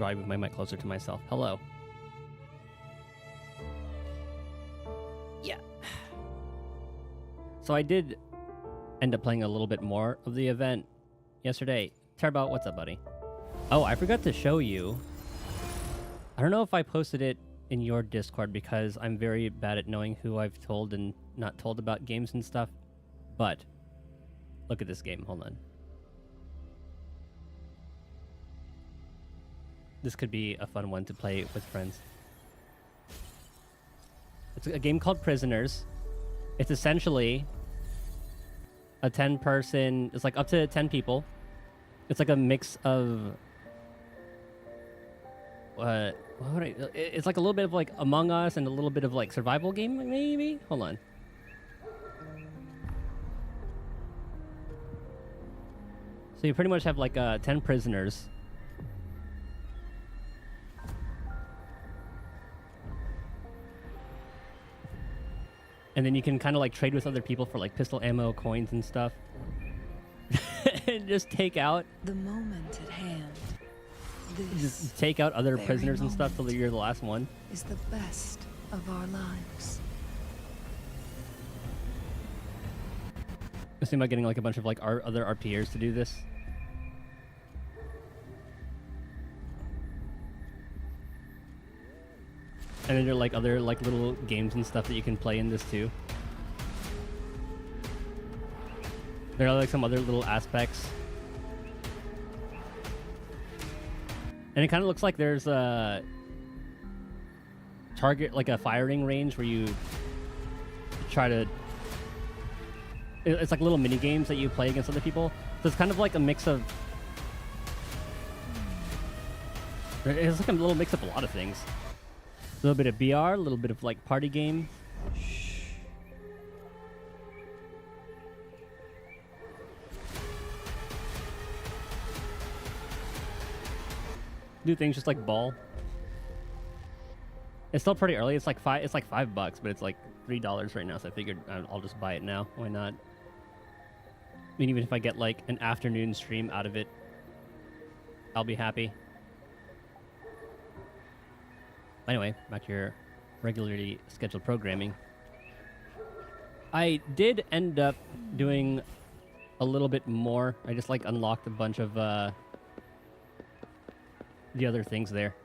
Probably move my mic closer to myself. Hello. Yeah. So I did end up playing a little bit more of the event yesterday. Turbo, what's up, buddy? Oh, I forgot to show you. I don't know if I posted it in your Discord because I'm very bad at knowing who I've told and not told about games and stuff. But look at this game. Hold on. This could be a fun one to play with friends. It's a game called Prisoners. It's essentially a 10-person... It's like up to 10 people. It's like a mix of... it's like a little bit of like Among Us and a little bit of like survival game, maybe? Hold on. So you pretty much have like 10 prisoners. And then you can kind of like trade with other people for like pistol ammo, coins and stuff. And just take out... The moment at hand. Just take out other prisoners and stuff till you're the last one. Is the best of our lives. I seem like getting like a bunch of like other RPers to do this. And then there are like other like little games and stuff that you can play in this too. There are like some other little aspects. And it kind of looks like there's a target, like a firing range where you try to... It's like little mini games that you play against other people. So it's kind of like a mix of... It's like a little mix of a lot of things. A little bit of BR, a little bit of like party game. Do things just like ball. It's still pretty early. It's like $5, but it's like $3 right now. So I figured I'll just buy it now. Why not? I mean, even if I get like an afternoon stream out of it, I'll be happy. Anyway, back to your regularly scheduled programming. I did end up doing a little bit more. I just like unlocked a bunch of the other things there.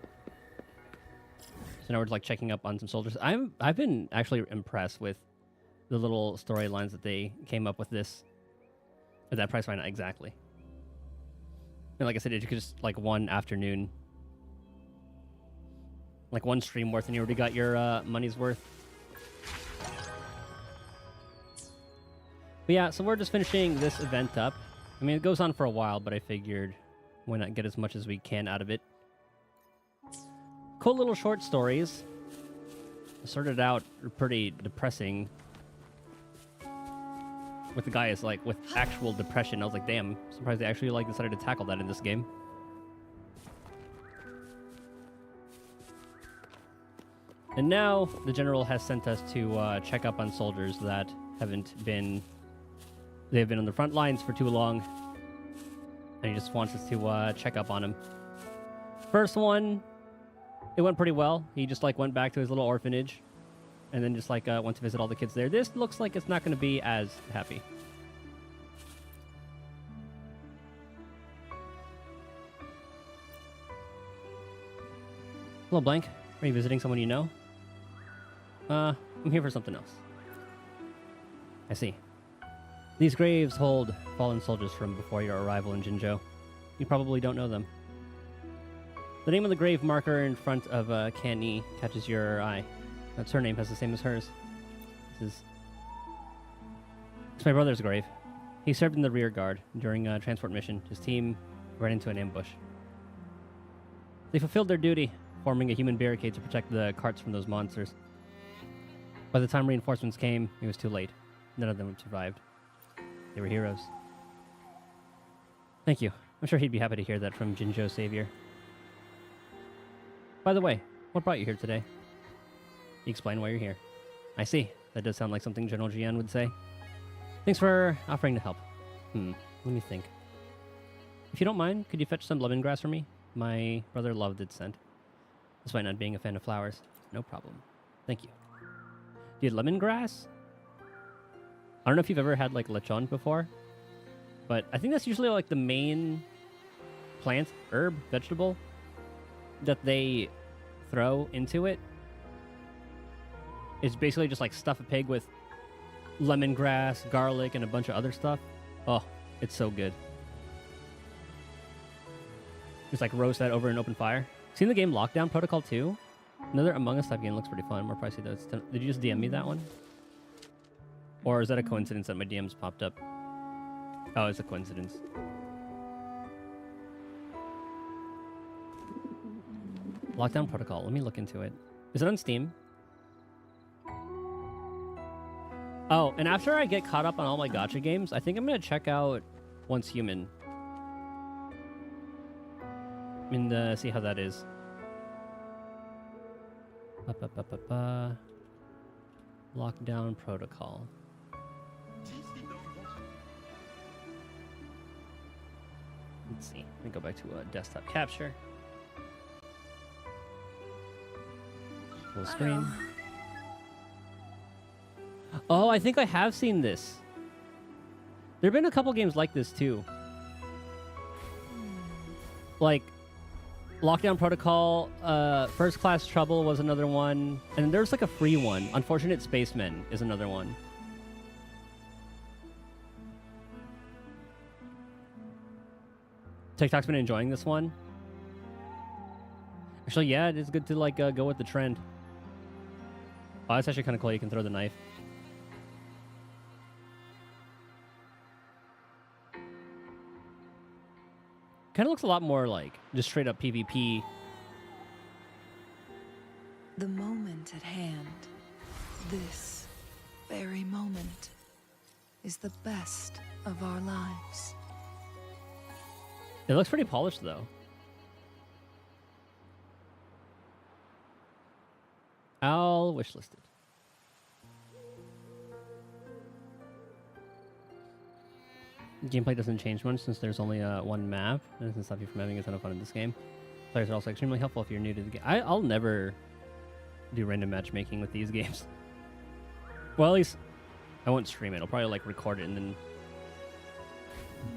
So now we're just like checking up on some soldiers. I've been actually impressed with the little storylines that they came up with this at that price. Why not exactly? And like I said, it could just like one afternoon, like one stream worth, and you already got your money's worth. But yeah, so we're just finishing this event up. I mean, it goes on for a while, but I figured why not get as much as we can out of it. Cool little short stories. Started out pretty depressing. With the guy is like with actual depression. I was like, damn, surprised they actually like decided to tackle that in this game. And now the general has sent us to check up on soldiers that they've been on the front lines for too long. And he just wants us to check up on them. First one, it went pretty well. He just like went back to his little orphanage and then just like went to visit all the kids there. This looks like it's not going to be as happy. Hello, Blank. Are you visiting someone you know? I'm here for something else. I see. These graves hold fallen soldiers from before your arrival in Jinzhou. You probably don't know them. The name of the grave marker in front of Kan Yi catches your eye. That's her name, has the same as hers. It's my brother's grave. He served in the rear guard during a transport mission. His team ran into an ambush. They fulfilled their duty, forming a human barricade to protect the carts from those monsters. By the time reinforcements came, it was too late. None of them survived. They were heroes. Thank you. I'm sure he'd be happy to hear that from Jinzhou's savior. By the way, what brought you here today? You explain why you're here. I see. That does sound like something General Jian would say. Thanks for offering to help. Let me think. If you don't mind, could you fetch some lemongrass for me? My brother loved its scent, despite not being a fan of flowers. No problem. Thank you. Dude, lemongrass? I don't know if you've ever had like lechon before, but I think that's usually like the main plant, herb, vegetable that they throw into it. It's basically just like stuff a pig with lemongrass, garlic, and a bunch of other stuff. Oh, it's so good. Just like roast that over an open fire. Seen the game Lockdown Protocol 2? Another Among Us type game. Looks pretty fun. More pricey though. Did you just DM me that one? Or is that a coincidence that my DMs popped up? Oh, it's a coincidence. Lockdown Protocol. Let me look into it. Is it on Steam? Oh, and after I get caught up on all my gacha games, I think I'm going to check out Once Human. And see how that is. Lockdown Protocol. Let's see. Let me go back to desktop capture. Full screen. Oh, I think I have seen this. There have been a couple games like this too. Like Lockdown Protocol, First Class Trouble was another one. And there's like a free one. Unfortunate Spacemen is another one. TikTok's been enjoying this one. Actually, yeah, it is good to like go with the trend. Oh, that's actually kind of cool. You can throw the knife. Kind of looks a lot more like just straight up PvP. The moment at hand, this very moment, is the best of our lives. It looks pretty polished though. I'll wishlisted. Gameplay doesn't change much since there's only one map. It doesn't stop you from having a ton of fun in this game. Players are also extremely helpful if you're new to the game. I'll never do random matchmaking with these games. Well, at least I won't stream it. I'll probably like record it and then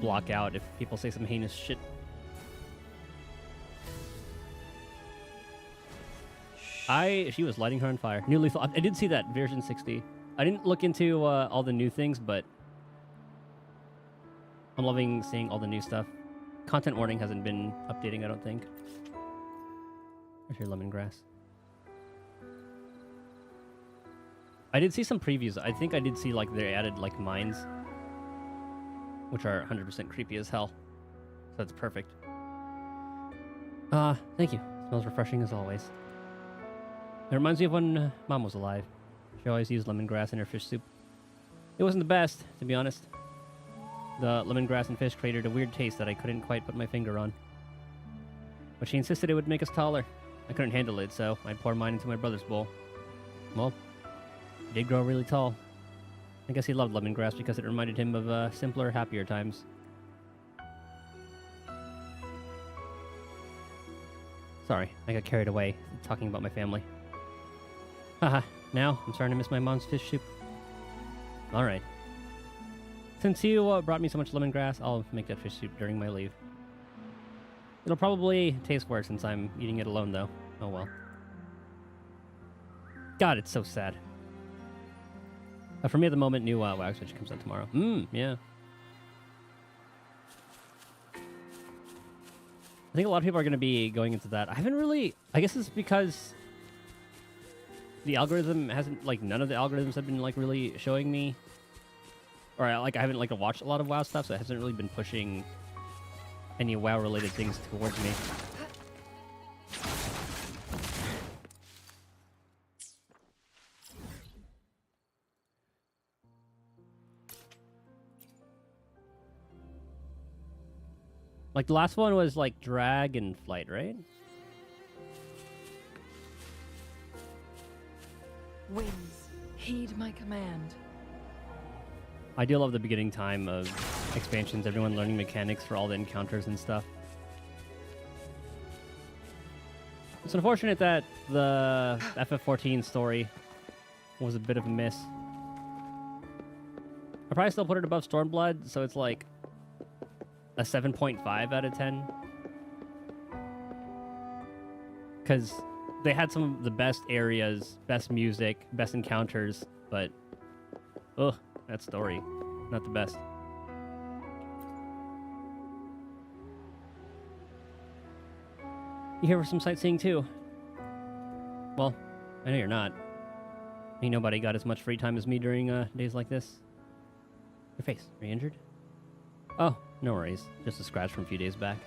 block out if people say some heinous shit. She was lighting her on fire. New Lethal. I did see that version 60. I didn't look into all the new things, but I'm loving seeing all the new stuff. Content warning hasn't been updating, I don't think. There's your lemongrass. I did see some previews. I think I did see like they added like mines, which are 100% creepy as hell. So that's perfect. Thank you. Smells refreshing as always. It reminds me of when Mom was alive. She always used lemongrass in her fish soup. It wasn't the best, to be honest. The lemongrass and fish created a weird taste that I couldn't quite put my finger on. But she insisted it would make us taller. I couldn't handle it, so I'd pour mine into my brother's bowl. Well, he did grow really tall. I guess he loved lemongrass because it reminded him of simpler, happier times. Sorry, I got carried away talking about my family. Haha, now I'm starting to miss my mom's fish soup. Alright. Since you brought me so much lemongrass, I'll make that fish soup during my leave. It'll probably taste worse since I'm eating it alone, though. Oh well. God, it's so sad. For me at the moment, new WoW Switch comes out tomorrow. Yeah. I think a lot of people are going to be going into that. I haven't really... I guess it's because the algorithm hasn't... Like, none of the algorithms have been, like, really showing me... Or, like, I haven't, like, watched a lot of WoW stuff, so it hasn't really been pushing any WoW-related things towards me. Like, the last one was, like, Dragonflight, right? Winds, heed my command. I do love the beginning time of expansions, everyone learning mechanics for all the encounters and stuff. It's unfortunate that the FF14 story was a bit of a miss. I'd probably still put it above Stormblood, so it's like a 7.5 out of 10. Because they had some of the best areas, best music, best encounters, but ugh, that story, not the best. You here for some sightseeing too? Well, I know you're not. Ain't nobody got as much free time as me during days like this. Your face, are you injured? Oh, no worries. Just a scratch from a few days back.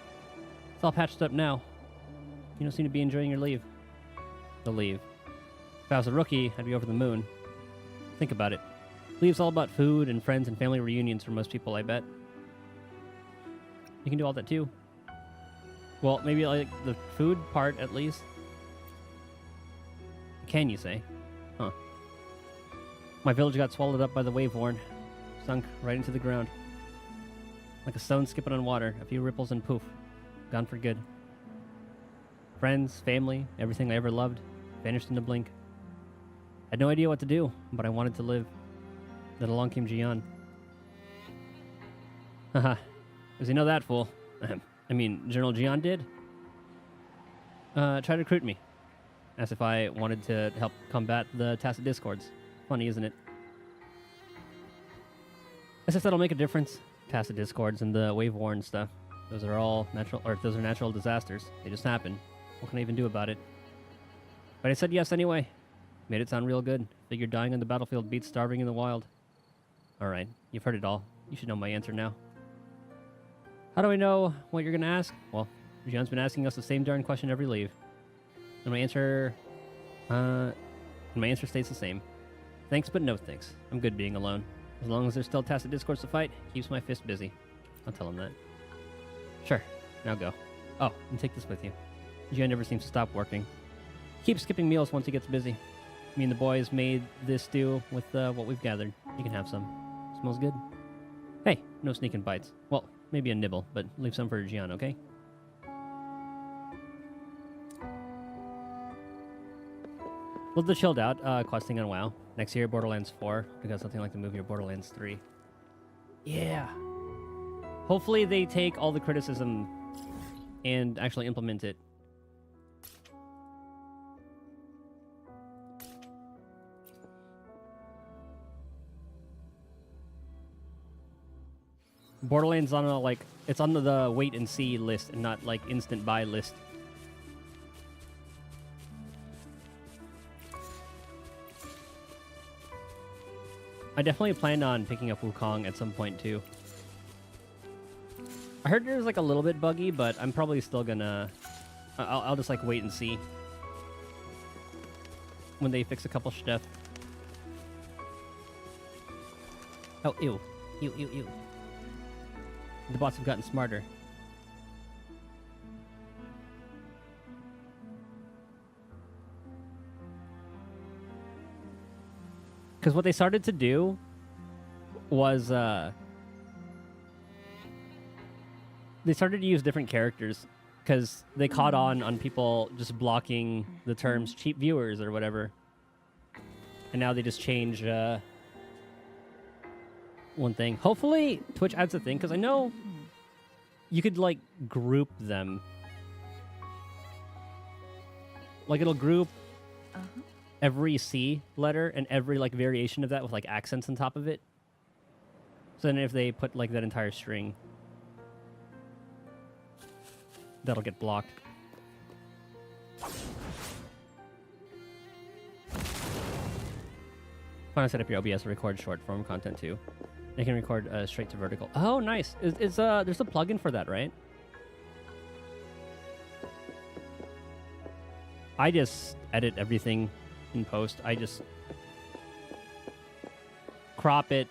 It's all patched up now. You don't seem to be enjoying your leave. The leave. If I was a rookie, I'd be over the moon. Think about it. Leave's all about food and friends and family reunions for most people, I bet. You can do all that too. Well, maybe like the food part at least. Can you say? Huh. My village got swallowed up by the wave-worn. Sunk right into the ground. Like a stone skipping on water. A few ripples and poof. Gone for good. Friends, family, everything I ever loved. Vanished in a blink. Had no idea what to do, but I wanted to live. Then along came Gian. Haha. Does he know that, fool? I mean, General Gian did? Tried to recruit me. Asked if I wanted to help combat the tacit discords. Funny, isn't it? As if that'll make a difference. Tacit discords and the wave-worn stuff. Those are all natural, or those are natural disasters. They just happen. What can I even do about it? But I said yes anyway. Made it sound real good. Figured dying on the battlefield beats starving in the wild. Alright, you've heard it all. You should know my answer now. How do I know what you're gonna ask? Well, Jean's been asking us the same darn question every leave. And my answer stays the same. Thanks, but no thanks. I'm good being alone. As long as there's still tacit discourse to fight, keeps my fist busy. I'll tell him that. Sure, now go. Oh, and take this with you. Jean never seems to stop working. Keeps skipping meals once he gets busy. Me and the boys made this stew with what we've gathered. You can have some. Smells good. Hey, no sneaking bites. Well, maybe a nibble, but leave some for Gian, okay? Love the chilled out questing on WoW. Next year, Borderlands 4. Because something like the movie or Borderlands 3. Yeah. Hopefully they take all the criticism and actually implement it. Borderlands on a, it's on the wait and see list and not like instant buy list. I definitely plan on picking up Wukong at some point too. I heard it was like a little bit buggy, but I'm probably still gonna... I'll just like wait and see when they fix a couple stuff. Oh, ew. Ew, ew, ew. The bots have gotten smarter. Because what they started to do was they started to use different characters because they caught on people just blocking the terms cheap viewers or whatever. And now they just change one thing. Hopefully Twitch adds a thing, because I know you could like group them. Like it'll group every C letter and every like variation of that with like accents on top of it. So then if they put like that entire string, that'll get blocked. Finally set up your OBS to record short form content too. They can record straight to vertical. Oh, nice. There's a plugin for that, right? I just edit everything in post. I just crop it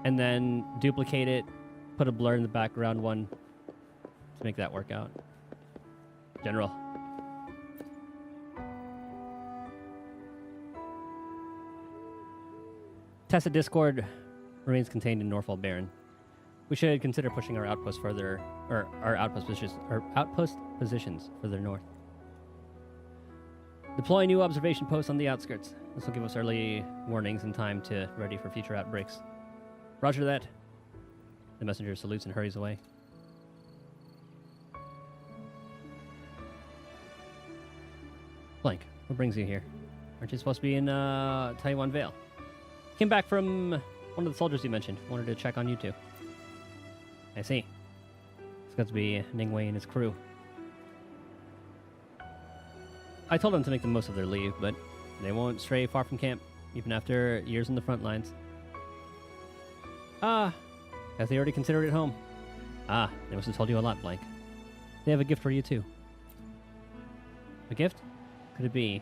and then duplicate it, put a blur in the background one to make that work out. General. Tacit Discord remains contained in Norfall Baron. We should consider pushing our outpost further, or our outpost positions further north. Deploy new observation posts on the outskirts. This will give us early warnings in time to ready for future outbreaks. Roger that. The messenger salutes and hurries away. Blank, what brings you here? Aren't you supposed to be in Taiwan Vale? Came back from one of the soldiers you mentioned. Wanted to check on you two. I see. It's got to be Ningwei and his crew. I told them to make the most of their leave, but they won't stray far from camp, even after years in the front lines. Ah, as they already considered it home. Ah, they must have told you a lot, Blank. They have a gift for you, too. A gift? Could it be?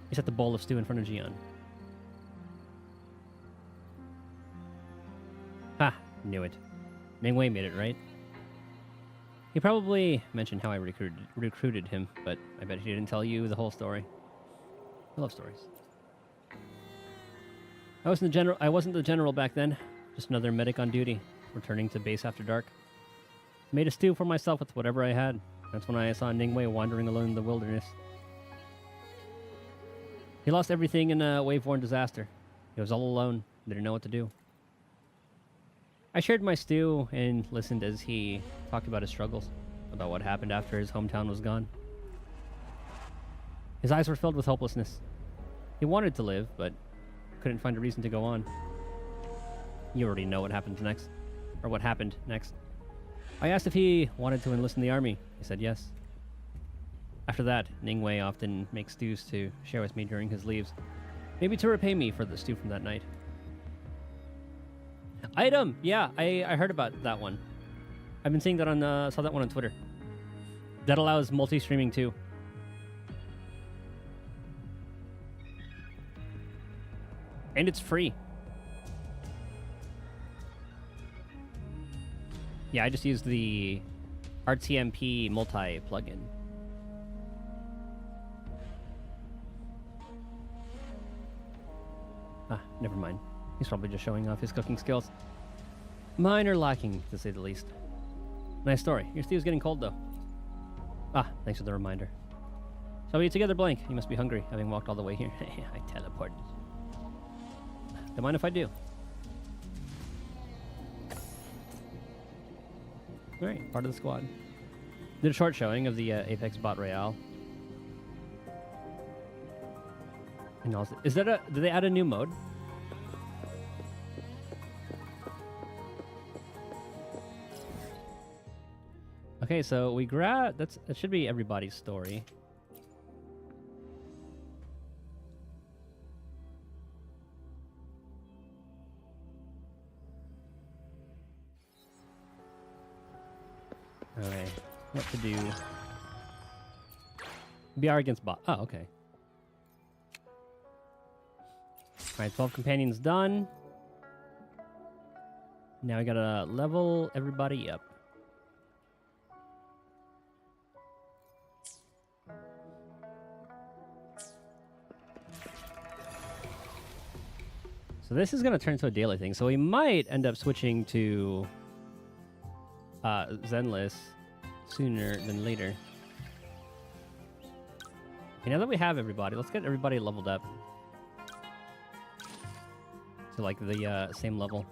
He set the bowl of stew in front of Jian. Ha! Knew it. Ningwei made it, right? He probably mentioned how I recruited him, but I bet he didn't tell you the whole story. I love stories. I wasn't the general back then. Just another medic on duty, returning to base after dark. Made a stew for myself with whatever I had. That's when I saw Ningwei wandering alone in the wilderness. He lost everything in a wave-worn disaster. He was all alone, didn't know what to do. I shared my stew and listened as he talked about his struggles, about what happened after his hometown was gone. His eyes were filled with hopelessness. He wanted to live, but couldn't find a reason to go on. You already know what happens next, or what happened next. I asked if he wanted to enlist in the army. He said yes. After that, Ningwei often makes stews to share with me during his leaves, maybe to repay me for the stew from that night. Item! Yeah, I heard about that one. I've been seeing that on, saw that one on Twitter. That allows multi-streaming too. And it's free. Yeah, I just used the RTMP multi plugin. Ah, never mind. He's probably just showing off his cooking skills. Mine are lacking, to say the least. Nice story. Your stew's getting cold, though. Ah, thanks for the reminder. Shall we eat together, Blank? You must be hungry, having walked all the way here. I teleported. Don't mind if I do. Alright, part of the squad. Did a short showing of the Apex Bot Royale. And also, is that did they add a new mode? Okay, so we grab... that should be everybody's story. Okay, what to do? BR against bot. Oh, okay. Alright, 12 companions done. Now we gotta level everybody up. So this is going to turn into a daily thing. So we might end up switching to Zenless sooner than later. Okay, now that we have everybody, let's get everybody leveled up to like the same level.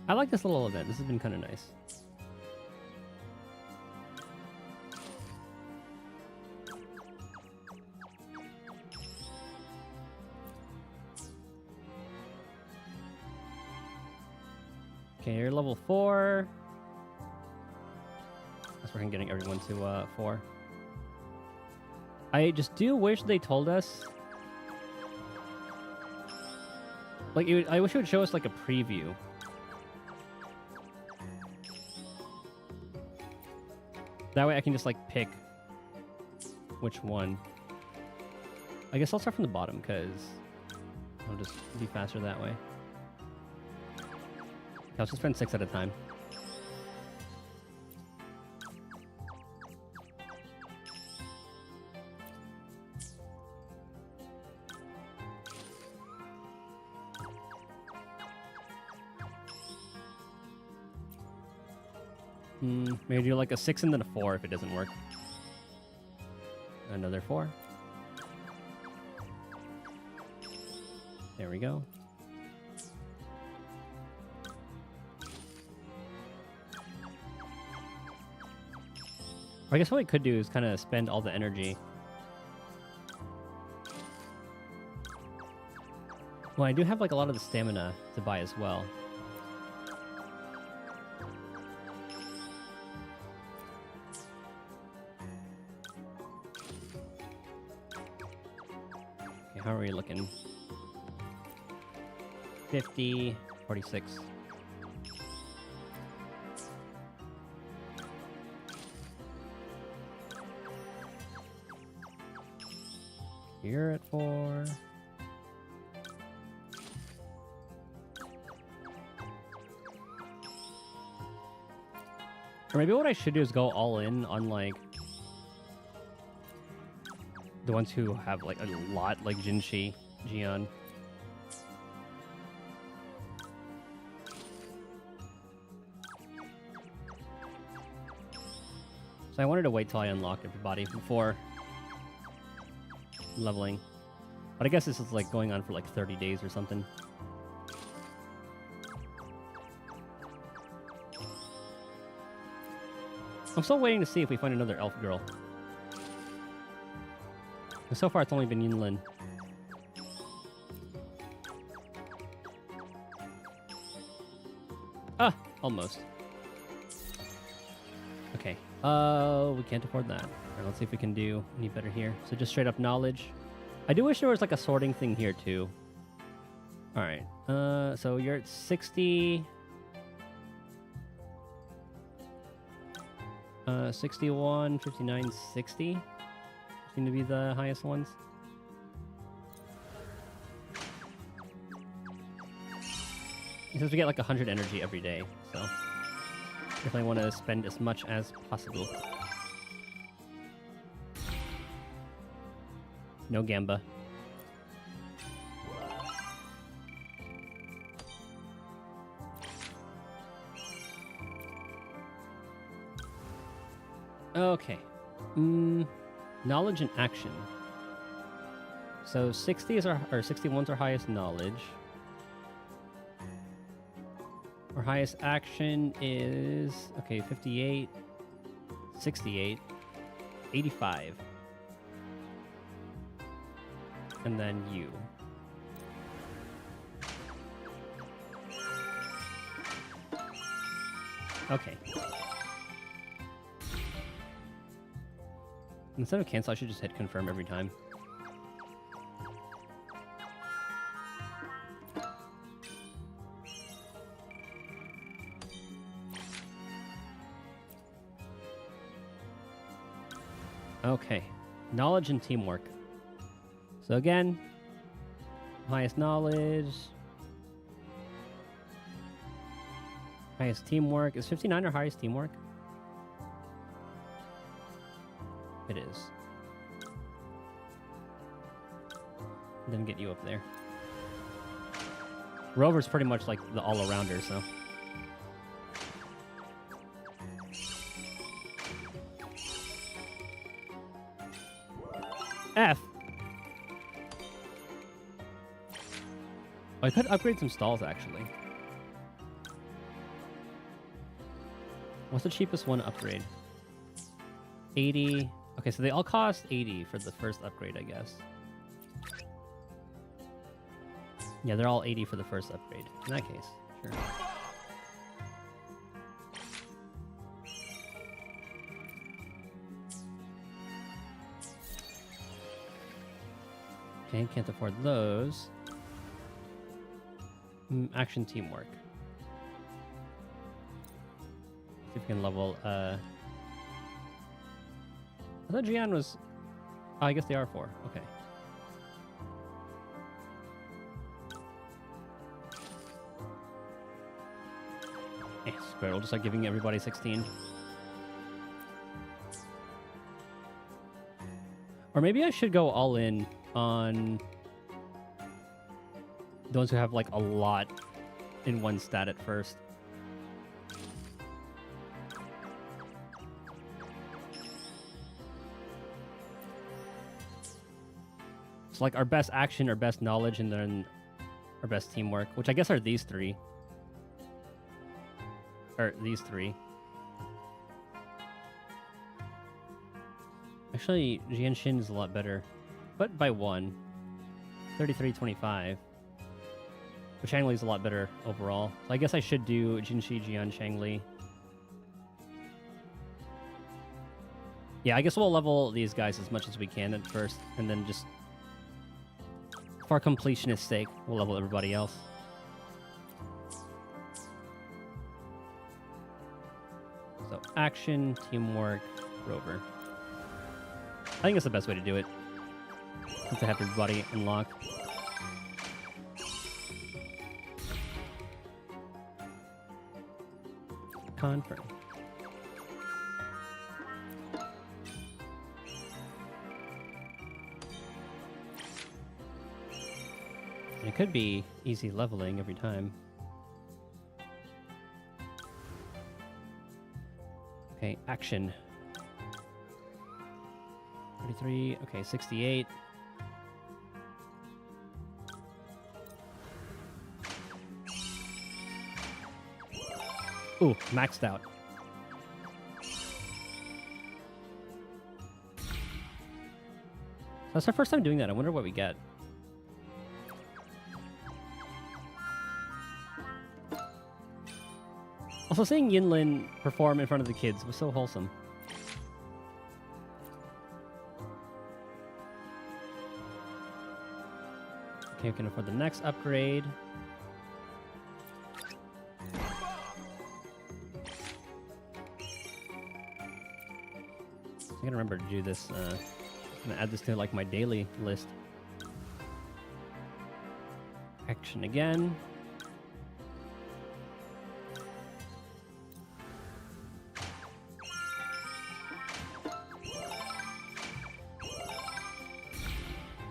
I like this little event. This has been kind of nice. Okay, you're level 4. Let's work on getting everyone to 4. I just do wish they told us. Like, I wish it would show us like a preview. That way I can just like pick which one. I guess I'll start from the bottom because I'll just be faster that way. I'll just spend 6 at a time. Maybe do like a 6 and then a 4 if it doesn't work. Another 4. There we go. Or I guess what we could do is kind of spend all the energy. Well, I do have like a lot of the stamina to buy as well. Okay, how are we looking? 50, 46. You're at 4. Or maybe what I should do is go all in on, like, the ones who have, like, a lot, like Jinshi, Jian. So I wanted to wait till I unlock everybody before leveling. But I guess this is, like, going on for, like, 30 days or something. I'm still waiting to see if we find another elf girl. And so far, it's only been Yinlin. Ah, almost. Okay. We can't afford that. All right, let's see if we can do any better here. So just straight up knowledge. I do wish there was like a sorting thing here too. All right. So you're at 60. 61, 59, 60 seem to be the highest ones. It says we get like 100 energy every day, so definitely want to spend as much as possible. No Gamba. Okay. Knowledge and action. So 60 is our, or 61's our highest knowledge. Our highest action is, okay, 58, 68, 85. And then you. Okay. Instead of cancel, I should just hit confirm every time. Okay. Knowledge and teamwork. So again, highest knowledge. Highest teamwork. Is 59 our highest teamwork? It is. Then get you up there. Rover's pretty much like the all-arounder, so. F. Oh, I could upgrade some stalls, actually. What's the cheapest one to upgrade? 80. Okay, so they all cost 80 for the first upgrade, I guess. Yeah, they're all 80 for the first upgrade. In that case, sure. Okay, can't afford those. Action teamwork. See if we can level, I thought Jian was... Oh, I guess they are 4. Okay. Eh, square. We'll just like giving everybody 16. Or maybe I should go all in on those who have like a lot in one stat at first. So like our best action, our best knowledge, and then our best teamwork, which I guess are these three. Or these three. Actually, Jianshin is a lot better. But by 1. 33-25. But Shangli is a lot better overall. So I guess I should do Jinshi, Jian, Shangli. Yeah, I guess we'll level these guys as much as we can at first, and then just for completionist's sake, we'll level everybody else. So action, teamwork, rover. I think that's the best way to do it. To have everybody unlocked. Confirm. And it could be easy leveling every time. Okay, action. 33, okay, 68. Ooh, maxed out. That's our first time doing that. I wonder what we get. Also, seeing Yinlin perform in front of the kids was so wholesome. Okay, we can afford the next upgrade. I gotta remember to do this. I'm gonna add this to like my daily list. Action again.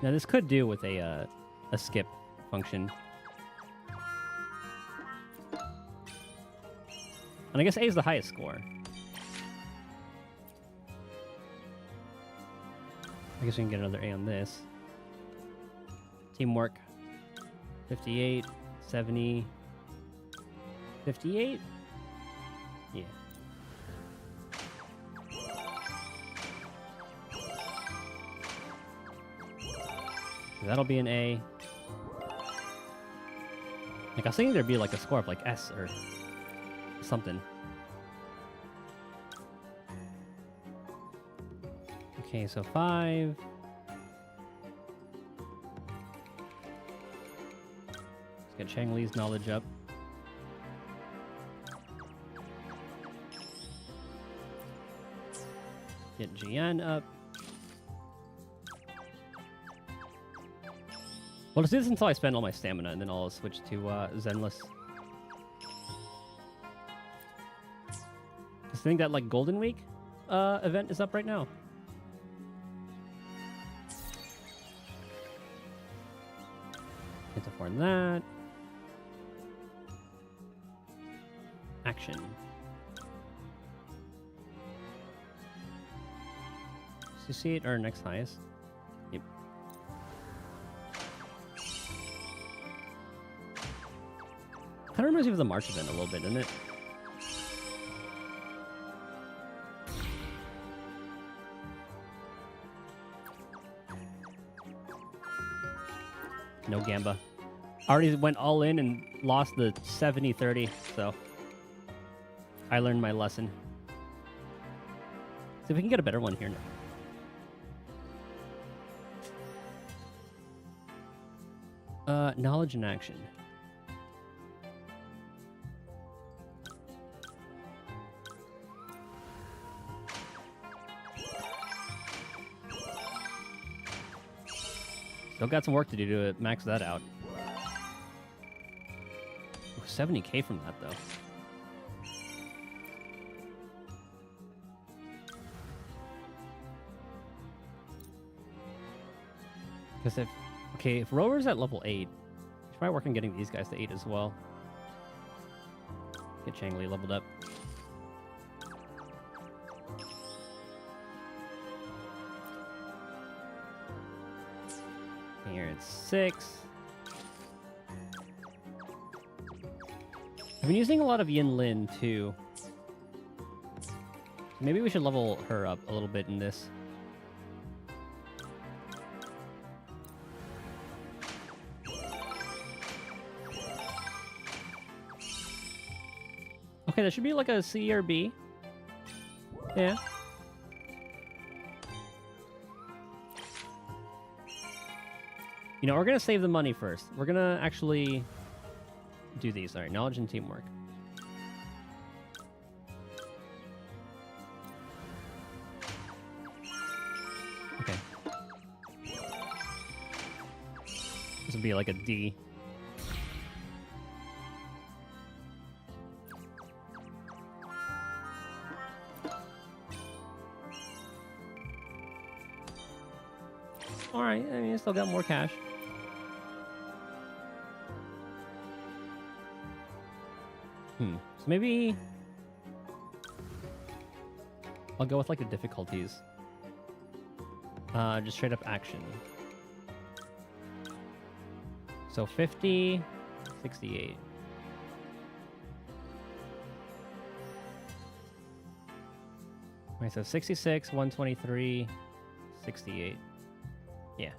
Now this could do with a skip function. And I guess A is the highest score. I guess we can get another A on this. Teamwork. 58, 70, 58? Yeah. That'll be an A. Like, I was thinking there'd be like a score of like S or something. Okay, so 5. Let's get Changli's knowledge up. Get Jian up. Well, let's do this until I spend all my stamina, and then I'll switch to Zenless. I think that like Golden Week event is up right now. Can't afford that. Action. Associate our next highest. Yep. Kind of reminds me of the March event a little bit, doesn't it? No Gamba. Already went all in and lost the 70-30, so I learned my lesson. See if we can get a better one here now. Knowledge and action. Still got some work to do to max that out. Ooh, 70k from that, though. Because if Rover's at level 8, should probably work on getting these guys to 8 as well. Get Changli leveled up. Here it's 6. I've been using a lot of Yin Lin too. Maybe we should level her up a little bit in this. Okay, that should be like a C or B. Yeah. You know, we're going to save the money first. We're going to actually do these. All right, knowledge and teamwork. Okay. This would be like a D. All right, I mean, I still got more cash. So maybe I'll go with like the difficulties. Just straight up action. So 50, 68. Okay, so 66, 123, 68. Yeah.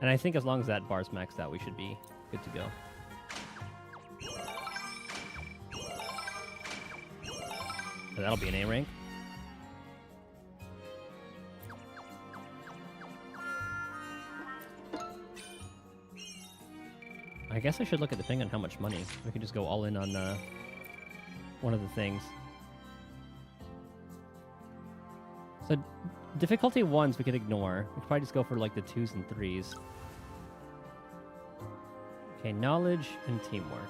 And I think as long as that bar's maxed out, we should be good to go. So that'll be an A rank. I guess I should look at depending on how much money. We could just go all in on one of the things. So difficulty 1s we could ignore. We could probably just go for like the 2s and 3s. Okay, knowledge and teamwork.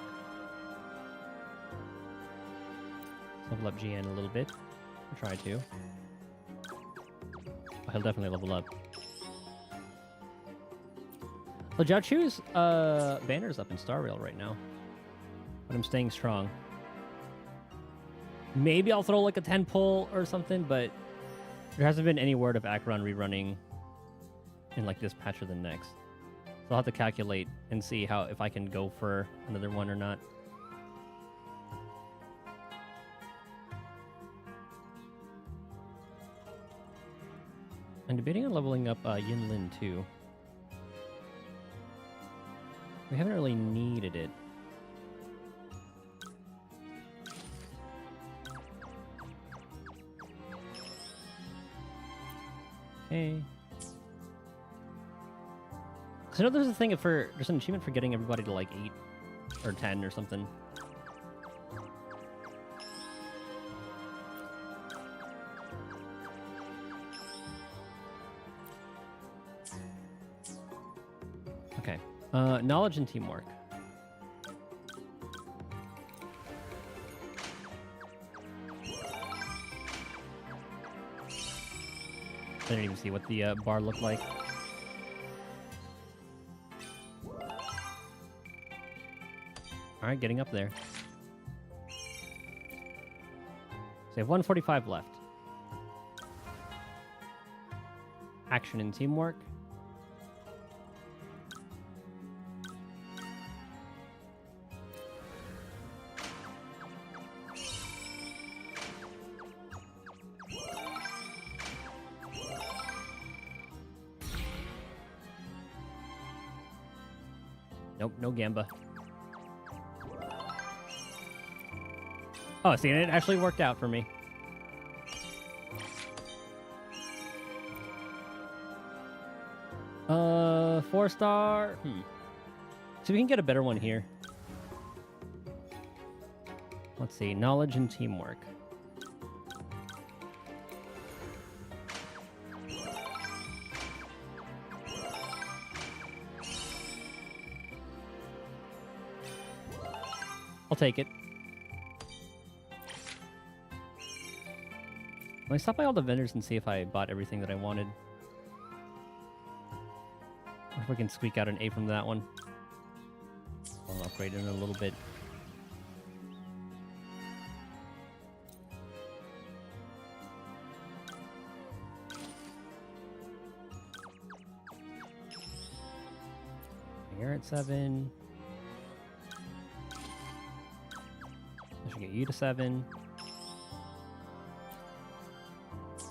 Level up GN a little bit. I'll try to. Oh, he'll definitely level up. Well, Jiao Chu's banner's up in Star Rail right now. But I'm staying strong. Maybe I'll throw like a 10 pull or something, but there hasn't been any word of Acheron rerunning in like this patch or the next. So I'll have to calculate and see how if I can go for another one or not. I'm debating on leveling up Yin Lin too. We haven't really needed it. Okay. So I know there's a thing there's an achievement for getting everybody to like 8 or 10 or something. Okay. Knowledge and teamwork. I didn't even see what the bar looked like. Alright, getting up there. So we have 145 left. Action and teamwork. Nope, no Gamba. Oh, see, and it actually worked out for me. Four-star. So we can get a better one here. Let's see, knowledge and teamwork. I'll take it. Let me stop by all the vendors and see if I bought everything that I wanted. Or if we can squeak out an A from that one. I'll upgrade in a little bit. you're at 7. I should get you to 7. I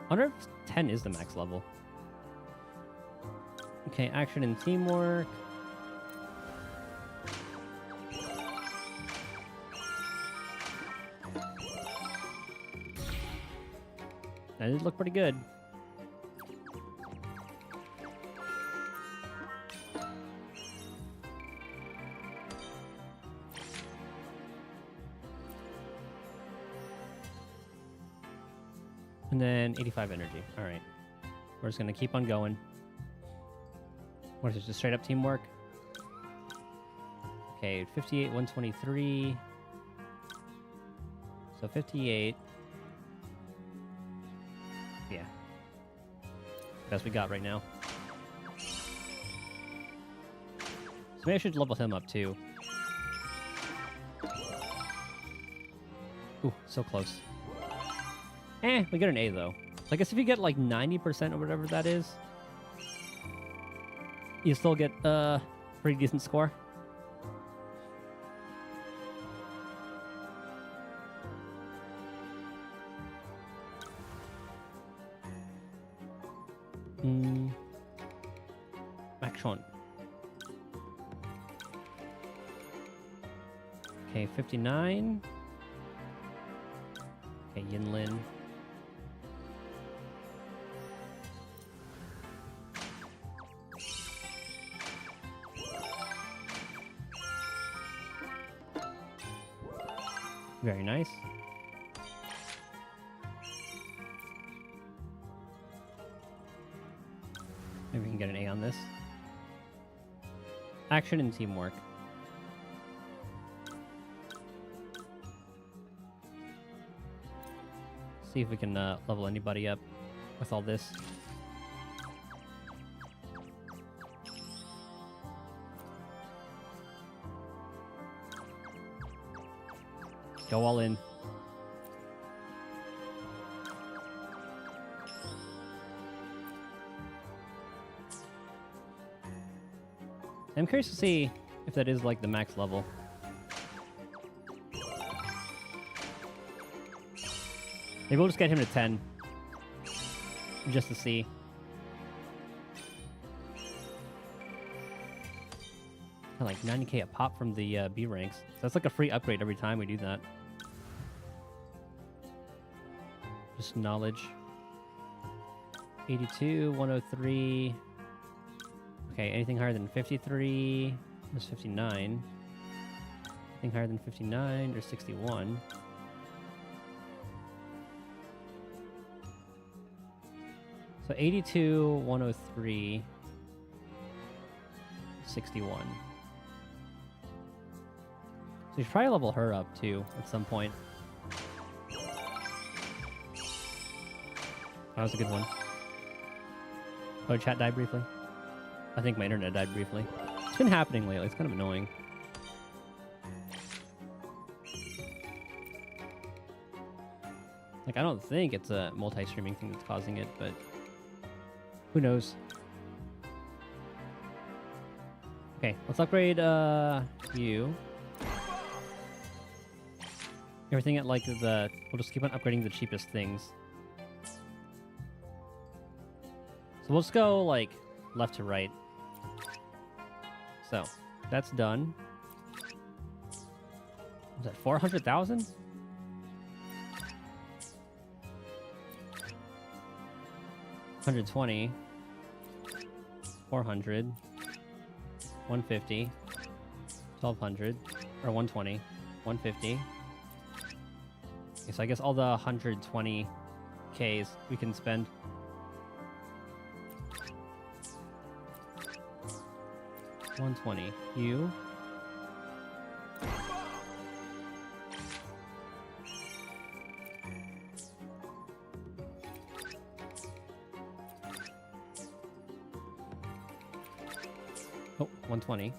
wonder if 10 is the max level. Okay, action and teamwork. That did look pretty good. And then 85 energy. All right. We're just going to keep on going. What is it? Just straight up teamwork? Okay, 58, 123. So 58. Yeah. Best we got right now. So maybe I should level him up too. Ooh, so close. We get an A though. So I guess if you get like 90% or whatever that is, you still get a pretty decent score. Action. Okay, 59. Okay, Yinlin. Very nice. Maybe we can get an A on this. Action and teamwork. See if we can level anybody up with all this. Go all in. I'm curious to see if that is like the max level. Maybe we'll just get him to 10. Just to see. Like 90k a pop from the B ranks. So that's like a free upgrade every time we do that. Just knowledge. 82, 103. Okay, anything higher than 53 is 59. Anything higher than 59 or 61. So 82, 103, 61. So you should probably level her up too at some point. That was a good one. Oh, chat died briefly? I think my internet died briefly. It's been happening lately. It's kind of annoying. Like, I don't think it's a multi-streaming thing that's causing it, but who knows? Okay, let's upgrade you. Everything at like the... We'll just keep on upgrading the cheapest things. So we'll just go like left to right. So that's done. Was that 400,000? $120, 400, 150, 1200, or 120, 150. Okay, so I guess all the 120Ks we can spend. $120. You. Oh, 120.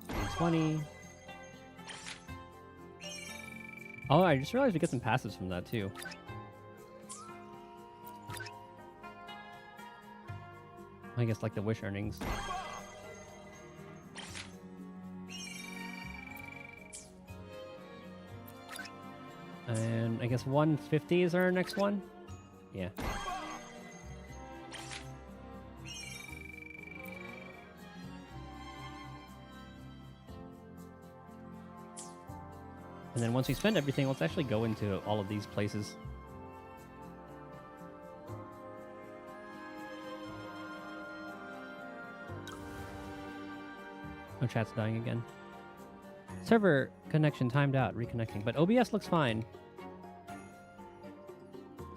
$120. Oh, I just realized we get some passives from that too. I guess like the wish earnings. And I guess 150 is our next one? Yeah. And then once we spend everything, let's actually go into all of these places. Oh, chat's dying again. Server connection timed out, reconnecting. But OBS looks fine. So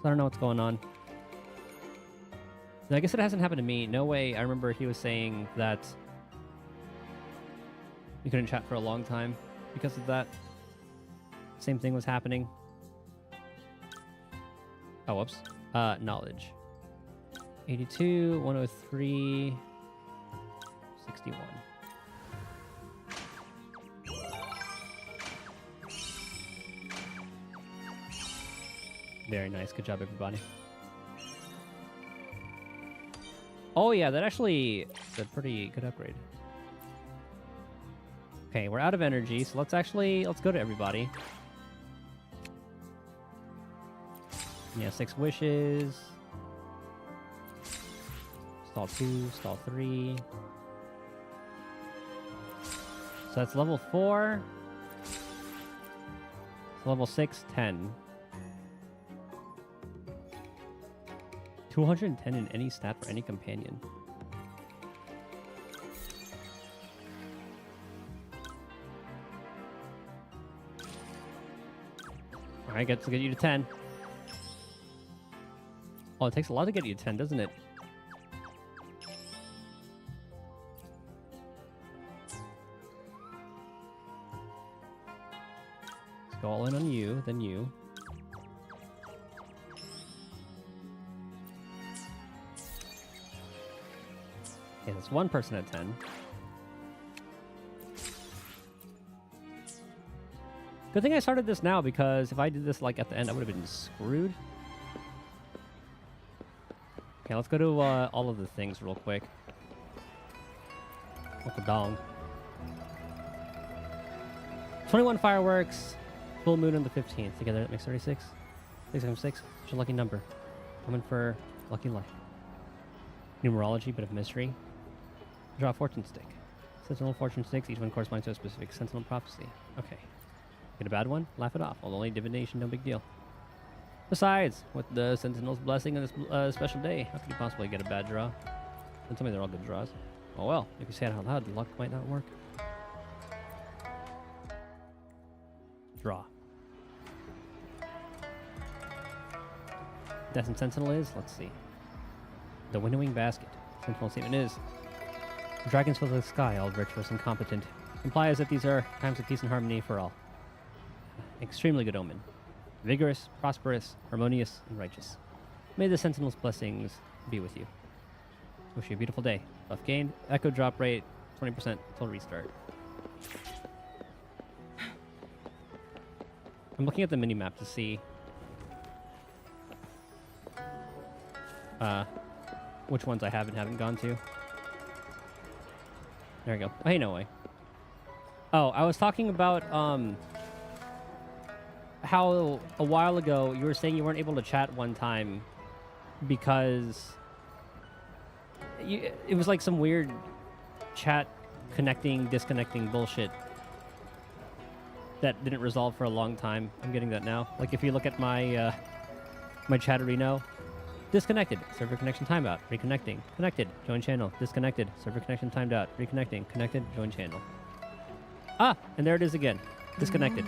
I don't know what's going on. I guess it hasn't happened to me. No way. I remember he was saying that we couldn't chat for a long time because of that. Same thing was happening. Oh, whoops. Knowledge. 82, 103, 61. Very nice. Good job, everybody. Oh, yeah, that actually is a pretty good upgrade. Okay, we're out of energy, so let's go to everybody. Yeah, 6 wishes. Stall 2, stall 3. So that's level 4. So level 6, 10. 210 in any stat for any companion. Alright, let's get you to 10. Oh, it takes a lot to get you to 10, doesn't it? Let's go all in on you, then you. Okay, that's one person at 10. Good thing I started this now, because if I did this like at the end, I would have been screwed. Okay, let's go to all of the things real quick. What the dong? 21 fireworks. Full moon on the 15th. Together that makes 36. 6 times 6. It's your lucky number. Coming for lucky life. Numerology, bit of mystery. Draw a fortune stick. Sentinel fortune sticks. Each one corresponds to a specific sentinel prophecy. Okay. Get a bad one? Laugh it off. Only divination, no big deal. Besides, with the Sentinel's blessing on this special day, how could you possibly get a bad draw? Don't tell me they're all good draws. Oh well, if you say it out loud, the luck might not work. Draw. Death and Sentinel is? Let's see. The winnowing basket. Sentinel statement is: dragons fill the sky, all virtuous and competent. Implies that these are times of peace and harmony for all. Extremely good omen. Vigorous, prosperous, harmonious, and righteous. May the Sentinel's blessings be with you. Wish you a beautiful day. Buff gained. Echo drop rate 20% until restart. I'm looking at the mini-map to see which ones I have and haven't gone to. There we go. Oh, hey, no way. Oh, I was talking about how a while ago you were saying you weren't able to chat one time because it was like some weird chat connecting, disconnecting bullshit that didn't resolve for a long time. I'm getting that now. Like if you look at my my chatterino, disconnected, server connection timeout, reconnecting, connected, join channel, disconnected, server connection timed out, reconnecting, connected, join channel. Ah, and there it is again. Disconnected.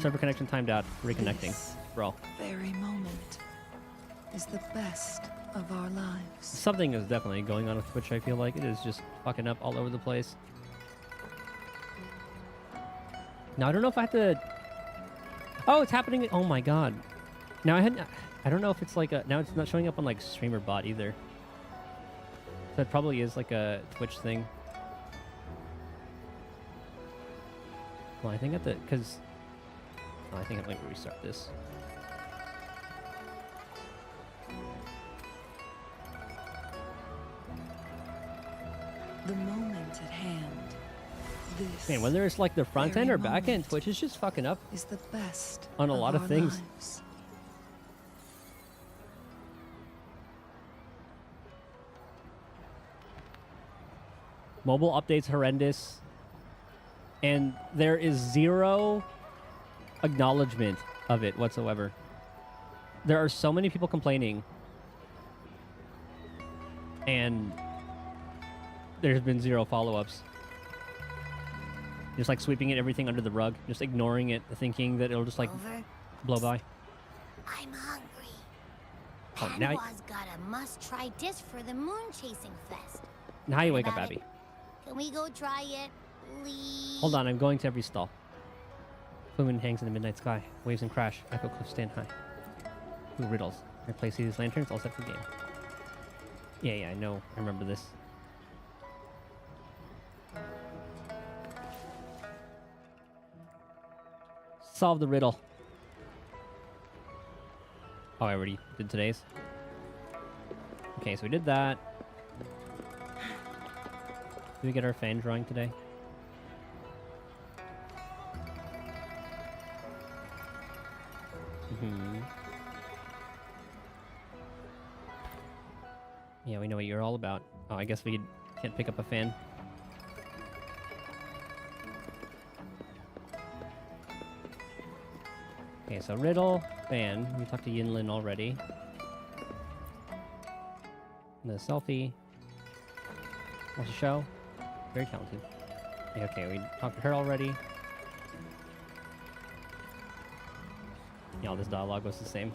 Server connection timed out, reconnecting. This Bro. very moment is the best of our lives. Something is definitely going on with Twitch, I feel like. It is just fucking up all over the place. Now, I don't know if I have to... Oh, it's happening... Oh my god. Now, I don't know if it's like a... Now it's not showing up on like Streamer Bot either. So it probably is like a Twitch thing. Well, I think at the... Because Oh, I think I'm going to restart this. The moment at hand. This Man, whether it's like the front end very or back end, moment Twitch is just fucking up is the best on a lot of our things. lives. Mobile updates horrendous. And there is zero acknowledgement of it whatsoever. There are so many people complaining. And there's been zero follow-ups. Just like sweeping everything under the rug. Just ignoring it, thinking that it'll just like Over? blow by. I'm hungry. Oh, now, Panwa's got a must-try dish for the moon chasing fest. now you wake up, About Abby. it? Can we go try it, please? Hold on, I'm going to every stall. Full moon hangs in the midnight sky. Waves and crash. Echo cliffs stand high. Ooh, riddles. Replace these lanterns, all set for game. Yeah, I know. I remember this. Solve the riddle. Oh, I already did today's. Okay, so we did that. Did we get our fan drawing today? Yeah, we know what you're all about. Oh, I guess we can't pick up a fan. Okay, so riddle, fan. We talked to Yinlin already. The selfie. Wants to show. Very talented. Yeah, okay, we talked to her already. Yeah, all this dialogue was the same.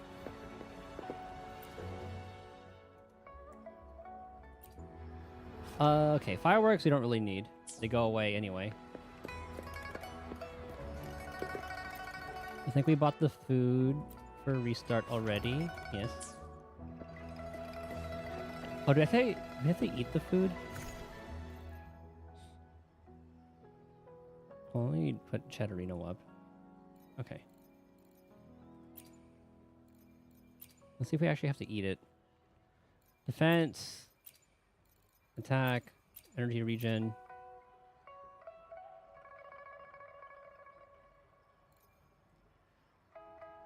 Okay, fireworks we don't really need. They go away anyway. I think we bought the food for restart already. Yes. Oh, do we have to eat the food? Well, let me put Cheddarino up. Okay. Let's see if we actually have to eat it. Defense. Attack. Energy regen.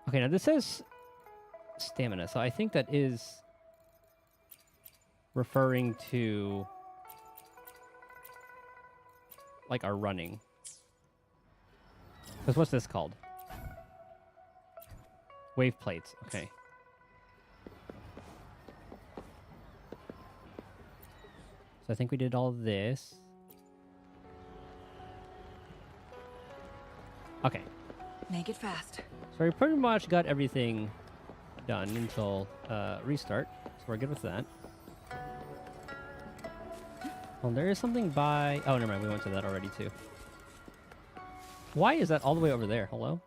Okay, now this says stamina, so I think that is referring to like our running. Because what's this called? Wave plates. Okay. So I think we did all this. Okay. Make it fast. So we pretty much got everything done until restart. So we're good with that. Well, there is something by... Oh, never mind. We went to that already, too. Why is that all the way over there? Hello?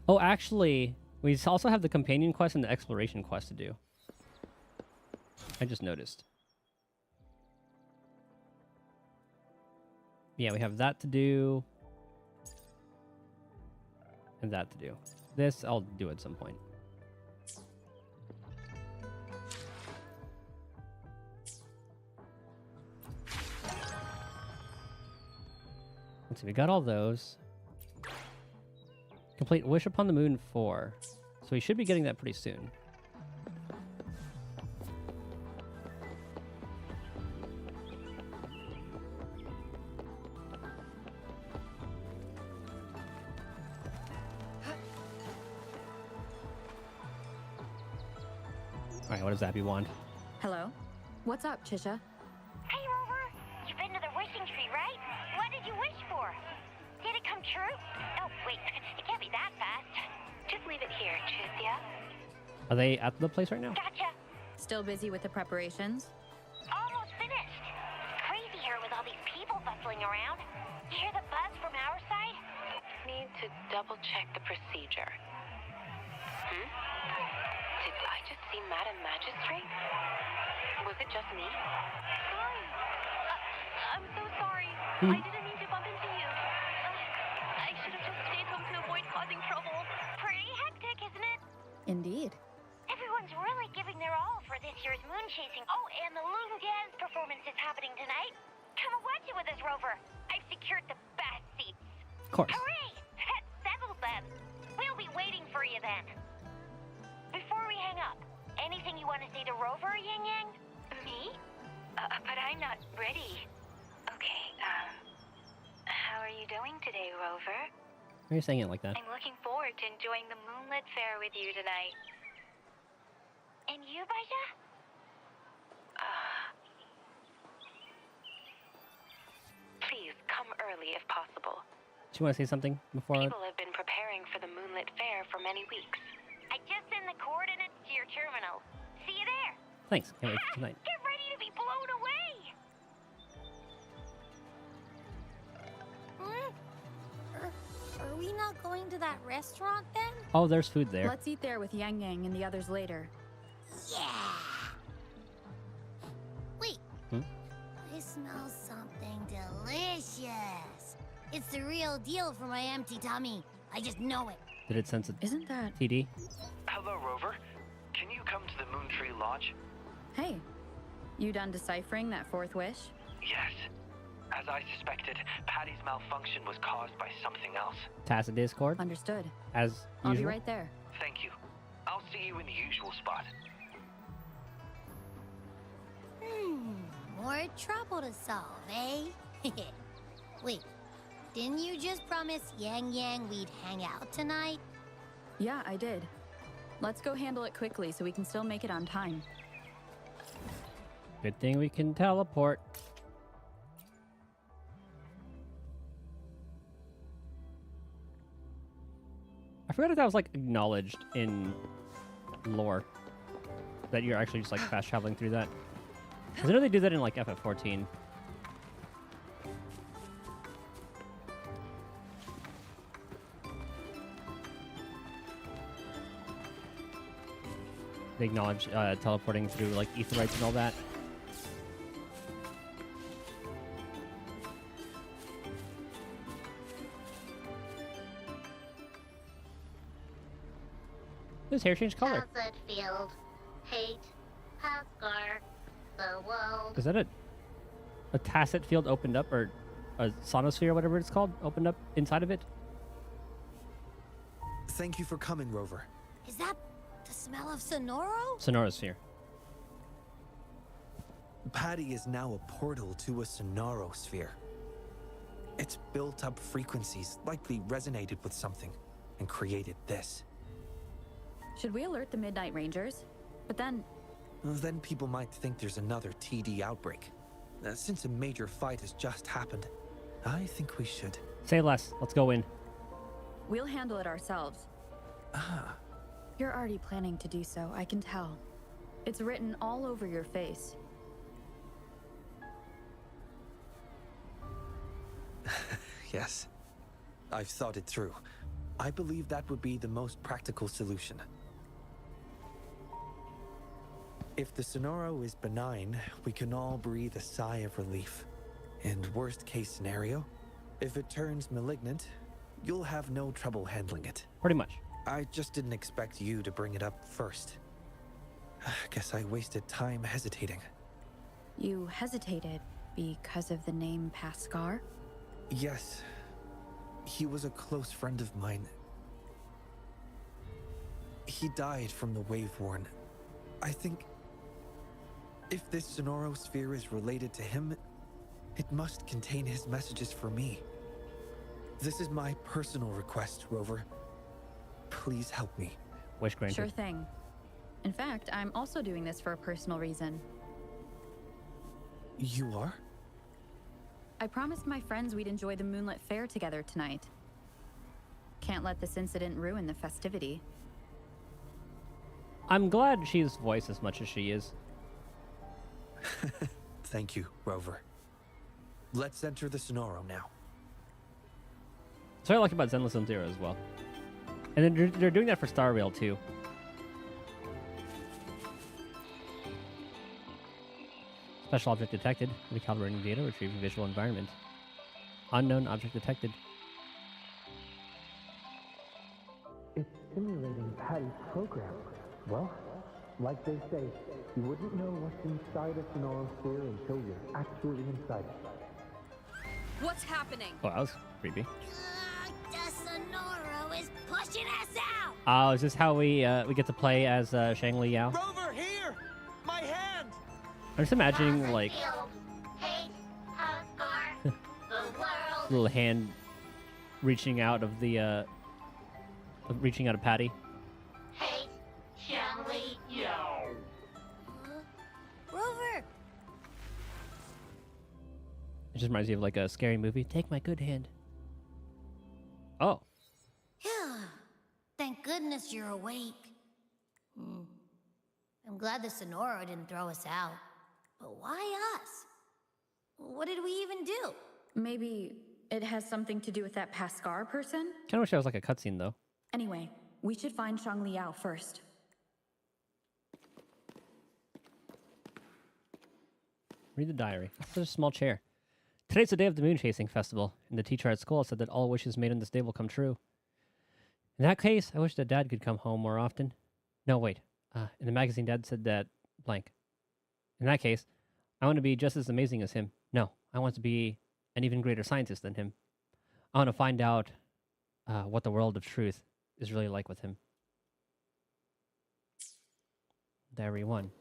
Oh, actually, we also have the companion quest and the exploration quest to do. I just noticed. Yeah, we have that to do. And that to do. This I'll do at some point. Let's see, we got all those. Complete Wish Upon the Moon 4. So we should be getting that pretty soon. Alright, what does Abby want? Hello? What's up, Chisha? Hey, Rover! You've been to the wishing tree, right? What did you wish for? Did it come true? Oh, wait. It can't be that fast. Just leave it here, Tricia. Are they at the place right now? Gotcha. Still busy with the preparations? Almost finished. It's crazy here with all these people bustling around. You hear the buzz from our side? Need to double-check the procedure. Did I just see Madam Magistrate? Was it just me? Sorry. I'm so sorry. I didn't mean to bump into you. I should have just stayed home to avoid causing trouble. Pretty hectic, isn't it? Indeed. Everyone's really giving their all for this year's moon chasing. Oh, and the loon dance performance is happening tonight. Come and watch it with us, Rover. I've secured the best seats. Of course. Hooray! That settles them. We'll be waiting for you then. Before we hang up, anything you want to say to Rover, Yang Yang? Me? But I'm not ready. Okay, how are you doing today, Rover? Why are you saying it like that? I'm looking forward to enjoying the moonlit fair with you tonight. And you, Baja? Please, come early if possible. Do you want to say something before? People have been preparing for the moonlit fair for many weeks. I just sent the coordinates to your terminal. See you there. Thanks. Can't wait for tonight. Get ready to be blown away. Are we not going to that restaurant then? Oh, there's food there. Let's eat there with Yang Yang and the others later. Yeah. Wait. Hmm? I smell something delicious. It's the real deal for my empty tummy. I just know it. Did it sense a Isn't that... TD? Hello, Rover. Can you come to the Moontree Lodge? Hey, you done deciphering that fourth wish? Yes. As I suspected, Patty's malfunction was caused by something else. Tacit Discord, Understood. as I'll usual. be right there. Thank you. I'll see you in the usual spot. More trouble to solve, eh? Wait, didn't you just promise Yang Yang we'd hang out tonight? Yeah, I did. Let's go handle it quickly so we can still make it on time. Good thing we can teleport. I forgot if that was like acknowledged in lore. That you're actually just like fast traveling through that. Because I know they do that in like FF14. They acknowledge teleporting through like aetherytes and all that. His hair changed color. Tacit field. Hate. Pascar. The world. Is that a tacit field opened up, or a sonosphere, whatever it's called, opened up inside of it? Thank you for coming, Rover. Is that the smell of Sonoro? Sonorosphere. Patty is now a portal to a sonorosphere. Its built-up frequencies likely resonated with something and created this. Should we alert the Midnight Rangers? But then, Then people might think there's another TD outbreak. Since a major fight has just happened, I think we should. Say less. Let's go in. we'll handle it ourselves. You're already planning to do so, I can tell. It's written all over your face. Yes. I've thought it through. I believe that would be the most practical solution. If the Sonoro is benign, we can all breathe a sigh of relief. And worst case scenario, if it turns malignant, you'll have no trouble handling it. Pretty much. I just didn't expect you to bring it up first. Guess I wasted time hesitating. You hesitated because of the name Pascar? Yes. He was a close friend of mine. He died from the Wave-Worn. I think if this Sonorosphere is related to him, it must contain his messages for me. This is my personal request, Rover. Please help me. Wish granted. Sure thing. In fact, I'm also doing this for a personal reason. You are? I promised my friends we'd enjoy the Moonlit Fair together tonight. Can't let this incident ruin the festivity. I'm glad she's voiced as much as she is. Thank you, Rover. Let's enter the Sonoro now. That's what I like about Zenless Zone Zero as well. And then they're doing that for Star Rail too. Special object detected. Recalibrating data, retrieving visual environment. Unknown object detected. It's simulating Patty's program. Well, like they say, you wouldn't know what's inside a sonorosphere until you're actually inside it. What's happening? Oh, that was creepy. The Sonoro is pushing us out! Oh, is this how we get to play as Shang Li Yao? Rover, here! My hand! I'm just imagining, like, Hate, Asgard, the world. little hand reaching out of the, reaching out of Patty. Hate, Shangli, Yo. Rover! It just reminds me of, like, a scary movie. Take my good hand. Oh. Thank goodness you're awake. I'm glad the Sonoro didn't throw us out. But why us? What did we even do? Maybe it has something to do with that Pascar person? Kind of wish that was like a cutscene, though. Anyway, we should find Shang Liao first. Read the diary. There's a small chair. Today's the day of the moon chasing festival, and the teacher at school said that all wishes made on this day will come true. In that case, I wish that Dad could come home more often. No, wait. In the magazine, Dad said that blank. In that case, I want to be just as amazing as him. No, I want to be an even greater scientist than him. I want to find out what the world of truth is really like with him. Diary 1.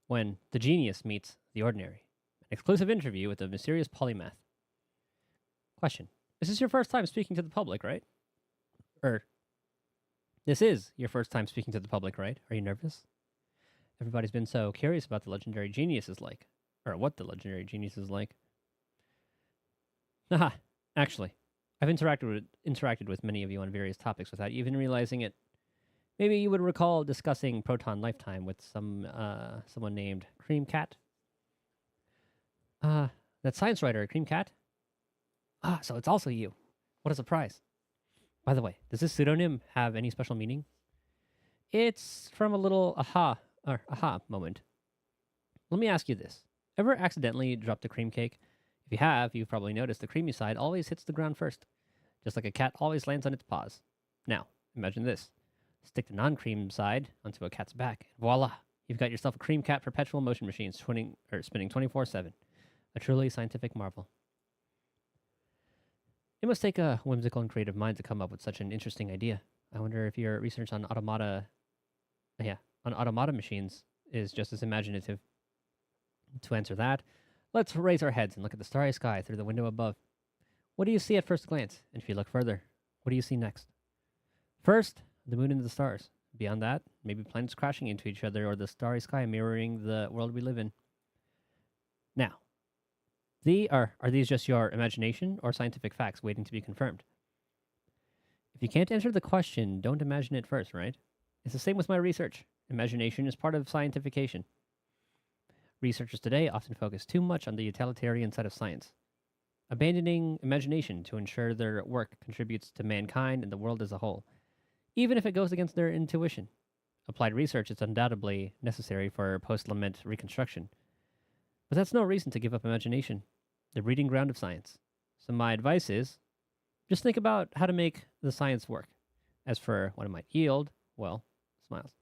When the genius meets the ordinary. An exclusive interview with a mysterious polymath. Question. This is your first time speaking to the public, right? This is your first time speaking to the public, right? Are you nervous? Everybody's been so curious about the legendary genius is like. Or what the legendary genius is like. Haha, actually, I've interacted with many of you on various topics without even realizing it. Maybe you would recall discussing Proton Lifetime with someone named Cream Cat. That science writer, Cream Cat? Ah, so it's also you. What a surprise. By the way, does this pseudonym have any special meaning? It's from a little aha moment. Let me ask you this. Ever accidentally dropped a cream cake? If you have, you've probably noticed the creamy side always hits the ground first. Just like a cat always lands on its paws. Now, imagine this. Stick the non-cream side onto a cat's back, and voila! You've got yourself a Cream Cat perpetual motion machine spinning 24/7. A truly scientific marvel. It must take a whimsical and creative mind to come up with such an interesting idea. I wonder if your research on automata machines is just as imaginative. To answer that, let's raise our heads and look at the starry sky through the window above. What do you see at first glance? And if you look further, what do you see next? First, the moon and the stars. Beyond that, maybe planets crashing into each other or the starry sky mirroring the world we live in. Now, are these just your imagination or scientific facts waiting to be confirmed? If you can't answer the question, don't imagine it first, right? It's the same with my research. Imagination is part of scientification. Researchers today often focus too much on the utilitarian side of science, abandoning imagination to ensure their work contributes to mankind and the world as a whole, even if it goes against their intuition. Applied research is undoubtedly necessary for post-lament reconstruction, but that's no reason to give up imagination, the breeding ground of science. So my advice is, just think about how to make the science work. As for what it might yield, well, smiles.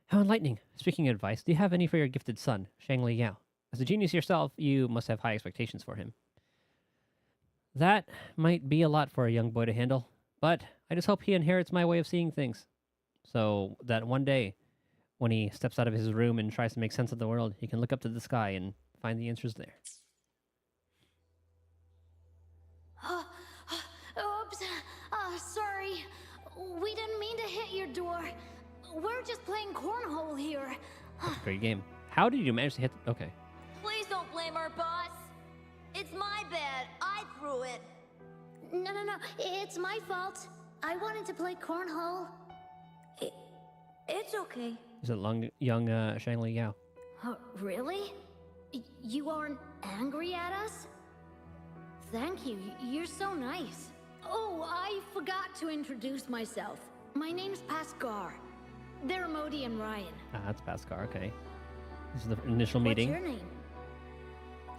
How enlightening. Speaking of advice, do you have any for your gifted son, Shang Li Yao? As a genius yourself, you must have high expectations for him. That might be a lot for a young boy to handle, but I just hope he inherits my way of seeing things. So that one day, when he steps out of his room and tries to make sense of the world, he can look up to the sky and find the answers there. Oops. Sorry. We didn't mean to hit your door. We're just playing cornhole here. That's a great game. How did you manage to hit... Okay. Please don't blame our boss. It's my bad. I threw it. No. It's my fault. I wanted to play cornhole. It's okay. Is it young Shang Li Yao? Really? You aren't angry at us? Thank you. You're so nice. Oh, I forgot to introduce myself. My name's Pascar. They're Modi and Ryan. Ah, that's Pascar, okay. This is the initial meeting. What's your name?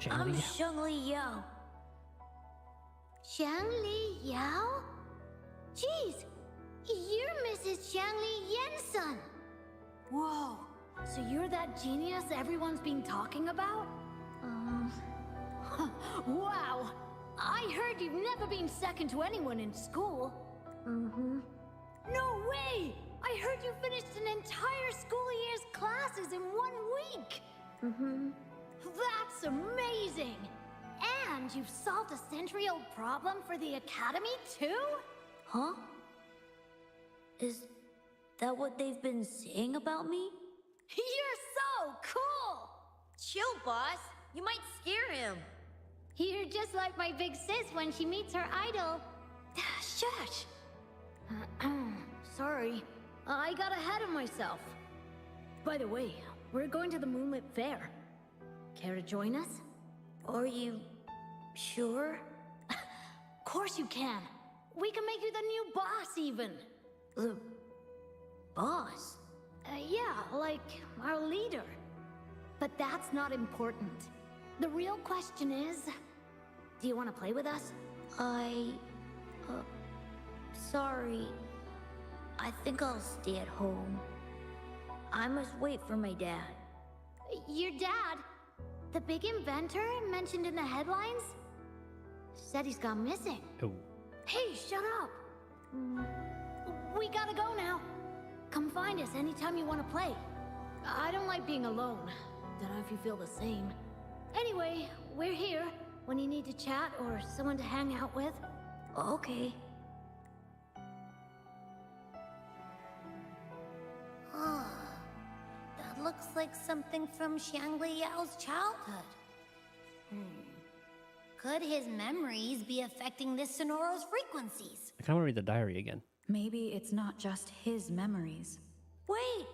I'm Shangli. Shangli Yao. Shangli Yao? Jeez, you're Mrs. Shangli Yen's son. Whoa, so you're that genius everyone's been talking about? Wow, I heard you've never been second to anyone in school. Mm-hmm. No way! I heard you finished an entire school year's classes in 1 week! Mm-hmm. That's amazing! And you've solved a century-old problem for the Academy, too? Huh? Is that what they've been saying about me? You're so cool! Chill, boss. You might scare him. You're just like my big sis when she meets her idol. Shush! Sorry, I got ahead of myself. By the way, we're going to the Moonlit Fair. Care to join us? Are you sure? Of course you can. We can make you the new boss, even. The boss? Yeah, like our leader. But that's not important. The real question is, do you want to play with us? Sorry. I think I'll stay at home. I must wait for my dad. Your dad? The big inventor mentioned in the headlines? Said he's gone missing. Oh. Hey, shut up! We gotta go now. Come find us anytime you want to play. I don't like being alone. Don't know if you feel the same. Anyway, we're here when you need to chat or someone to hang out with. Okay. That looks like something from Shangli Yao's childhood. Could his memories be affecting this Sonoro's frequencies? I kind of want to read the diary again. Maybe it's not just his memories. Wait!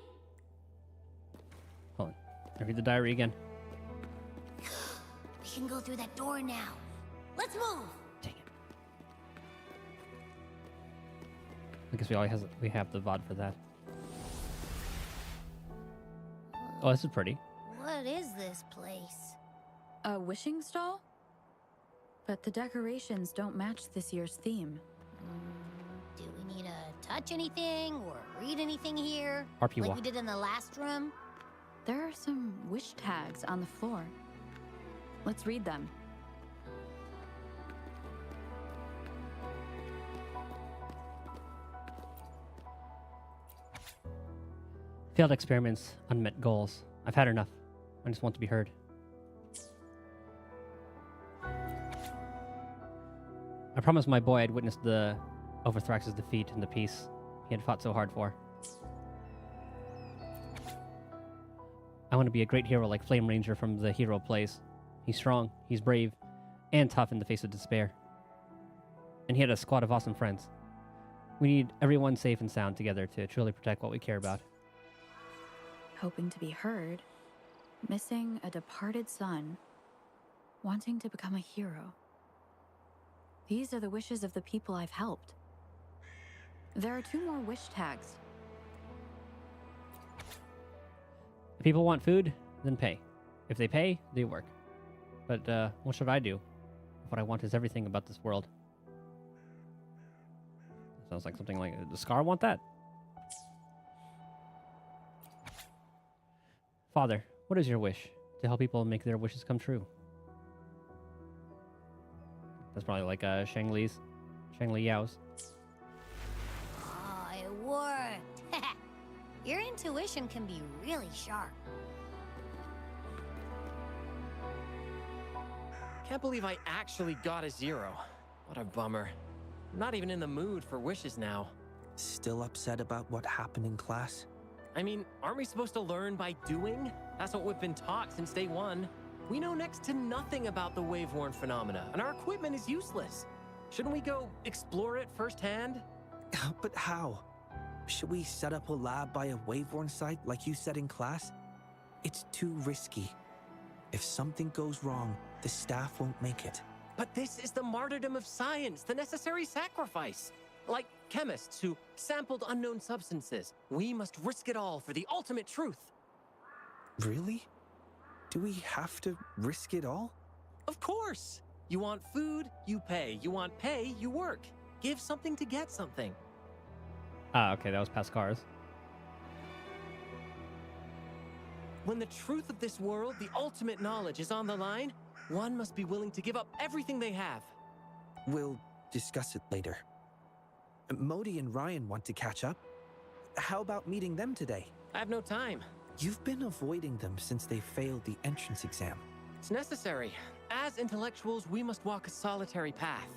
Hold on. I read the diary again. We can go through that door now. Let's move! Dang it. I guess we have the VOD for that. Oh, this is pretty. What is this place? A wishing stall? But the decorations don't match this year's theme. Do we need to touch anything or read anything here? RP Like walk. we did in the last room? There are some wish tags on the floor. Let's read them. Failed experiments, unmet goals. I've had enough. I just want to be heard. I promised my boy I'd witness the Overthrax's defeat and the peace he had fought so hard for. I want to be a great hero like Flame Ranger from the Hero plays. He's strong, he's brave, and tough in the face of despair. And he had a squad of awesome friends. We need everyone safe and sound together to truly protect what we care about. Hoping to be heard, missing a departed son, wanting to become a hero. These are the wishes of the people I've helped. There are 2 more wish tags. If people want food, then pay. If they pay, they work. But what should I do? What I want is everything about this world. Sounds like something like, does Scar want that? Father, what is your wish to help people make their wishes come true? That's probably like Shangli Yao's. Oh, it worked. Your intuition can be really sharp. Can't believe I actually got a 0. What a bummer. I'm not even in the mood for wishes now. Still upset about what happened in class? I mean, aren't we supposed to learn by doing? That's what we've been taught since day 1. We know next to nothing about the wave-worn phenomena, and our equipment is useless. Shouldn't we go explore it firsthand? But how? Should we set up a lab by a wave-worn site like you said in class? It's too risky. If something goes wrong, the staff won't make it. But this is the martyrdom of science, the necessary sacrifice. Like chemists who sampled unknown substances. We must risk it all for the ultimate truth. Really? Do we have to risk it all? Of course! You want food, you pay. You want pay, you work. Give something to get something. Ah, okay, that was past cars. When the truth of this world, the ultimate knowledge, is on the line, one must be willing to give up everything they have. We'll discuss it later. Modi and Ryan want to catch up. How about meeting them today? I have no time. You've been avoiding them since they failed the entrance exam. It's necessary. As intellectuals, we must walk a solitary path.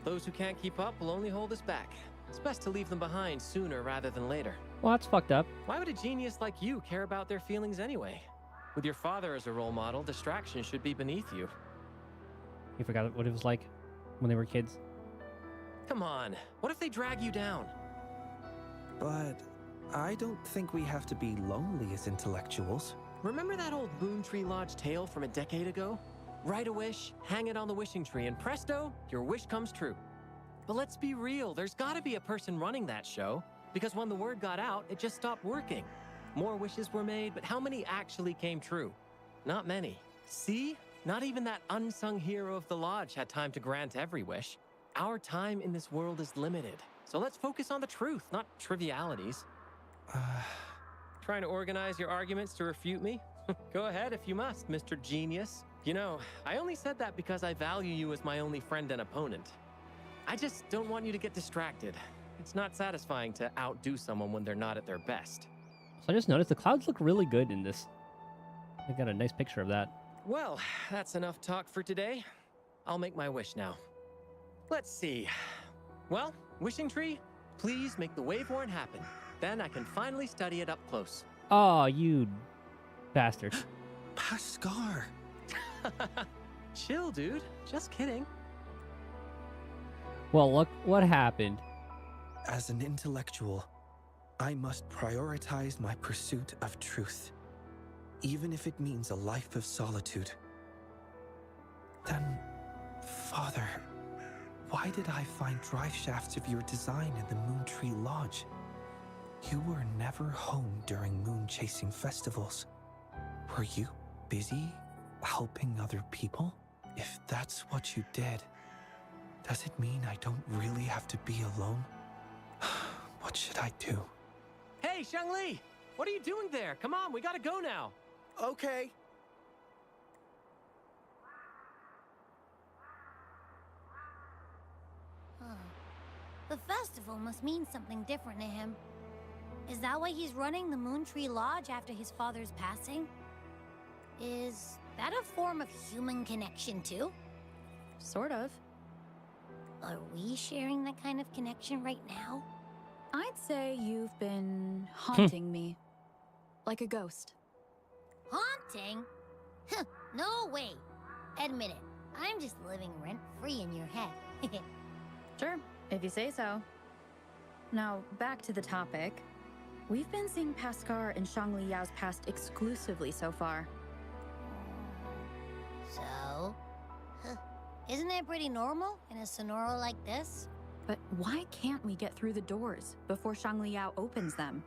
Those who can't keep up will only hold us back. It's best to leave them behind sooner rather than later. Well, that's fucked up. Why would a genius like you care about their feelings anyway? With your father as a role model, distraction should be beneath you. You forgot what it was like when they were kids. Come on, what if they drag you down? But I don't think we have to be lonely as intellectuals. Remember that old Moon Tree Lodge tale from a decade ago? Write a wish, hang it on the wishing tree, and presto, your wish comes true. But let's be real, there's gotta be a person running that show, because when the word got out, it just stopped working. More wishes were made, but how many actually came true? Not many. See? Not even that unsung hero of the lodge had time to grant every wish. Our time in this world is limited, so let's focus on the truth, not trivialities. Trying to organize your arguments to refute me? Go ahead if you must, Mr. Genius. You know, I only said that because I value you as my only friend and opponent. I just don't want you to get distracted. It's not satisfying to outdo someone when they're not at their best. So I just noticed the clouds look really good in this. I got a nice picture of that. Well, that's enough talk for today. I'll make my wish now. Let's see. Well, wishing tree, please make the Waveworn happen. Then I can finally study it up close. Oh, you bastard. Pascar! Chill, dude. Just kidding. Well, look what happened. As an intellectual, I must prioritize my pursuit of truth, even if it means a life of solitude. Then, Father, why did I find drive shafts of your design in the Moon Tree Lodge? You were never home during moon-chasing festivals. Were you busy helping other people? If that's what you did, does it mean I don't really have to be alone? What should I do? Hey, Shangli! What are you doing there? Come on, we gotta go now. Okay. The festival must mean something different to him. Is that why he's running the Moon Tree Lodge after his father's passing? Is that a form of human connection too? Sort of. Are we sharing that kind of connection right now? I'd say you've been haunting me. Like a ghost. Haunting? Huh, no way. Admit it, I'm just living rent-free in your head. Sure, if you say so. Now, back to the topic. We've been seeing Pascar and Shangli Yao's past exclusively so far. So? Huh, isn't that pretty normal in a Sonoro like this? But why can't we get through the doors before Shangli Yao opens them?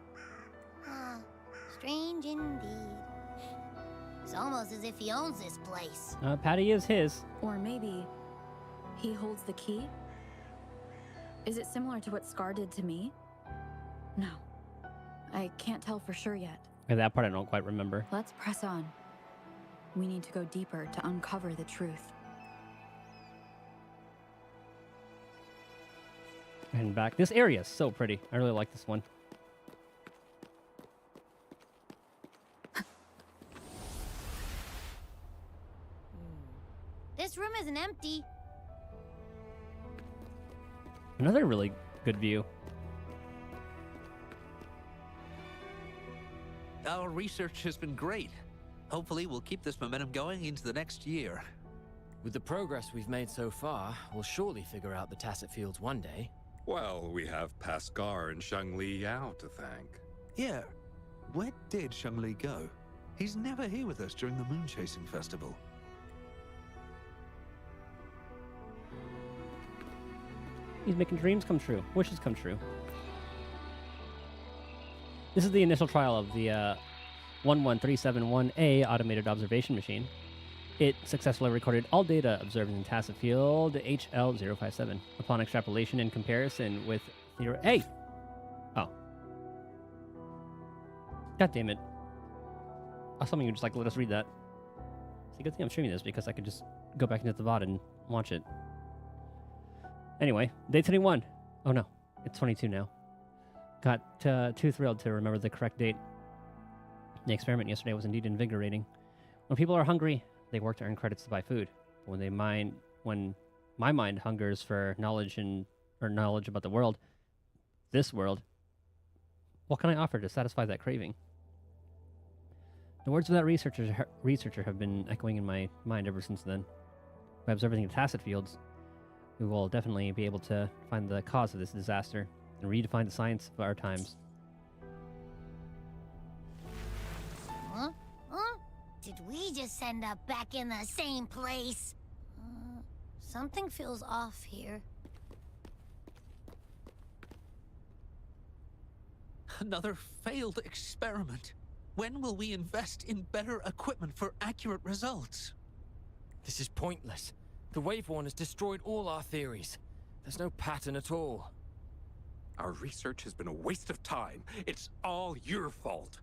Strange indeed. It's almost as if he owns this place. Patty is his. Or maybe he holds the key? Is it similar to what Scar did to me? No. I can't tell for sure yet. Okay, that part I don't quite remember. Let's press on. We need to go deeper to uncover the truth. And back. This area is so pretty. I really like this one. This room isn't empty. Another really good view. Our research has been great. Hopefully, we'll keep this momentum going into the next year. With the progress we've made so far, we'll surely figure out the Tacet Fields one day. Well, we have Pascar and Shangli Yao to thank. Yeah. Where did Shangli go? He's never here with us during the Moon Chasing Festival. He's making dreams come true. Wishes come true. This is the initial trial of the 11371A automated observation machine. It successfully recorded all data observed in the tacit field HL057. Upon extrapolation and comparison with theory... Hey! Oh. God damn it. I was hoping you just like let us read that. See, good thing I'm streaming this because I could just go back into the VOD and watch it. Anyway, day 21. Oh no, it's 22 now. Got too thrilled to remember the correct date. The experiment yesterday was indeed invigorating. When people are hungry, they work to earn credits to buy food. But when my mind hungers for knowledge knowledge about the world, this world, what can I offer to satisfy that craving? The words of that researcher have been echoing in my mind ever since then. By observing the tacit fields, we will definitely be able to find the cause of this disaster and redefine the science of our times. Huh? Huh? Did we just end up back in the same place? Something feels off here. Another failed experiment. When will we invest in better equipment for accurate results? This is pointless. The Waveworn has destroyed all our theories. There's no pattern at all. Our research has been a waste of time. It's all your fault.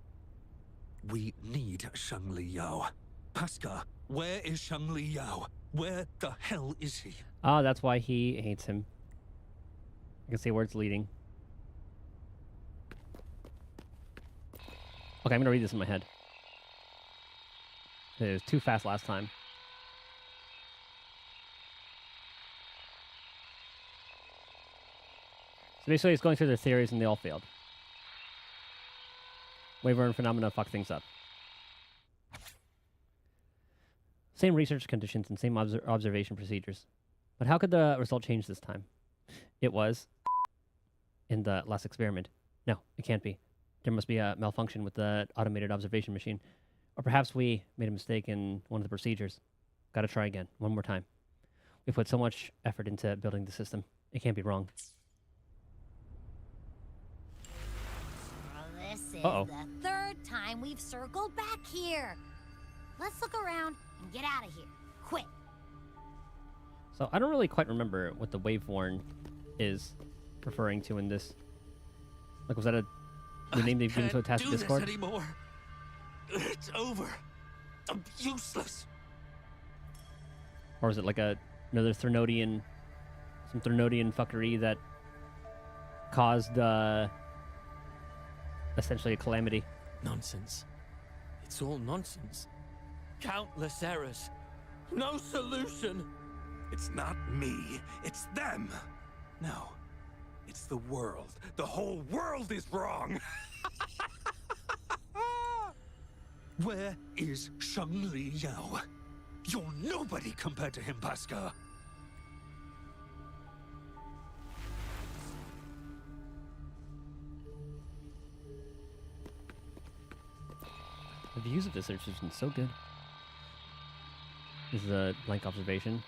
We need Shangli Yao. Pascal, where is Shangli Yao? Where the hell is he? Ah, that's why he hates him. I can see where it's leading. Okay, I'm gonna read this in my head. It was too fast last time. So basically, it's going through their theories and they all failed. Waveworn phenomena fuck things up. Same research conditions and same observation procedures. But how could the result change this time? It was in the last experiment. No, it can't be. There must be a malfunction with the automated observation machine. Or perhaps we made a mistake in one of the procedures. Gotta try again, one more time. We put so much effort into building the system. It can't be wrong. This is Uh-oh. the third time we've circled back here. Let's look around and get out of here. Quick. So I don't really quite remember what the Waveworn is referring to in this. Like, was that the name they've given to a task Discord? This anymore. It's over. I'm useless. Or is it like another some Threnodian fuckery that caused essentially a calamity? Nonsense. It's all nonsense. Countless errors. No solution. It's not me. It's them. No. It's the world. The whole world is wrong. Where is Shangli Yao? You're nobody compared to him, Pascal. The views of this search has been so good. This is a blank observation.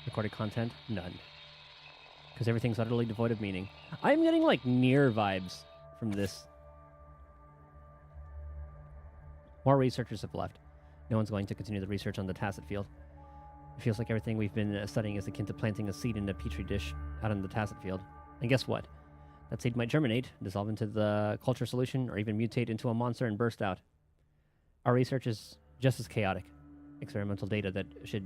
Recorded content? None. Because everything's utterly devoid of meaning. I'm getting, like, near vibes from this. More researchers have left. No one's going to continue the research on the tacit field. It feels like everything we've been studying is akin to planting a seed in a petri dish out in the tacit field. And guess what? That seed might germinate, dissolve into the culture solution, or even mutate into a monster and burst out. Our research is just as chaotic. Experimental data that should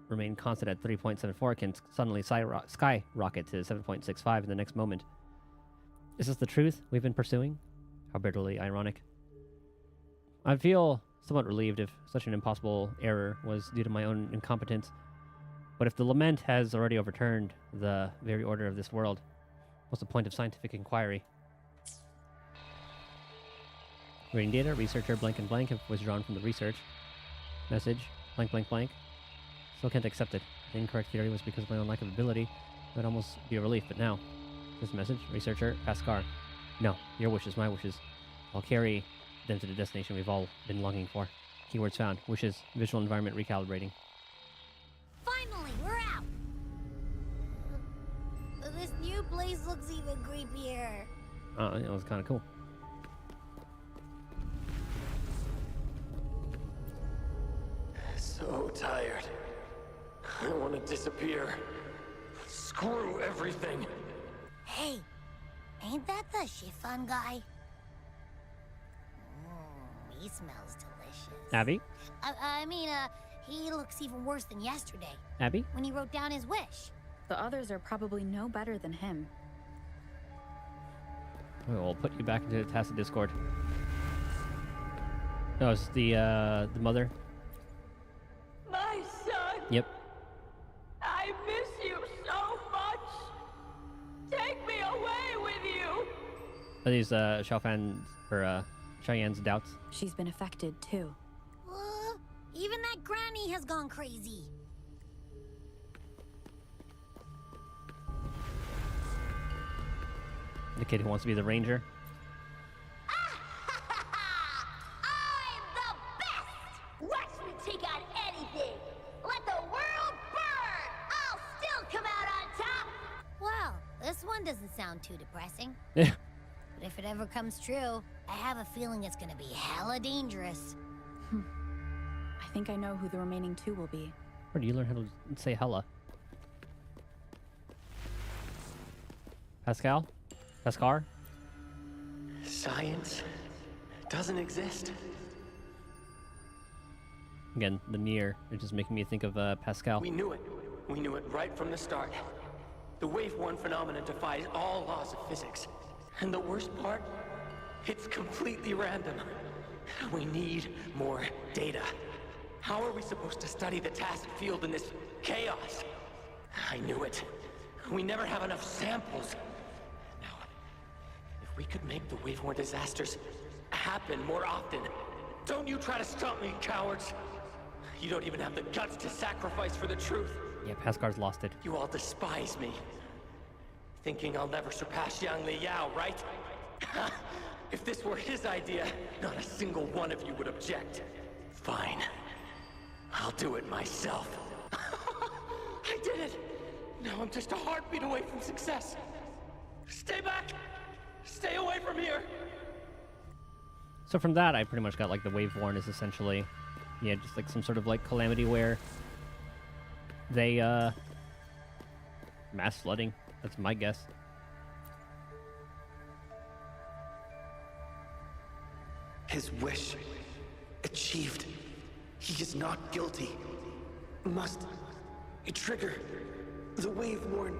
remain constant at 3.74 can suddenly skyrocket to 7.65 in the next moment. Is this the truth we've been pursuing? How bitterly ironic. I feel somewhat relieved if such an impossible error was due to my own incompetence. But if the lament has already overturned the very order of this world, what's the point of scientific inquiry? Reading data, researcher blank and blank have withdrawn from the research. Message, blank blank blank. Still can't accept it. The incorrect theory was because of my own lack of ability. It would almost be a relief, but now. This message, researcher, Pascal. No, your wishes, my wishes. I'll carry them to the destination we've all been longing for. Keywords found. Wishes, visual environment recalibrating. Finally, we're out. This new place looks even creepier. Oh, that was kind of cool. disappear. Screw everything. Hey, ain't that the chiffon guy? He smells delicious. Abby? I mean, he looks even worse than yesterday. Abby? When he wrote down his wish. The others are probably no better than him. We'll put you back into the tacit discord. No, it's the mother. My son. Yep. I miss you so much. Take me away with you. Are these Cheyenne's doubts? She's been affected too. Even that granny has gone crazy. The kid who wants to be the ranger. I'm the best! Watch me take on anything! Let the world burn! I'll still come out on top! Well, this one doesn't sound too depressing. Yeah. But if it ever comes true, I have a feeling it's gonna be hella dangerous. I think I know who the remaining two will be. Where do you learn how to say hella? Pascal? Pascar? Science doesn't exist. Again, the near is just making me think of Pascal. We knew it. We knew it right from the start. The wave-worn phenomenon defies all laws of physics. And the worst part? It's completely random. We need more data. How are we supposed to study the tacit field in this chaos? I knew it. We never have enough samples. Now, if we could make the wave-worn disasters happen more often, don't you try to stop me, cowards! You don't even have the guts to sacrifice for the truth. Yeah, Pascar's lost it. You all despise me. Thinking I'll never surpass Yang Li Yao, right? If this were his idea, not a single one of you would object. Fine. I'll do it myself. I did it! Now I'm just a heartbeat away from success. Stay back! Stay away from here! So from that, I pretty much got like the wave-worn is essentially, yeah, just like some sort of like calamity where they, mass flooding. That's my guess. His wish achieved. He is not guilty. Must trigger the wave-worn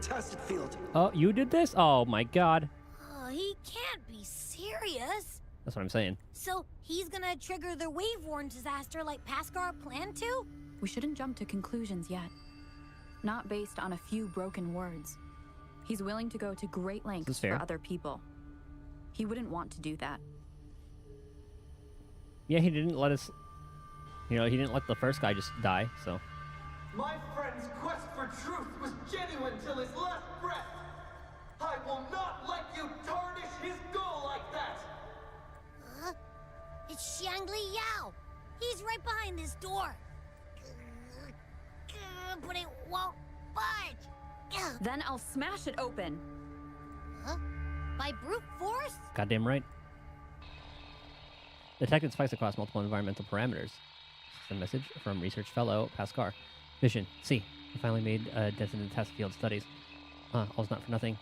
tacit field. Oh, you did this? Oh my god. Oh, he can't be serious. That's what I'm saying. So he's gonna trigger the wave-worn disaster like Pascar planned to? We shouldn't jump to conclusions yet. Not based on a few broken words. He's willing to go to great lengths for other people. He wouldn't want to do that. Yeah, he didn't let us... You know, he didn't let the first guy just die, so... My friend's quest for truth was genuine till his last breath. I will not let you tarnish his goal like that. It's Shangli Yao. He's right behind this door. But it won't budge. Then I'll smash it open. Huh? By brute force? Goddamn right. Detected spikes across multiple environmental parameters. A message from research fellow Pascar. Vision. C. I finally made a dent in the test field studies. All's not for nothing.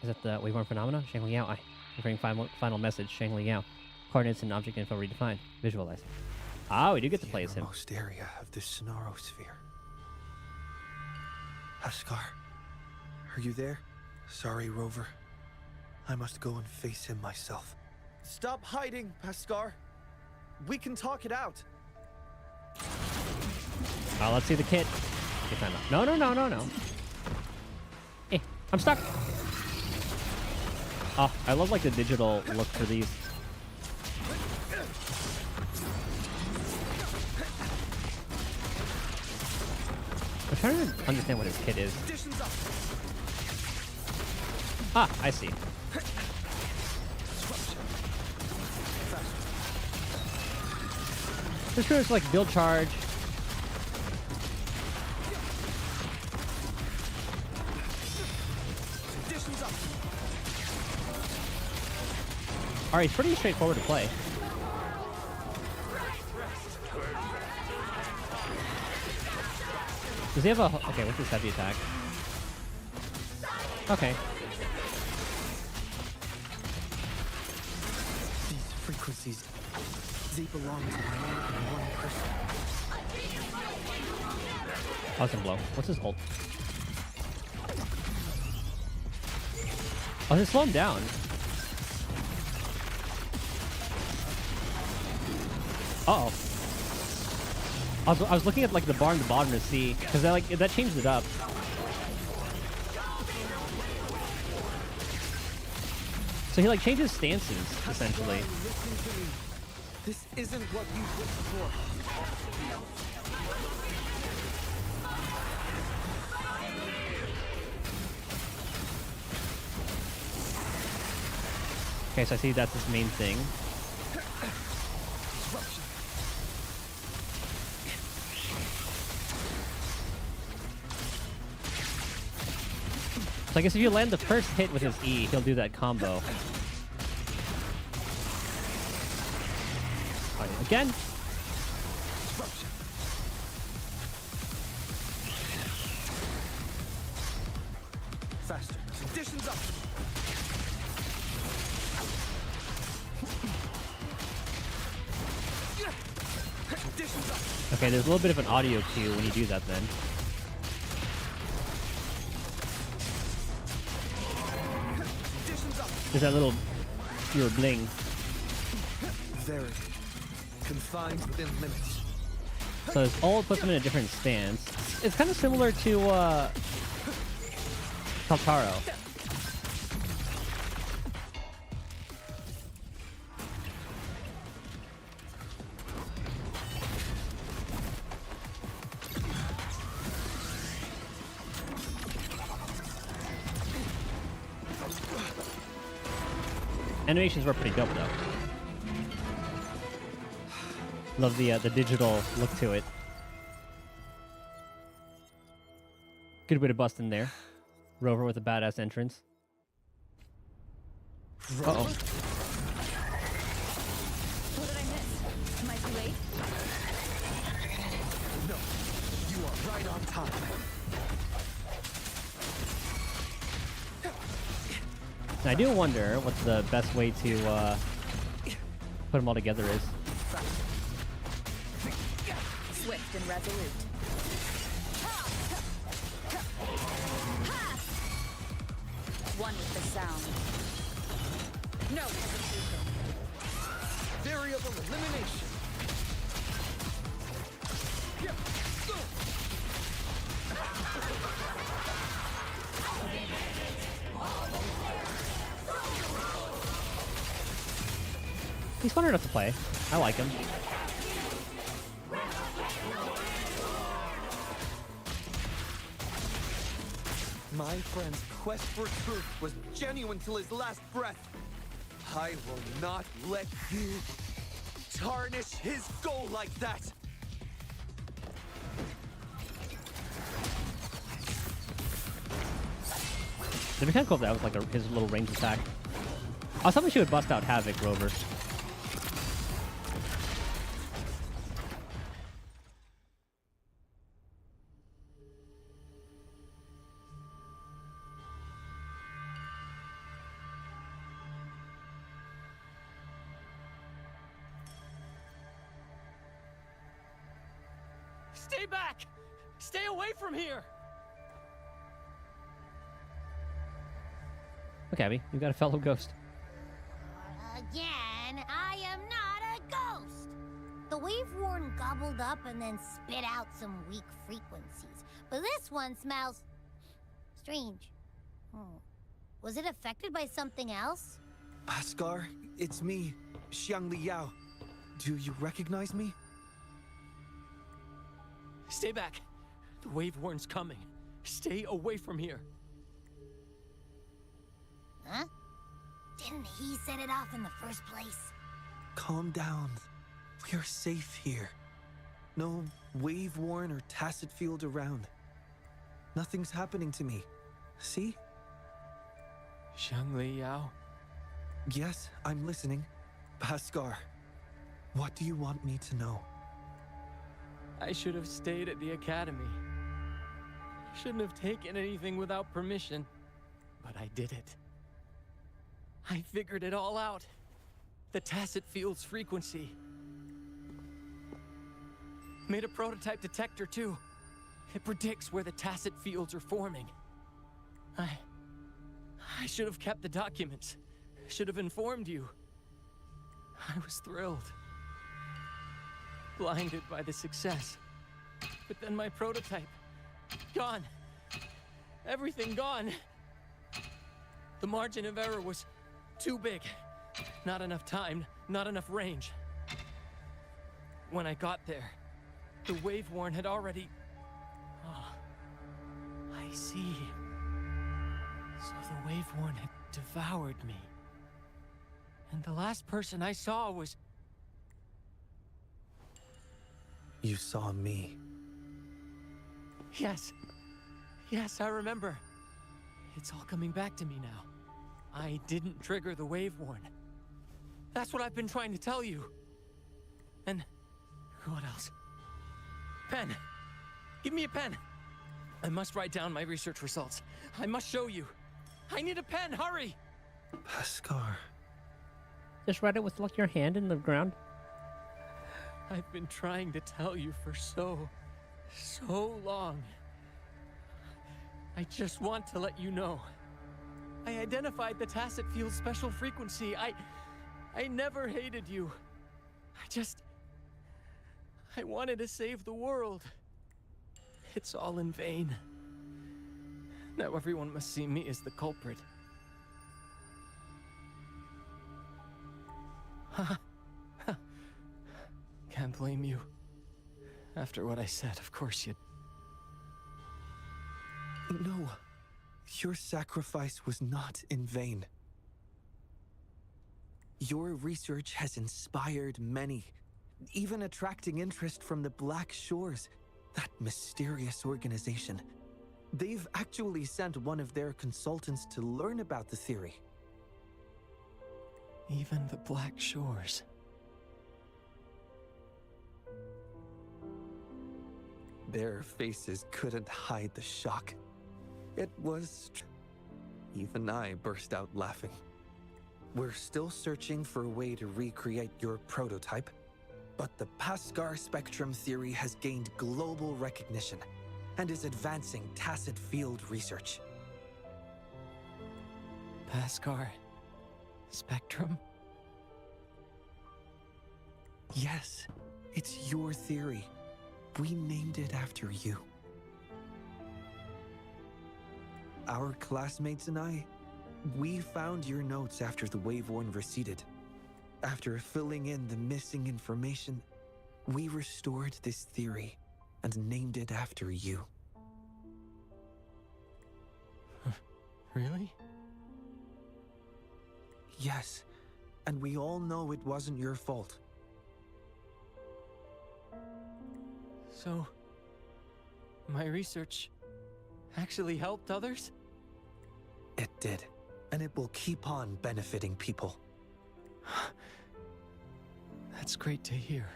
Is that the wave-worn phenomena? Shangli Yao. Referring final message. Shangli Yao. Coordinates and object info redefined. Visualize. Ah, we do get to play as him. The area of the Sonoro sphere. Pascar, are you there? Sorry, Rover. I must go and face him myself. Stop hiding, Pascar. We can talk it out. Let's see the kit. Okay, time out. No. Hey, I'm stuck. Oh, I love like the digital look for these. I'm trying to understand what his kit is. Ah, I see. This is like build charge. Alright, it's pretty straightforward to play. Does he have a... Okay, what's his heavy attack? Okay. These frequencies, they belong to more than one person. Awesome blow. What's his ult? Oh, just slow him down. Uh-oh. I was looking at like the bar on the bottom to see, because that changed it up. So he like changes stances essentially. This isn't what you wished for. Okay, so I see that's his main thing. So I guess if you land the first hit with his E, he'll do that combo. Alright, again. Faster. Conditions up. Conditions up. Okay, there's a little bit of an audio cue when you do that then. There's that little your bling. Very confined within limits. So his ult puts him in a different stance. It's kind of similar to Kaltaro. Animations were pretty dope though. Love the digital look to it. Good way to bust in there. Rover with a badass entrance. Uh-oh. What did I miss? Am I too late? No, you are right on time. I do wonder what the best way to put them all together is. Swift and resolute. One with the sound. No hesitation. Variable elimination. He's fun enough to play. I like him. My friend's quest for truth was genuine till his last breath. I will not let you tarnish his goal like that. It'd be kind of cool if that was like his little range attack. I was hoping she would bust out Havoc, Rover. Stay back! Stay away from here! Look, Abby, you got a fellow ghost. Again, I am not a ghost. The Wave-Worn gobbled up and then spit out some weak frequencies. But this one smells strange. Was it affected by something else? Bhaskar, it's me, Xiangli Yao. Do you recognize me? Stay back. The Wave-Worn's coming. Stay away from here. Huh? Didn't he set it off in the first place? Calm down. We are safe here. No Wave-Worn or Tacit Field around. Nothing's happening to me. See? Xiangli Yao? Yes, I'm listening. Bhaskar, what do you want me to know? I should have stayed at the academy. Shouldn't have taken anything without permission, but I did it. I figured it all out. The tacit field's frequency. Made a prototype detector too. It predicts where the tacit fields are forming. I should have kept the documents. Should have informed you. I was thrilled. Blinded by the success. But then my prototype, gone. Everything gone. The margin of error was too big. Not enough time, not enough range. When I got there, the Waveworn had already... Oh, I see. So the Waveworn had devoured me. And the last person I saw was... You saw me. Yes. Yes, I remember. It's all coming back to me now. I didn't trigger the Waveworn. That's what I've been trying to tell you. And what else? Pen. Give me a pen. I must write down my research results. I must show you. I need a pen, hurry! Paskar. Just write it with like your hand in the ground. I've been trying to tell you for so long. I just want to let you know. I identified the tacit field special frequency. I never hated you. I wanted to save the world. It's all in vain. Now everyone must see me as the culprit. Can't blame you. After what I said, of course you'd... No. Your sacrifice was not in vain. Your research has inspired many, even attracting interest from the Black Shores, that mysterious organization. They've actually sent one of their consultants to learn about the theory. Even the Black Shores. Their faces couldn't hide the shock. It was... Even I burst out laughing. We're still searching for a way to recreate your prototype, but the Paskar spectrum theory has gained global recognition and is advancing tacit field research. Paskar spectrum? Yes, it's your theory. We named it after you. Our classmates and I, we found your notes after the Waveworn receded. After filling in the missing information, we restored this theory and named it after you. Really? Yes, and we all know it wasn't your fault. So, my research actually helped others? It did, and it will keep on benefiting people. That's great to hear.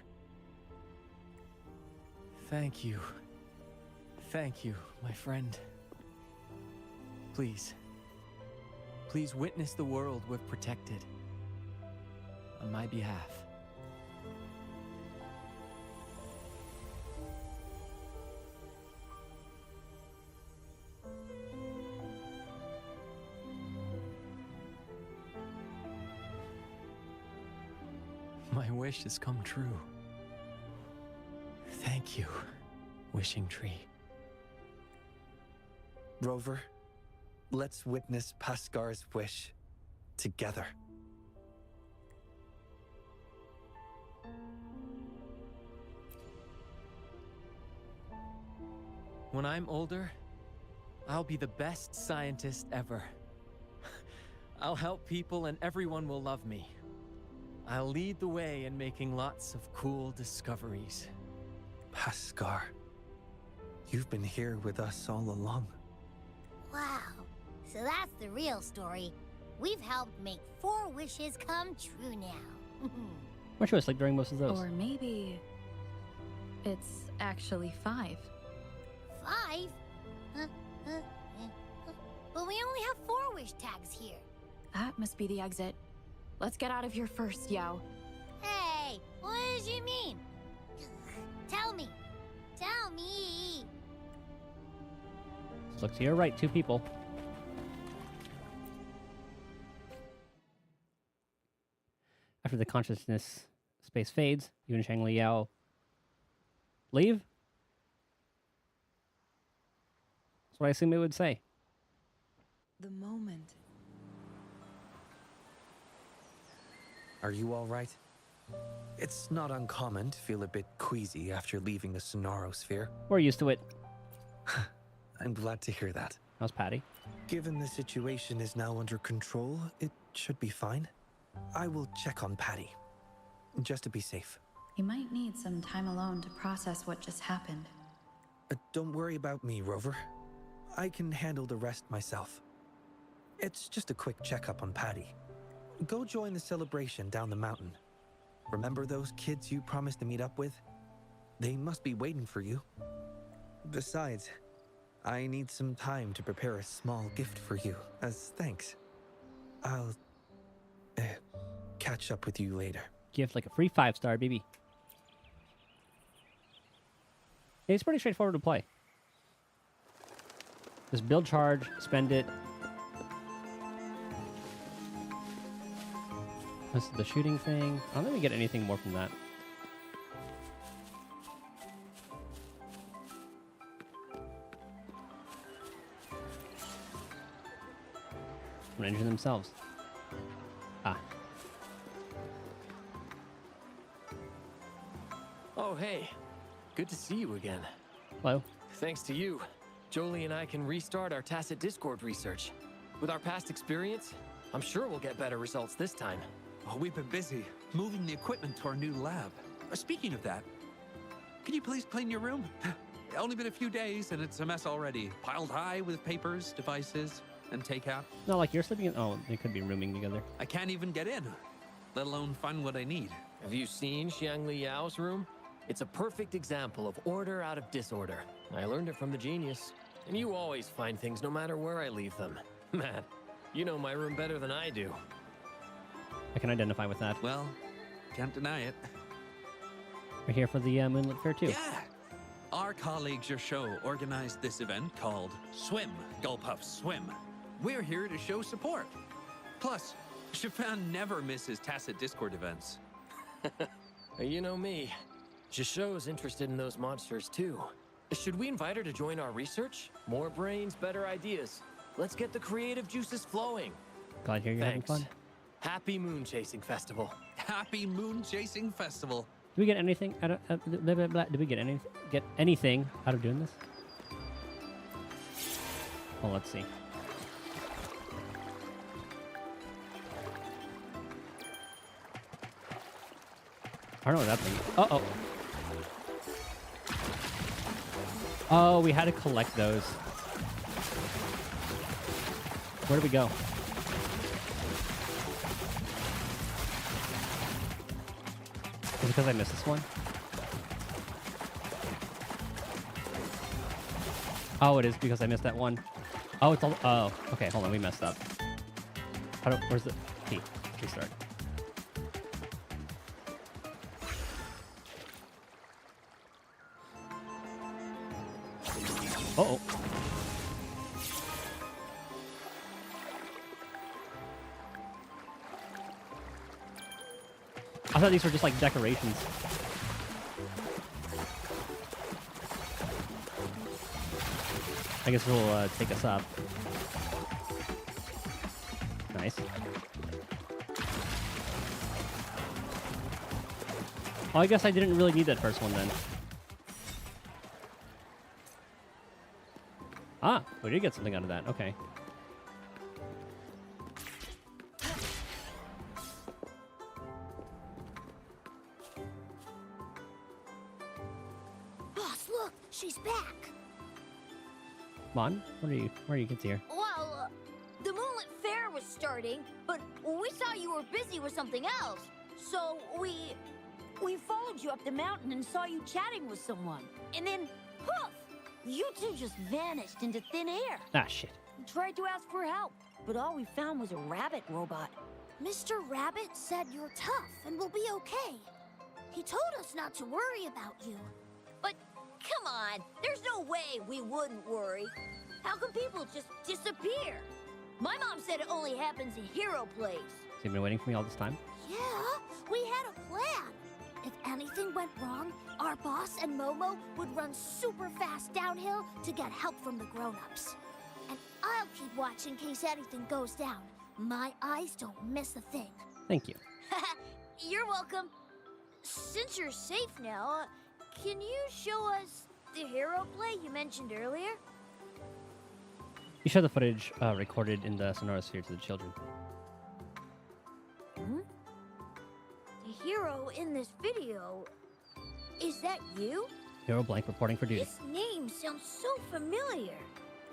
Thank you. Thank you, my friend. Please. Please witness the world we've protected. On my behalf. My wish has come true. Thank you, Wishing Tree. Rover, let's witness Paskar's wish together. When I'm older, I'll be the best scientist ever. I'll help people and everyone will love me. I'll lead the way in making lots of cool discoveries. Paskar, you've been here with us all along. Wow. So that's the real story. We've helped make 4 wishes come true now. Weren't you asleep during most of those? Or maybe it's actually 5. 5? But we only have 4 wish tags here. That must be the exit. Let's get out of here first, Yao. Hey, what did you mean? Tell me. Tell me. Let's look to your right, 2 people. After the consciousness space fades, you and Shang Liao leave? That's what I assume it would say. The moment. Are you all right? It's not uncommon to feel a bit queasy after leaving the Sonorosphere. We're used to it. I'm glad to hear that. How's Patty? Given the situation is now under control, it should be fine. I will check on Patty, just to be safe. He might need some time alone to process what just happened. Don't worry about me, Rover. I can handle the rest myself. It's just a quick checkup on Patty. Go join the celebration down the mountain. Remember those kids you promised to meet up with? They must be waiting for you. Besides, I need some time to prepare a small gift for you as thanks. I'll catch up with you later. Gift like a free 5-star, baby. It's pretty straightforward to play. Just build charge, spend it. This is the shooting thing. I don't think we get anything more from that. An engine themselves. Ah. Oh, hey. Good to see you again. Hello. Thanks to you, Jolie and I can restart our Tacit Discord research. With our past experience, I'm sure we'll get better results this time. Oh, we've been busy moving the equipment to our new lab. Speaking of that, can you please clean your room? Only been a few days and it's a mess already. Piled high with papers, devices, and takeout. No, like you're sleeping in... Oh, they could be rooming together. I can't even get in, let alone find what I need. Have you seen Xiang Liao's room? It's a perfect example of order out of disorder. I learned it from the genius. And you always find things no matter where I leave them. Man, you know my room better than I do. I can identify with that. Well, can't deny it. We're here for the Moonlit Fair too. Yeah! Our colleagues your show organized this event called Swim, Gulpuff Swim. We're here to show support. Plus, Chiffan never misses Tacit Discord events. You know me. Jisho's interested in those monsters too. Should we invite her to join our research? More brains, better ideas. Let's get the creative juices flowing. Glad to hear you're having fun. Happy Moon Chasing Festival. Happy Moon Chasing Festival. Do we get anything out of blah, blah, blah. Did we get anything out of doing this? Well, let's see. I don't know what that thing. Uh-oh. Oh, we had to collect those. Where do we go? Is it because I missed this one? Oh, it is because I missed that one. Oh, it's all... Oh, okay, hold on, we messed up. Where's the... Key. Restart. Uh-oh. I thought these were just like decorations. I guess it'll take us up. Nice. Oh, I guess I didn't really need that first one then. Ah, we did get something out of that. Okay. Boss, look, she's back. Mon, where are you kids here? Well, the Moonlit Fair was starting, but we saw you were busy with something else. So we followed you up the mountain and saw you chatting with someone. And then, poof! You two just vanished into thin air. Ah, shit. We tried to ask for help, but all we found was a rabbit robot. Mr. Rabbit said you're tough and will be okay. He told us not to worry about you. But come on, there's no way we wouldn't worry. How can people just disappear? My mom said it only happens in hero plays. So you've been waiting for me all this time? Yeah, we had a plan. If anything went wrong, our boss and Momo would run super fast downhill to get help from the grown-ups. And I'll keep watch in case anything goes down. My eyes don't miss a thing. Thank you. You're welcome. Since you're safe now, can you show us the hero play you mentioned earlier? You show the footage recorded in the Sonorosphere to the children. Hmm? The hero in this video, is that you? Hero Blank reporting for duty. This name sounds so familiar.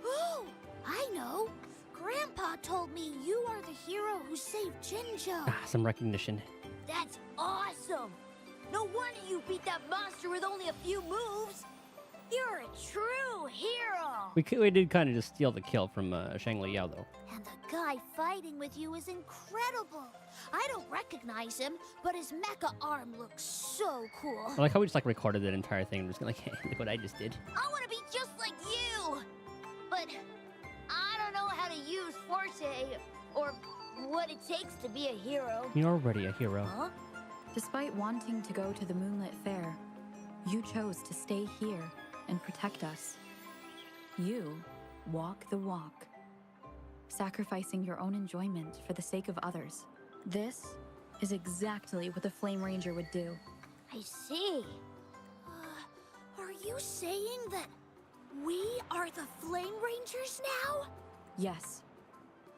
Oh, I know. Grandpa told me you are the hero who saved Jinjo. Ah, some recognition. That's awesome! No wonder you beat that monster with only a few moves. You're a true hero. We did kind of just steal the kill from Shangli Yao, though. And the guy fighting with you is incredible. I don't recognize him, but his mecha arm looks so cool. I like how we just like recorded that entire thing. We're just like, hey, look what I just did. I want to be just like you, but I don't know how to use Forte or what it takes to be a hero. You're already a hero. Huh? Despite wanting to go to the Moonlit Fair, you chose to stay here and protect us. You walk the walk, sacrificing your own enjoyment for the sake of others. This is exactly what the Flame Ranger would do. I see. Are you saying that we are the Flame Rangers now? Yes.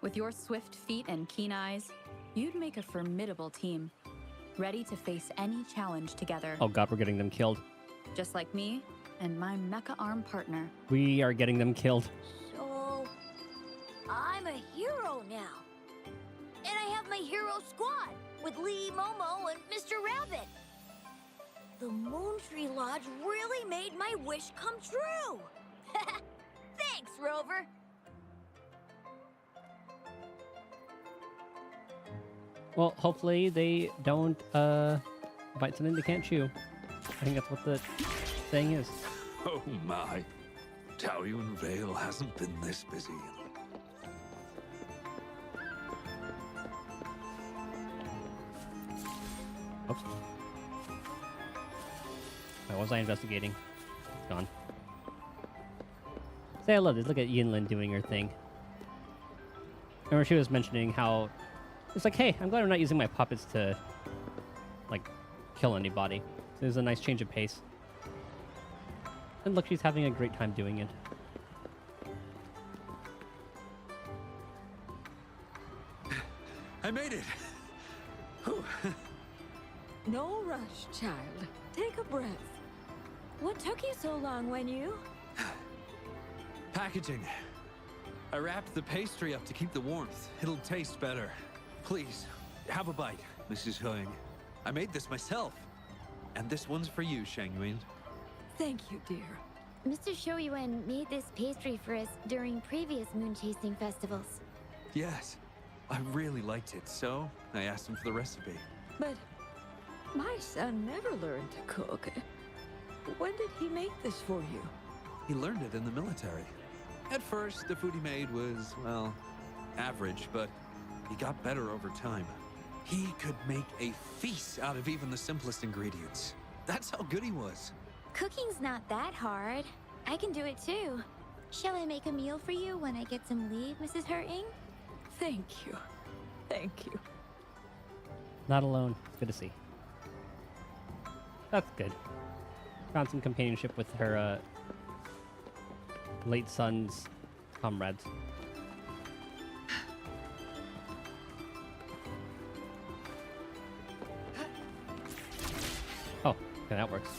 With your swift feet and keen eyes, you'd make a formidable team, ready to face any challenge together. Oh god, we're getting them killed. Just like me and my mecha arm partner. We are getting them killed. So, I'm a hero now. And I have my hero squad with Lee, Momo, and Mr. Rabbit. The Moon Tree Lodge really made my wish come true. Thanks, Rover. Well, hopefully they don't bite something they can't chew. I think that's what the saying is. Oh my. Taoyuan Vale hasn't been this busy. Oops. Why was I investigating? It's gone. Say I love this. Look at Yinlin doing her thing. Remember she was mentioning how it's like, hey, I'm glad I'm not using my puppets to like kill anybody. So it was a nice change of pace. And look, she's having a great time doing it. I made it! Whew. No rush, child. Take a breath. What took you so long, Wenyu? Packaging. I wrapped the pastry up to keep the warmth. It'll taste better. Please, have a bite, Mrs. Huang. I made this myself. And this one's for you, Shangyuan. Thank you, dear. Mr. Shoyuan made this pastry for us during previous moon chasing festivals. Yes, I really liked it, so I asked him for the recipe. But my son never learned to cook. When did he make this for you? He learned it in the military. At first, the food he made was, well, average, but he got better over time. He could make a feast out of even the simplest ingredients. That's how good he was. Cooking's not that hard. I can do it too. Shall I make a meal for you when I get some leave, Mrs. Hurting? Thank you. Thank you. Not alone. Good to see. That's good. Found some companionship with her late son's comrades. Oh, okay, that works.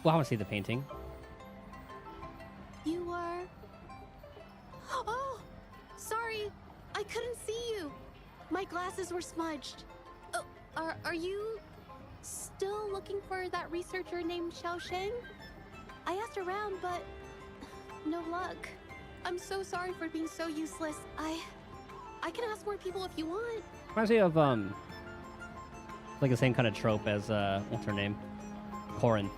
Well, I want to see the painting. You are... Oh! Sorry! I couldn't see you! My glasses were smudged. Are you still looking for that researcher named Xiao Sheng? I asked around, but no luck. I'm so sorry for being so useless. I can ask more people if you want. Reminds me of like the same kind of trope as what's her name? Corin.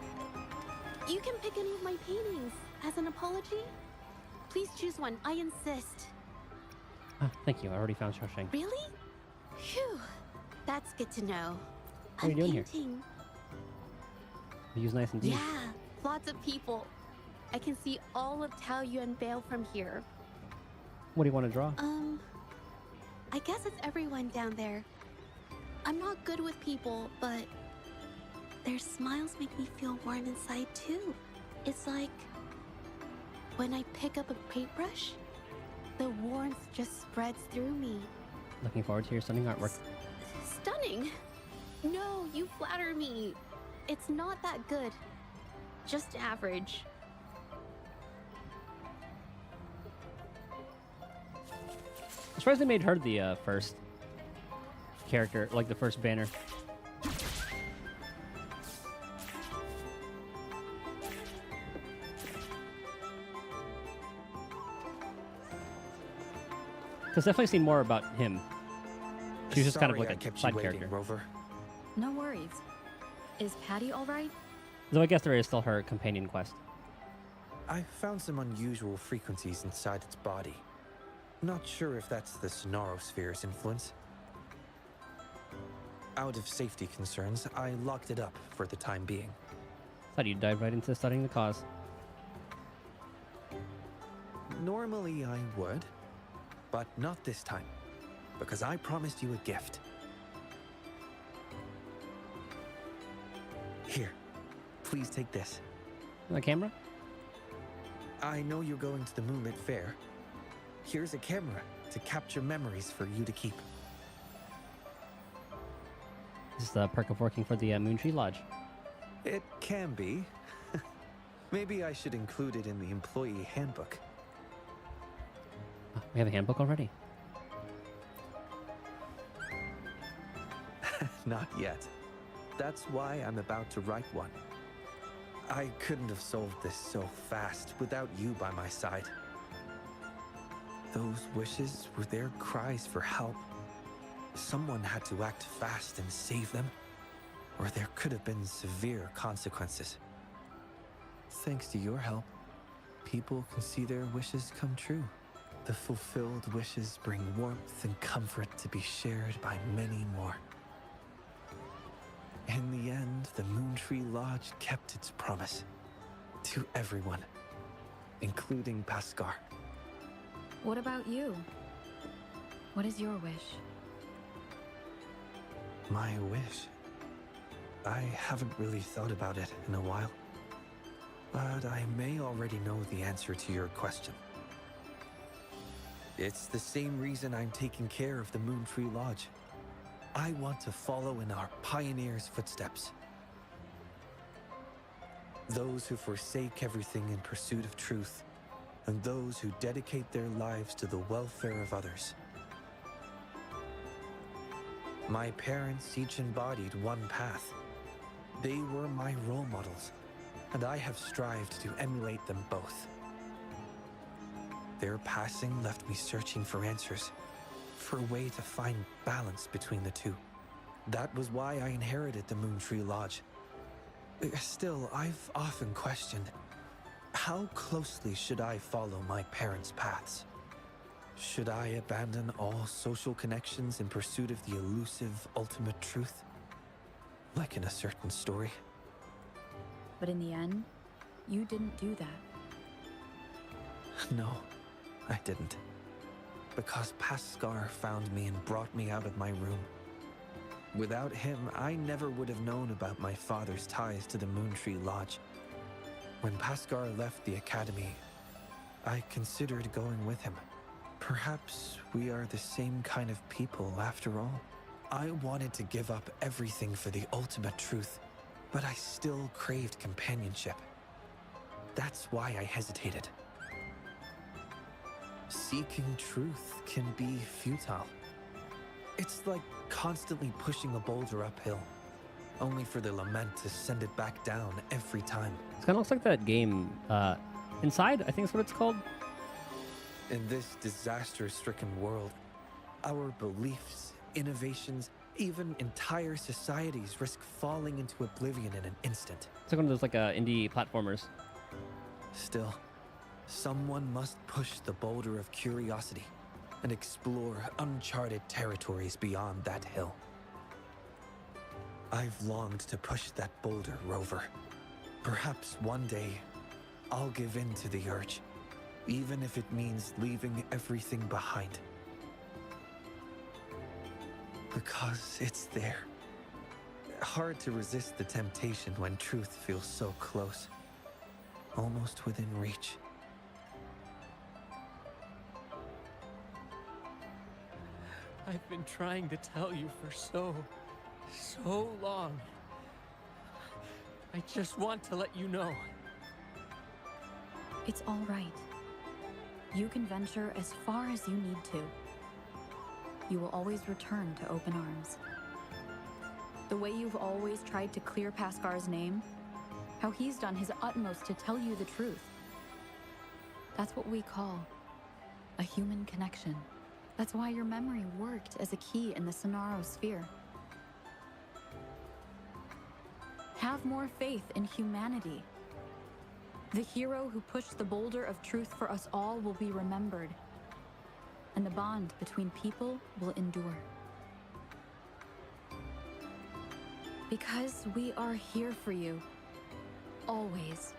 You can pick any of my paintings as an apology. Please choose one. I insist. Ah, thank you. I already found Xiao Sheng. Really? Phew. That's good to know. What are you doing here? Painting. View's nice indeed. Yeah, lots of people. I can see all of Tao Yuan Vale from here. What do you want to draw? I guess it's everyone down there. I'm not good with people, but their smiles make me feel warm inside too. It's like when I pick up a paintbrush, the warmth just spreads through me. Looking forward to your stunning artwork. Stunning? No, you flatter me. It's not that good. Just average. I'm surprised they made her the first character, like the first banner. Because definitely seen more about him. She was just kind of like a side character. Rover. No worries. Is Patty all right? Though I guess there is still her companion quest. I found some unusual frequencies inside its body. Not sure if that's the Sonorosphere's influence. Out of safety concerns, I locked it up for the time being. Thought you'd dive right into studying the cause. Normally I would, but not this time, because I promised you a gift. Here, please take this. The camera? I know you're going to the Moonlit Fair. Here's a camera to capture memories for you to keep. This is the perk of working for the Moontree Lodge. It can be. Maybe I should include it in the employee handbook. Oh, we have a handbook already. Not yet. That's why I'm about to write one. I couldn't have solved this so fast without you by my side. Those wishes were their cries for help. Someone had to act fast and save them, or there could have been severe consequences. Thanks to your help, people can see their wishes come true. The fulfilled wishes bring warmth and comfort to be shared by many more. In the end, the Moontree Lodge kept its promise to everyone, including Paskar. What about you? What is your wish? My wish? I haven't really thought about it in a while, but I may already know the answer to your question. It's the same reason I'm taking care of the Moontree Lodge. I want to follow in our pioneers' footsteps. Those who forsake everything in pursuit of truth, and those who dedicate their lives to the welfare of others. My parents each embodied one path. They were my role models, and I have strived to emulate them both. Their passing left me searching for answers, for a way to find balance between the two. That was why I inherited the Moontree Lodge. Still, I've often questioned, how closely should I follow my parents' paths? Should I abandon all social connections in pursuit of the elusive ultimate truth? Like in a certain story. But in the end, you didn't do that. No, I didn't. Because Paskar found me and brought me out of my room. Without him, I never would have known about my father's ties to the Moontree Lodge. When Paskar left the academy, I considered going with him. Perhaps we are the same kind of people after all. I wanted to give up everything for the ultimate truth, but I still craved companionship. That's why I hesitated. Seeking truth can be futile. It's like constantly pushing a boulder uphill, only for the lament to send it back down every time. It kind of looks like that game, Inside, I think is what it's called. In this disaster-stricken world, our beliefs, innovations, even entire societies risk falling into oblivion in an instant. It's like one of those indie platformers. Still, someone must push the boulder of curiosity and explore uncharted territories beyond that hill. I've longed to push that boulder, Rover. Perhaps one day, I'll give in to the urge, even if it means leaving everything behind. Because it's there. Hard to resist the temptation when truth feels so close, almost within reach. I've been trying to tell you for so long. I just want to let you know. It's all right. You can venture as far as you need to. You will always return to open arms. The way you've always tried to clear Pascar's name, how he's done his utmost to tell you the truth. That's what we call a human connection. That's why your memory worked as a key in the Sonaro sphere. Have more faith in humanity. The hero who pushed the boulder of truth for us all will be remembered, and the bond between people will endure. Because we are here for you, always.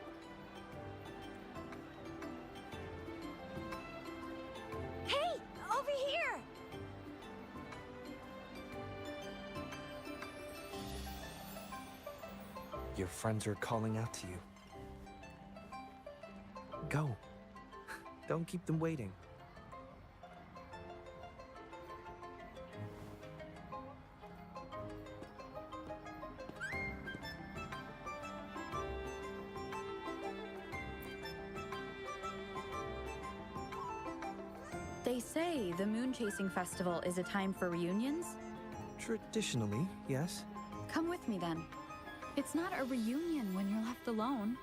Hey, over here! Your friends are calling out to you. Go. Don't keep them waiting. They say the Moon Chasing Festival is a time for reunions? Traditionally, yes. Come with me then. It's not a reunion when you're left alone.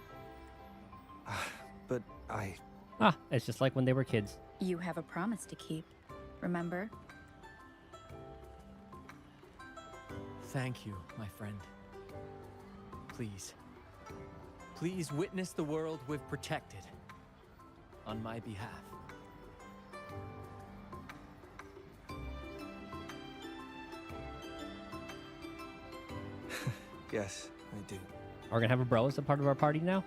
But I... It's just like when they were kids. You have a promise to keep, remember? Thank you, my friend. Please. Please witness the world we've protected. On my behalf. Yes, I do. Are we gonna have a bro as a part of our party now?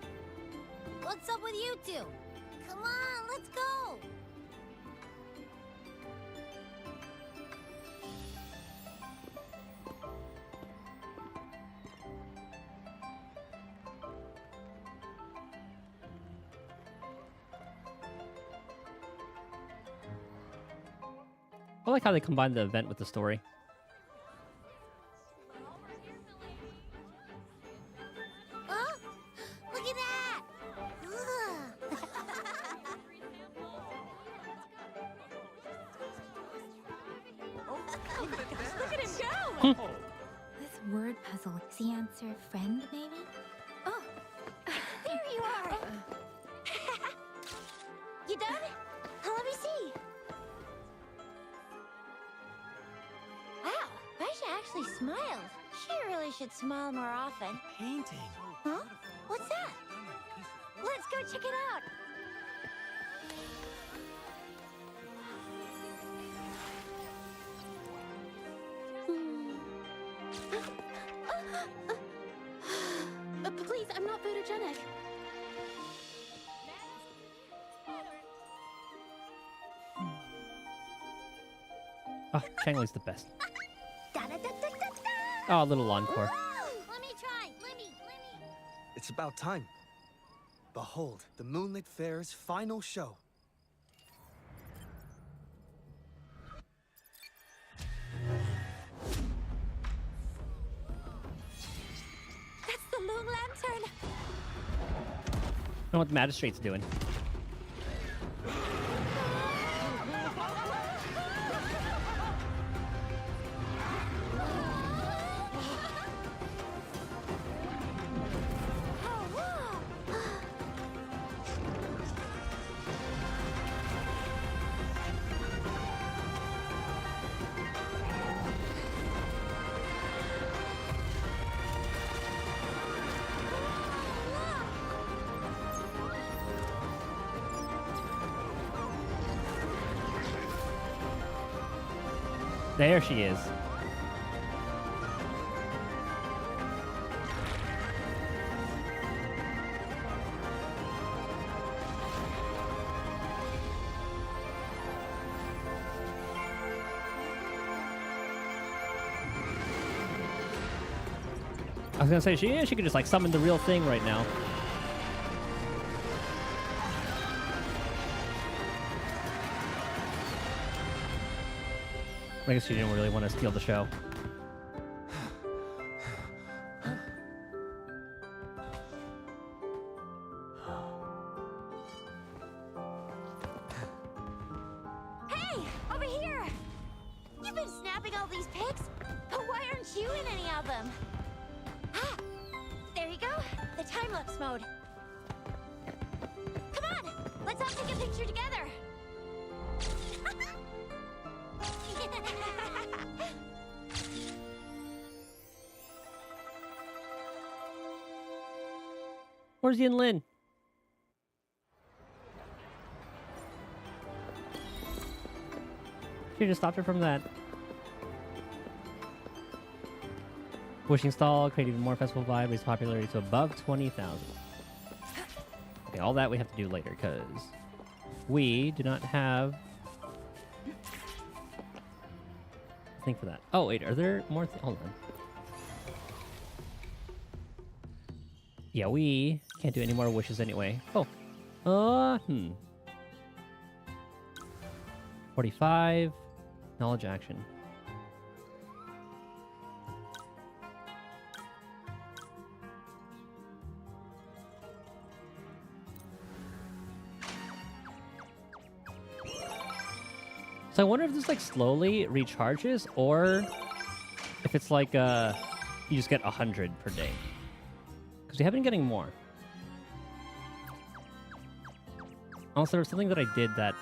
What's up with you two? Come on, let's go! I like how they combine the event with the story. Huh? Look at that! Ugh. Look at him go! This word puzzle is the answer friend, maybe? Oh, there you are! You done? Let me see. Wow, Aisha actually smiled. She really should smile more often. Painting. Huh? What's that? Let's go check it out. Please, I'm not photogenic. Oh, Changling's the best. Da-da-da-da-da-da! Oh, a little encore. Let me try. Let me. It's about time. Behold, the Moonlit Fair's final show. That's the moon lantern. I know what the magistrate's doing. There she is. I was gonna say she could just like summon the real thing right now. I guess she didn't really want to steal the show. Hey, over here! You've been snapping all these pics, but why aren't you in any of them? Ah, there you go. The time-lapse mode. Come on, let's all take a picture together. Where's Yin Lin? Should just stopped her from that. Wishing stall, create even more festival vibe, raise popularity to above 20,000. Okay, all that we have to do later, because we do not have a thing for that. Oh, wait, are there more? Hold on. Yeah, we can't do any more wishes anyway. Oh. 45. Knowledge action. So I wonder if this like slowly recharges or if it's like you just get 100 per day. Because we have been getting more. Also, there was something that I did that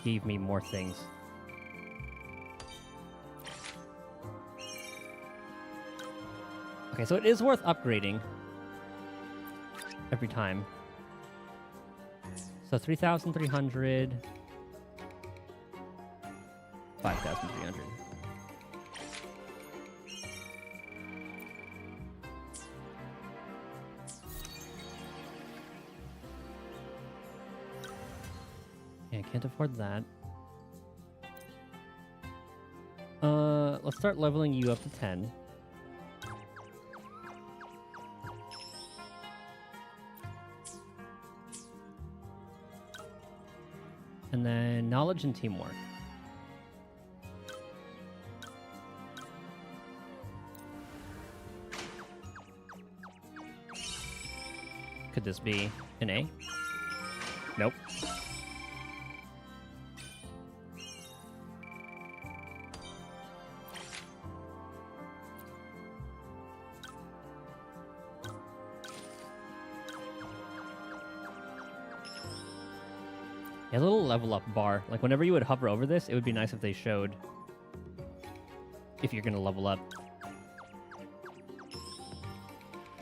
gave me more things. Okay, so it is worth upgrading every time. So 3,300, 5,300. Yeah, I can't afford that. Let's start leveling you up to 10. And then knowledge and teamwork. Could this be an A? Nope. Yeah, a little level up bar. Like whenever you would hover over this, it would be nice if they showed if you're gonna level up.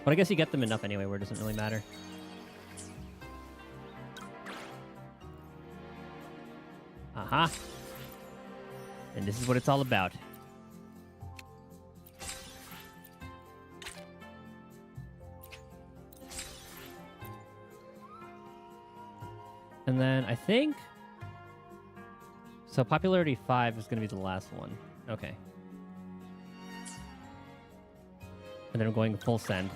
But I guess you get them enough anyway where it doesn't really matter. Aha. And this is what it's all about. And then I think... So popularity 5 is going to be the last one. Okay. And then I'm going full send.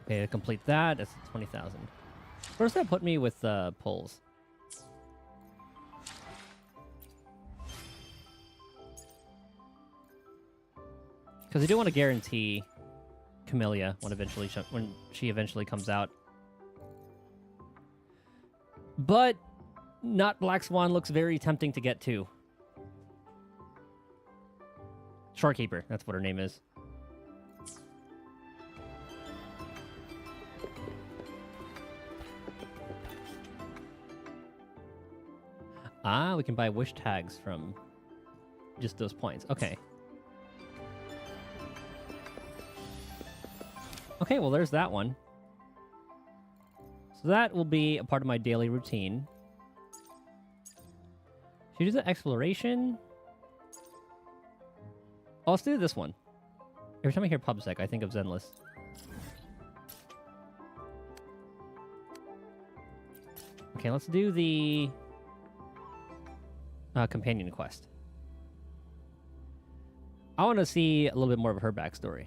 Okay, to complete that, that's 20,000. Where does that put me with pulls? Because I do want to guarantee Camellia when she eventually comes out. But not Black Swan looks very tempting to get to. Shorekeeper, that's what her name is. Ah, we can buy wish tags from just those points. Okay. Okay, well, there's that one. So that will be a part of my daily routine. Should we do the exploration? Oh, let's do this one. Every time I hear PubSec, I think of Zenless. Okay, let's do the companion quest. I want to see a little bit more of her backstory.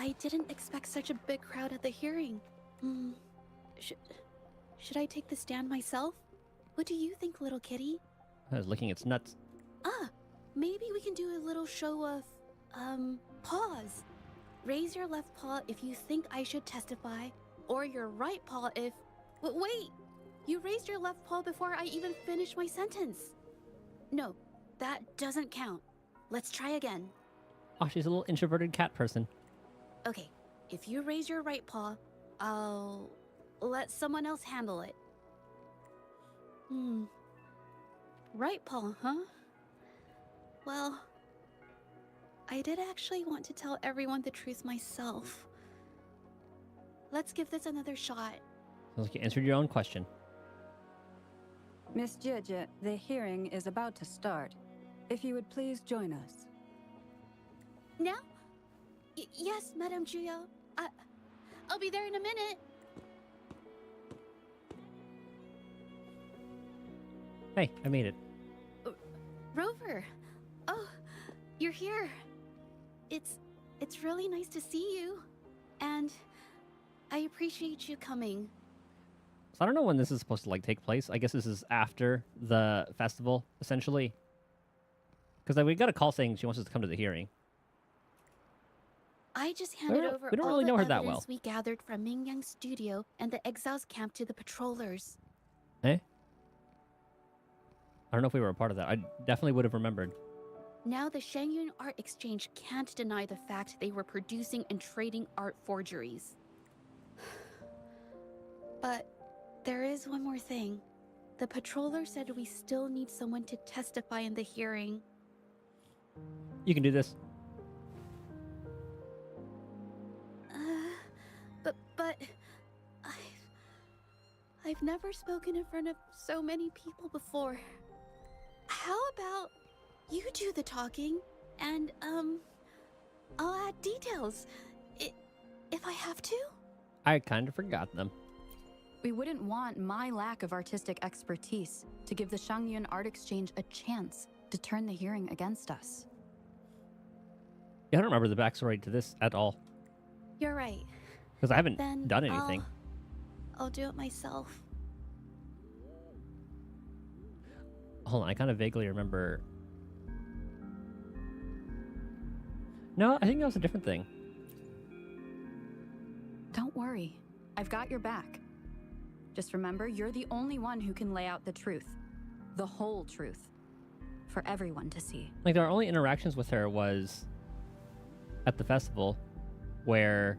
I didn't expect such a big crowd at the hearing. Should I take the stand myself? What do you think, little kitty? I was licking its nuts. Maybe we can do a little show of, paws. Raise your left paw if you think I should testify, or your right paw if... Wait! You raised your left paw before I even finished my sentence. No, that doesn't count. Let's try again. Oh, she's a little introverted cat person. Okay, if you raise your right paw, I'll let someone else handle it. Right paw, huh? Well, I did actually want to tell everyone the truth myself. Let's give this another shot. Sounds like you answered your own question. Miss Jeje, the hearing is about to start. If you would please join us. Now? Yes, Madame Juyo. I'll be there in a minute. Hey, I made it. Rover. Oh, you're here. It's really nice to see you. And I appreciate you coming. So I don't know when this is supposed to like take place. I guess this is after the festival, essentially. Because we got a call saying she wants us to come to the hearing. I just handed over we don't all really the know her that evidence well. we gathered from Ming Yang's studio and the exiles camp to the patrollers. Eh? I don't know if we were a part of that. I definitely would have remembered. Now the Shangyun Art Exchange can't deny the fact they were producing and trading art forgeries. But there is one more thing. The patroller said we still need someone to testify in the hearing. You can do this. But I've never spoken in front of so many people before. How about you do the talking and I'll add details if I have to? I kind of forgot them. We wouldn't want my lack of artistic expertise to give the Shangyun Art Exchange a chance to turn the hearing against us. Yeah, I don't remember the backstory to this at all. You're right. Because I haven't Then done anything. I'll do it myself. Hold on, I kind of vaguely remember. No, I think that was a different thing. Don't worry. I've got your back. Just remember, you're the only one who can lay out the truth. The whole truth. For everyone to see. Like, our only interactions with her was at the festival, where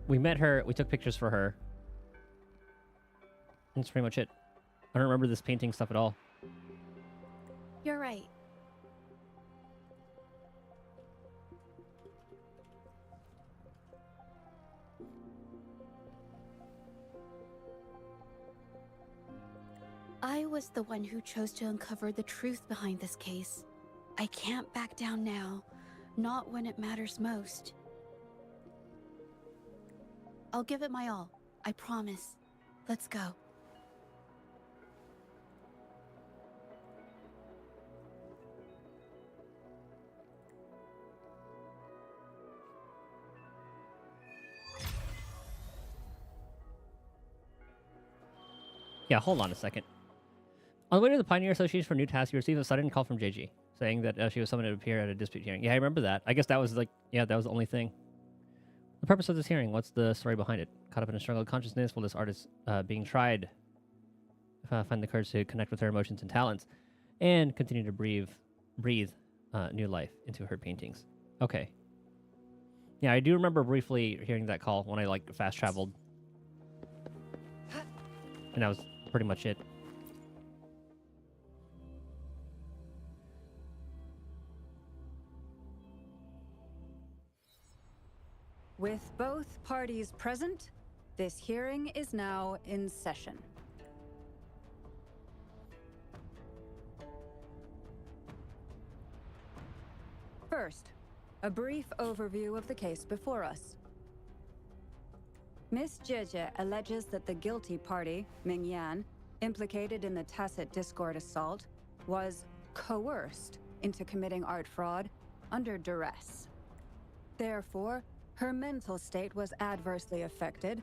we met her, we took pictures for her. And that's pretty much it. I don't remember this painting stuff at all. You're right. I was the one who chose to uncover the truth behind this case. I can't back down now, not when it matters most. I'll give it my all, I promise. Let's go. Yeah, hold on a second. On the way to the Pioneer Association for new tasks, you received a sudden call from JG, saying that she was summoned to appear at a dispute hearing. Yeah, I remember that. I guess that was like, yeah, that was the only thing. The purpose of this hearing, what's the story behind it? Caught up in a struggle of consciousness while this artist being tried. Find the courage to connect with her emotions and talents, and continue to breathe new life into her paintings. Okay. Yeah, I do remember briefly hearing that call when I like fast traveled. And that was pretty much it. With both parties present, this hearing is now in session. First, a brief overview of the case before us. Miss Jeje alleges that the guilty party, Ming Yan, implicated in the tacit discord assault, was coerced into committing art fraud under duress. Therefore, her mental state was adversely affected,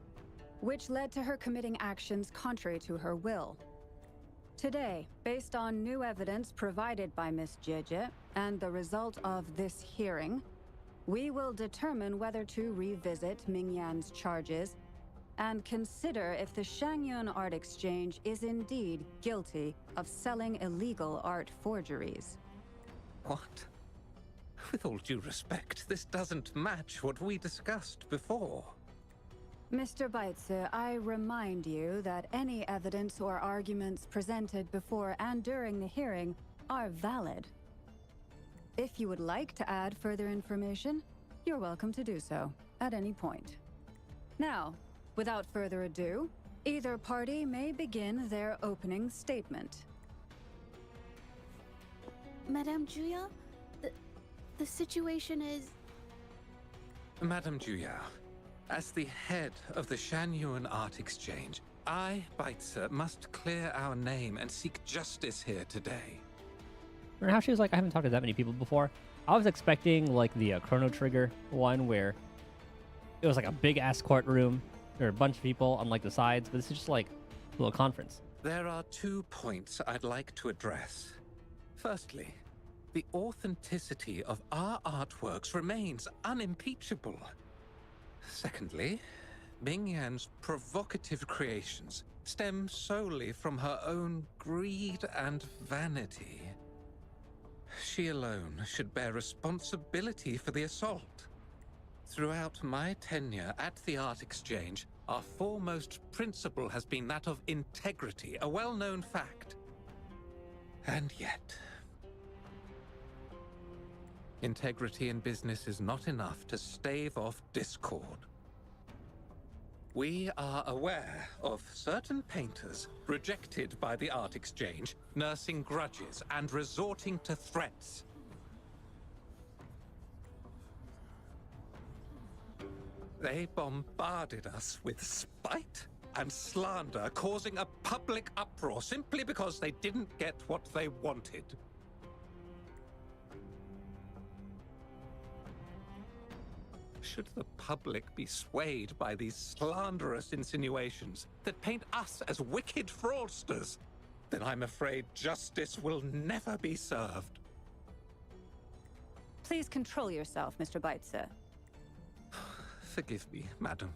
which led to her committing actions contrary to her will. Today, based on new evidence provided by Miss Jeje and the result of this hearing, we will determine whether to revisit Ming Yan's charges and consider if the Shangyun Art Exchange is indeed guilty of selling illegal art forgeries. What? With all due respect, this doesn't match what we discussed before. Mr. Baitze, I remind you that any evidence or arguments presented before and during the hearing are valid. If you would like to add further information, you're welcome to do so at any point. Now, without further ado, either party may begin their opening statement. Madame Juya, the situation is... Madame Juyao, as the head of the Shanyuan Art Exchange, I, Baitze, must clear our name and seek justice here today. Remember how she was like, I haven't talked to that many people before? I was expecting like the Chrono Trigger one where it was like a big ass courtroom. There are a bunch of people on like the sides, but this is just like a little conference. There are 2 points I'd like to address. Firstly, the authenticity of our artworks remains unimpeachable. Secondly, Ming Yan's provocative creations stem solely from her own greed and vanity. She alone should bear responsibility for the assault. Throughout my tenure at the Art Exchange, our foremost principle has been that of integrity, a well-known fact. And yet, integrity in business is not enough to stave off discord. We are aware of certain painters rejected by the Art Exchange, nursing grudges and resorting to threats. They bombarded us with spite and slander, causing a public uproar simply because they didn't get what they wanted. Should the public be swayed by these slanderous insinuations that paint us as wicked fraudsters, then I'm afraid justice will never be served. Please control yourself, Mr. Baitze. Forgive me, madam.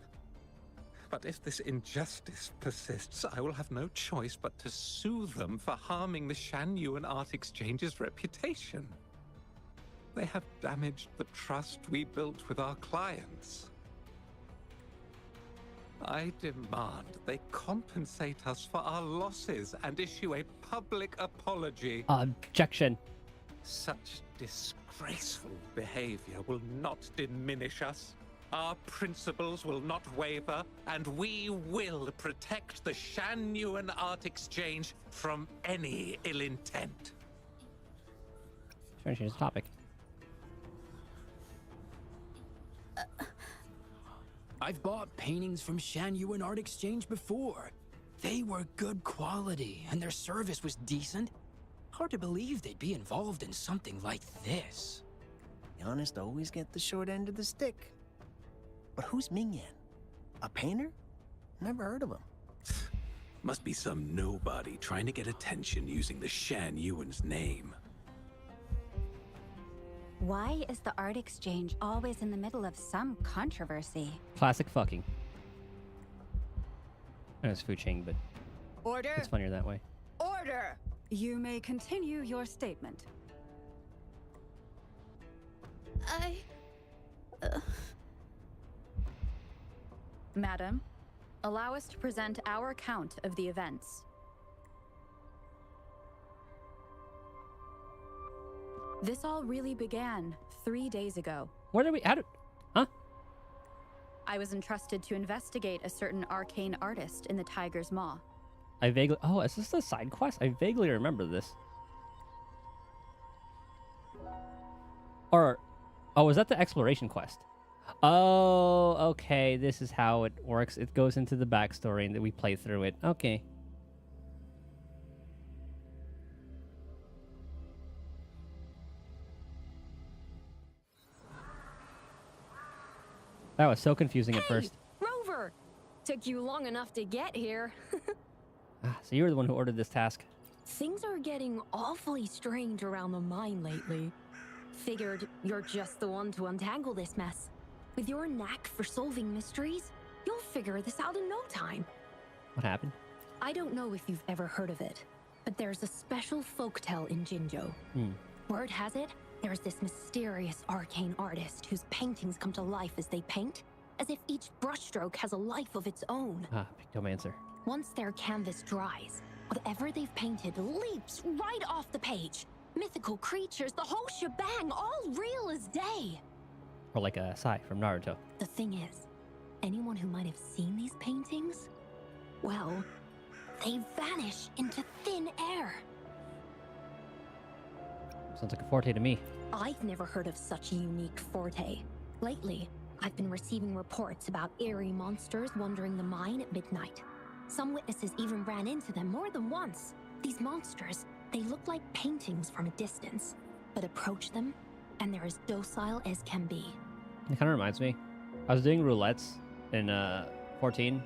But if this injustice persists, I will have no choice but to sue them for harming the Shanyuan Art Exchange's reputation. They have damaged the trust we built with our clients. I demand they compensate us for our losses and issue a public apology. Objection. Such disgraceful behavior will not diminish us. Our principles will not waver, and we will protect the Shanyuan Art Exchange from any ill intent. Trying to change the topic. I've bought paintings from Shanyuan Art Exchange before. They were good quality, and their service was decent. Hard to believe they'd be involved in something like this. The honest always get the short end of the stick. But who's Ming Yan? A painter? Never heard of him. Must be some nobody trying to get attention using the Shanyuan's name. Why is the Art Exchange always in the middle of some controversy? Classic fucking. I know it's food chain, but Order! it's funnier that way. Order! You may continue your statement. Madam, allow us to present our account of the events. This all really began 3 days ago. Where did we... How did... Huh? I was entrusted to investigate a certain arcane artist in the Tiger's Maw. I vaguely... Oh, is this a side quest? I vaguely remember this. Or... Oh, is that the exploration quest? Oh, okay. This is how it works. It goes into the backstory and then we play through it. Okay. That was so confusing at first. Rover! Took you long enough to get here. So you were the one who ordered this task. Things are getting awfully strange around the mine lately. Figured you're just the one to untangle this mess. With your knack for solving mysteries, you'll figure this out in no time. What happened? I don't know if you've ever heard of it, but there's a special folktale in Jinzhou. Word has it, there's this mysterious arcane artist whose paintings come to life as they paint, as if each brushstroke has a life of its own. Pictomancer. Once their canvas dries, whatever they've painted leaps right off the page. Mythical creatures, the whole shebang, all real as day. Or like a Sai from Naruto. The thing is, anyone who might have seen these paintings, well, they vanish into thin air. Sounds like a forte to me. I've never heard of such a unique forte. Lately, I've been receiving reports about eerie monsters wandering the mine at midnight. Some witnesses even ran into them more than once. These monsters, they look like paintings from a distance, but approach them, and they're as docile as can be. It kind of reminds me. I was doing roulettes in 14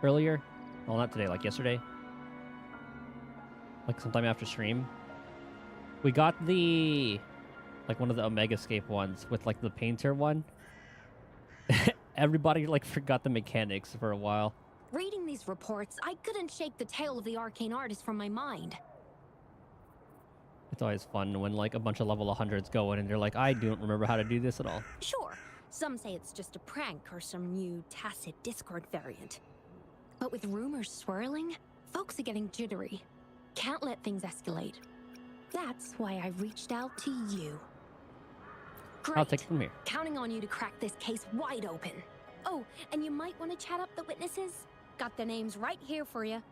earlier. Well, not today, like yesterday. Like sometime after stream. We got the... like one of the Omegascape ones with like the painter one. Everybody like forgot the mechanics for a while. Reading these reports, I couldn't shake the tale of the arcane artist from my mind. It's always fun when like a bunch of level 100s go in and they're like, I don't remember how to do this at all. Sure, some say it's just a prank or some new tacit Discord variant. But with rumors swirling, folks are getting jittery. Can't let things escalate. That's why I reached out to you. Great. I'll take it from here. Counting on you to crack this case wide open. Oh, and you might want to chat up the witnesses. Got their names right here for you.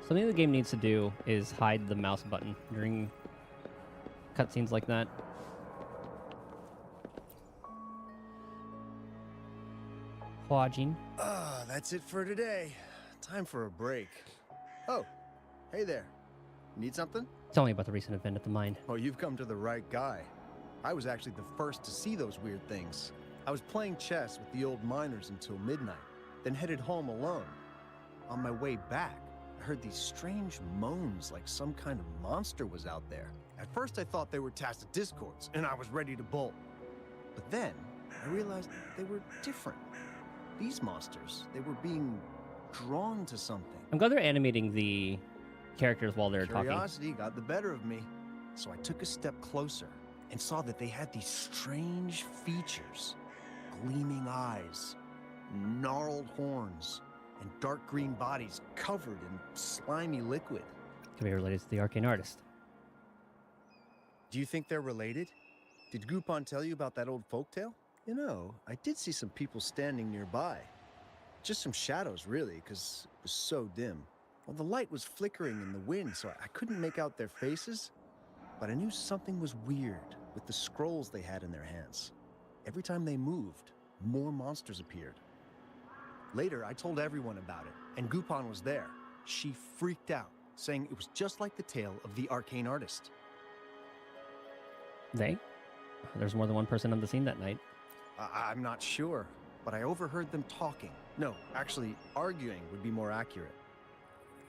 Something the game needs to do is hide the mouse button during cutscenes like that. Huajin. That's it for today. Time for a break. Oh, hey there. Need something? Tell me about the recent event at the mine. Oh, you've come to the right guy. I was actually the first to see those weird things. I was playing chess with the old miners until midnight, then headed home alone. On my way back, I heard these strange moans like some kind of monster was out there. At first I thought they were tacit discords, and I was ready to bolt. But then, I realized they were different. These monsters, they were being drawn to something. I'm glad they're animating the characters while they're talking. Curiosity got the better of me, so I took a step closer and saw that they had these strange features. Gleaming eyes, gnarled horns, and dark green bodies covered in slimy liquid. Could be related to the arcane artist. Do you think they're related? Did Gupon tell you about that old folktale? You know, I did see some people standing nearby. Just some shadows, really, because it was so dim. Well, the light was flickering in the wind, so I couldn't make out their faces. But I knew something was weird with the scrolls they had in their hands. Every time they moved, more monsters appeared. Later, I told everyone about it, and Gupon was there. She freaked out, saying it was just like the tale of the arcane artist. They? There's more than one person on the scene that night. I'm not sure, but I overheard them talking. No, actually, arguing would be more accurate.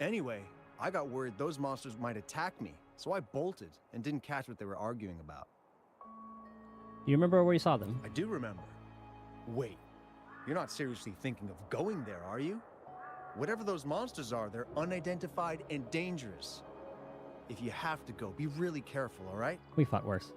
Anyway, I got worried those monsters might attack me, so I bolted and didn't catch what they were arguing about. You remember where you saw them? I do remember. Wait, you're not seriously thinking of going there, are you? Whatever those monsters are, they're unidentified and dangerous. If you have to go, be really careful, all right? We fought worse.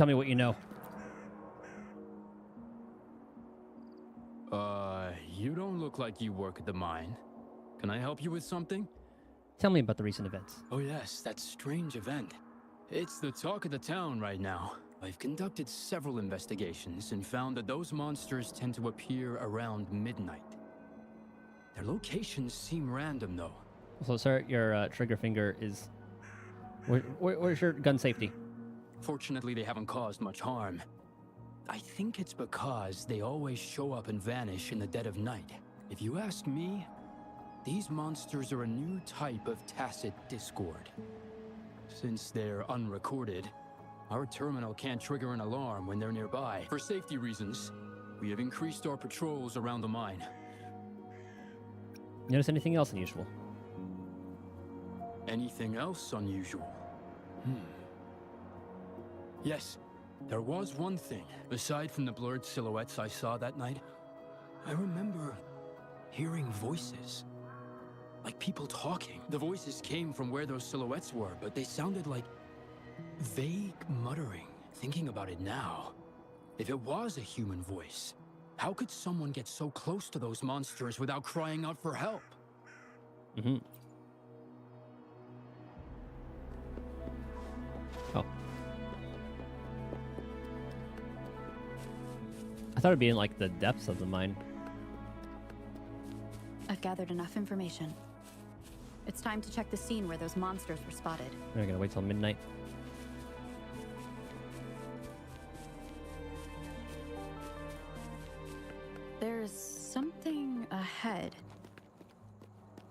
Tell me what you know. You don't look like you work at the mine. Can I help you with something? Tell me about the recent events. Oh yes, that strange event. It's the talk of the town right now. I've conducted several investigations and found that those monsters tend to appear around midnight. Their locations seem random though. So, sir, your trigger finger is... where's your gun safety? Fortunately, they haven't caused much harm. I think it's because they always show up and vanish in the dead of night. If you ask me, these monsters are a new type of tacit discord. Since they're unrecorded, our terminal can't trigger an alarm when they're nearby. For safety reasons, we have increased our patrols around the mine. Notice anything else unusual? Anything else unusual? Yes, there was one thing. Aside from the blurred silhouettes I saw that night, I remember hearing voices. Like people talking. The voices came from where those silhouettes were, but they sounded like vague muttering. Thinking about it now, if it was a human voice, how could someone get so close to those monsters without crying out for help? Mm-hmm. Oh. I thought it'd be in, like, the depths of the mine. I've gathered enough information. It's time to check the scene where those monsters were spotted. We're gonna wait till midnight. There's something ahead.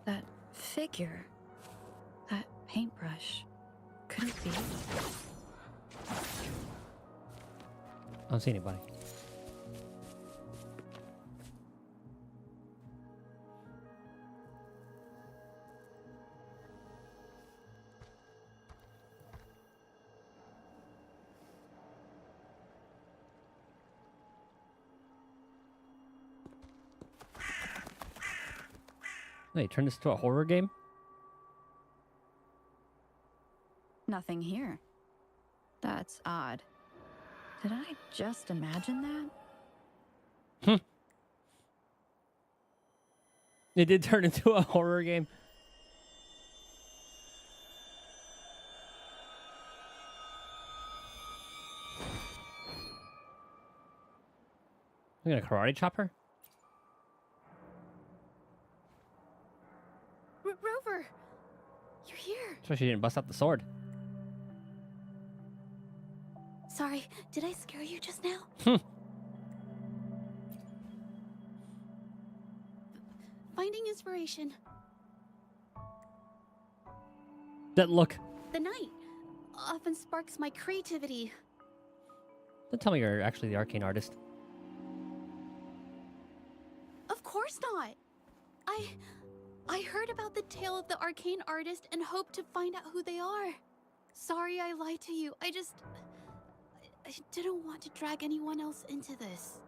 That figure. That paintbrush. Could it be? I don't see anybody. Hey, turn this into a horror game? Nothing here. That's odd. Did I just imagine that? It did turn into a horror game. I'm gonna karate chop her? Rover! You're here! So she didn't bust out the sword. Sorry, did I scare you just now? Finding inspiration. That look. The night often sparks my creativity. Don't tell me you're actually the arcane artist. Of course not. I heard about the tale of the arcane artist and hoped to find out who they are. Sorry I lied to you. I didn't want to drag anyone else into this.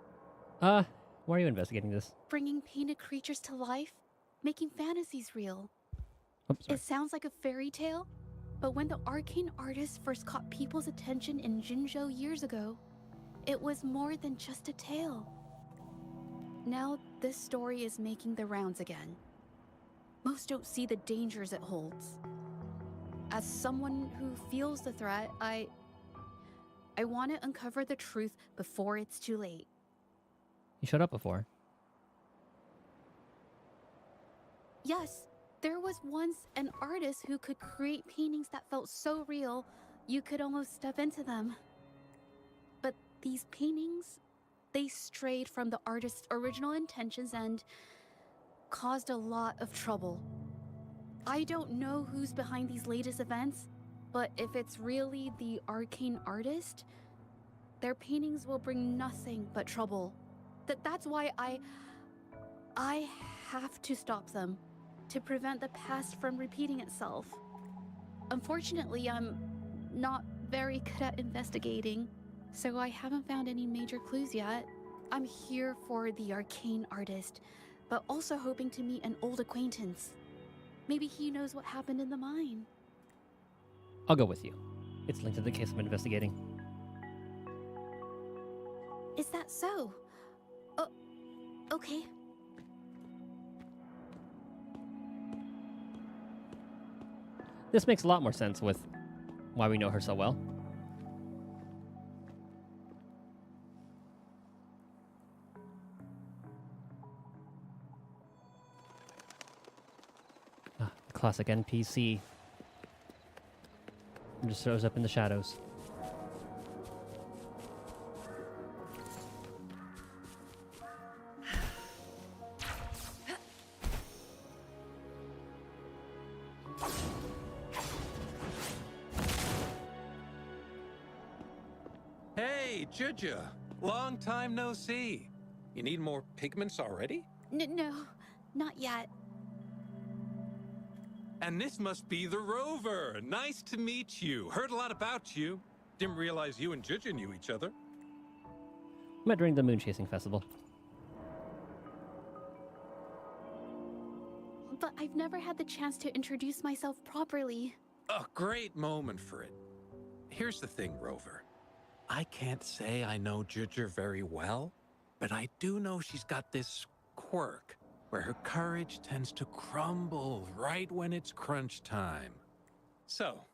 Why are you investigating this? Bringing painted creatures to life, making fantasies real. Oops, sorry. It sounds like a fairy tale, but when the arcane artist first caught people's attention in Jinzhou years ago, it was more than just a tale. Now this story is making the rounds again. Most don't see the dangers it holds. As someone who feels the threat, I want to uncover the truth before it's too late. You showed up before. Yes, there was once an artist who could create paintings that felt so real, you could almost step into them. But these paintings, they strayed from the artist's original intentions and caused a lot of trouble. I don't know who's behind these latest events, but if it's really the arcane artist, their paintings will bring nothing but trouble. That's why I have to stop them, to prevent the past from repeating itself. Unfortunately, I'm not very good at investigating, so I haven't found any major clues yet. I'm here for the arcane artist, but also hoping to meet an old acquaintance. Maybe he knows what happened in the mine. I'll go with you. It's linked to the case I'm investigating. Is that so? Oh, okay. This makes a lot more sense with why we know her so well. Ah, the classic NPC. It just shows up in the shadows. Hey, Juju. Long time no see. You need more pigments already? No, not yet. And this must be the Rover. Nice to meet you. Heard a lot about you. Didn't realize you and Juju knew each other. Met during the moon chasing festival. But I've never had the chance to introduce myself properly. A great moment for it. Here's the thing, Rover. I can't say I know Juju very well, but I do know she's got this quirk where her courage tends to crumble right when it's crunch time. So,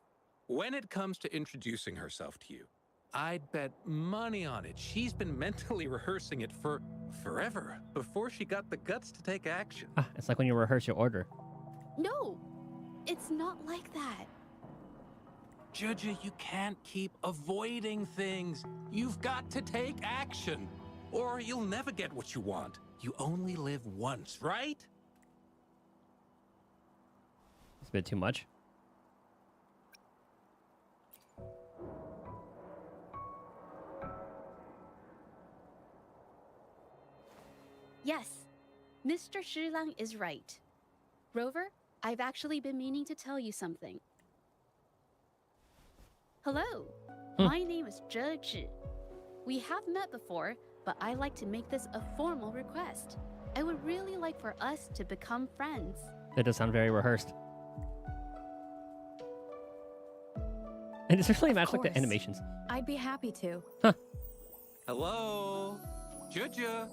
when it comes to introducing herself to you, I'd bet money on it she's been mentally rehearsing it for forever before she got the guts to take action. Ah, it's like when you rehearse your order. No, it's not like that. Juju, you can't keep avoiding things. You've got to take action, or you'll never get what you want. You only live once, right? It's a bit too much. Yes, Mr. Shilang is right. Rover, I've actually been meaning to tell you something. Hello, my name is Zhe Zhi. We have met before, but I like to make this a formal request. I would really like for us to become friends. That does sound very rehearsed. And it's really matched like the animations. I'd be happy to. Huh. Hello? Juju?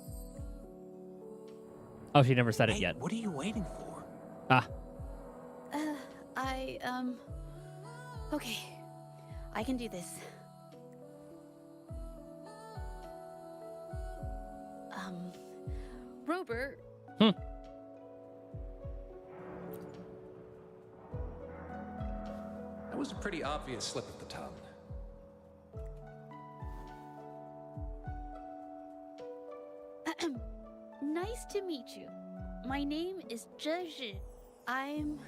Oh, she never said it yet. What are you waiting for? Ah. Okay. I can do this. Robert. That was a pretty obvious slip of the tongue. Nice to meet you. My name is Zhe Zhi. I'm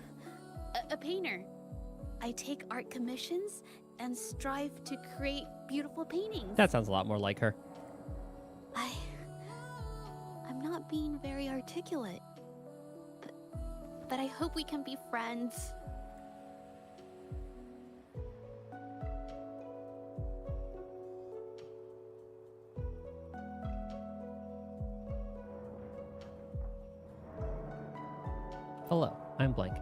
a painter. I take art commissions and strive to create beautiful paintings. That sounds a lot more like her. I'm not being very articulate. But I hope we can be friends. Hello, I'm blank.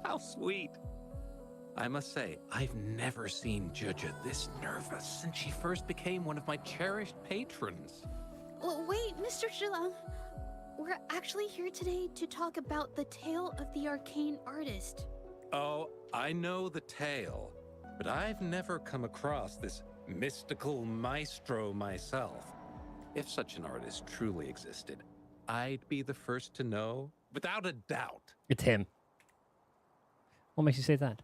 How sweet. I must say, I've never seen Juju this nervous since she first became one of my cherished patrons. Well, wait, Mr. Shilang. We're actually here today to talk about the tale of the arcane artist. Oh, I know the tale, but I've never come across this mystical maestro myself. If such an artist truly existed, I'd be the first to know, without a doubt. It's him. What makes you say that?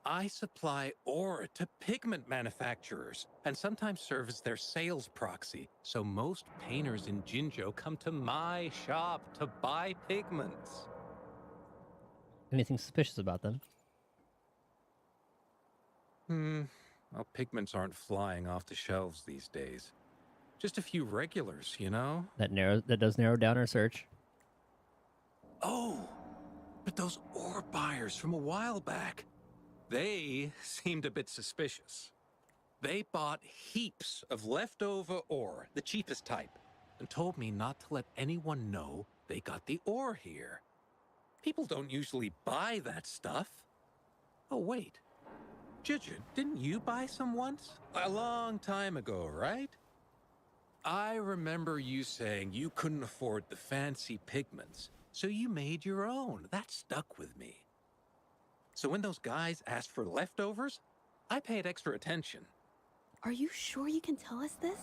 I supply ore to pigment manufacturers and sometimes serve as their sales proxy, so most painters in Jinzhou come to my shop to buy pigments. Anything suspicious about them? Well, pigments aren't flying off the shelves these days. Just a few regulars, you know? That does narrow down our search. Oh, but those ore buyers from a while back, they seemed a bit suspicious. They bought heaps of leftover ore, the cheapest type, and told me not to let anyone know they got the ore here. People don't usually buy that stuff. Oh, wait. Juju, didn't you buy some once? A long time ago, right? I remember you saying you couldn't afford the fancy pigments, so you made your own. That stuck with me. So when those guys asked for leftovers, I paid extra attention. Are you sure you can tell us this?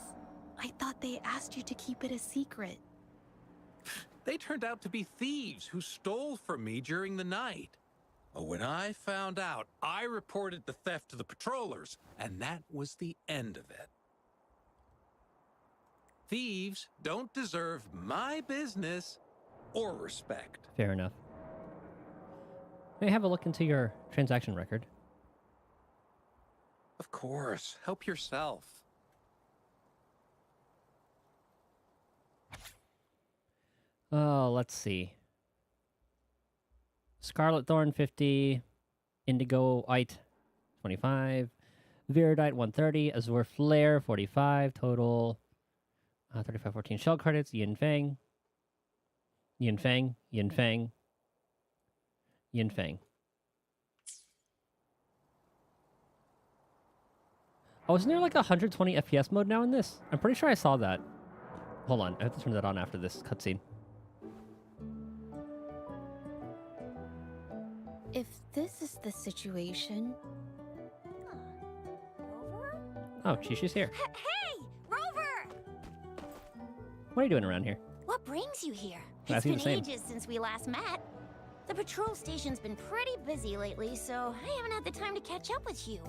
I thought they asked you to keep it a secret. They turned out to be thieves who stole from me during the night. When I found out, I reported the theft to the patrollers, and that was the end of it. Thieves don't deserve my business or respect. Fair enough. May I have a look into your transaction record? Of course. Help yourself. Oh, let's see. Scarlet Thorn 50, Indigoite 25, Viridite 130, Azure Flare 45, total 3514 shell credits, Yin Fang. Yin Fang, Yin Fang, Yin Fang. Oh, isn't there like 120 FPS mode now in this? I'm pretty sure I saw that. Hold on, I have to turn that on after this cutscene. If this is the situation... Oh, Chishi's here. Hey, Rover! What are you doing around here? What brings you here? I It's see the been same. ages since we last met. The patrol station's been pretty busy lately, so I haven't had the time to catch up with you.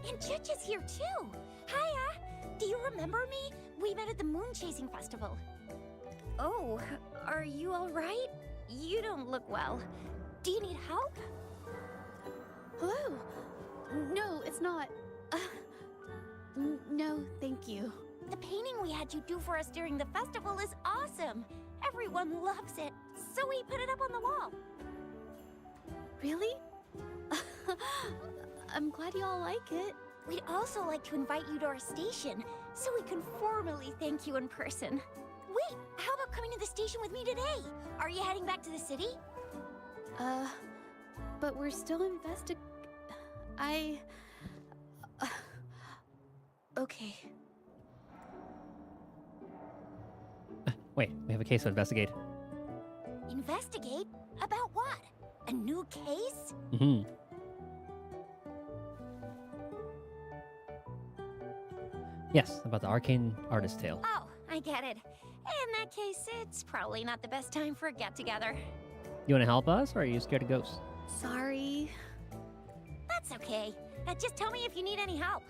And Chich is here too. Hiya! Do you remember me? We met at the Moon Chasing Festival. Oh, are you all right? You don't look well. Do you need help? Hello? No, it's not. No, thank you. The painting we had you do for us during the festival is awesome. Everyone loves it, so we put it up on the wall. Really? I'm glad you all like it. We'd also like to invite you to our station, so we can formally thank you in person. Wait, how about coming to the station with me today? Are you heading back to the city? But we're still okay. Wait, we have a case to investigate. Investigate? About what? A new case? Mm-hmm. Yes, about the arcane artist tale. Oh, I get it. In that case, it's probably not the best time for a get-together. You want to help us, or are you scared of ghosts? Sorry. That's okay. Just tell me if you need any help.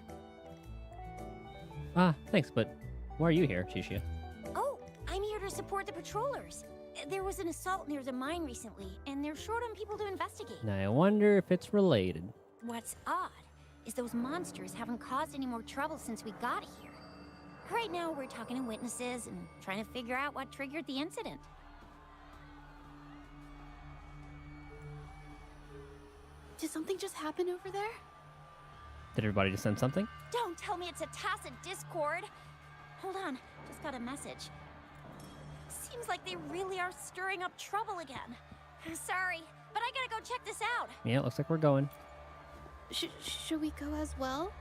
Thanks, but why are you here, Chisha? Oh, I'm here to support the patrollers. There was an assault near the mine recently, and they're short on people to investigate. Now, I wonder if it's related. What's odd is those monsters haven't caused any more trouble since we got here. Right now, we're talking to witnesses and trying to figure out what triggered the incident. Did something just happen over there? Did everybody just send something? Don't tell me it's a tacit discord. Hold on, just got a message. Seems like they really are stirring up trouble again. Sorry, but I gotta go check this out. Yeah, it looks like we're going. Should we go as well?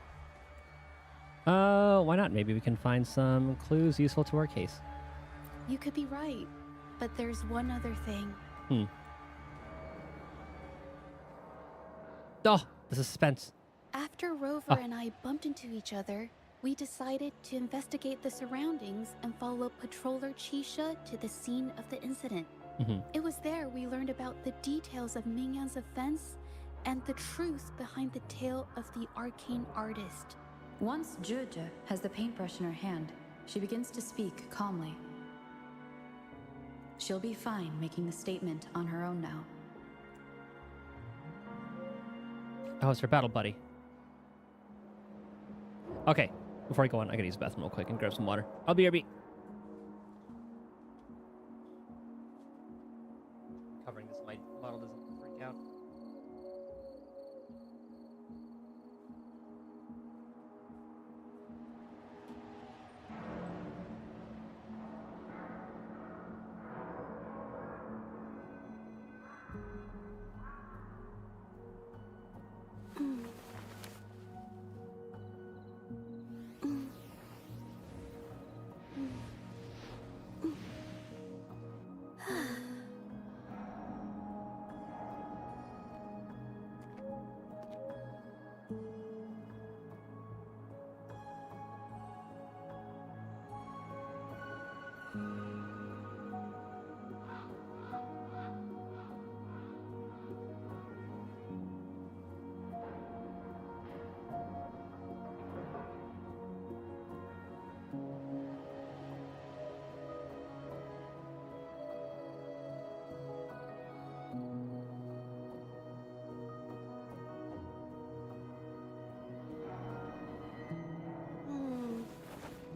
Why not? Maybe we can find some clues useful to our case. You could be right, but there's one other thing. Oh, the suspense. After Rover and I bumped into each other, we decided to investigate the surroundings and follow Patroller Chisha to the scene of the incident. It was there we learned about the details of Mingyan's offense and the truth behind the tale of the arcane artist. Once Juja has the paintbrush in her hand, she begins to speak calmly. She'll be fine making the statement on her own now. Oh, it's her battle buddy. Okay, before I go on, I gotta use the bathroom real quick and grab some water. I'll be RB. Covering this, my model doesn't freak out.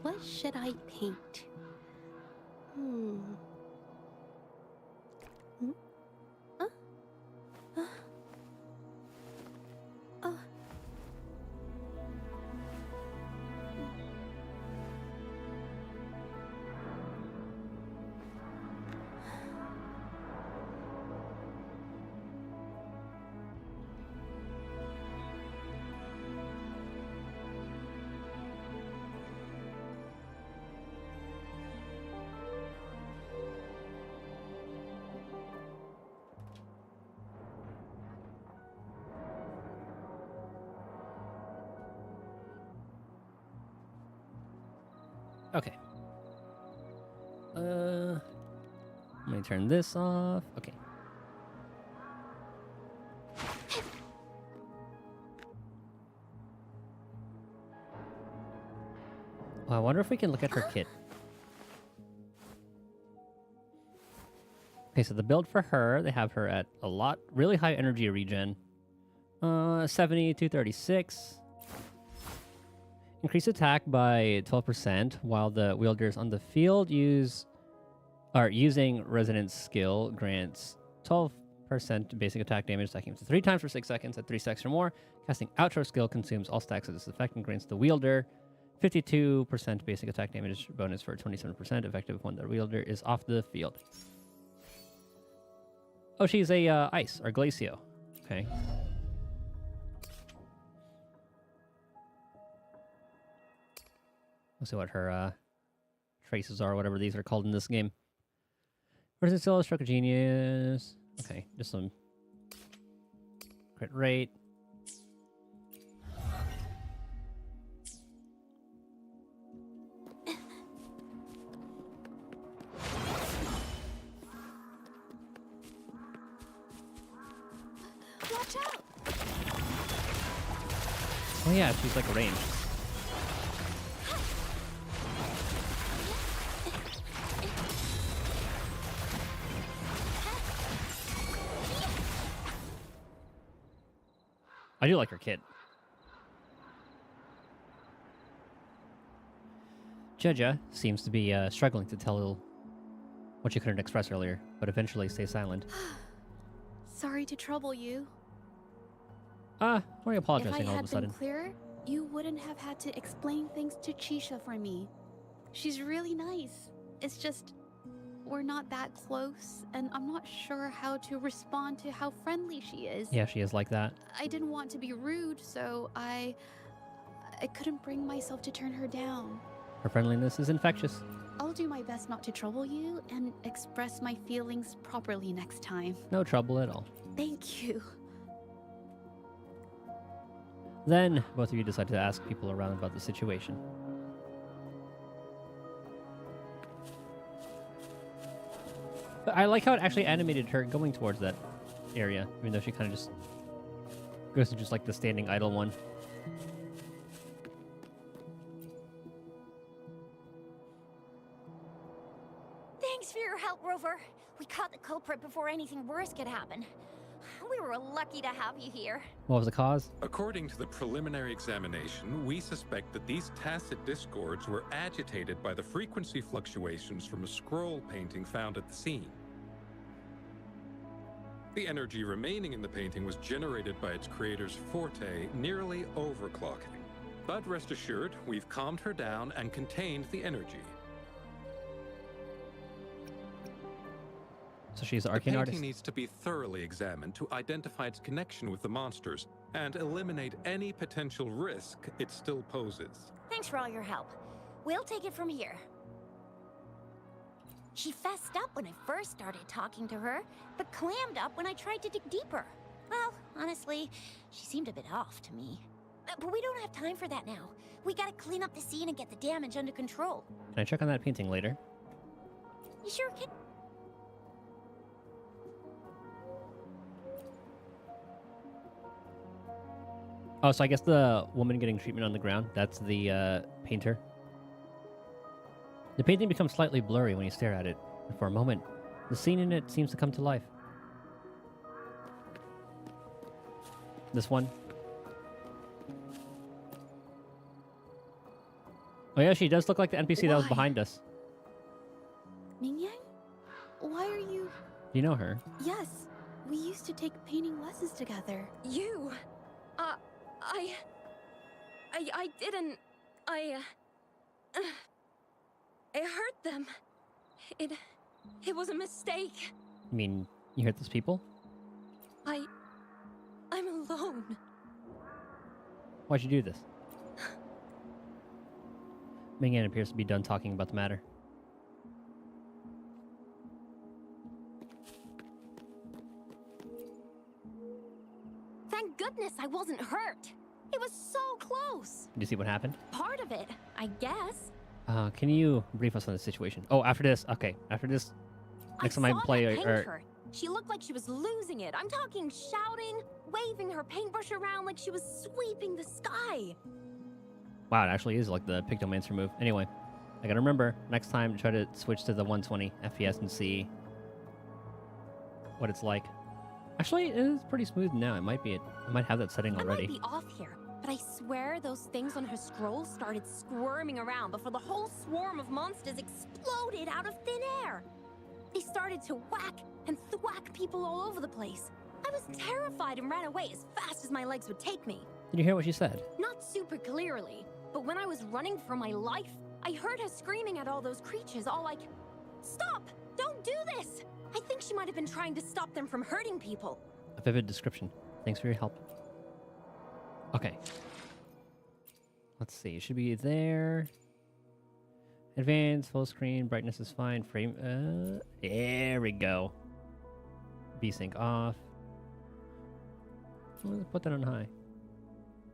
What should I paint? Hmm. Hmm? Uh. Uh. Okay. Let me turn this off. Okay. Oh, I wonder if we can look at her kit. Okay, so the build for her, they have her at a lot, really high energy regen. 70 to 36. Increase attack by 12% while the wielders on the field using resonance skill grants 12% basic attack damage, stacking to 3 times for 6 seconds at 3 stacks or more. Casting outro skill consumes all stacks of this effect and grants the wielder 52% basic attack damage bonus for 27% effective when the wielder is off the field. Oh, she's a ice or glacio. Okay. Let's see what her traces are, whatever these are called in this game. Resistance skill, stroke of genius. Okay, just some crit rate. Watch out! Oh yeah, she's like ranged. I do like her kit. Jeja seems to be struggling to tell what she couldn't express earlier, but eventually stays silent. Sorry to trouble you. Why are you If I apologizing all of had a sudden? been clearer, you wouldn't have had to explain things to Chisha for me. She's really nice. It's just, we're not that close, and I'm not sure how to respond to how friendly she is. Yeah, she is like that. I didn't want to be rude, so I couldn't bring myself to turn her down. Her friendliness is infectious. I'll do my best not to trouble you and express my feelings properly next time. No trouble at all. Thank you. Then, both of you decide to ask people around about the situation. But I like how it actually animated her going towards that area, even though she kind of just goes to just like the standing idle one. Thanks for your help, Rover. We caught the culprit before anything worse could happen. We were lucky to have you here. What was the cause? According to the preliminary examination, we suspect that these tacit discords were agitated by the frequency fluctuations from a scroll painting found at the scene. The energy remaining in the painting was generated by its creator's forte, nearly overclocking. But rest assured, we've calmed her down and contained the energy. So she's an The arcane painting artist. needs to be thoroughly examined to identify its connection with the monsters and eliminate any potential risk it still poses. Thanks for all your help. We'll take it from here. She fessed up when I first started talking to her, but clammed up when I tried to dig deeper. Well, honestly, she seemed a bit off to me. But we don't have time for that now. We gotta clean up the scene and get the damage under control. Can I check on that painting later? You sure can. Oh, so I guess the woman getting treatment on the ground, that's the painter. The painting becomes slightly blurry when you stare at it, and for a moment, the scene in it seems to come to life. This one. Oh yeah, she does look like the NPC that was Why? behind us. Mingyang? Why are you... You know her. Yes, we used to take painting lessons together. You? I didn't... I hurt them. It was a mistake. You mean, you hurt those people? I'm alone. Why'd you do this? Mingyan appears to be done talking about the matter. Thank goodness I wasn't hurt. It was so close. Did you see what happened? Part of it, I guess. Can you brief us on the situation? Oh, after this. Okay, after this. Next time I play, that painter. She looked like she was losing it. I'm talking shouting, waving her paintbrush around like she was sweeping the sky. Wow, it actually is like the Pictomancer move. Anyway, I gotta remember next time to try to switch to the 120 FPS and see what it's like. Actually, it is pretty smooth now. It might be it. I might have that setting already. I might be off here, but I swear those things on her scroll started squirming around before the whole swarm of monsters exploded out of thin air. They started to whack and thwack people all over the place. I was terrified and ran away as fast as my legs would take me. Did you hear what she said? Not super clearly, but when I was running for my life, I heard her screaming at all those creatures, all like, "Stop! Don't do this!" I think she might have been trying to stop them from hurting people. A vivid description. Thanks for your help. Okay. Let's see. It should be there. Advanced, full screen, brightness is fine. Frame. There we go. V-Sync off. Let's put that on high.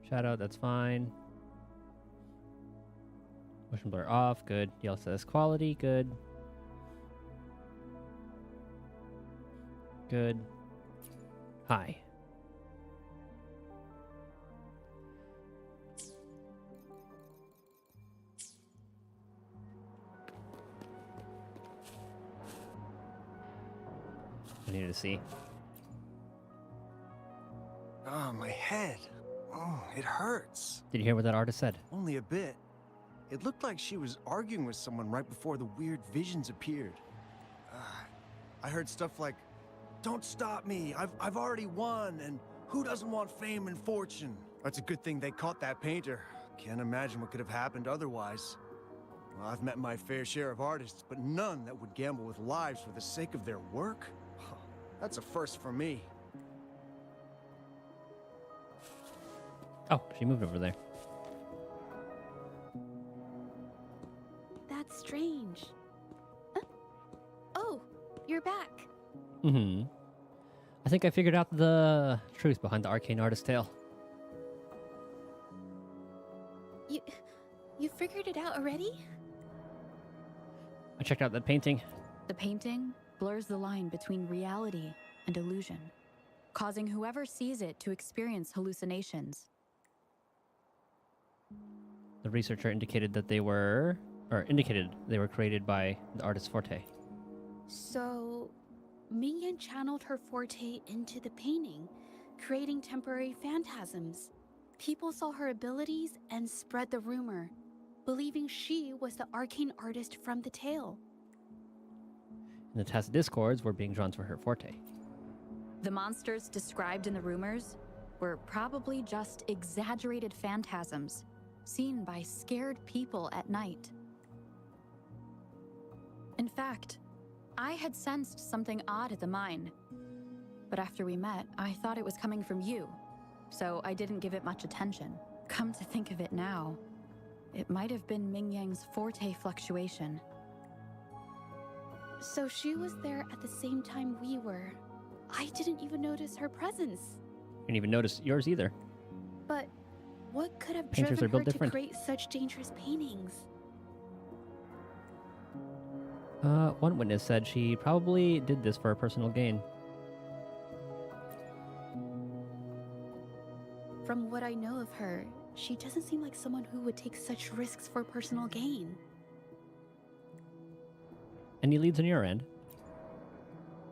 Shadow, that's fine. Motion blur off, good. DLSS quality, good. Good. High. I needed to see. Oh, my head. Oh, it hurts. Did you hear what that artist said? Only a bit. It looked like she was arguing with someone right before the weird visions appeared. I heard stuff like, "Don't stop me, I've already won, and who doesn't want fame and fortune?" That's a good thing they caught that painter. Can't imagine what could have happened otherwise. Well, I've met my fair share of artists, but none that would gamble with lives for the sake of their work. That's a first for me. Oh, she moved over there. That's strange. Oh, you're back. Mm-hmm. I think I figured out the truth behind the arcane artist's tale. You figured it out already? I checked out that painting. The painting blurs the line between reality and illusion, causing whoever sees it to experience hallucinations. The researcher indicated they were created by the artist's forte. So, Mingyan channeled her forte into the painting, creating temporary phantasms. People saw her abilities and spread the rumor, believing she was the arcane artist from the tale. And the tacit discords were being drawn to her forte. The monsters described in the rumors were probably just exaggerated phantasms seen by scared people at night. In fact, I had sensed something odd at the mine, but after we met, I thought it was coming from you, so I didn't give it much attention. Come to think of it now, it might have been Mingyang's forte fluctuation. So she was there at the same time we were. I didn't even notice her presence. Didn't even notice yours either. But what could have Painters driven are built her to different. create such dangerous paintings? One witness said she probably did this for her personal gain. From what I know of her, she doesn't seem like someone who would take such risks for personal gain. Any leads on your end?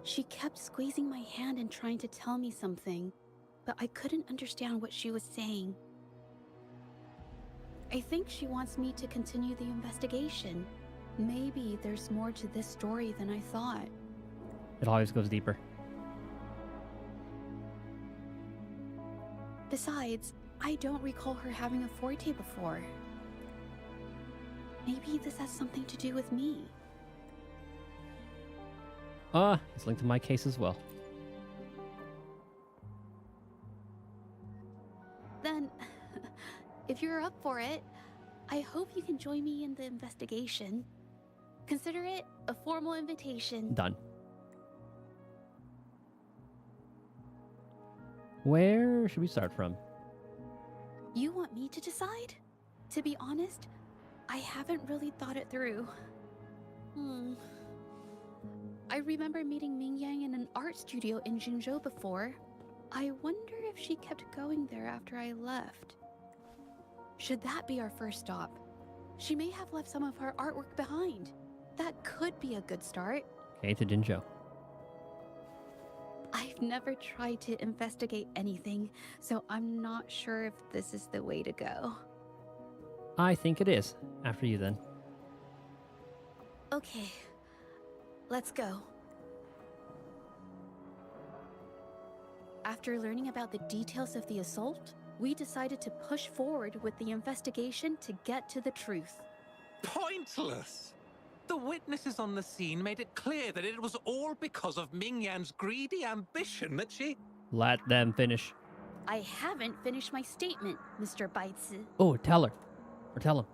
She kept squeezing my hand and trying to tell me something, but I couldn't understand what she was saying. I think she wants me to continue the investigation. Maybe there's more to this story than I thought. It always goes deeper. Besides, I don't recall her having a forte before. Maybe this has something to do with me. It's linked to my case as well. Then, if you're up for it, I hope you can join me in the investigation. Consider it a formal invitation. Done. Where should we start from? You want me to decide? To be honest, I haven't really thought it through. I remember meeting Ming Yang in an art studio in Jinzhou before. I wonder if she kept going there after I left. Should that be our first stop? She may have left some of her artwork behind. That could be a good start. Okay, to Jinzhou. I've never tried to investigate anything, so I'm not sure if this is the way to go. I think it is. After you, then. Okay, let's go. After learning about the details of the assault, we decided to push forward with the investigation to get to the truth. Pointless! The witnesses on the scene made it clear that it was all because of Ming Yan's greedy ambition that she... Let them finish. I haven't finished my statement, Mr. Baizi. Oh, tell her. Or tell him.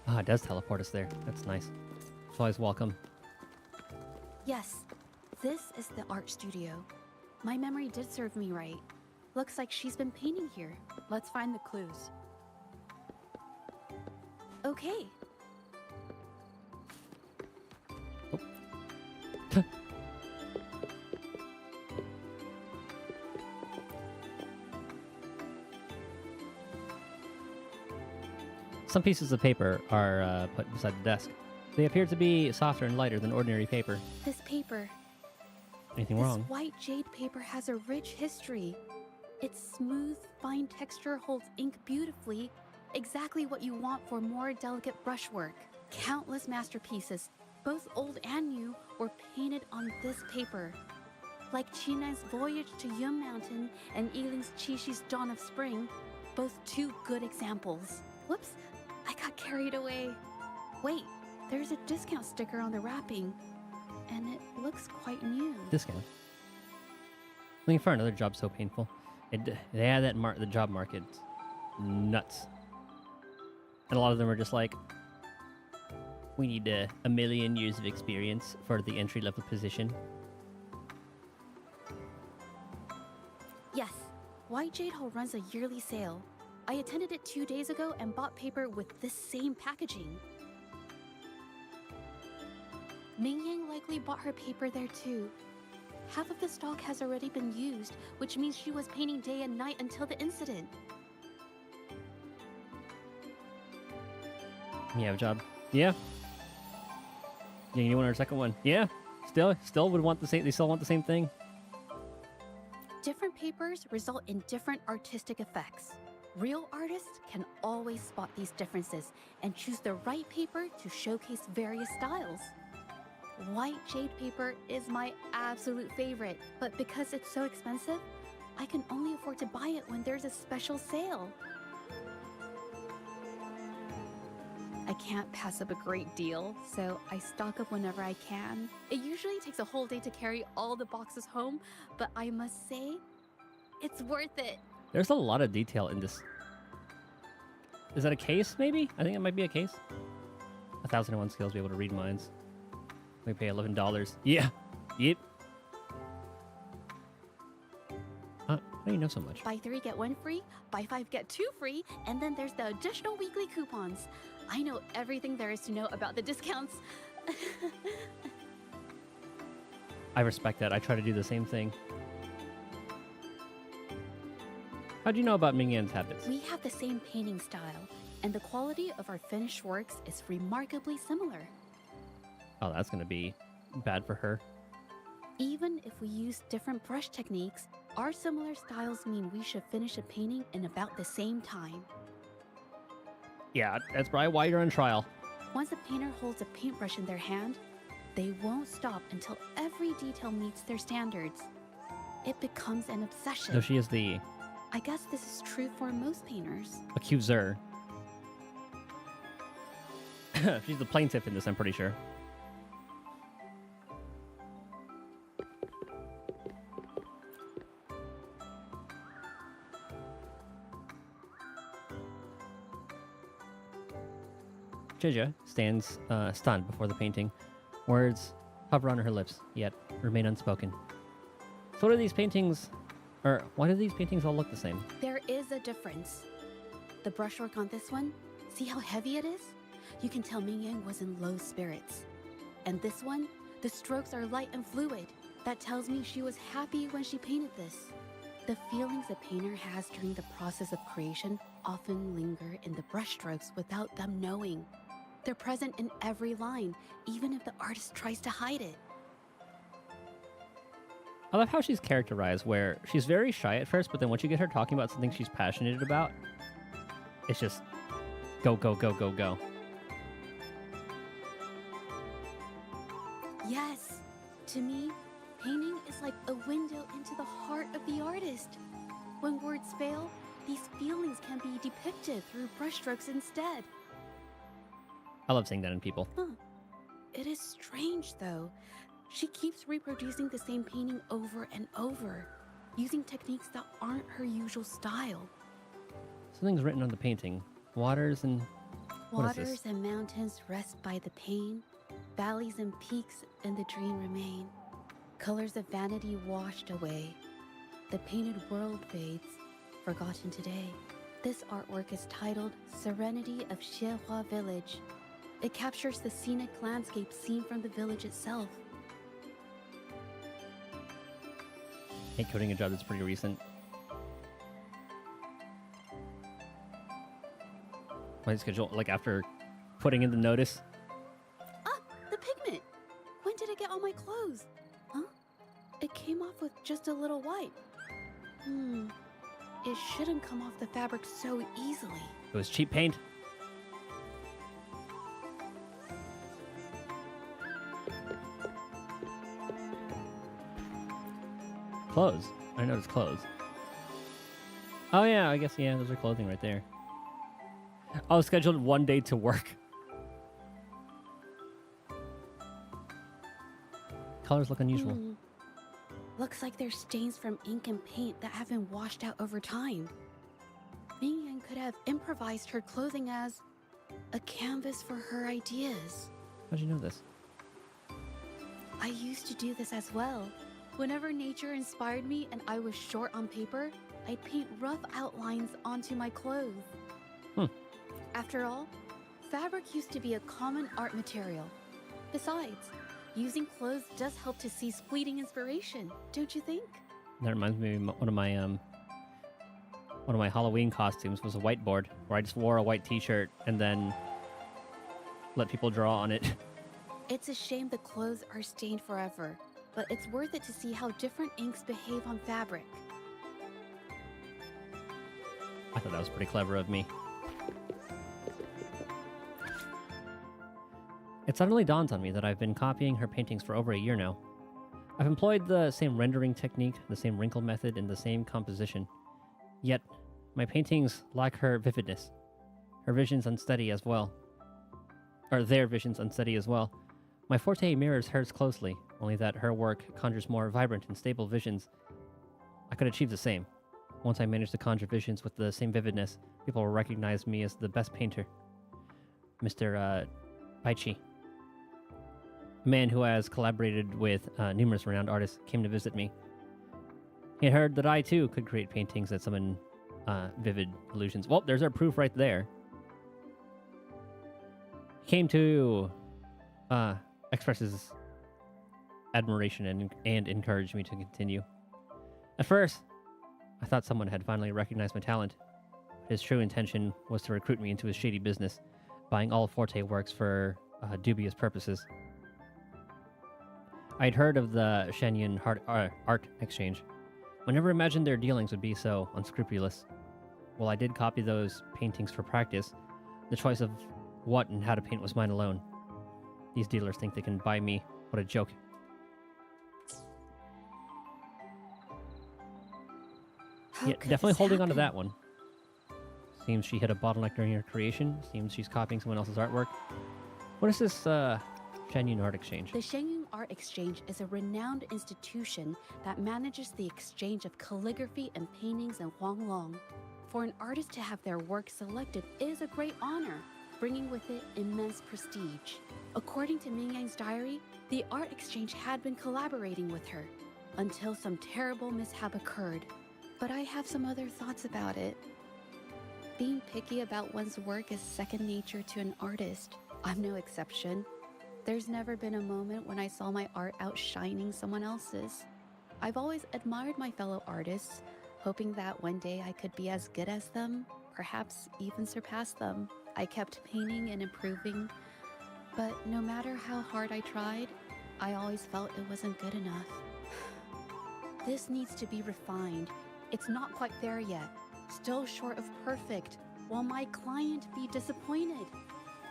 Ah, it does teleport us there. That's nice. It's always welcome. Yes, this is the art studio. My memory did serve me right. Looks like she's been painting here. Let's find the clues. Okay. Some pieces of paper are put beside the desk. They appear to be softer and lighter than ordinary paper. This paper. Anything This wrong? white jade paper has a rich history. Its smooth, fine texture holds ink beautifully, exactly what you want for more delicate brushwork. Countless masterpieces, both old and new, were painted on this paper. Like Qinan's Voyage to Yun Mountain and Yiling's Qixi's Dawn of Spring, both two good examples. Whoops, I got carried away. Wait, there's a discount sticker on the wrapping, and it looks quite new. Discount. Looking for another job so painful. They had that the job market. Nuts. And a lot of them are just like, we need a million years of experience for the entry-level position. Yes, White Jade Hall runs a yearly sale. I attended it 2 days ago and bought paper with this same packaging. Ming Yang likely bought her paper there too. Half of the stock has already been used, which means she was painting day and night until the incident. You have a job. Yeah. Yeah, you want our second one? Yeah. Still would want the same. They still want the same thing. Different papers result in different artistic effects. Real artists can always spot these differences and choose the right paper to showcase various styles. White jade paper is my absolute favorite, but because it's so expensive, I can only afford to buy it when there's a special sale. I can't pass up a great deal, so I stock up whenever I can. It usually takes a whole day to carry all the boxes home, but I must say, it's worth it. There's a lot of detail in this. Is that a case, maybe? I think it might be a case. 1001 skills to be able to read minds. We pay $11. Yeah. Yep. How do you know so much? Buy 3, get 1 free, buy 5, get 2 free, and then there's the additional weekly coupons. I know everything there is to know about the discounts. I respect that. I try to do the same thing. How'd you know about Mingyan's habits? We have the same painting style, and the quality of our finished works is remarkably similar. Oh, that's gonna be bad for her. Even if we use different brush techniques, our similar styles mean we should finish a painting in about the same time. Yeah, that's probably why you're on trial. Once a painter holds a paintbrush in their hand, they won't stop until every detail meets their standards. It becomes an obsession. So she is the I guess this is true for most painters. accuser. She's the plaintiff in this, I'm pretty sure. Jija stands stunned before the painting. Words hover on her lips, yet remain unspoken. So what are these paintings, or why do these paintings all look the same? There is a difference. The brushwork on this one, see how heavy it is? You can tell Mingyan was in low spirits. And this one, the strokes are light and fluid. That tells me she was happy when she painted this. The feelings a painter has during the process of creation often linger in the brushstrokes without them knowing. They're present in every line, even if the artist tries to hide it. I love how she's characterized, where she's very shy at first, but then once you get her talking about something she's passionate about, it's just go, go, go, go, go. Yes, to me, painting is like a window into the heart of the artist. When words fail, these feelings can be depicted through brushstrokes instead. I love seeing that in people. Huh. It is strange, though. She keeps reproducing the same painting over and over, using techniques that aren't her usual style. Something's written on the painting. Waters and... what is Waters this? and mountains rest by the pain. Valleys and peaks in the dream remain. Colors of vanity washed away. The painted world fades, forgotten today. This artwork is titled Serenity of Xiehua Village. It captures the scenic landscape seen from the village itself. Hate coding a job that's pretty recent. My schedule, like after putting in the notice. Ah, the pigment! When did it get on my clothes? Huh? It came off with just a little white. It shouldn't come off the fabric so easily. It was cheap paint. Clothes. I noticed clothes. Oh yeah, I guess, yeah, those are clothing right there. I was scheduled one day to work. Colors look unusual. Looks like there's stains from ink and paint that have been washed out over time. Mingyan could have improvised her clothing as a canvas for her ideas. How'd you know this? I used to do this as well. Whenever nature inspired me and I was short on paper, I'd paint rough outlines onto my clothes. After all, fabric used to be a common art material. Besides, using clothes does help to seize fleeting inspiration, don't you think? That reminds me of one of my Halloween costumes was a whiteboard where I just wore a white t-shirt and then let people draw on it. It's a shame the clothes are stained forever, but it's worth it to see how different inks behave on fabric. I thought that was pretty clever of me. It suddenly dawns on me that I've been copying her paintings for over a year now. I've employed the same rendering technique, the same wrinkle method, and the same composition. Yet, my paintings lack her vividness. Her vision's unsteady as well. Or their vision's unsteady as well. My forte mirrors hers closely, only that her work conjures more vibrant and stable visions. I could achieve the same. Once I manage to conjure visions with the same vividness, people will recognize me as the best painter. Mr. Baichi, a man who has collaborated with numerous renowned artists, came to visit me. He had heard that I, too, could create paintings that summon vivid illusions. Well, there's our proof right there. He came to express his admiration and encourage me to continue. At first, I thought someone had finally recognized my talent. His true intention was to recruit me into his shady business, buying all Forte works for dubious purposes. I'd heard of the Shenyun art exchange. I never imagined their dealings would be so unscrupulous. While I did copy those paintings for practice, the choice of what and how to paint was mine alone. These dealers think they can buy me. What a joke. Yeah, definitely holding on to that one. Seems she hit a bottleneck during her creation. Seems she's copying someone else's artwork. What is this Shenyun art exchange? The Shenyun Art Exchange is a renowned institution that manages the exchange of calligraphy and paintings in Huanglong. For an artist to have their work selected is a great honor, bringing with it immense prestige. According to Ming Yang's diary, the art exchange had been collaborating with her until some terrible mishap occurred. But I have some other thoughts about it. Being picky about one's work is second nature to an artist. I'm no exception. There's never been a moment when I saw my art outshining someone else's. I've always admired my fellow artists, hoping that one day I could be as good as them, perhaps even surpass them. I kept painting and improving, but no matter how hard I tried, I always felt it wasn't good enough. This needs to be refined. It's not quite there yet, still short of perfect. Will my client be disappointed?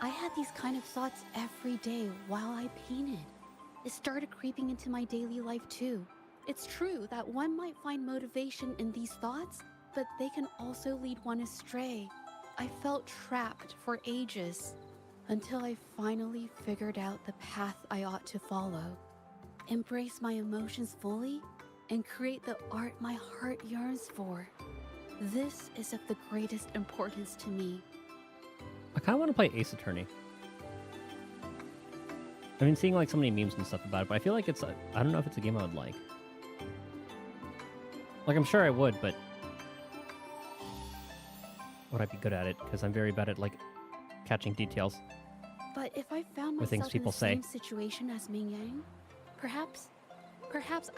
I had these kind of thoughts every day while I painted. It started creeping into my daily life too. It's true that one might find motivation in these thoughts, but they can also lead one astray. I felt trapped for ages, until I finally figured out the path I ought to follow. Embrace my emotions fully, and create the art my heart yearns for. This is of the greatest importance to me. I kind of want to play Ace Attorney. I've been seeing like so many memes and stuff about it, but I feel like it's I don't know if it's a game I would like. Like, I'm sure I would, but would I be good at it? Because I'm very bad at like catching details. But if I found Or things myself in people the say. same situation as Ming Yang, perhaps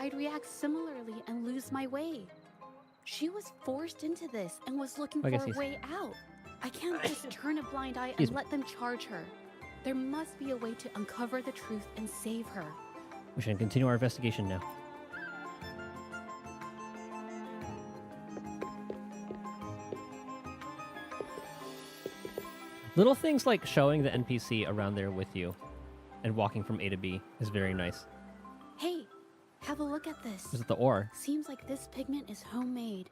I'd react similarly and lose my way. She was forced into this and was looking I for guess a he's- way out. I can't just turn a blind eye Excuse and me. let them charge her. There must be a way to uncover the truth and save her. We should continue our investigation now. Little things like showing the NPC around there with you and walking from A to B is very nice. Hey, have a look at this. Is it the ore? Seems like this pigment is homemade.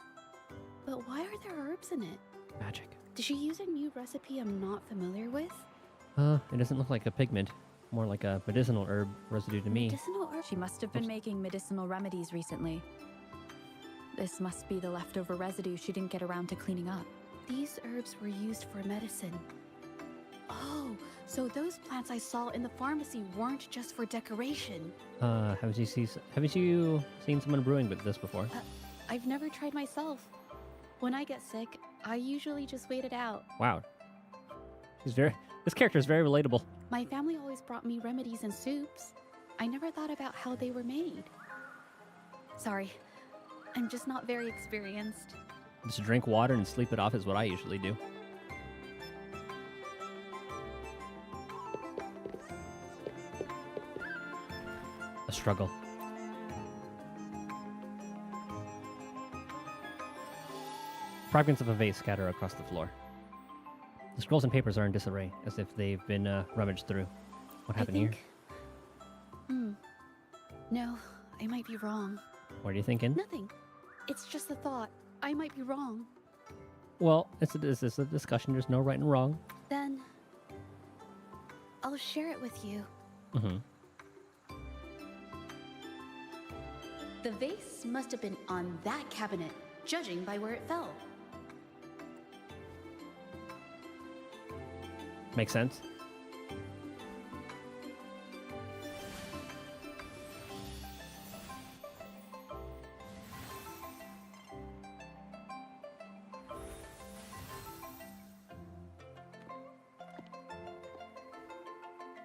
But why are there herbs in it? Magic. Did she use a new recipe I'm not familiar with? It doesn't look like a pigment. More like a medicinal herb residue to me. Medicinal herb? She must have been making medicinal remedies recently. This must be the leftover residue she didn't get around to cleaning up. These herbs were used for medicine. Oh, so those plants I saw in the pharmacy weren't just for decoration. Haven't you seen someone brewing with this before? I've never tried myself. When I get sick, I usually just wait it out. Wow. This character is very relatable. My family always brought me remedies and soups. I never thought about how they were made. Sorry, I'm just not very experienced. Just drink water and sleep it off is what I usually do. A struggle. Fragments of a vase scatter across the floor. The scrolls and papers are in disarray, as if they've been rummaged through. What happened here? No, I might be wrong. What are you thinking? Nothing. It's just a thought. I might be wrong. Well, it's a discussion. There's no right and wrong. Then I'll share it with you. Mm-hmm. The vase must have been on that cabinet, judging by where it fell. Makes sense.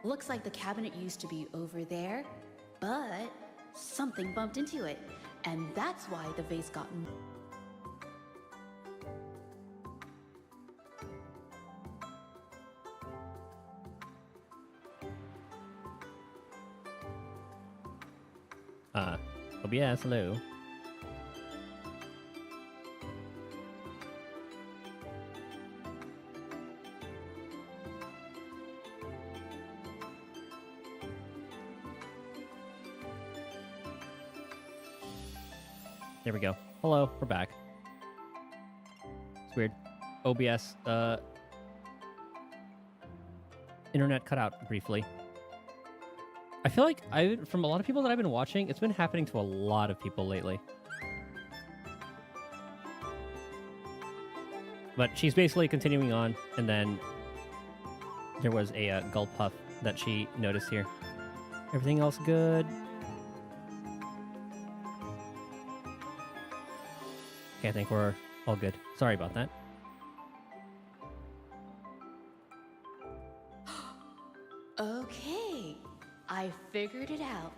Looks like the cabinet used to be over there, but something bumped into it, and that's why the vase got... OBS, hello. There we go. Hello, we're back. It's weird. OBS, internet cut out briefly. I feel like from a lot of people that I've been watching, it's been happening to a lot of people lately. But she's basically continuing on, and then there was a gulp puff that she noticed here. Everything else good? Okay, I think we're all good. Sorry about that. Okay, I figured it out.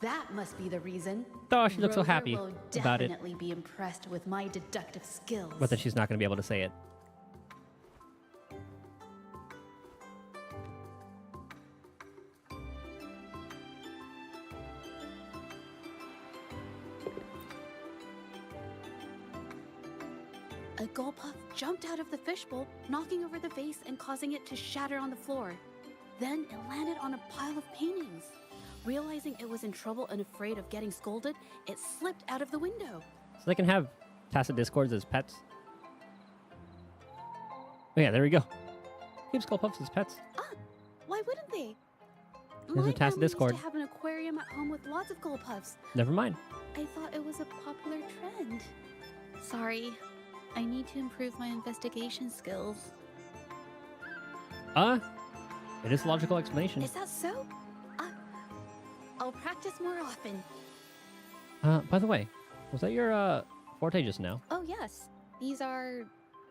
That must be the reason. Oh, she looks so Rover happy will about it. definitely be impressed with my deductive skills. But then she's not going to be able to say it. A Gulpuff jumped out of the fishbowl, knocking over the vase and causing it to shatter on the floor. Then it landed on a pile of paintings. Realizing it was in trouble and afraid of getting scolded, it slipped out of the window. So they can have tacit discords as pets. Oh yeah, there we go. Keep Skullpuffs as pets. Why wouldn't they? There's a My tacit family used discord. to have an aquarium at home with lots of Gulpuffs. Never mind. I thought it was a popular trend. Sorry, I need to improve my investigation skills. It is a logical explanation. Is that so? I'll practice more often. By the way, was that your forte just now? Oh yes, these are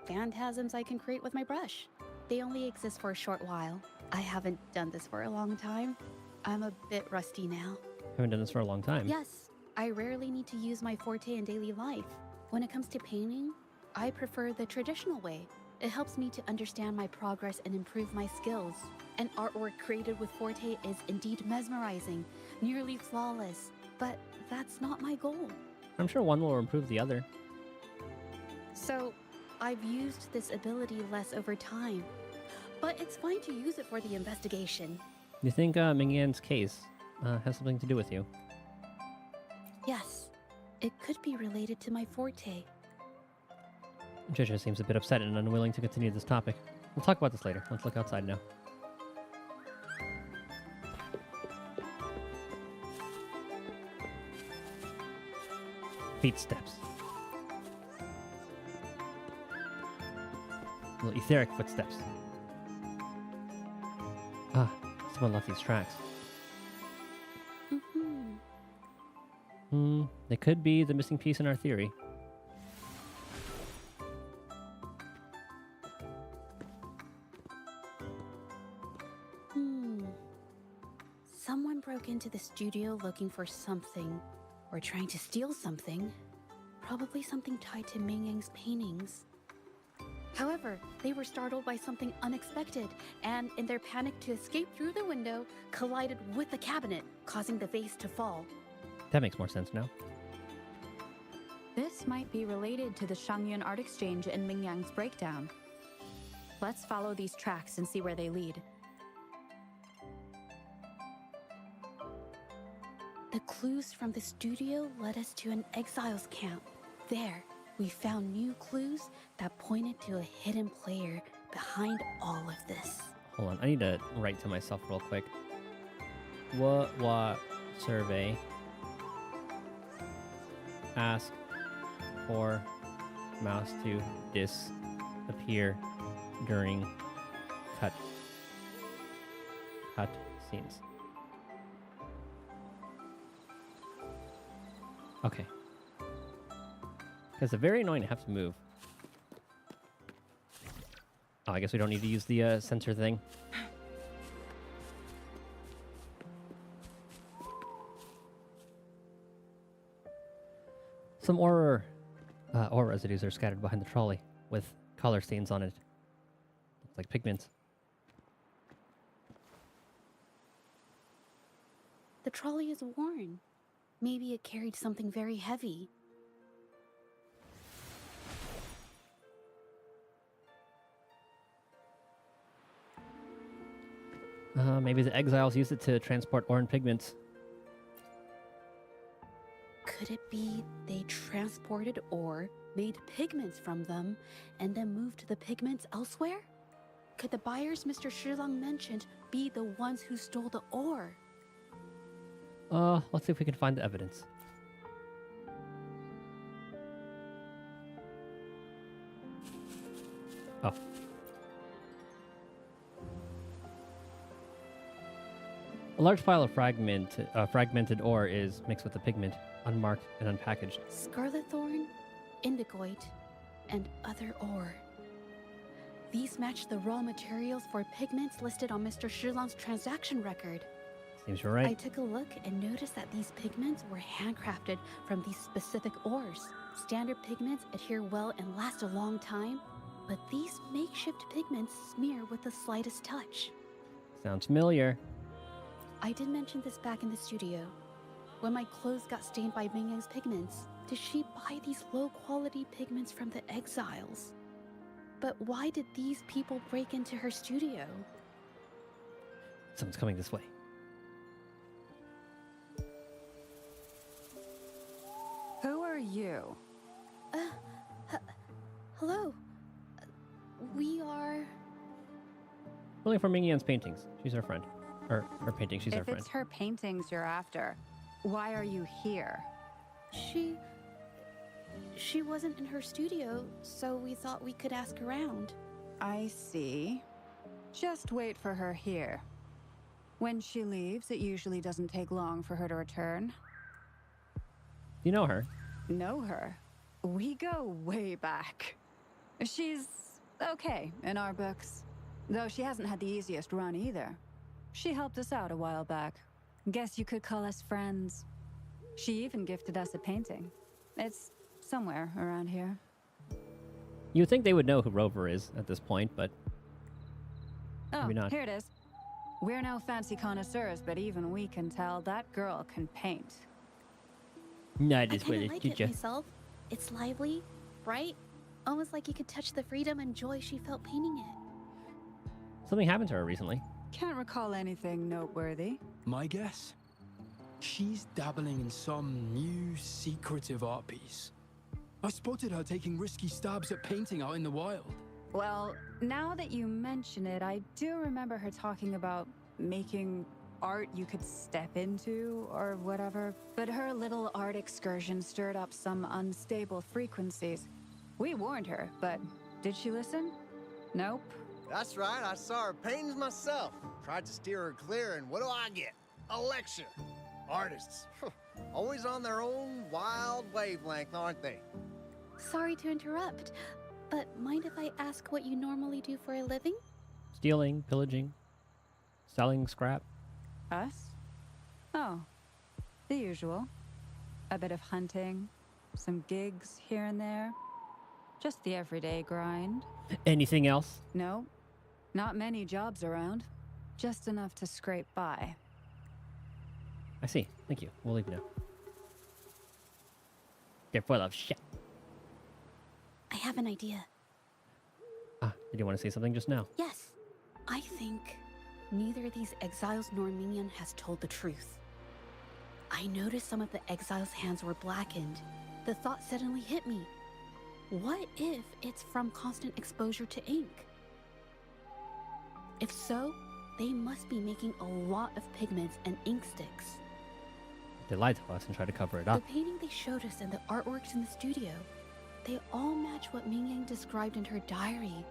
phantasms I can create with my brush. They only exist for a short while. I haven't done this for a long time. I'm a bit rusty now. Haven't done this for a long time. Yes, I rarely need to use my forte in daily life. When it comes to painting, I prefer the traditional way. It helps me to understand my progress and improve my skills. An artwork created with forte is indeed mesmerizing, nearly flawless, but that's not my goal. I'm sure one will improve the other. So, I've used this ability less over time, but it's fine to use it for the investigation. You think Mingyan's case has something to do with you? Yes, it could be related to my forte. Trisha seems a bit upset and unwilling to continue this topic. We'll talk about this later. Let's look outside now. Feet steps. Little etheric footsteps. Someone left these tracks. They could be the missing piece in our theory. Someone broke into the studio looking for something, or trying to steal something. Probably something tied to Ming Yang's paintings. However, they were startled by something unexpected, and in their panic to escape through the window, collided with the cabinet, causing the vase to fall. That makes more sense now. This might be related to the Shangyun art exchange and Ming Yang's breakdown. Let's follow these tracks and see where they lead. The clues from the studio led us to an exiles camp. There, we found new clues that pointed to a hidden player behind all of this. Hold on, I need to write to myself real quick. What survey? Ask for mouse to disappear during cut scenes. Okay. Because it's very annoying to have to move. Oh, I guess we don't need to use the sensor thing. Some ore residues are scattered behind the trolley, with color stains on it. Looks like pigments. The trolley is worn. Maybe it carried something very heavy. Maybe the exiles used it to transport ore and pigments. Could it be they transported ore, made pigments from them, and then moved the pigments elsewhere? Could the buyers Mr. Shilong mentioned be the ones who stole the ore? Let's see if we can find the evidence. Oh. A large pile of fragmented ore is mixed with the pigment, unmarked and unpackaged. Scarlet thorn, indigoite, and other ore. These match the raw materials for pigments listed on Mr. Shilong's transaction record. Seems you're right. I took a look and noticed that these pigments were handcrafted from these specific ores. Standard pigments adhere well and last a long time, but these makeshift pigments smear with the slightest touch. Sounds familiar. I did mention this back in the studio. When my clothes got stained by Ming Yang's pigments, did she buy these low-quality pigments from the exiles? But why did these people break into her studio? Someone's coming this way. Who are you? Hello. We are... Looking for Ming Yan's paintings. She's our friend. Or her painting, she's our friend. If it's her paintings you're after, why are you here? She wasn't in her studio, so we thought we could ask around. I see. Just wait for her here. When she leaves, it usually doesn't take long for her to return. You know her? Know her? We go way back. She's okay in our books, though she hasn't had the easiest run either. She helped us out a while back. Guess you could call us friends. She even gifted us a painting. It's somewhere around here. You'd think they would know who Rover is at this point, but maybe not. Here it is. We're no fancy connoisseurs, but even we can tell that girl can paint. Not I as well kinda as like did it ya? myself. It's lively, bright, almost like you could touch the freedom and joy she felt painting it. Something happened to her recently. Can't recall anything noteworthy. My guess? She's dabbling in some new secretive art piece. I spotted her taking risky stabs at painting out in the wild. Well, now that you mention it, I do remember her talking about making art you could step into or whatever. But her little art excursion stirred up some unstable frequencies. We warned her, but did she listen? Nope. That's right, I saw her paintings myself. Tried to steer her clear, and what do I get? A lecture. Artists. Always on their own wild wavelength, aren't they? Sorry to interrupt, but mind if I ask what you normally do for a living? Stealing, pillaging, selling scrap. Us? Oh, the usual. A bit of hunting, some gigs here and there. Just the everyday grind. Anything else? No, not many jobs around. Just enough to scrape by. I see. Thank you. We'll leave now. They're full of shit. I have an idea. Did you want to say something just now? Yes. I think neither these exiles nor Minion has told the truth. I noticed some of the exiles' hands were blackened. The thought suddenly hit me. What if it's from constant exposure to ink? If so, they must be making a lot of pigments and ink sticks. They lied to us and tried to cover it up. The painting they showed us and the artworks in the studio, they all match what Ming Yang described in her diary.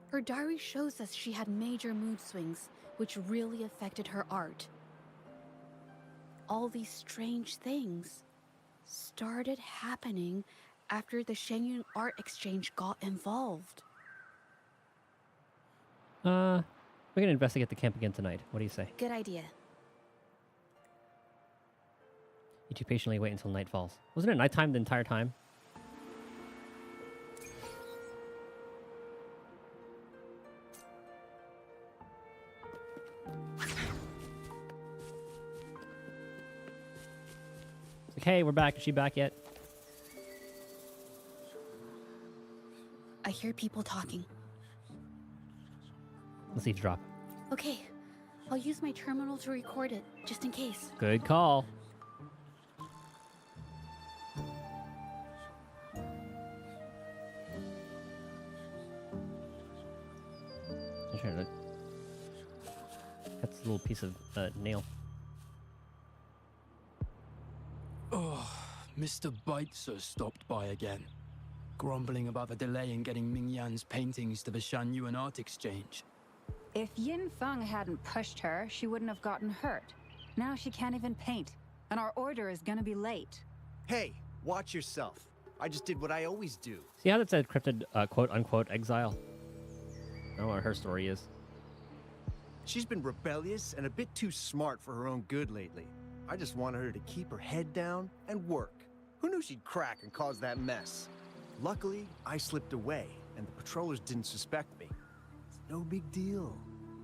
Her diary shows us she had major mood swings, which really affected her art. All these strange things started happening after the Shengyun Art Exchange got involved. We're gonna investigate the camp again tonight. What do you say? Good idea. You two patiently wait until night falls. Wasn't it nighttime the entire time? Okay, we're back. Is she back yet? I hear people talking. Let's eavesdrop. Okay, I'll use my terminal to record it, just in case. Good call. I'm trying to... That's a little piece of nail. Oh, Mr. Beitzer stopped by again, grumbling about the delay in getting Ming Yan's paintings to the Shanyuan Art Exchange. If Yin Feng hadn't pushed her, she wouldn't have gotten hurt. Now she can't even paint, and our order is gonna be late. Hey, watch yourself. I just did what I always do. See how that said cryptid quote-unquote exile? I don't know what her story is. She's been rebellious and a bit too smart for her own good lately. I just wanted her to keep her head down and work. Who knew she'd crack and cause that mess? Luckily, I slipped away, and the patrollers didn't suspect me. It's no big deal.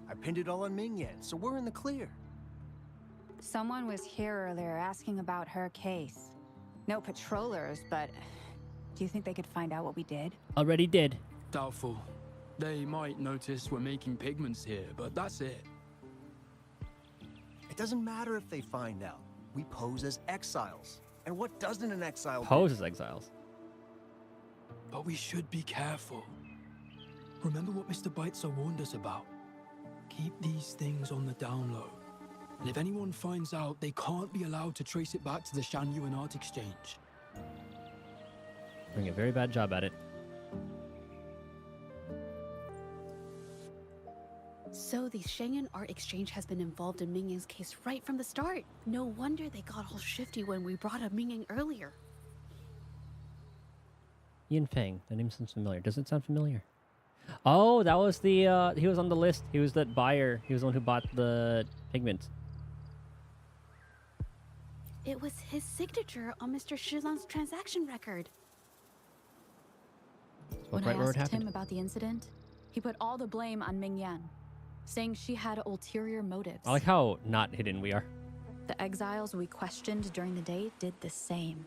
I pinned it all on Ming Yan, so we're in the clear. Someone was here earlier asking about her case. No patrollers, but do you think they could find out what we did? Already did. Doubtful. They might notice we're making pigments here, but that's it. It doesn't matter if they find out. We pose as exiles. And what doesn't an exile do? Pose as exiles. But we should be careful. Remember what Mr. Beitzer warned us about. Keep these things on the down low. And if anyone finds out, they can't be allowed to trace it back to the Shanyuan Art Exchange. Doing a very bad job at it. So the Shanyuan Art Exchange has been involved in Ming Yang's case right from the start. No wonder they got all shifty when we brought up Ming Yang earlier. Yin Feng. That name sounds familiar. Does it sound familiar? Oh, that was the, he was on the list. He was that buyer. He was the one who bought the pigment. It was his signature on Mr. Shizan's transaction record. Spoke When right I where it asked him happened. about the incident, he put all the blame on Ming Yan, saying she had ulterior motives. I like how not hidden we are. The exiles we questioned during the day did the same,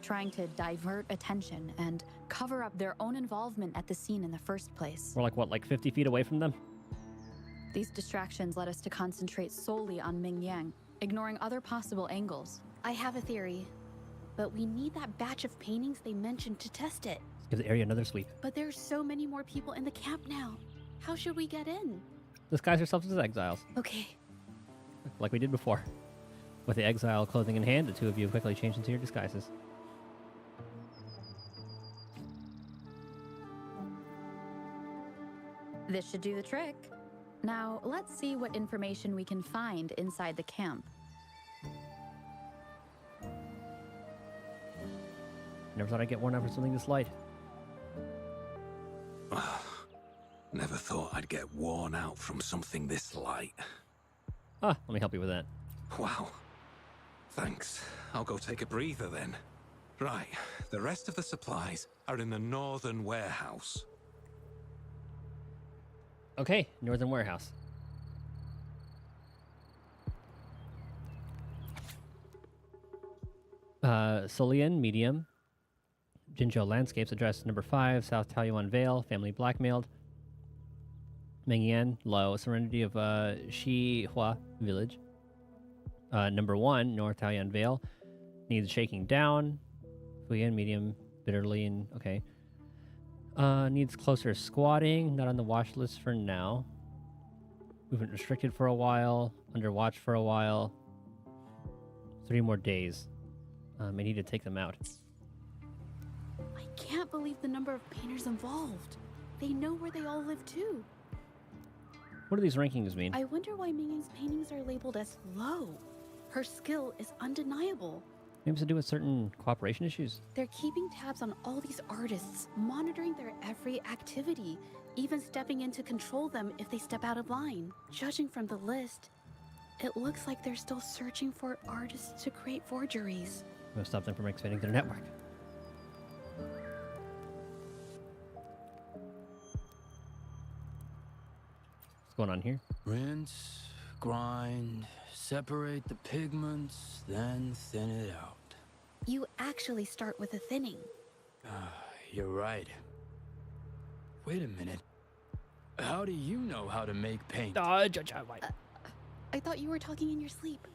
trying to divert attention and cover up their own involvement at the scene in the first place. We're like, what, like 50 feet away from them? These distractions led us to concentrate solely on Ming Yang, ignoring other possible angles. I have a theory, but we need that batch of paintings they mentioned to test it. Give the area another sweep. But there's so many more people in the camp now. How should we get in? Disguise yourselves as exiles. Okay. Like we did before. With the exile clothing in hand, the two of you quickly change into your disguises. This should do the trick. Now, let's see what information we can find inside the camp. Never thought I'd get worn out for something this light. Never thought I'd get worn out from something this light. Ah, let me help you with that. Wow. Thanks. I'll go take a breather then. Right, the rest of the supplies are in the northern warehouse. Okay, northern warehouse. Solian, medium. Jinzhou Landscapes, address number 5, South Taoyuan Vale, family blackmailed. Mengyan, low, serenity of Shihua village. Number 1, North Taoyuan Vale, needs shaking down. Fuyan, medium, bitterly, and okay. Needs closer squatting, not on the watch list for now. Movement restricted for a while, under watch for a while. 3 more days. I need to take them out. I can't believe the number of painters involved. They know where they all live too. What do these rankings mean? I wonder why Ming Yang's paintings are labeled as low. Her skill is undeniable. Maybe it's to do with certain cooperation issues. They're keeping tabs on all these artists, monitoring their every activity, even stepping in to control them if they step out of line. Judging from the list, It looks like they're still searching for artists to create forgeries. I'm gonna stop them from expanding their network. What's going on here? Rinse, grind, separate the pigments, then thin it out. You actually start with a thinning. You're right. Wait a minute. How do you know how to make paint? I thought you were talking in your sleep.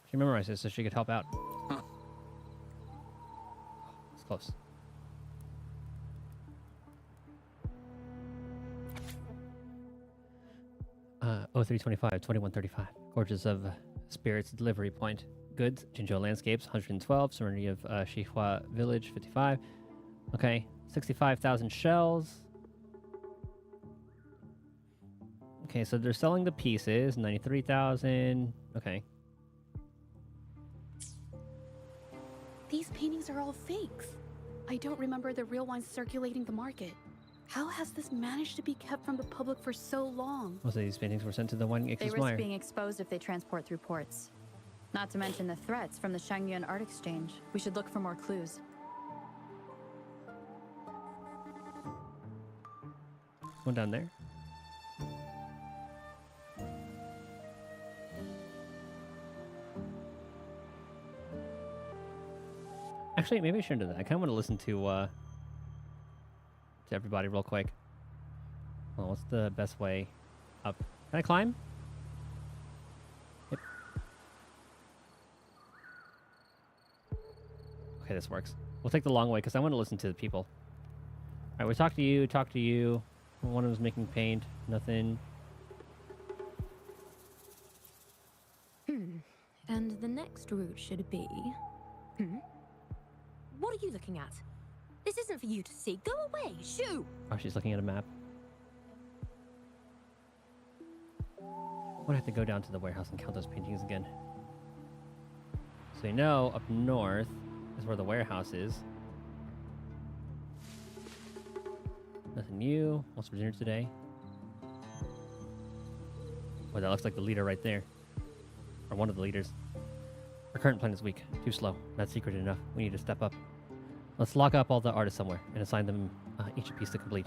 She memorized it so she could help out. Huh. It's close. Uh, 0325, 2135. Gorges of Spirits Delivery Point. Goods, Jinzhou Landscapes, 112. Serenity of Shihua Village, 55. Okay, 65,000 shells. Okay, so they're selling the pieces, 93,000. Okay. These paintings are all fakes. I don't remember the real ones circulating the market. How has this managed to be kept from the public for so long? Most of these paintings were sent to the one They Ix's risk Meyer. being exposed if they transport through ports. Not to mention the threats from the Shangyuan Art Exchange. We should look for more clues. One down there. Actually, maybe I shouldn't do that. I kind of want to listen to everybody real quick. Oh, what's the best way up? Can I climb? Yep. Okay, this works. We'll take the long way because I want to listen to the people. All right, we talked to you. Talked to you. One was making paint. Nothing. And the next route should be... What are you looking at? This isn't for you to see. Go away! Shoo! Oh, she's looking at a map. Would have to go down to the warehouse and count those paintings again. So you know, up north is where the warehouse is. Nothing new. What's for dinner today? Well, that looks like the leader right there. Or one of the leaders. Our current plan is weak. Too slow. Not secret enough. We need to step up. Let's lock up all the artists somewhere and assign them each a piece to complete.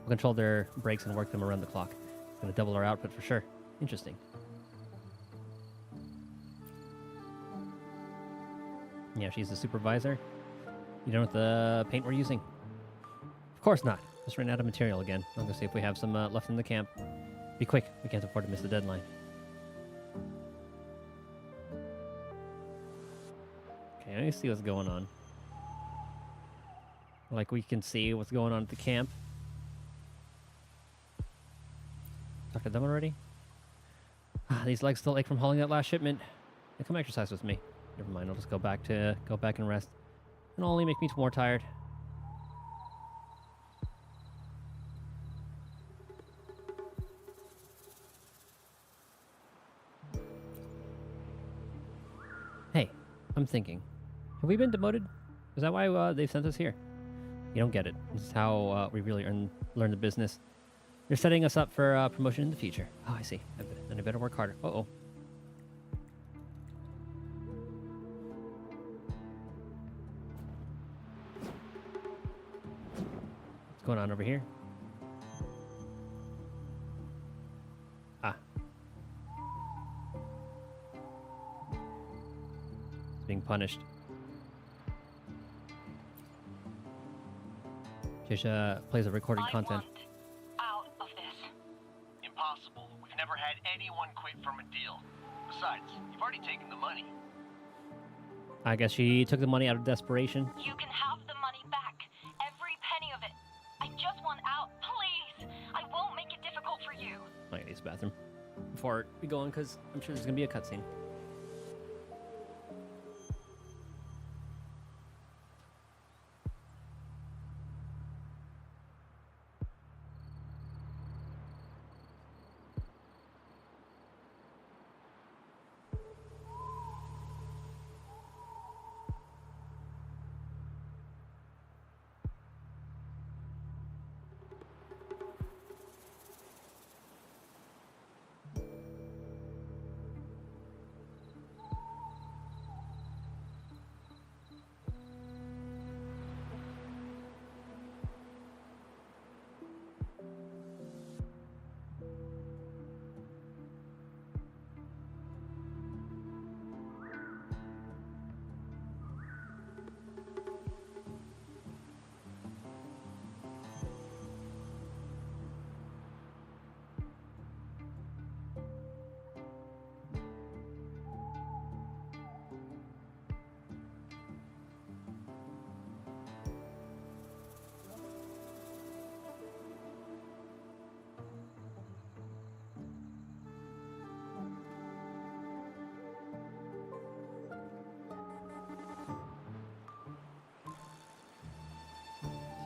We'll control their breaks and work them around the clock. It's going to double our output for sure. Interesting. Yeah, she's the supervisor. You know what the paint we're using? Of course not. Just ran out of material again. I'm going to see if we have some left in the camp. Be quick. We can't afford to miss the deadline. Okay, let me see what's going on. Like we can see what's going on at the camp. Talked to them already? These legs still ache from hauling that last shipment. Yeah, come exercise with me. Never mind, I'll just go back and rest. It'll only make me more tired. Hey, I'm thinking. Have we been demoted? Is that why they've sent us here? You don't get it. This is how we really learn the business. They're setting us up for promotion in the future. Oh, I see. Then I better work harder. Uh-oh. What's going on over here? Ah. It's being punished. Jisha plays a recorded content. Out of this. Impossible. We've never had anyone quit from a deal. Besides, you've already taken the money. I guess she took the money out of desperation. You can have the money back. Every penny of it. I just want out. Please. I won't make it difficult for you. I gotta use the bathroom before we go on, because I'm sure there's gonna be a cutscene.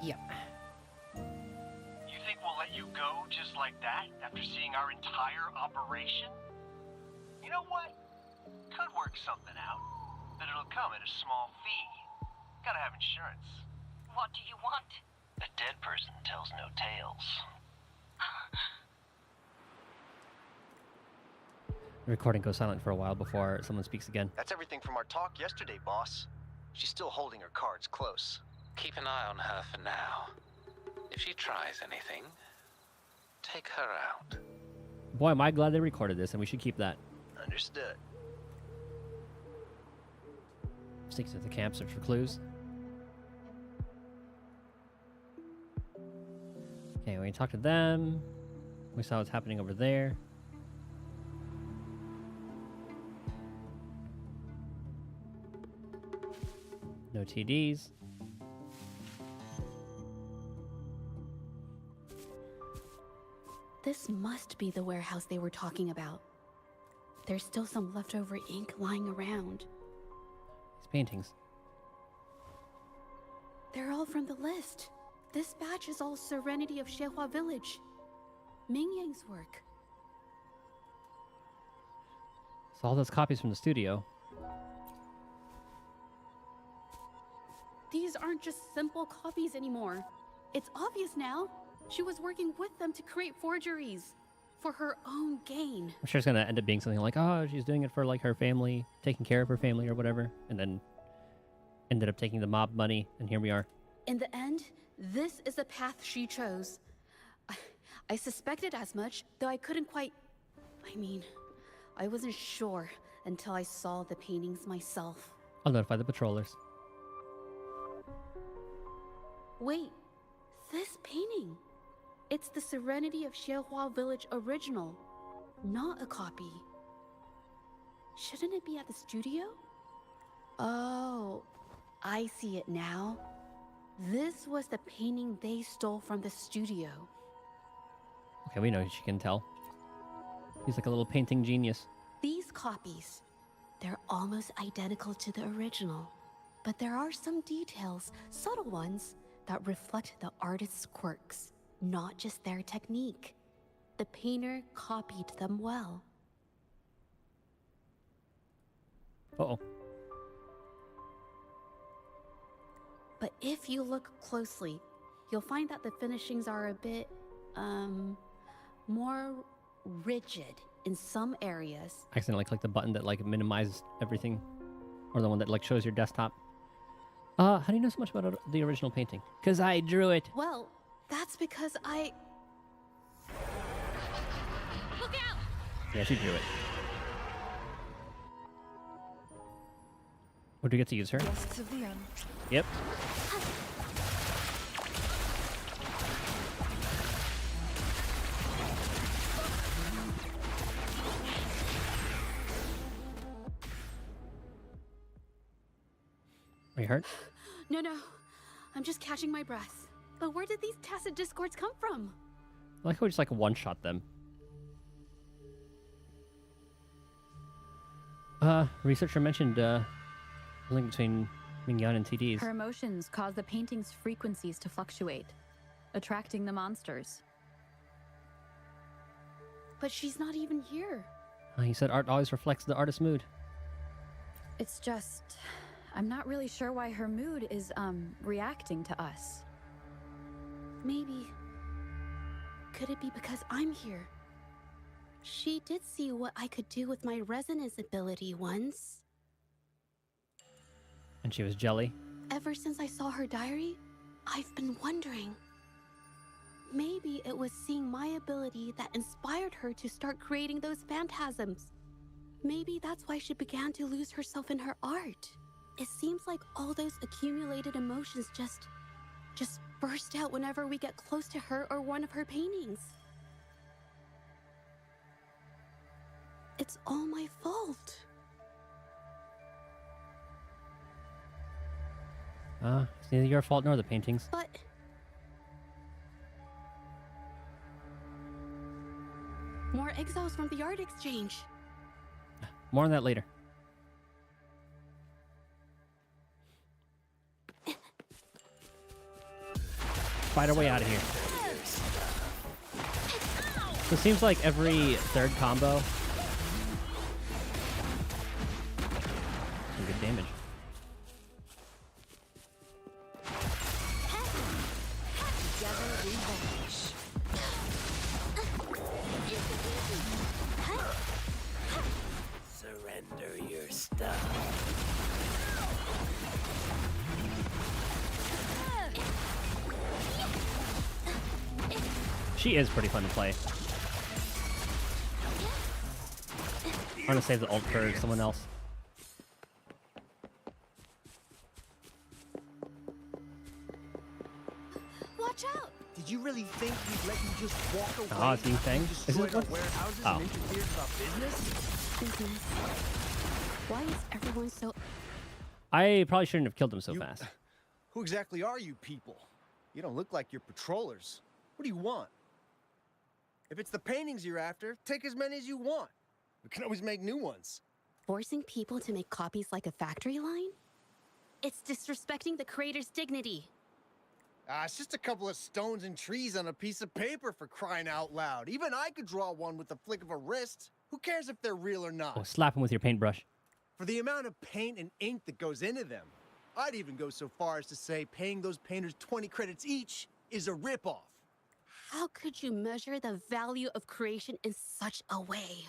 Yeah. You think we'll let you go just like that after seeing our entire operation? You know what? Could work something out, but it'll come at a small fee. Gotta have insurance. What do you want? A dead person tells no tales. The recording goes silent for a while before someone speaks again. That's everything from our talk yesterday, boss. She's still holding her cards close. Keep an eye on her for now. If she tries anything, take her out. Boy, am I glad they recorded this, and we should keep that. Understood. Sneak to the camp, search for clues. Okay, we talked to them. We saw what's happening over there. No TDs. This must be the warehouse they were talking about. There's still some leftover ink lying around. These paintings. They're all from the list. This batch is all Serenity of Shehua Village. Ming Yang's work. So all those copies from the studio. These aren't just simple copies anymore. It's obvious now. She was working with them to create forgeries for her own gain. I'm sure it's gonna end up being something like, oh, she's doing it for like her family, taking care of her family or whatever, and then ended up taking the mob money, and here we are. In the end, this is the path she chose. I suspected as much, though I couldn't quite... I wasn't sure until I saw the paintings myself. I'll notify the patrollers. Wait, this painting. It's the Serenity of Shehua Village original, not a copy. Shouldn't it be at the studio? Oh, I see it now. This was the painting they stole from the studio. Okay, we know she can tell. He's like a little painting genius. These copies, they're almost identical to the original, but there are some details, subtle ones, that reflect the artist's quirks, not just their technique. The painter copied them well. Uh-oh. But if you look closely, you'll find that the finishings are a bit, more rigid in some areas. I accidentally clicked the button that like minimizes everything, or the one that like shows your desktop. How do you know so much about the original painting? Because I drew it. Well, that's because I... Look out! Yeah, she drew it. Or do you get to use her? Guests of the end. Yep. Are you hurt? No, I'm just catching my breath. But where did these tacit discords come from? I like how we just like one-shot them. Researcher mentioned link between Mingyan and TDs. Her emotions cause the painting's frequencies to fluctuate, attracting the monsters. But she's not even here. He said art always reflects the artist's mood. It's just... I'm not really sure why her mood is, reacting to us. Maybe... Could it be because I'm here? She did see what I could do with my resonance ability once. And she was jelly. Ever since I saw her diary, I've been wondering. Maybe it was seeing my ability that inspired her to start creating those phantasms. Maybe that's why she began to lose herself in her art. It seems like all those accumulated emotions just burst out whenever we get close to her or one of her paintings. It's all my fault. It's neither your fault nor the paintings. But... more exiles from the art exchange. More on that later. fight our way out of here. So it seems like every third combo. Some good damage. Surrender your stuff. She is pretty fun to play. I'm gonna save the ult for someone else. Watch out! Did you really think we'd let you just walk away? Oh, it's being Fang? Is it Destroyed our what? warehouses Oh. and interfered with our business? Business. Why is everyone so... I probably shouldn't have killed him so fast. Who exactly are you people? You don't look like you're patrollers. What do you want? If it's the paintings you're after, take as many as you want. We can always make new ones. Forcing people to make copies like a factory line? It's disrespecting the creator's dignity. It's just a couple of stones and trees on a piece of paper, for crying out loud. Even I could draw one with the flick of a wrist. Who cares if they're real or not? Oh, slap him with your paintbrush. For the amount of paint and ink that goes into them, I'd even go so far as to say paying those painters 20 credits each is a ripoff. How could you measure the value of creation in such a way?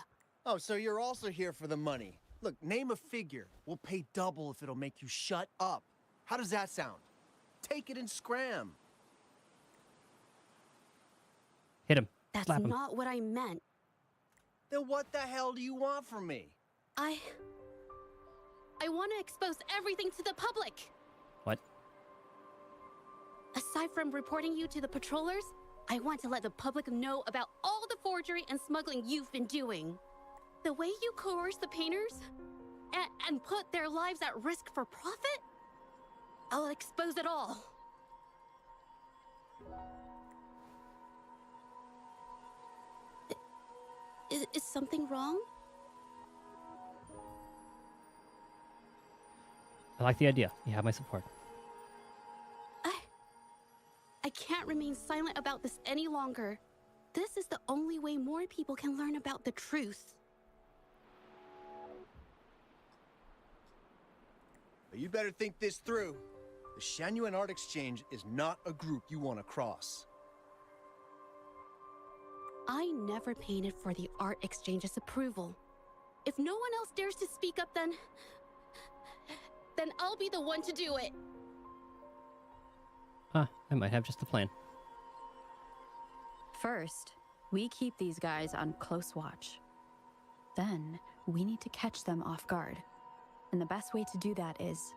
Oh, so you're also here for the money. Look, name a figure. We'll pay double if it'll make you shut up. How does that sound? Take it and scram. Hit him. That's Slap him. not what I meant. Then what the hell do you want from me? I want to expose everything to the public. What? Aside from reporting you to the patrollers, I want to let the public know about all the forgery and smuggling you've been doing. The way you coerce the painters and put their lives at risk for profit? I'll expose it all. Is something wrong? I like the idea. You have my support. I can't remain silent about this any longer. This is the only way more people can learn about the truth. But you better think this through. The Shanyuan Art Exchange is not a group you want to cross. I never painted for the Art Exchange's approval. If no one else dares to speak up, then I'll be the one to do it. I might have just the plan. First, we keep these guys on close watch. Then, we need to catch them off guard. And the best way to do that is...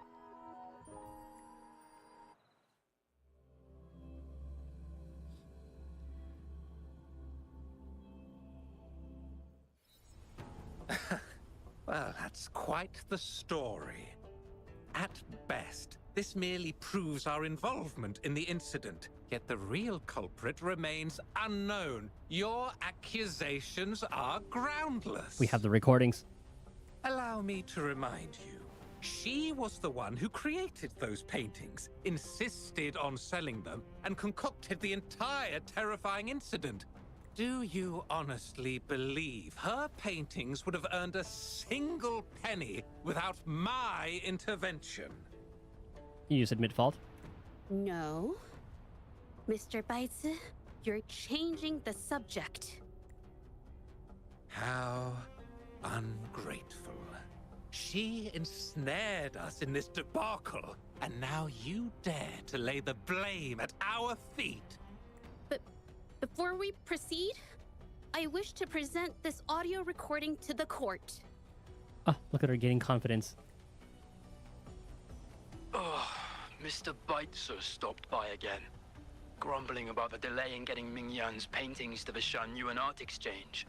Well, that's quite the story. At best, this merely proves our involvement in the incident, yet the real culprit remains unknown. Your accusations are groundless. We have the recordings. Allow me to remind you, she was the one who created those paintings, insisted on selling them, and concocted the entire terrifying incident. Do you honestly believe her paintings would have earned a single penny without my intervention? You just admit fault? No. Mr. Baitsu, you're changing the subject. How ungrateful. She ensnared us in this debacle, and now you dare to lay the blame at our feet. But before we proceed, I wish to present this audio recording to the court. Oh, look at her gaining confidence. Oh, Mr. Baitsu stopped by again, grumbling about the delay in getting Mingyan's paintings to the Shanyuan Art Exchange.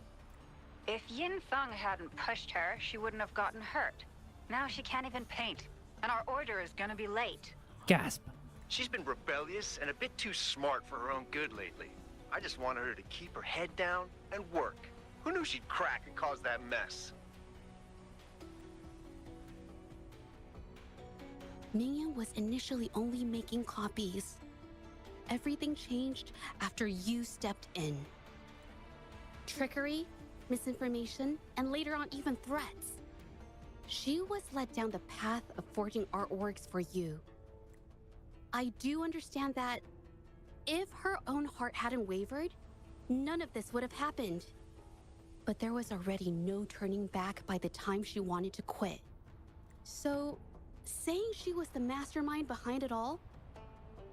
If Yin Feng hadn't pushed her, she wouldn't have gotten hurt. Now she can't even paint, and our order is gonna be late. Gasp. She's been rebellious and a bit too smart for her own good lately. I just wanted her to keep her head down and work. Who knew she'd crack and cause that mess? Mingyan was initially only making copies. everything changed after you stepped in. Trickery, misinformation, and later on even threats. She was led down the path of forging artworks for you. I do understand that if her own heart hadn't wavered, none of this would have happened. But there was already no turning back by the time she wanted to quit. So, saying she was the mastermind behind it all,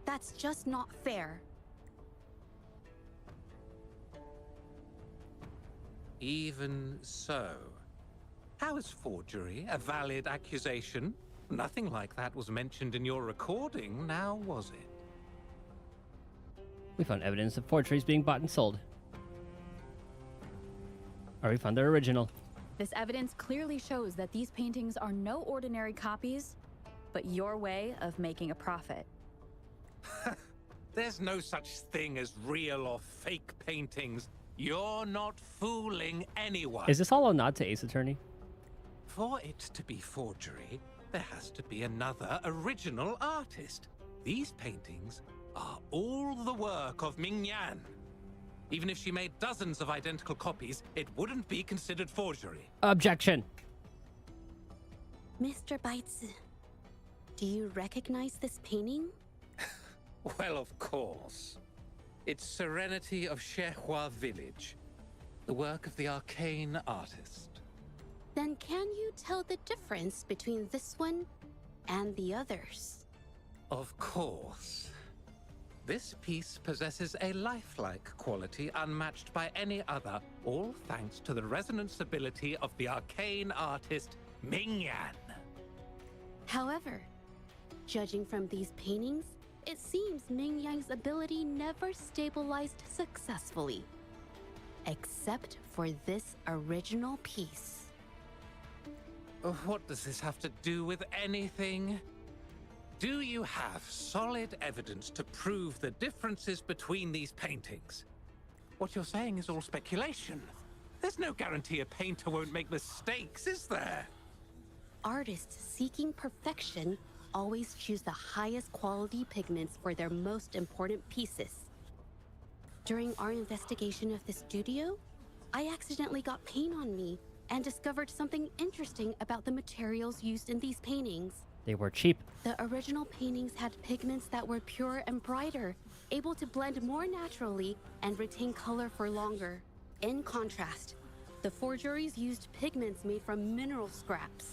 that's just not fair. Even so, how is forgery a valid accusation? Nothing like that was mentioned in your recording, now was it? We found evidence of forgeries being bought and sold. Or we found their original. This evidence clearly shows that these paintings are no ordinary copies, but your way of making a profit. There's no such thing as real or fake paintings. You're not fooling anyone. Is this all a nod to Ace Attorney? For it to be forgery, there has to be another original artist. These paintings are all the work of Ming Yan. Even if she made dozens of identical copies, it wouldn't be considered forgery. Objection. Mr. Baitsu, do you recognize this painting? Well, of course. It's Serenity of Shehua Village, the work of the arcane artist. Then can you tell the difference between this one and the others? Of course. This piece possesses a lifelike quality unmatched by any other, all thanks to the resonance ability of the arcane artist Ming Yan. However, judging from these paintings, it seems Ming Yan's ability never stabilized successfully. Except for this original piece. What does this have to do with anything? Do you have solid evidence to prove the differences between these paintings? What you're saying is all speculation. There's no guarantee a painter won't make mistakes, is there? Artists seeking perfection always choose the highest quality pigments for their most important pieces. During our investigation of the studio, I accidentally got paint on me and discovered something interesting about the materials used in these paintings. They were cheap. The original paintings had pigments that were pure and brighter, able to blend more naturally and retain color for longer. In contrast, the forgeries used pigments made from mineral scraps.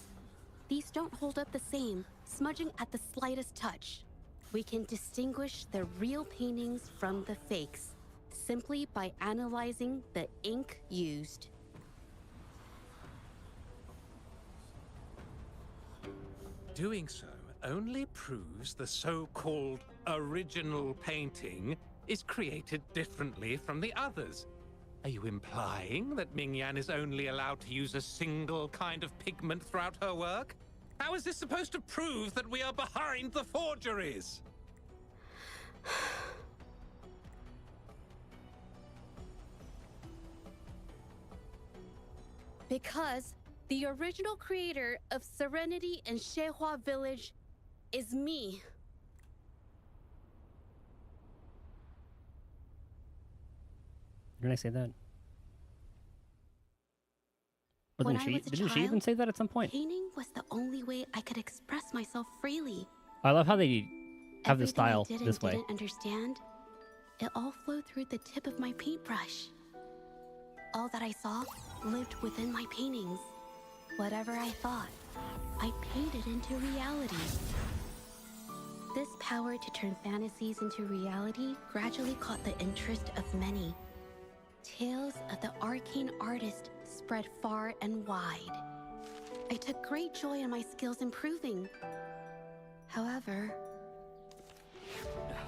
These don't hold up the same, smudging at the slightest touch. We can distinguish the real paintings from the fakes, simply by analyzing the ink used. Doing so only proves the so-called original painting is created differently from the others. Are you implying that Ming Yan is only allowed to use a single kind of pigment throughout her work? How is this supposed to prove that we are behind the forgeries? Because the original creator of Serenity and Shehua Village is me. Didn't I say that? When Wasn't I she? was a Didn't she child, even say that at some point? Painting was the only way I could express myself freely. I love how they have the Everything style I did this and way. didn't understand, it all flowed through the tip of my paintbrush. All that I saw lived within my paintings. Whatever I thought, I painted into reality. This power to turn fantasies into reality gradually caught the interest of many. Tales of the arcane artist spread far and wide. I took great joy in my skills improving. However,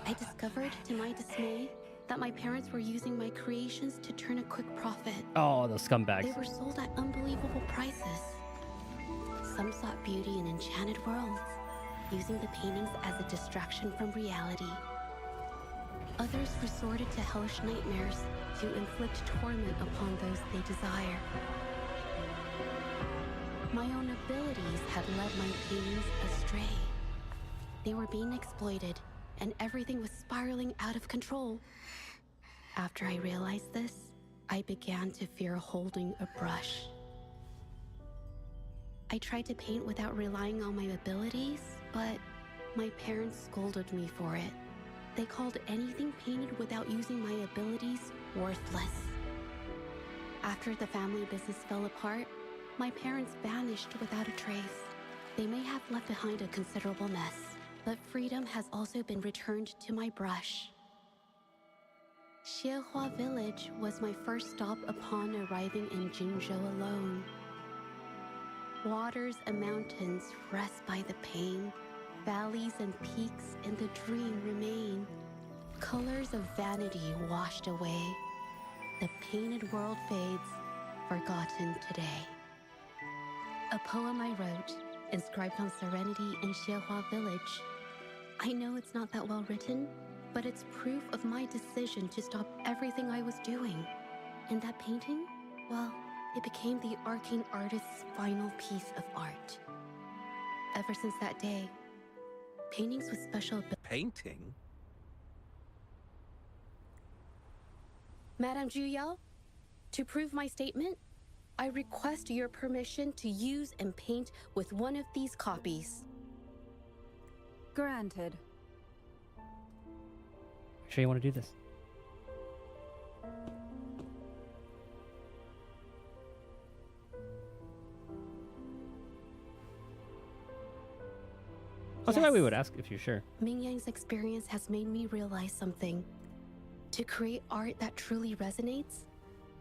I discovered, to my dismay, that my parents were using my creations to turn a quick profit. Oh, those scumbags. They were sold at unbelievable prices. Some sought beauty in enchanted worlds, using the paintings as a distraction from reality. Others resorted to hellish nightmares to inflict torment upon those they desire. My own abilities had led my paintings astray. They were being exploited, and everything was spiraling out of control. After I realized this, I began to fear holding a brush. I tried to paint without relying on my abilities, but my parents scolded me for it. They called anything painted without using my abilities worthless. After the family business fell apart, my parents vanished without a trace. They may have left behind a considerable mess, but freedom has also been returned to my brush. Xiehua Village was my first stop upon arriving in Jinzhou alone. Waters and mountains rest by the pain. Valleys and peaks in the dream remain. Colors of vanity washed away. The painted world fades, forgotten today. A poem I wrote, inscribed on serenity in Xiehua Village. I know it's not that well written, but it's proof of my decision to stop everything I was doing. And that painting, well, it became the arcane artist's final piece of art. Ever since that day, paintings with special... Painting? Madame Juyao, to prove my statement, I request your permission to use and paint with one of these copies. Granted. Sure you want to do this? I'll see why we would ask if you're sure. Ming Yang's experience has made me realize something. To create art that truly resonates,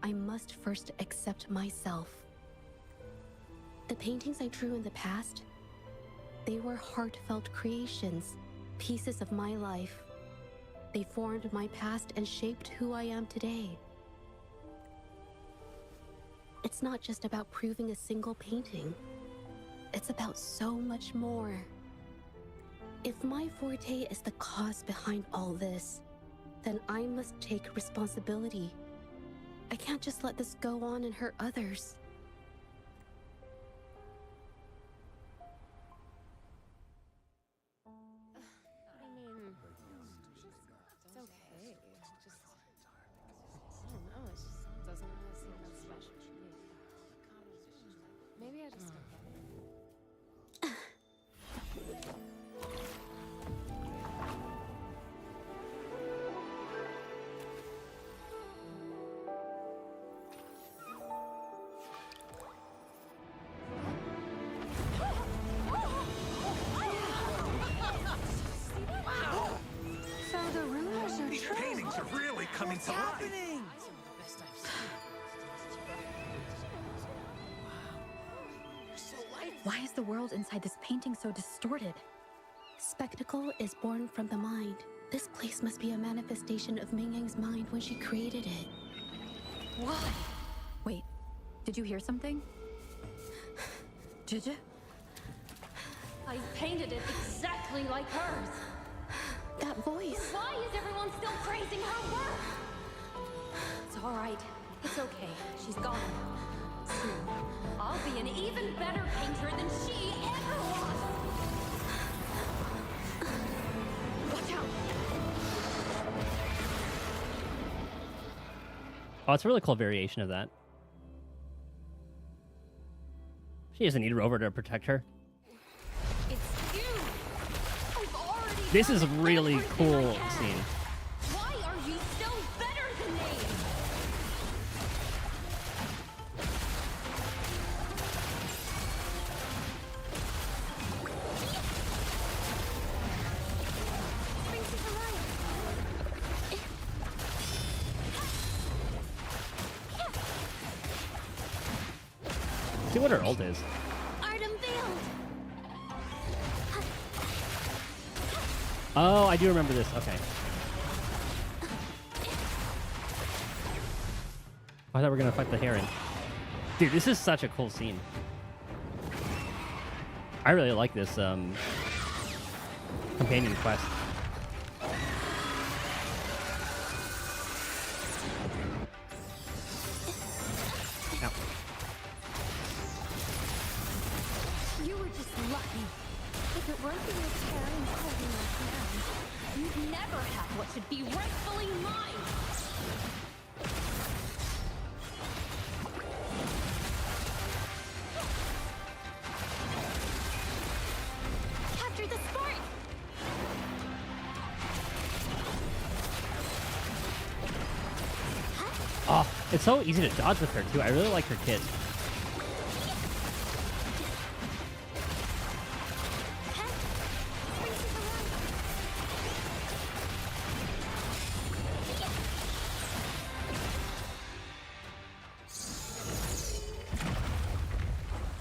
I must first accept myself. The paintings I drew in the past, they were heartfelt creations, pieces of my life. They formed my past and shaped who I am today. It's not just about proving a single painting. It's about so much more. If my forte is the cause behind all this, then I must take responsibility. I can't just let this go on and hurt others. I mean, it's okay. Just, I don't know. It just doesn't really seem that special to me. Maybe I just don't get it. So the rumors are These true. paintings are really coming to life. Why is the world inside this painting so distorted? Spectacle is born from the mind. This place must be a manifestation of Ming Yang's mind when she created it. Why? Wait, did you hear something? Did you? I painted it exactly like hers. That voice. Why is everyone still praising her work? It's all right. It's okay. She's gone now. Soon, I'll be an even better painter than she ever was. Watch out! Oh, it's a really cool variation of that. She doesn't need Rover to protect her. It's you. I've already. This is a really cool scene. Why are you still better than me? See what her ult is. Art unveiled. Oh, I do remember this. Okay. I thought we were gonna fight the heron. Dude, this is such a cool scene. I really like this companion quest. Ow. You were just lucky. If it weren't for your parents holding us down, you what should be rightfully mine! Capture the spark! Oh, it's so easy to dodge with her, too. I really like her kit.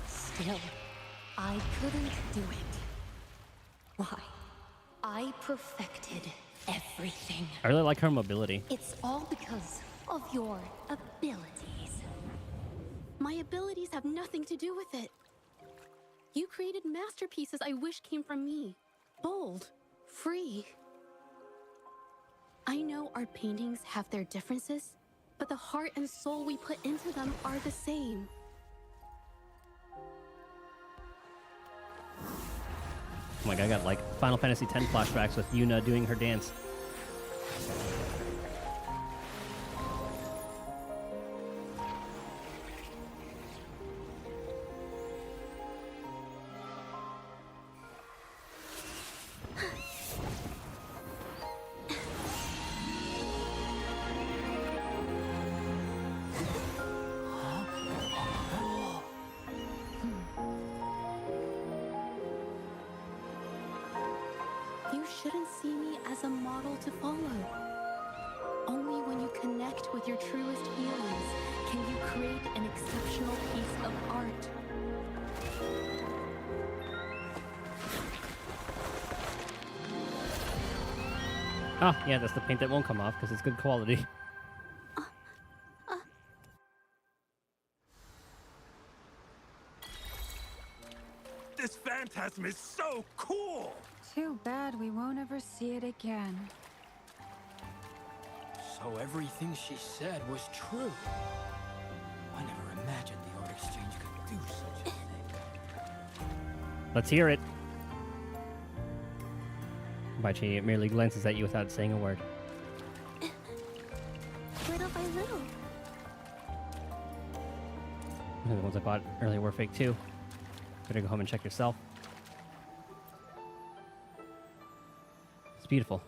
Still, I couldn't do it. Why? I perfected everything. I really like her mobility. It's all because of your abilities. My abilities have nothing to do with it. You created masterpieces I wish came from me. Bold, free. I know art paintings have their differences, but the heart and soul we put into them are the same. Oh my god, I got like Final Fantasy X flashbacks with Yuna doing her dance. You shouldn't see me as a model to follow. Only when you connect with your truest feelings can you create an exceptional piece of art. Oh, yeah, that's the paint that won't come off because it's good quality. This phantasm is so cool! Too bad we won't ever see it again. So everything she said was true. I never imagined the art exchange could do such a thing. Let's hear it. Baichi merely glances at you without saying a word. Little by little. The ones I bought earlier were fake too. Better go home and check yourself. It's beautiful.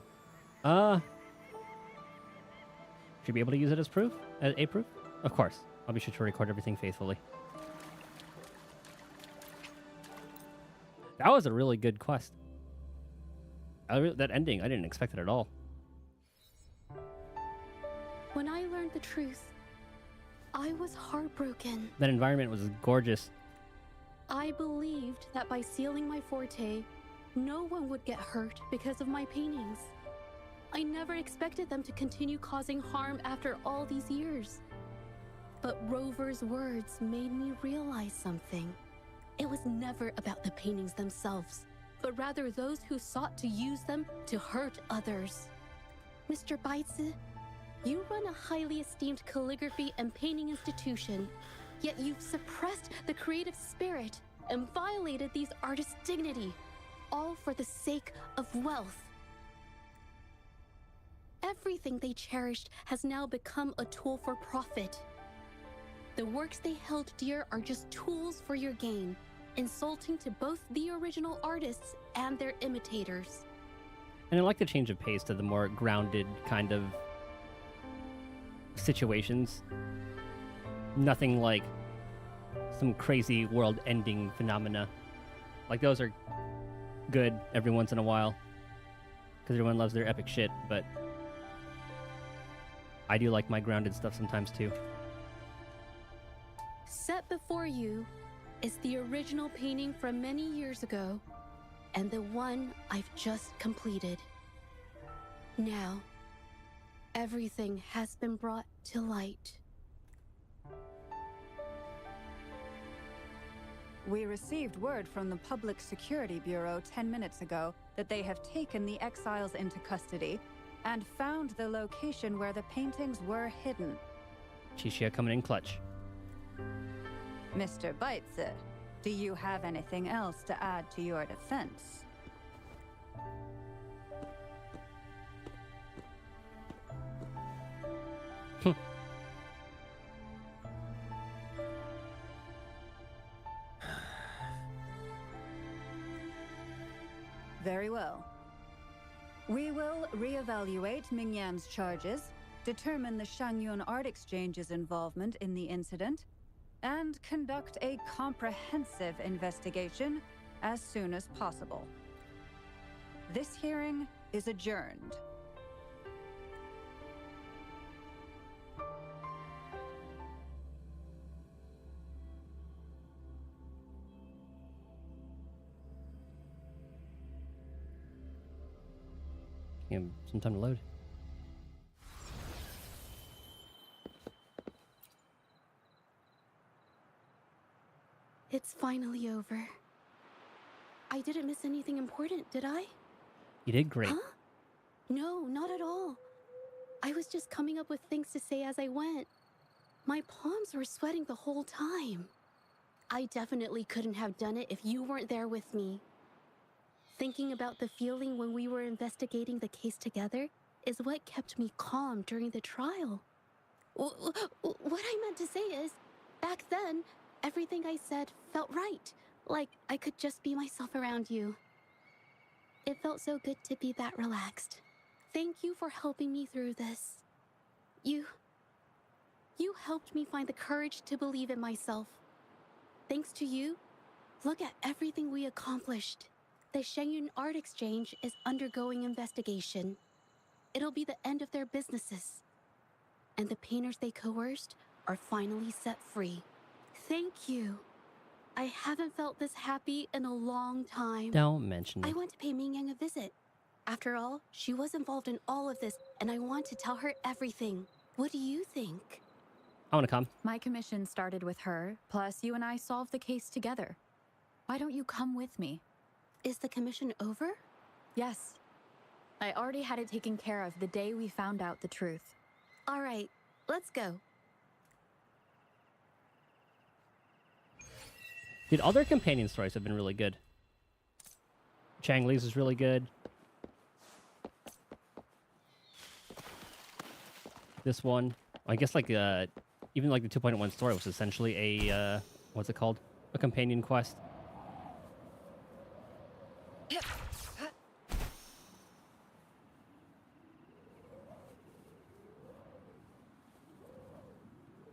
Should be able to use it as proof? As a proof? Of course. I'll be sure to record everything faithfully. That was a really good quest. That ending, I didn't expect it at all. When I learned the truth, I was heartbroken. That environment was gorgeous. I believed that by sealing my forte, no one would get hurt because of my paintings. I never expected them to continue causing harm after all these years. But Rover's words made me realize something. It was never about the paintings themselves, but rather those who sought to use them to hurt others. Mr. Baitsu, you run a highly esteemed calligraphy and painting institution, yet you've suppressed the creative spirit and violated these artists' dignity, all for the sake of wealth. Everything they cherished has now become a tool for profit. The works they held dear are just tools for your gain, insulting to both the original artists and their imitators. And I like the change of pace to the more grounded kind of situations. Nothing like some crazy world-ending phenomena. Like, those are good every once in a while, because everyone loves their epic shit, but I do like my grounded stuff sometimes too. Set before you is the original painting from many years ago, and the one I've just completed. Now, everything has been brought to light. We received word from the Public Security Bureau 10 minutes ago that they have taken the exiles into custody and found the location where the paintings were hidden. Chishia coming in clutch. Mr. Baitsu, do you have anything else to add to your defense? Very well. We will reevaluate Mingyan's charges, determine the Shangyun Art Exchange's involvement in the incident, and conduct a comprehensive investigation as soon as possible. This hearing is adjourned. Give him some time to load. It's finally over. I didn't miss anything important, did I? You did great. Huh? No, not at all. I was just coming up with things to say as I went. My palms were sweating the whole time. I definitely couldn't have done it if you weren't there with me. Thinking about the feeling when we were investigating the case together is what kept me calm during the trial. What I meant to say is, back then, everything I said felt right. Like I could just be myself around you. It felt so good to be that relaxed. Thank you for helping me through this. You helped me find the courage to believe in myself. Thanks to you, look at everything we accomplished. The Shangyun Art Exchange is undergoing investigation. It'll be the end of their businesses. And the painters they coerced are finally set free. Thank you. I haven't felt this happy in a long time. Don't mention it. I want to pay Mingyang a visit. After all, she was involved in all of this, and I want to tell her everything. What do you think? I want to come. My commission started with her, plus you and I solved the case together. Why don't you come with me? Is the commission over? Yes. I already had it taken care of the day we found out the truth. All right, let's go. Dude, all their companion stories have been really good. Chang Li's is really good. This one, I guess like even like the 2.1 story was essentially a what's it called? A companion quest.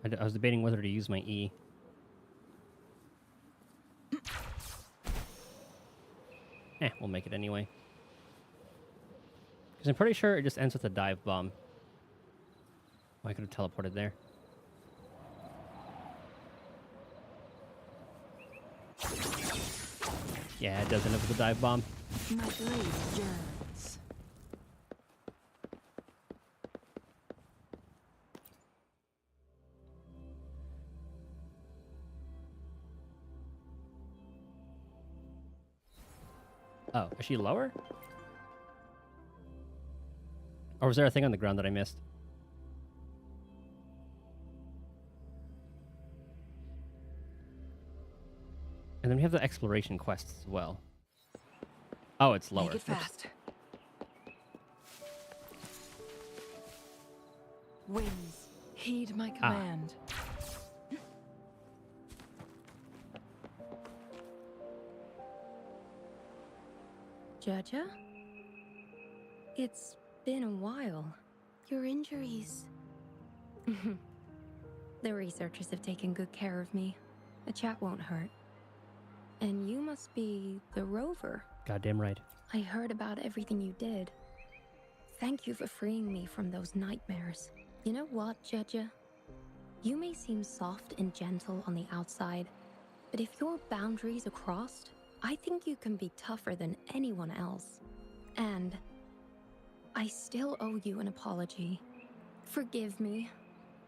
I was debating whether to use my E. We'll make it anyway. Because I'm pretty sure it just ends with a dive bomb. Oh, I could have teleported there. Yeah, it does end up with a dive bomb. My blade yearns. Oh, is she lower? Or was there a thing on the ground that I missed? And then we have the exploration quests as well. Oh, it's lower. Make it fast. Winds, heed my command. Jaja? It's been a while. Your injuries. The researchers have taken good care of me. A chat won't hurt. And you must be the rover. Goddamn right. I heard about everything you did. Thank you for freeing me from those nightmares. You know what, Jaja? You may seem soft and gentle on the outside, but if your boundaries are crossed, I think you can be tougher than anyone else. And I still owe you an apology. Forgive me,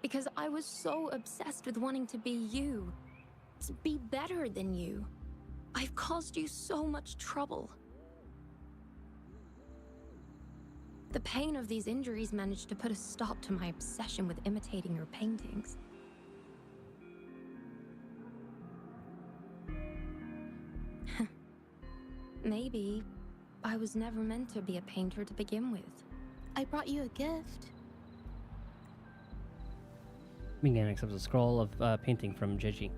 because I was so obsessed with wanting to be you, to be better than you. I've caused you so much trouble. The pain of these injuries managed to put a stop to my obsession with imitating your paintings. Maybe I was never meant to be a painter to begin with. I brought you a gift. Ming-Yan accepts a scroll of painting from Gigi,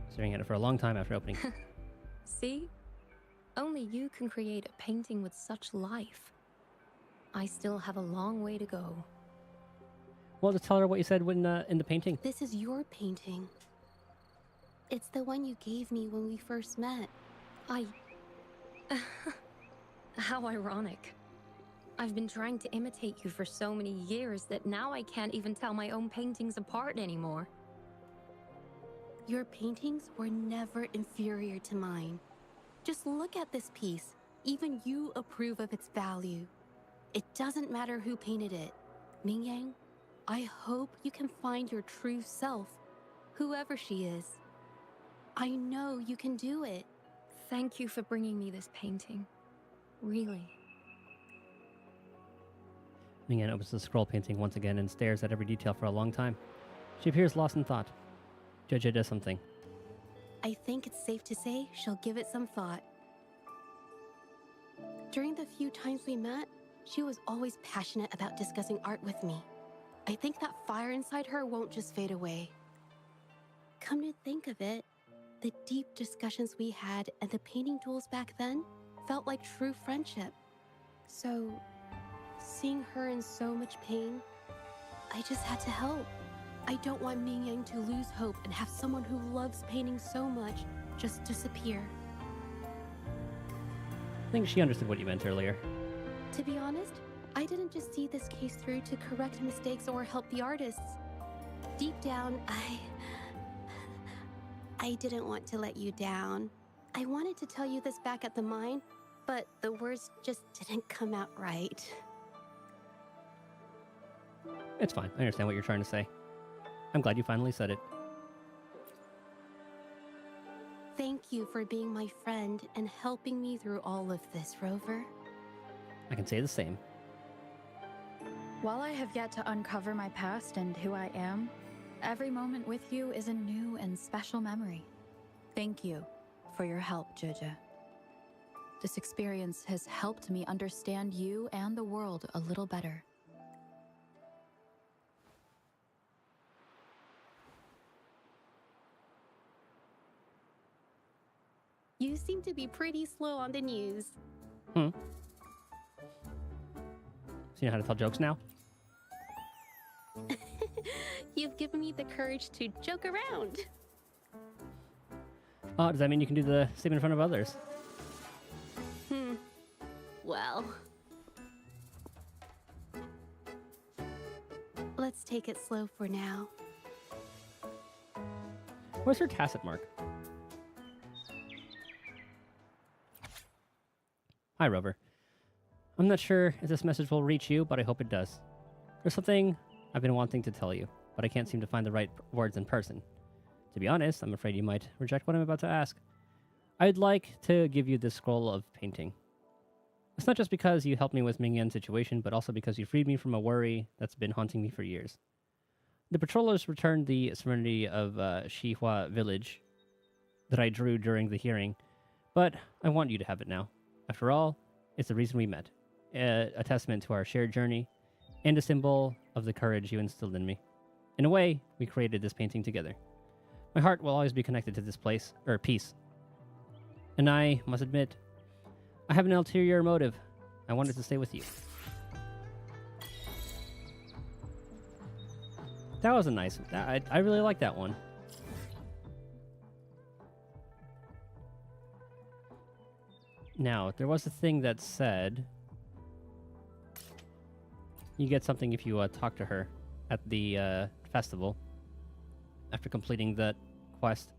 staring at it for a long time after opening. See? Only you can create a painting with such life. I still have a long way to go. Well, just tell her what you said when in the painting. This is your painting. It's the one you gave me when we first met. How ironic. I've been trying to imitate you for so many years that now I can't even tell my own paintings apart anymore. Your paintings were never inferior to mine. Just look at this piece. Even you approve of its value. It doesn't matter who painted it. Ming-Yang, I hope you can find your true self, whoever she is. I know you can do it. Thank you for bringing me this painting. Really. Ming-Yan opens the scroll painting once again and stares at every detail for a long time. She appears lost in thought. Jojo does something. I think it's safe to say she'll give it some thought. During the few times we met, she was always passionate about discussing art with me. I think that fire inside her won't just fade away. Come to think of it, the deep discussions we had and the painting duels back then felt like true friendship. So, seeing her in so much pain, I just had to help. I don't want Ming-Yang to lose hope and have someone who loves painting so much just disappear. I think she understood what you meant earlier. To be honest, I didn't just see this case through to correct mistakes or help the artists. Deep down, I didn't want to let you down. I wanted to tell you this back at the mine, but the words just didn't come out right. It's fine. I understand what you're trying to say. I'm glad you finally said it. Thank you for being my friend and helping me through all of this, Rover. I can say the same. While I have yet to uncover my past and who I am, every moment with you is a new and special memory. Thank you for your help, Jojo. This experience has helped me understand you and the world a little better. You seem to be pretty slow on the news. So you know how to tell jokes now? You've given me the courage to joke around. Does that mean you can do the same in front of others? Well. Let's take it slow for now. Where's her tacit mark? Hi, Rover. I'm not sure if this message will reach you, but I hope it does. There's something I've been wanting to tell you, but I can't seem to find the right words in person. To be honest, I'm afraid you might reject what I'm about to ask. I'd like to give you this scroll of painting. It's not just because you helped me with Ming-Yan's situation, but also because you freed me from a worry that's been haunting me for years. The patrollers returned the serenity of Shihua village that I drew during the hearing, but I want you to have it now. After all, it's the reason we met, a testament to our shared journey, and a symbol of the courage you instilled in me. In a way, we created this painting together. My heart will always be connected to this piece. And I must admit, I have an ulterior motive. I wanted to stay with you. That was a nice one. I really like that one. Now, there was a thing that said you get something if you talk to her at the festival after completing that quest.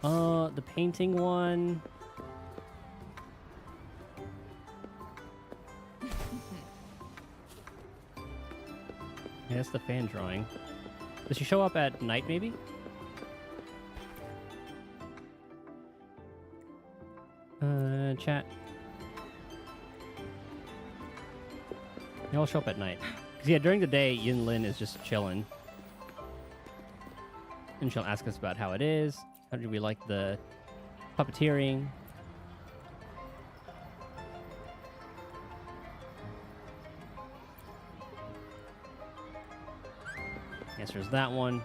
The painting one. Yeah, that's the fan drawing. Does she show up at night, maybe? Chat. They all show up at night. Because, yeah, during the day, Yin Lin is just chilling. And she'll ask us about how it is. How do we like the puppeteering? Yes, there's that one.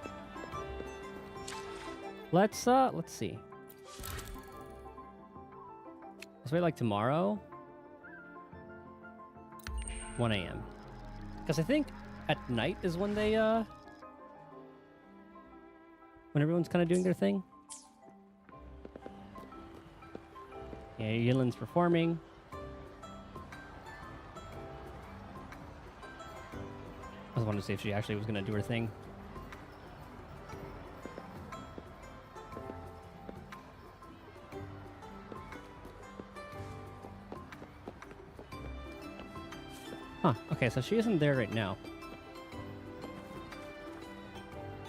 Let's see. Let's wait like tomorrow. 1 a.m. Because I think at night is when they, when everyone's kind of doing their thing. Yeah, Yinlin's performing. I was wanting to see if she actually was going to do her thing. Huh, okay, so she isn't there right now.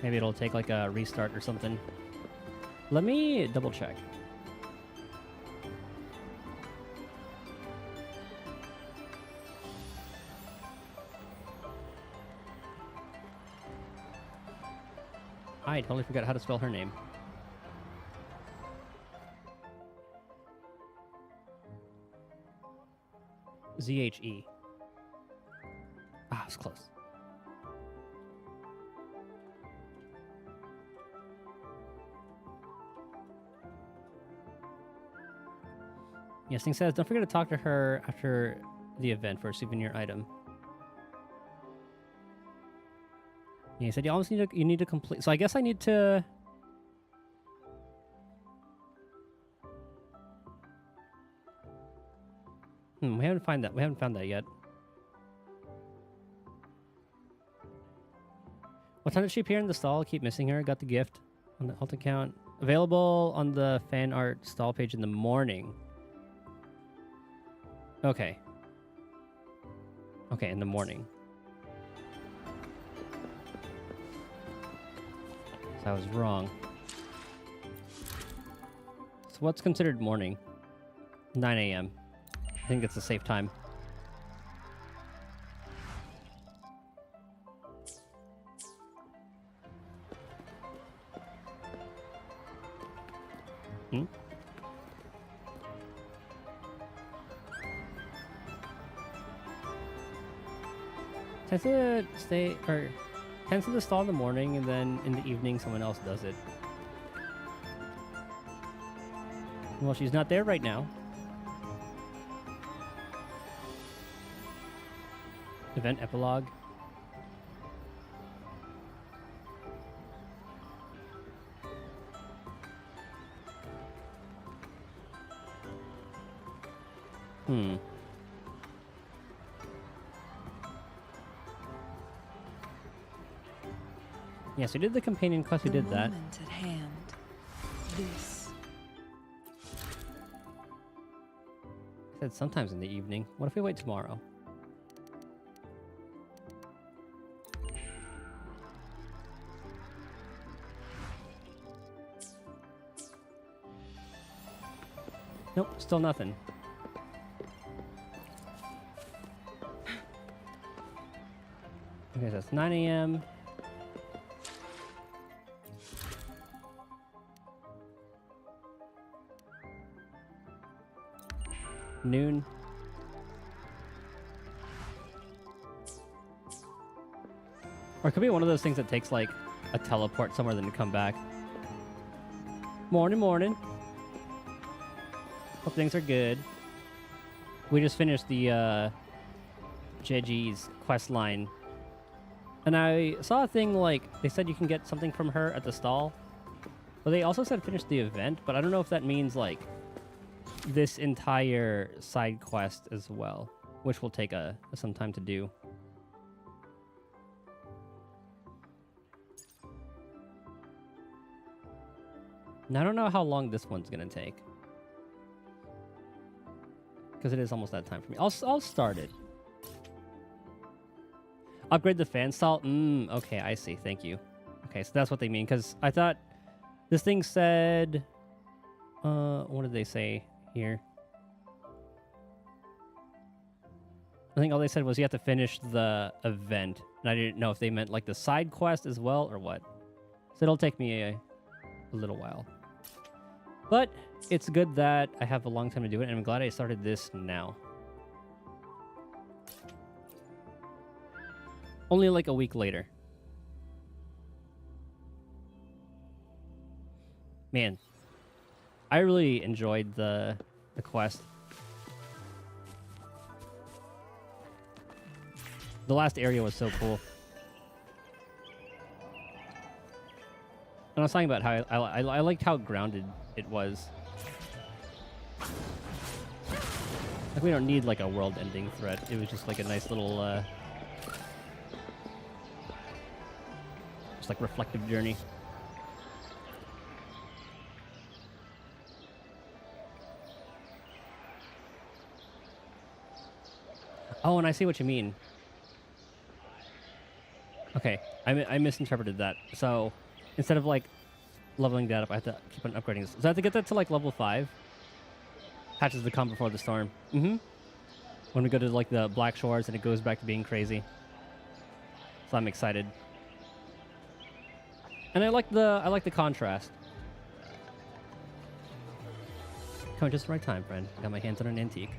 Maybe it'll take like a restart or something. Let me double check. I totally forgot how to spell her name. Z-H-E. Ah, it's close. Yes, thing says, don't forget to talk to her after the event for a souvenir item. Yeah, he said you need to complete. So I guess I need to. We haven't found that. We haven't found that yet. What time did she appear in the stall? Keep missing her. Got the gift on the alt account. Available on the fan art stall page in the morning. Okay. Okay, in the morning. So I was wrong. So what's considered morning? 9 a.m. I think it's a safe time. Hmm? Tends to stay, or tends to stall in the morning, and then in the evening someone else does it. Well, she's not there right now. Event epilogue. Yes, we did the companion quest. We did that. Moment at hand. This. I said sometimes in the evening. What if we wait tomorrow? Nope, still nothing. Okay, so that's 9 a.m. Noon. Or it could be one of those things that takes like a teleport somewhere then to come back. Morning, morning. Hope things are good. We just finished the Jeji's quest line. And I saw a thing like they said you can get something from her at the stall. But they also said finish the event, but I don't know if that means like this entire side quest as well, which will take some time to do. And I don't know how long this one's gonna take, because it is almost that time for me. I'll start it. Upgrade the fan stall. Okay, I see. Thank you. Okay, so that's what they mean, because I thought this thing said, what did they say here? I think all they said was you have to finish the event, and I didn't know if they meant like the side quest as well or what. So it'll take me a little while. But it's good that I have a long time to do it, and I'm glad I started this now. Only like a week later. Man, I really enjoyed the quest. The last area was so cool. And I was talking about how I liked how grounded it was. Like, we don't need like a world-ending threat. It was just like a nice little, just like reflective journey. Oh, and I see what you mean. Okay, I misinterpreted that. So, instead of like leveling that up, I have to keep on upgrading this. So I have to get that to like level 5. Patches the calm before the storm. Mm-hmm. When we go to like the Black Shores and it goes back to being crazy. So I'm excited. And I like the contrast. Coming just the right time, friend. Got my hands on an antique.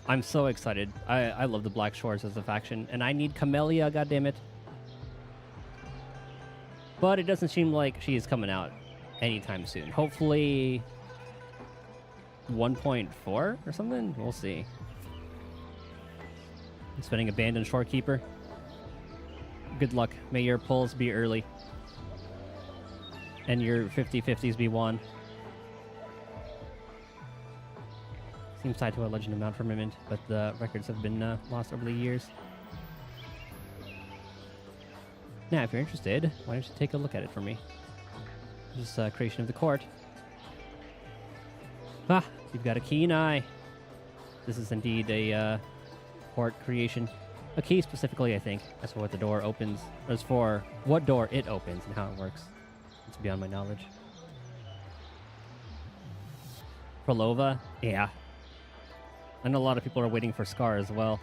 I'm so excited. I love the Black Shores as a faction, and I need Camellia, goddammit. But it doesn't seem like she is coming out anytime soon. Hopefully 1.4 or something? We'll see. I'm spending Abandoned Shorekeeper. Good luck. May your pulls be early. And your 50/50s be won. Seems tied to a Legend of Mount Firmament, but the records have been lost over the years. Now, if you're interested, why don't you take a look at it for me? This creation of the court. Ah, you've got a keen eye. This is indeed a court creation. A key specifically, I think, as for what the door opens, as for what door it opens and how it works. It's beyond my knowledge. Prolova? Yeah. I know a lot of people are waiting for Scar as well.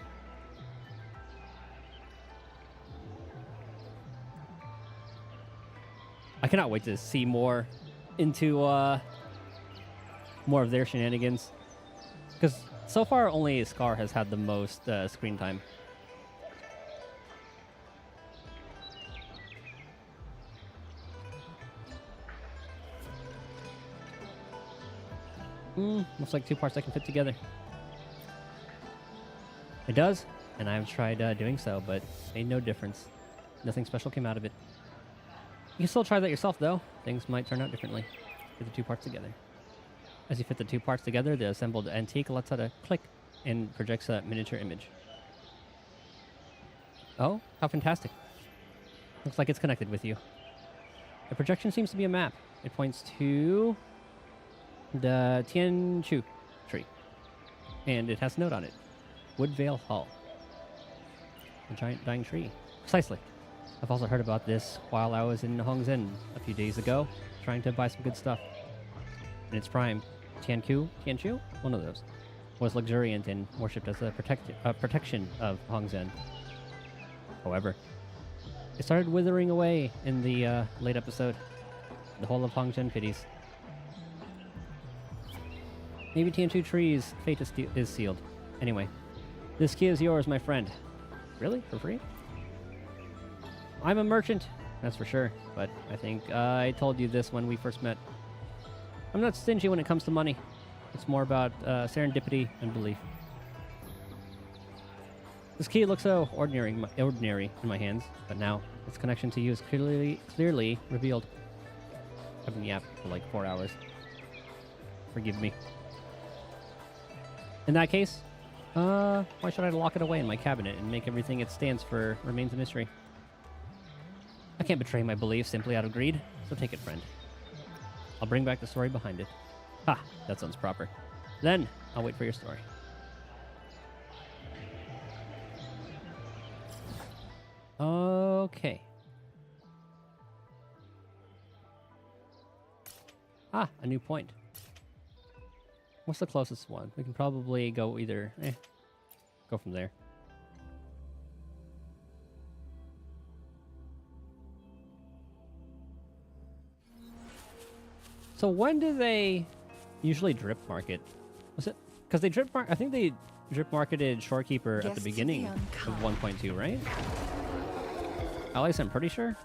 I cannot wait to see more into more of their shenanigans. Because so far only Scar has had the most screen time. Looks like 2 parts that can fit together. It does, and I've tried doing so, but made no difference. Nothing special came out of it. You can still try that yourself, though. Things might turn out differently. Fit the 2 parts together. As you fit the 2 parts together, the assembled antique lets out a click and projects a miniature image. Oh, how fantastic. Looks like it's connected with you. The projection seems to be a map. It points to the Tianchu tree, and it has a note on it. Woodvale Hall. A giant dying tree. Precisely. I've also heard about this while I was in Hongzhen a few days ago, trying to buy some good stuff. In its prime, Tianchu, one of those, was luxuriant and worshipped as a protection of Hongzhen. However, it started withering away in the late episode. The whole of Hongzhen pities. Maybe Tianchu tree's fate is sealed. Anyway, this key is yours, my friend. Really? For free? I'm a merchant, that's for sure, but I think I told you this when we first met. I'm not stingy when it comes to money. It's more about serendipity and belief. This key looks so ordinary in my hands, but now its connection to you is clearly revealed. I've been yapping for like 4 hours. Forgive me. In that case, why should I lock it away in my cabinet and make everything it stands for remains a mystery? I can't betray my beliefs simply out of greed, so take it, friend. I'll bring back the story behind it. Ha, that sounds proper. Then, I'll wait for your story. Okay. Ah, a new point. What's the closest one? We can probably go either... go from there. So when do they usually drip market? Was it? Because they drip I think they drip marketed Shorekeeper at the beginning of 1.2, right? At least I'm pretty sure.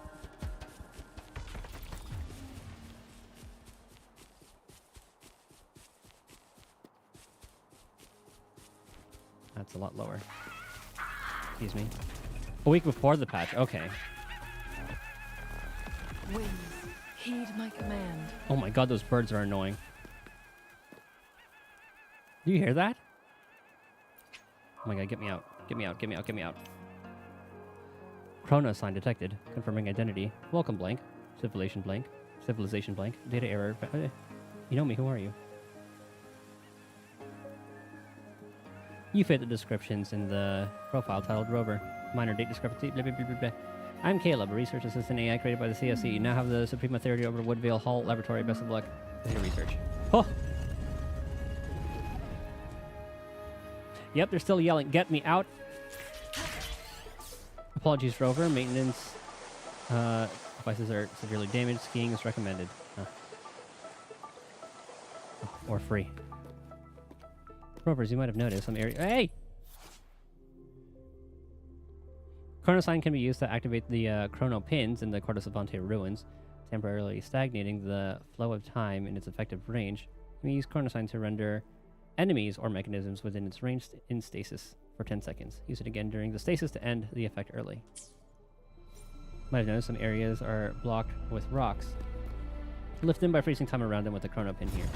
That's a lot lower. Excuse me. A week before the patch. Okay. Winds, heed my command. Oh my god, those birds are annoying. Do you hear that? Oh my god, get me out. Get me out, get me out, get me out. Chrono sign detected. Confirming identity. Welcome blank. Civilization blank. Civilization blank. Data error. You know me, who are you? You fit the descriptions in the profile titled Rover. Minor date discrepancy. Blah, blah, blah, blah, blah. I'm Caleb, a research assistant AI created by the CSE. You now have the supreme authority over Woodvale Hall Laboratory. Best of luck. Data research. Oh! Yep, they're still yelling. Get me out. Apologies, Rover. Maintenance devices are severely damaged. Skiing is recommended. Or free. Rovers, you might have noticed some area. Hey! Chrono sign can be used to activate the chrono pins in the Corte Savante ruins, temporarily stagnating the flow of time in its effective range. You may use chrono sign to render enemies or mechanisms within its range in stasis for 10 seconds. Use it again during the stasis to end the effect early. Might have noticed some areas are blocked with rocks. Lift them by freezing time around them with the chrono pin here.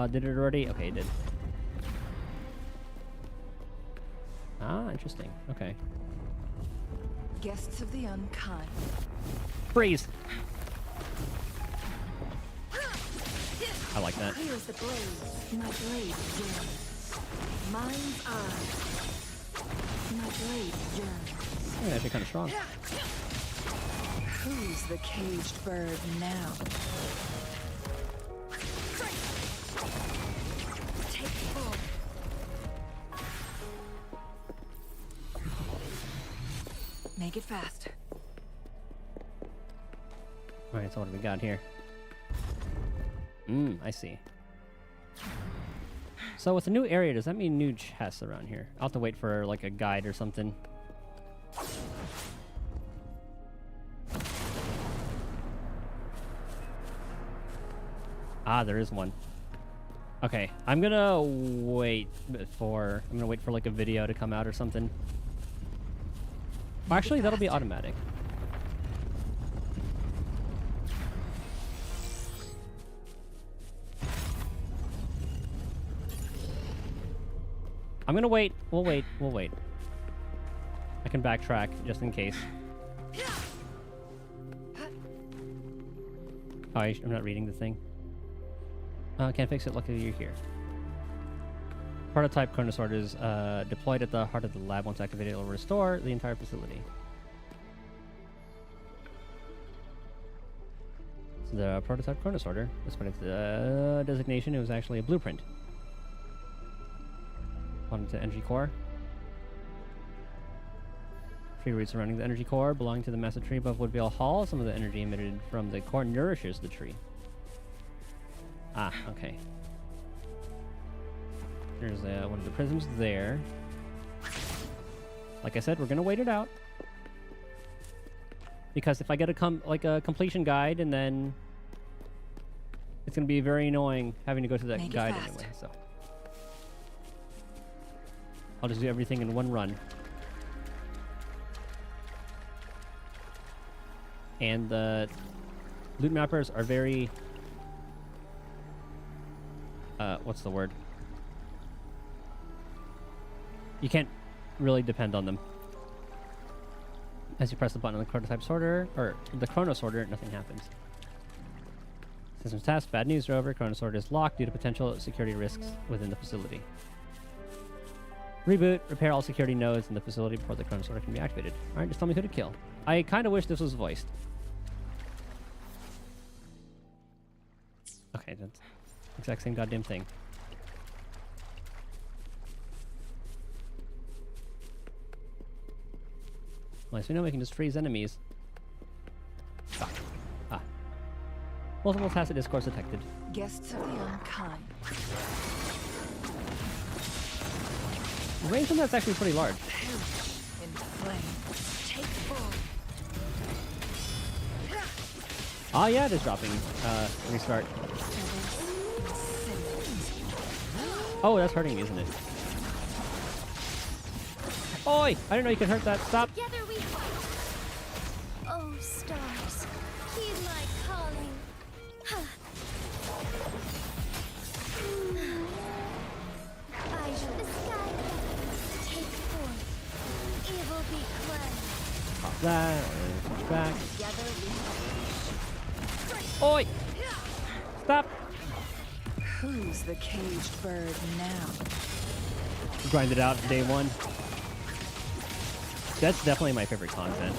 Did it already? Okay, it did. Ah, interesting. Okay. Guests of the unkind. Freeze! I like that. Clear as the blaze, my blade yearns. Mind's eye, my blade yearns. Yeah, actually kind of strong. Who's the caged bird now? Take full. Make it fast. Alright, so what do we got here? I see. So with the new area, does that mean new chests around here? I'll have to wait for like a guide or something. Ah, there is one. Okay, I'm gonna wait for like a video to come out or something. Actually, that'll be automatic. I'm gonna wait. We'll wait. We'll wait. I can backtrack just in case. Oh, I'm not reading the thing. Can't fix it. Luckily, you're here. Prototype chrono sword is deployed at the heart of the lab. Once activated, it will restore the entire facility. So the prototype chrono sorter, despite its designation, it was actually a blueprint. On to energy core. Tree roots surrounding the energy core belong to the massive tree above Woodvale Hall. Some of the energy emitted from the core nourishes the tree. Ah, okay. There's one of the prisms there. Like I said, we're gonna wait it out. Because if I get a completion guide, and then it's gonna be very annoying having to go to that guide anyway. So I'll just do everything in one run. And the loot mappers are very what's the word? You can't really depend on them. As you press the button on the prototype sorter, or the chrono sorter, nothing happens. Systems task, bad news, Rover. Chrono sorter is locked due to potential security risks within the facility. Reboot, repair all security nodes in the facility before the chrono sorter can be activated. Alright, just tell me who to kill. I kind of wish this was voiced. Okay, that's the exact same goddamn thing. Well, as we know, we can just freeze enemies. Ah. Multiple tacit discourse detected. Guests of the unkind. The range on that's actually pretty large. In flame. Take full. Ah, yeah, it is dropping. Restart. Oh, that's hurting me, isn't it? Oi! I didn't know you could hurt that. Stop. Together we fight. Oh, stars, heed my calling. Eyes of the sky, take forth. Evil be cleansed. Pop that. Switch back. Together we fight. Oi! Stop. Who's the caged bird now? Grind it out day one. That's definitely my favorite content.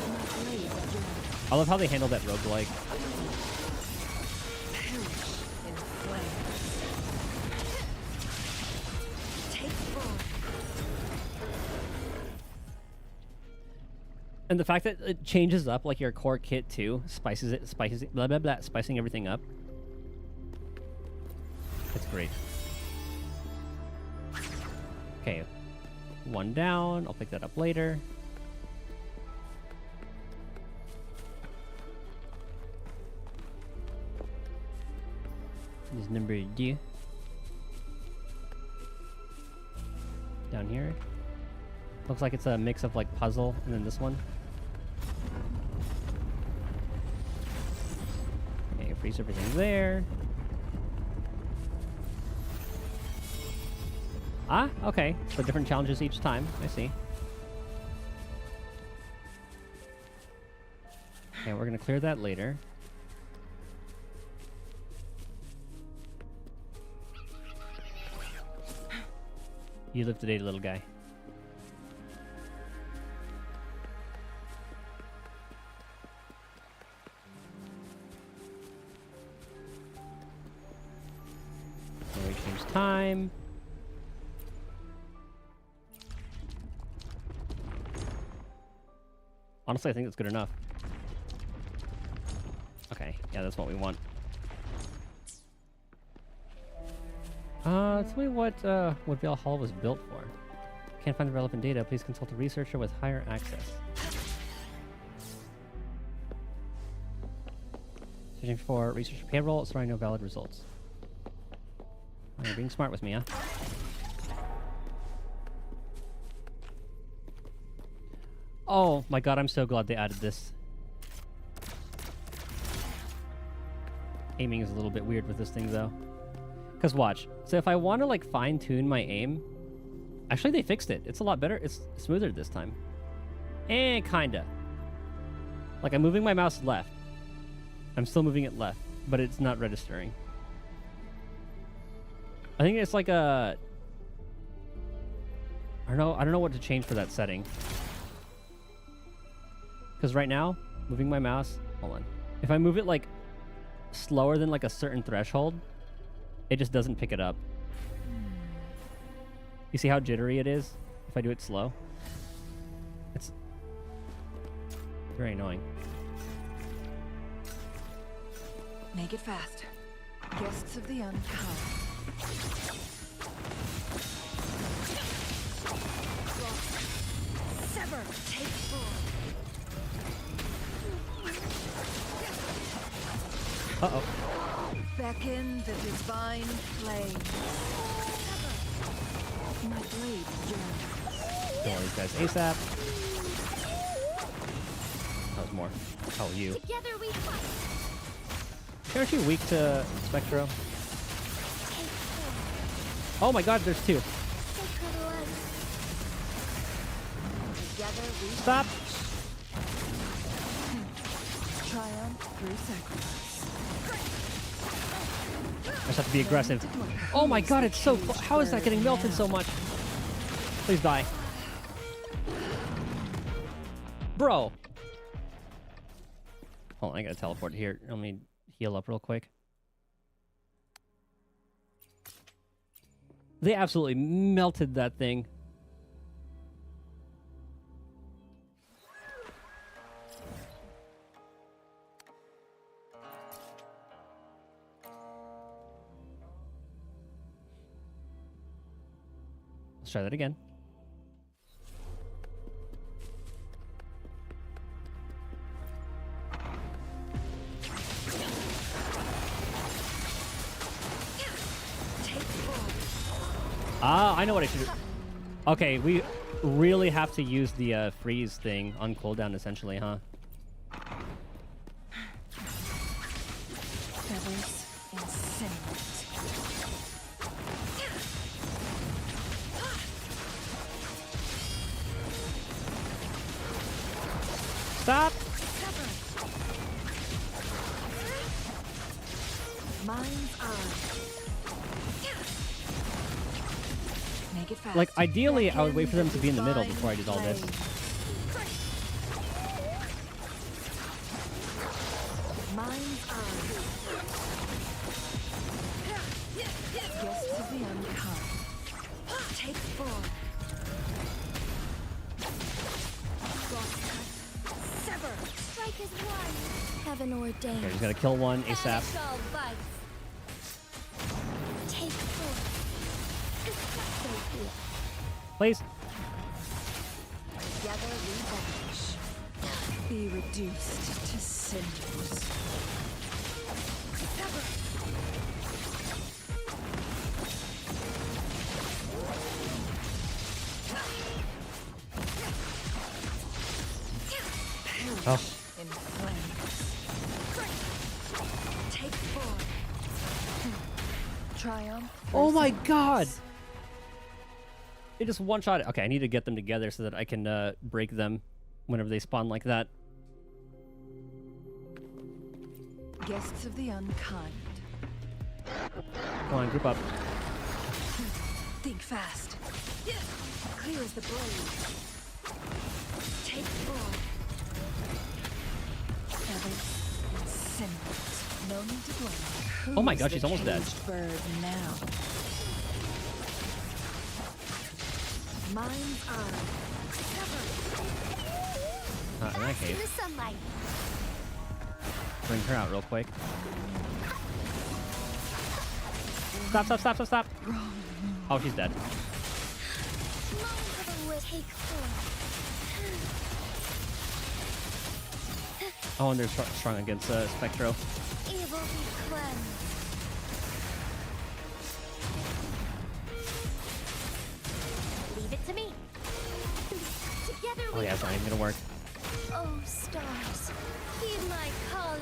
I love how they handle that roguelike. And the fact that it changes up like your core kit too, spices it, blah blah blah, spicing everything up. It's great. Okay, one down. I'll pick that up later. This is number 2. Down here. Looks like it's a mix of like puzzle and then this one. Okay, freeze everything there. Ah, okay. So different challenges each time. I see. Okay, we're gonna clear that later. You live today, little guy. Now we change time. Honestly, I think that's good enough. Okay, yeah, that's what we want. Tell me what Valhalla was built for. Can't find the relevant data. Please consult a researcher with higher access. Searching for researcher payroll, sorry, no valid results. Oh, you're being smart with me, huh? Oh my god, I'm so glad they added this. Aiming is a little bit weird with this thing, though. Because watch. So if I want to, like, fine-tune my aim... Actually, they fixed it. It's a lot better. It's smoother this time. And kinda. Like, I'm moving my mouse left. I'm still moving it left, but it's not registering. I think it's like a... I don't know what to change for that setting. Because right now, moving my mouse... Hold on. If I move it, like, slower than, like, a certain threshold, it just doesn't pick it up. You see how jittery it is if I do it slow? It's very annoying. Make it fast. Guests of the unkind. Sever. Take full. Uh-oh. Beckon the divine flame. My blade yearns. Kill all these guys ASAP. That was more. Oh, you. Together we fight. Aren't you weak to Spectro? Oh my god, there's 2. Together we Stop! triumph through sacrifice. I just have to be aggressive. Oh my god, it's so... How is that getting melted so much? Please die. Bro! Hold on, I gotta teleport here. Let me heal up real quick. They absolutely melted that thing. Let's try that again. Ah, I know what I should do. Okay, we really have to use the freeze thing on cooldown, essentially, huh? Feathers incinerate. Stop! Mind's eye. Make it fast. Like, ideally, I would wait for them to be in the middle before I did all this. Mind's eye. Guests of the unkind. Take form. Sever. Strike as one. Heaven ordained. Okay, just gotta kill one ASAP. Shall bite. Take form. Please. Together we vanish. Be reduced to cinders. Sever. Oh. In flames. Take form. Triumph. Oh my god! They just one-shot it. Okay, I need to get them together so that I can break them whenever they spawn like that. Guests of the unkind. Come on, group up. Think fast. Clear as the blaze. Take form. Feathers incinerate. No need to blame. Oh my Who's god, the she's almost dead. caged bird now. Mind's eye. Not in that In case. the sunlight. Bring her out real quick. Stop, stop, stop, stop, stop. Oh, she's dead. Take form. Oh, and they're strong against Spectro. Evil be cleansed. Leave it to me. Together Oh we yeah, it's not even gonna work. Oh, stars, heed my calling.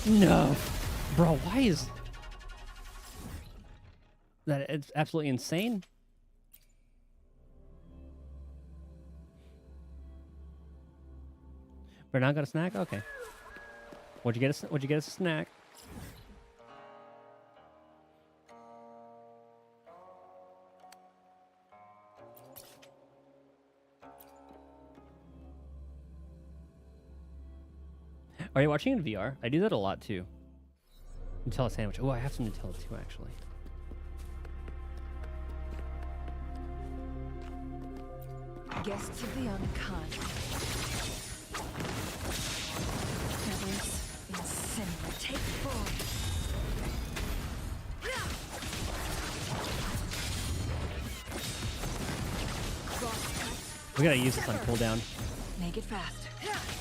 No. Bro, why is... that? It's absolutely insane. But now got a snack? Okay. What'd you get us a snack? Are you watching in VR? I do that a lot too. Nutella sandwich. Oh, I have some Nutella too, actually. Guests of the unkind. Feathers incinerate. Take form. We gotta use this on cooldown. Make it fast.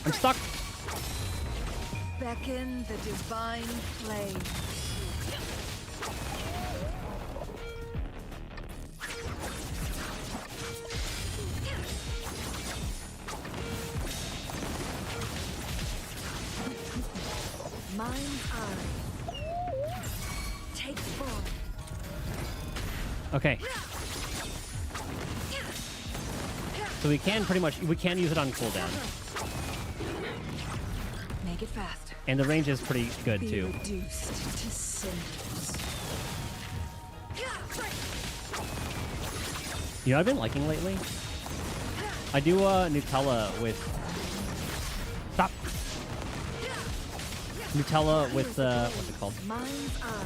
I'm stuck. Beckon the divine flame. Mind's eye. Take form. Okay. So we can use it on cooldown. Make it fast. And the range is pretty good Be too. reduced to cinders. You know what I've been liking lately? I do Nutella with... Stop! Nutella with, what's it called? Mind's eye.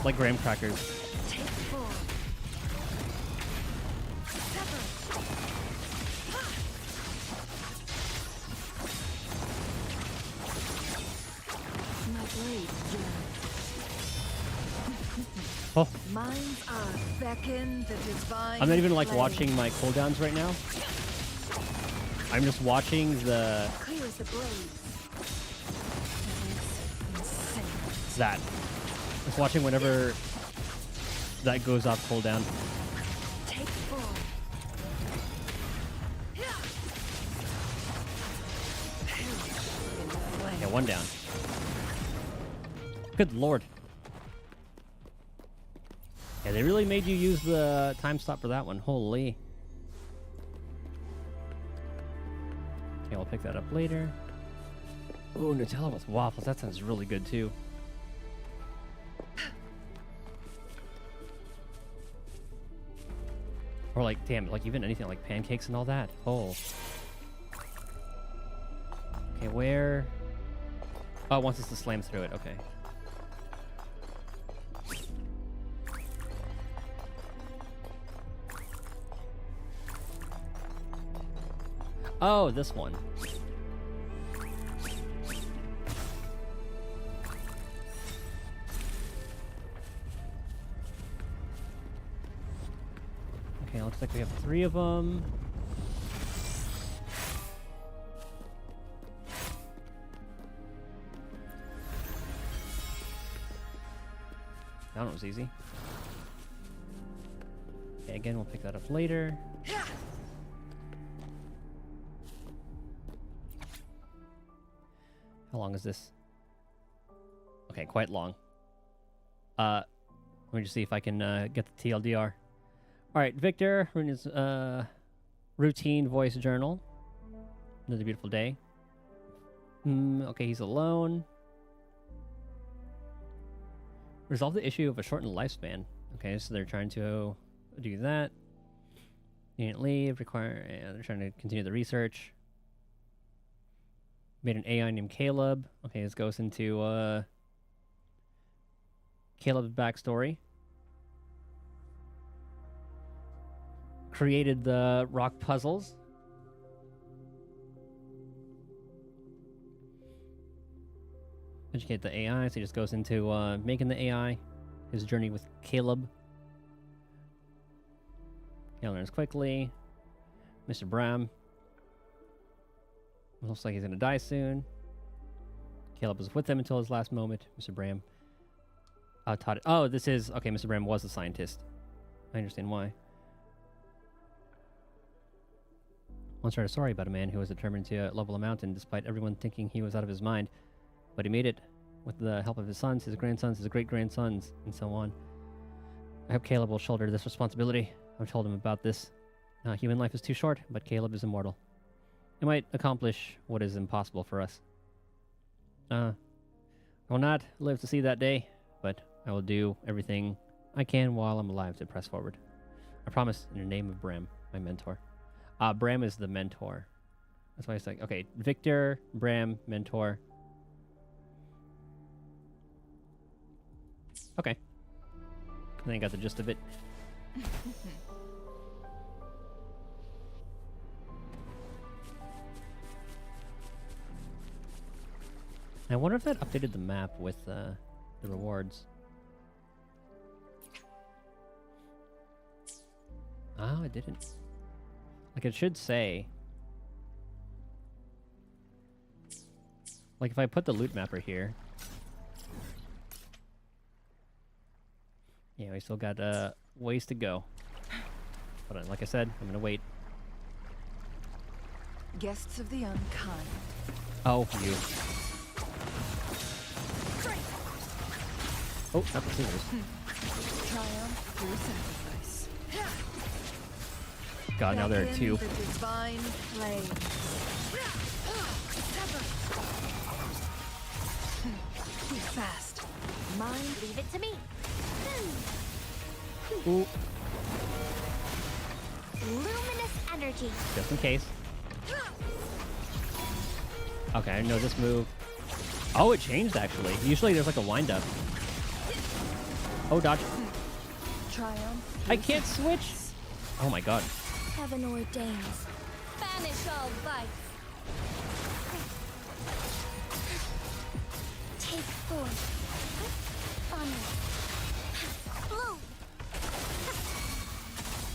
Like graham crackers. Take form. My blade yearns. Oh, Mind's eye. Beckon the divine I'm not even like flame. watching my cooldowns right now. I'm just watching the... Clear as the blaze. that. Just watching whenever that goes off cooldown. Take full. Yeah, one down. Good lord. Yeah, they really made you use the time stop for that one. Holy. Okay, we'll pick that up later. Ooh, Nutella with waffles. That sounds really good too. Or like, damn, like even anything like pancakes and all that. Oh. Okay, where? Oh, it wants us to slam through it. Okay. Oh, this one. Okay, looks like we have 3 of them. That one was easy. Okay, again, we'll pick that up later. How long is this? Okay, quite long. Let me just see if I can get the TLDR. All right, Victor, his routine voice journal. Another beautiful day. Okay, he's alone. Resolve the issue of a shortened lifespan. Okay, so they're trying to do that. You didn't leave. Yeah, they're trying to continue the research. Made an AI named Caleb. Okay, this goes into Caleb's backstory. Created the rock puzzles. Educate the AI, so he just goes into making the AI. His journey with Caleb. He learns quickly. Mr. Bram. Looks like he's gonna die soon. Caleb was with them until his last moment. Mr. Bram taught it. Oh, this is... Okay, Mr. Bram was a scientist. I understand why. Once heard a story about a man who was determined to level a mountain despite everyone thinking he was out of his mind. But he made it with the help of his sons, his grandsons, his great-grandsons, and so on. I hope Caleb will shoulder this responsibility. I've told him about this. Human life is too short, but Caleb is immortal. He might accomplish what is impossible for us. I will not live to see that day, but I will do everything I can while I'm alive to press forward. I promise in the name of Bram, my mentor. Bram is the mentor. That's why it's like, okay, Victor, Bram, mentor. Okay. I think I got the gist of it. I wonder if that updated the map with the rewards. Oh, it didn't. Like, it should say... Like, if I put the loot mapper here... Yeah, we still got ways to go. Hold on, like I said, I'm gonna wait. Guests of the unkind. Oh, you. Oh, not the scissors. Triumph through sacrifice. God, now there are 2. The divine flame. Too fast. Mind, leave it to me. Ooh. Luminous energy. Just in case. Okay, I know this move. Oh, it changed actually. Usually there's like a wind up. Oh, dodge. Triumph. I can't switch. Oh my god. Heaven ordains. Banish all vice. Take forth. Honor. Blue.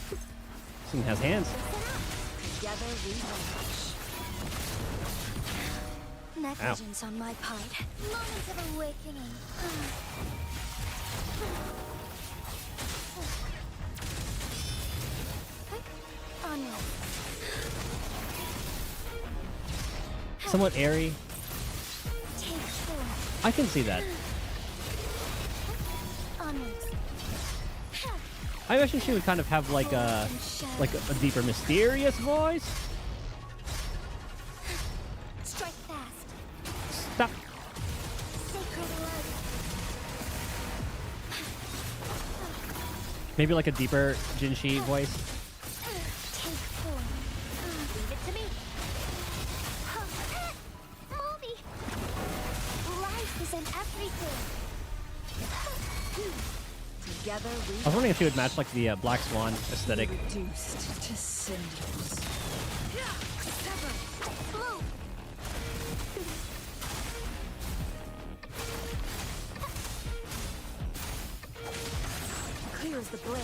This thing has hands. Together we vanish. Negligence on my part. Moment of awakening. somewhat airy. Take form. I can see that. Onwards. I imagine she would kind of have like a deeper, mysterious voice. Strike fast. Stop. Sacred blood. Maybe like a deeper Jinshi voice. Take form. Leave it to me. Movie. Life is in everything. Together we I was wondering if she would match like the Black Swan aesthetic. Reduced to cinders. Blue. clear as the blaze.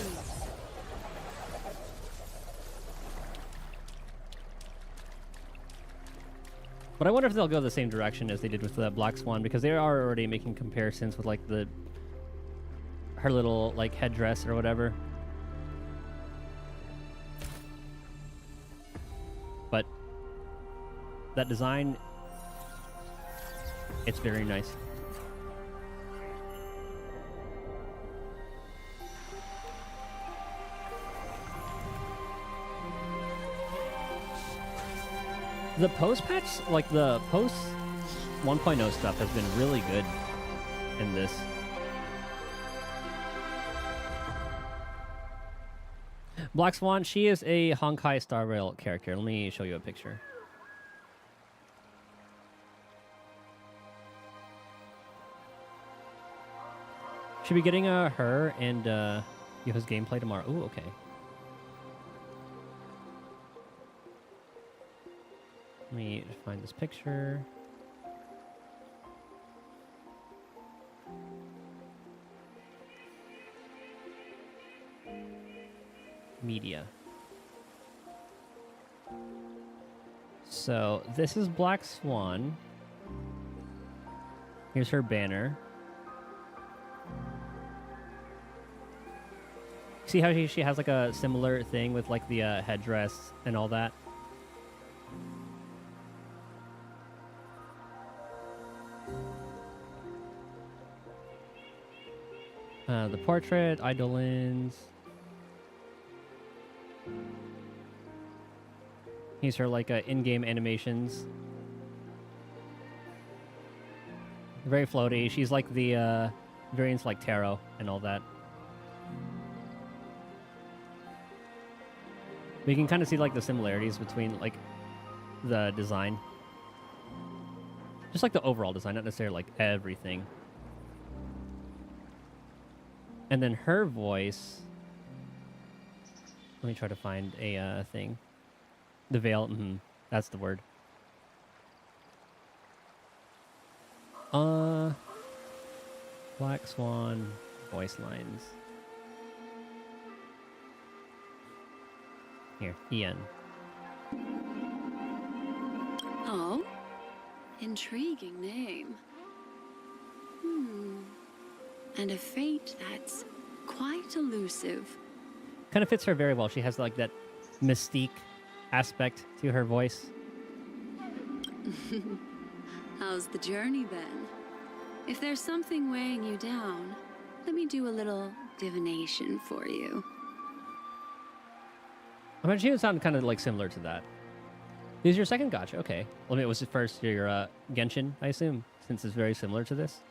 But I wonder if they'll go the same direction as they did with the Black Swan, because they are already making comparisons with like her little like headdress or whatever. But that design, it's very nice. The post-patch, like the post 1.0 stuff has been really good in this. Black Swan, she is a Honkai Star Rail character. Let me show you a picture. Should be getting her and Yoha's gameplay tomorrow. Ooh, okay. Let me find this picture. Media. So this is Black Swan. Here's her banner. See how she has like a similar thing with like the headdress and all that? The portrait, Eidolons. Here's her like in-game animations. Very floaty. She's like the variants like Tarot and all that. We can kind of see like the similarities between like the design. Just like the overall design, not necessarily like everything. And then her voice. Let me try to find a thing. The veil. That's the word. Black Swan voice lines. Here, Ian. Oh, intriguing name. And a fate that's quite elusive. Kind of fits her very well. She has like that mystique aspect to her voice. How's the journey then? If there's something weighing you down, let me do a little divination for you. I mean, she would sound kind of like similar to that. This is your second gacha, okay. Well, I mean, it was the first your Genshin, I assume, since it's very similar to this.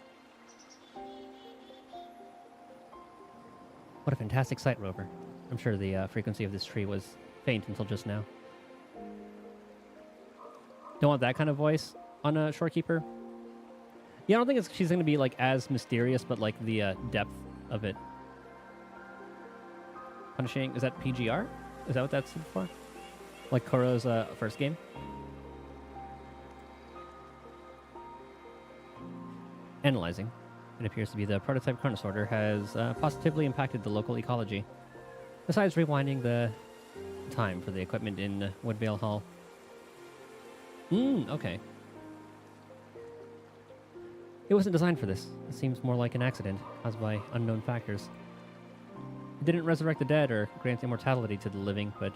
What a fantastic sight, Rover. I'm sure the frequency of this tree was faint until just now. Don't want that kind of voice on a Shorekeeper. Yeah, I don't think she's going to be like as mysterious, but like the depth of it. Punishing, is that PGR? Is that what that's for? Like Koro's first game? Analyzing. It appears to be the prototype Cronus Order has positively impacted the local ecology. Besides rewinding the time for the equipment in Woodvale Hall. Okay. It wasn't designed for this. It seems more like an accident, caused by unknown factors. It didn't resurrect the dead or grant immortality to the living, but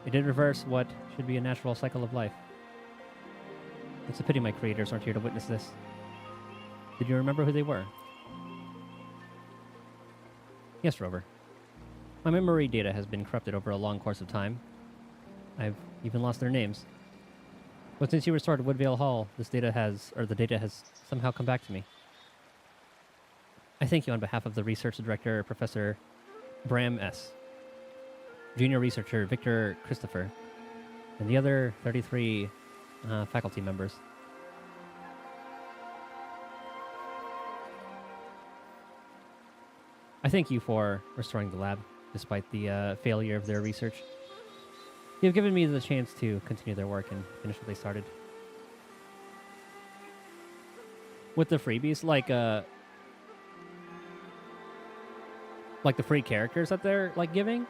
it did reverse what should be a natural cycle of life. It's a pity my creators aren't here to witness this. Did you remember who they were? Yes, Rover. My memory data has been corrupted over a long course of time. I've even lost their names. But since you restored Woodvale Hall, the data has somehow come back to me. I thank you on behalf of the research director, Professor Bram S., junior researcher Victor Christopher, and the other 33 faculty members. I thank you for restoring the lab, despite the failure of their research. You've given me the chance to continue their work and finish what they started. With the freebies, like the free characters that they're giving.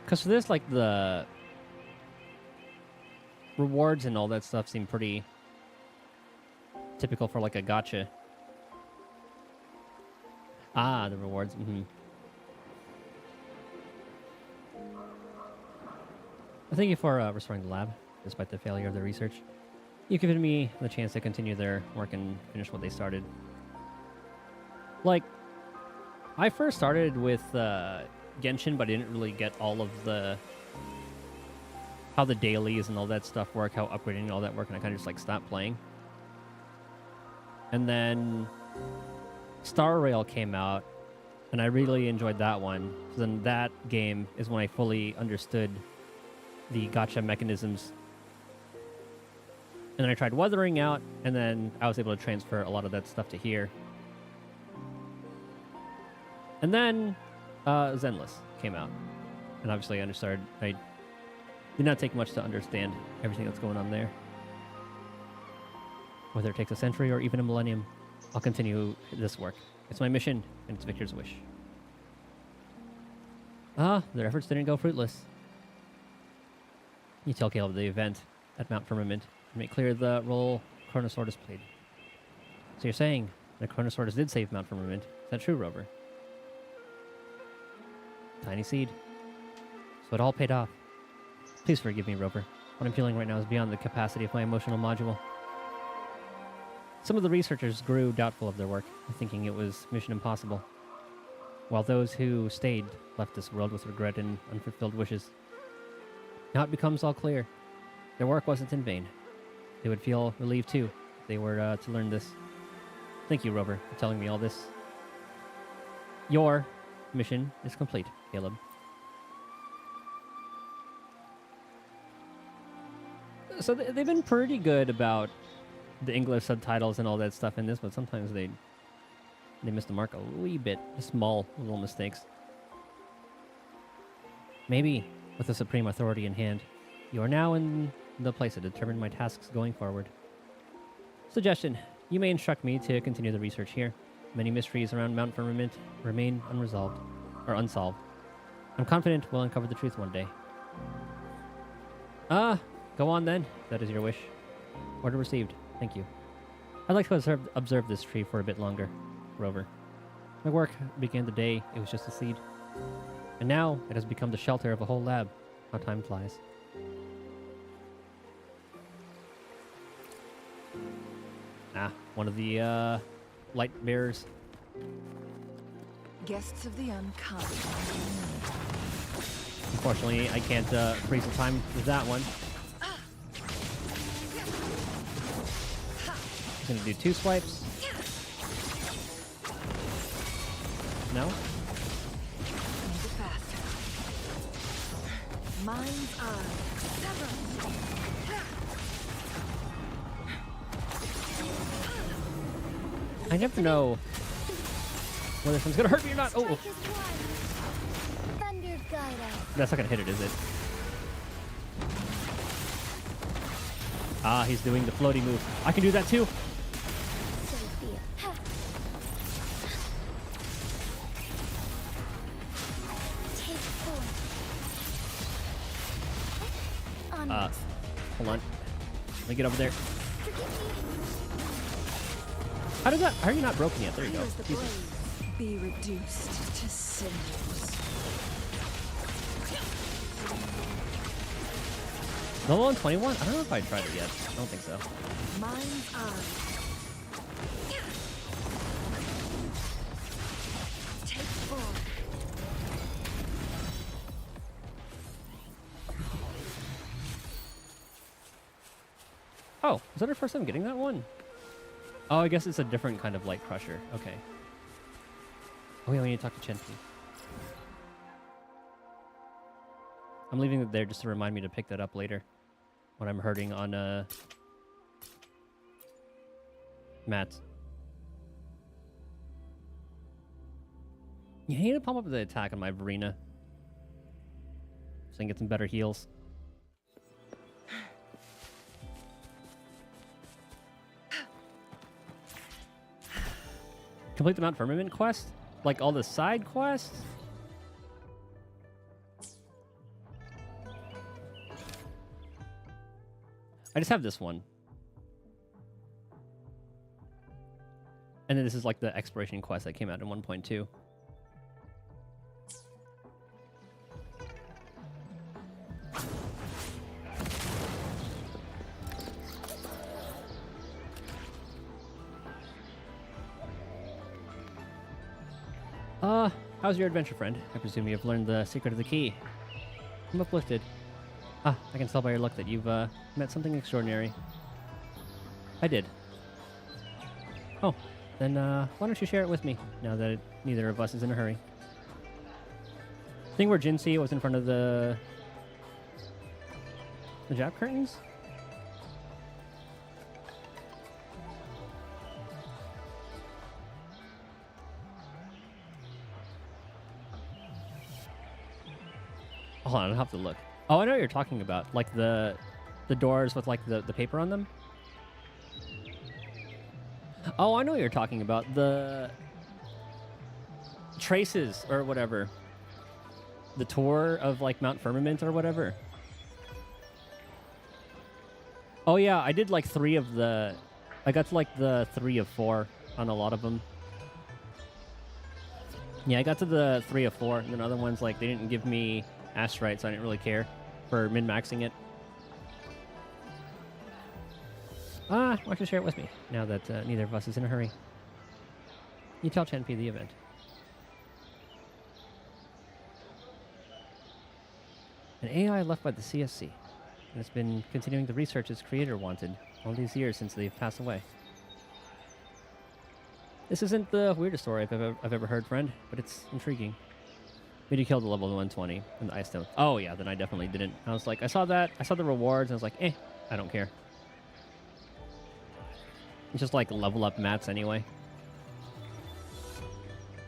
Because for this, the rewards and all that stuff seem pretty typical for a gacha. Ah, the rewards. Thank you for restoring the lab, despite the failure of their research. You've given me the chance to continue their work and finish what they started. I first started with Genshin, but I didn't really get all of how the dailies and all that stuff work, how upgrading and all that work, and I kind of just stopped playing. And then Star Rail came out, and I really enjoyed that one. So then that game is when I fully understood the gacha mechanisms. And then I tried Wuthering out, and then I was able to transfer a lot of that stuff to here. And then Zenless came out. And obviously I did not take much to understand everything that's going on there. Whether it takes a century or even a millennium, I'll continue this work. It's my mission, and it's Victor's wish. Their efforts didn't go fruitless. You tell Caleb the event at Mount Firmament and make clear the role Chronosaurus played. So you're saying that Chronosaurus did save Mount Firmament. Is that true, Rover? Tiny seed. So it all paid off. Please forgive me, Rover. What I'm feeling right now is beyond the capacity of my emotional module. Some of the researchers grew doubtful of their work, thinking it was mission impossible, while those who stayed left this world with regret and unfulfilled wishes. Now it becomes all clear. Their work wasn't in vain. They would feel relieved, too, if they were to learn this. Thank you, Rover, for telling me all this. Your mission is complete, Caleb. So they've been pretty good about the English subtitles and all that stuff in this, but sometimes they miss the mark a wee bit. Small little mistakes. Maybe, with the supreme authority in hand, you are now in the place to determine my tasks going forward. Suggestion. You may instruct me to continue the research here. Many mysteries around Mount Firmament remain unsolved. I'm confident we'll uncover the truth one day. Go on then. That is your wish. Order received. Thank you. I'd like to observe this tree for a bit longer, Rover. My work began the day it was just a seed. And now it has become the shelter of a whole lab. How time flies. One of the light bearers. Guests of the unkind. Unfortunately, I can't freeze the time with that one. I'm gonna do 2 swipes. No? Make it faster. Mind's eye. I never know whether this one's gonna hurt me or not. Oh, Thunder guide us. that's not gonna hit it, is it? He's doing the floaty move. I can do that too. Hold on. Let me get over there. How are you not broken yet? There you go. Be reduced to cinders. Level 121? I don't know if I tried it yet. I don't think so. Mine's on. Take 4. Oh, is that our first time getting that one? Oh, I guess it's a different kind of light crusher. Okay. Oh yeah, we need to talk to Chen Pi. I'm leaving it there just to remind me to pick that up later when I'm hurting on mats. Yeah, I need to pump up the attack on my Verena so I can get some better heals. Complete the Mount Firmament quest? Like all the side quests? I just have this one. And then this is like the exploration quest that came out in 1.2. How's your adventure, friend? I presume you have learned the secret of the key. I'm uplifted. I can tell by your look that you've met something extraordinary. I did. Oh, then why don't you share it with me, now that neither of us is in a hurry. Thing where Jinsei was in front of the hijab curtains? Hold on, I'll have to look. Oh, I know what you're talking about. Like the doors with like the paper on them? Oh, I know what you're talking about. The traces or whatever. The tour of like Mount Firmament or whatever. Oh yeah, I did like 3 of the... I got to like the 3 of 4 on a lot of them. Yeah, I got to the 3 of 4, and then other ones like they didn't give me Astrite, so I didn't really care for min-maxing it. Why don't you share it with me, now that neither of us is in a hurry? You tell Chen Pi the event. An AI left by the CSC, and it's been continuing the research its creator wanted all these years since they've passed away. This isn't the weirdest story I've ever heard, friend, but it's intriguing. Maybe you killed the level 120 in the ice stone. Oh yeah, then I definitely didn't. I was like, I saw that, I saw the rewards, and I was like, I don't care. It's just like level up mats anyway.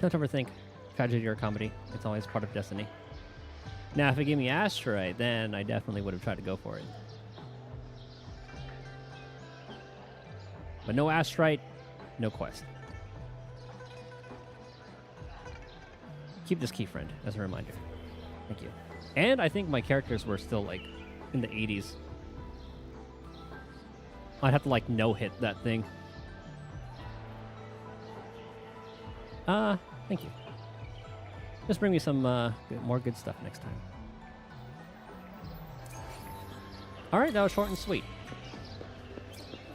Don't overthink. Tragedy or comedy. It's always part of destiny. Now, if it gave me Astrite, then I definitely would have tried to go for it. But no Astrite, no quest. Keep this key, friend, as a reminder. Thank you. And I think my characters were still, like, in the 80s. I'd have to, like, no-hit that thing. Thank you. Just bring me some more good stuff next time. Alright, that was short and sweet.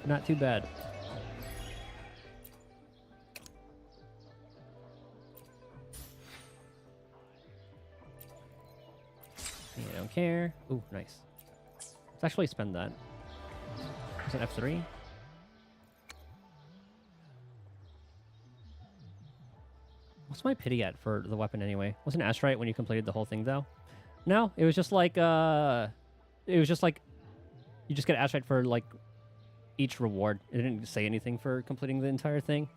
Not too bad. I don't care. Ooh, nice. Let's actually spend that. Is it F3? What's my pity at for the weapon anyway? Wasn't Astrite when you completed the whole thing though? No, it was just like you just get Astrite for like each reward. It didn't say anything for completing the entire thing.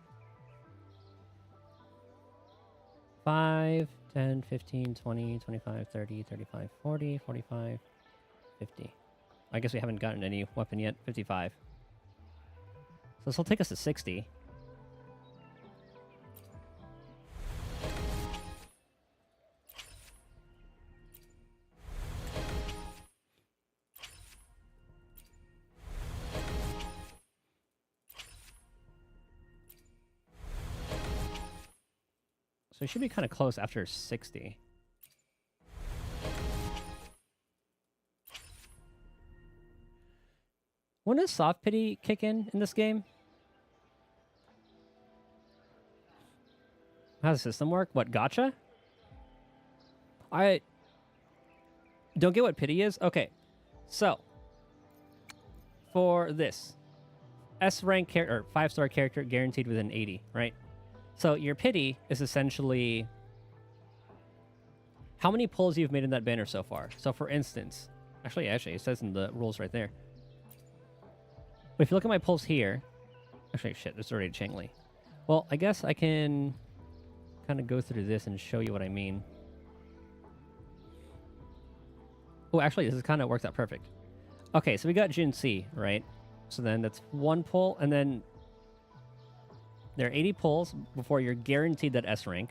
5, 10, 15, 20, 25, 30, 35, 40, 45, 50. I guess we haven't gotten any weapon yet. 55. So this will take us to 60. So it should be kind of close after 60. When does soft pity kick in this game? How does the system work? What, gotcha? I don't get what pity is. Okay, so for this S rank character, or 5-star character guaranteed within 80, right? So your pity is essentially how many pulls you've made in that banner so far. So for instance, actually, it says in the rules right there. But if you look at my pulls here, actually, shit, it's already Changli. Well, I guess I can kind of go through this and show you what I mean. Oh, actually, this kind of works out perfect. Okay, so we got Jin C, right? So then that's 1 pull, and then there are 80 pulls before you're guaranteed that S rank.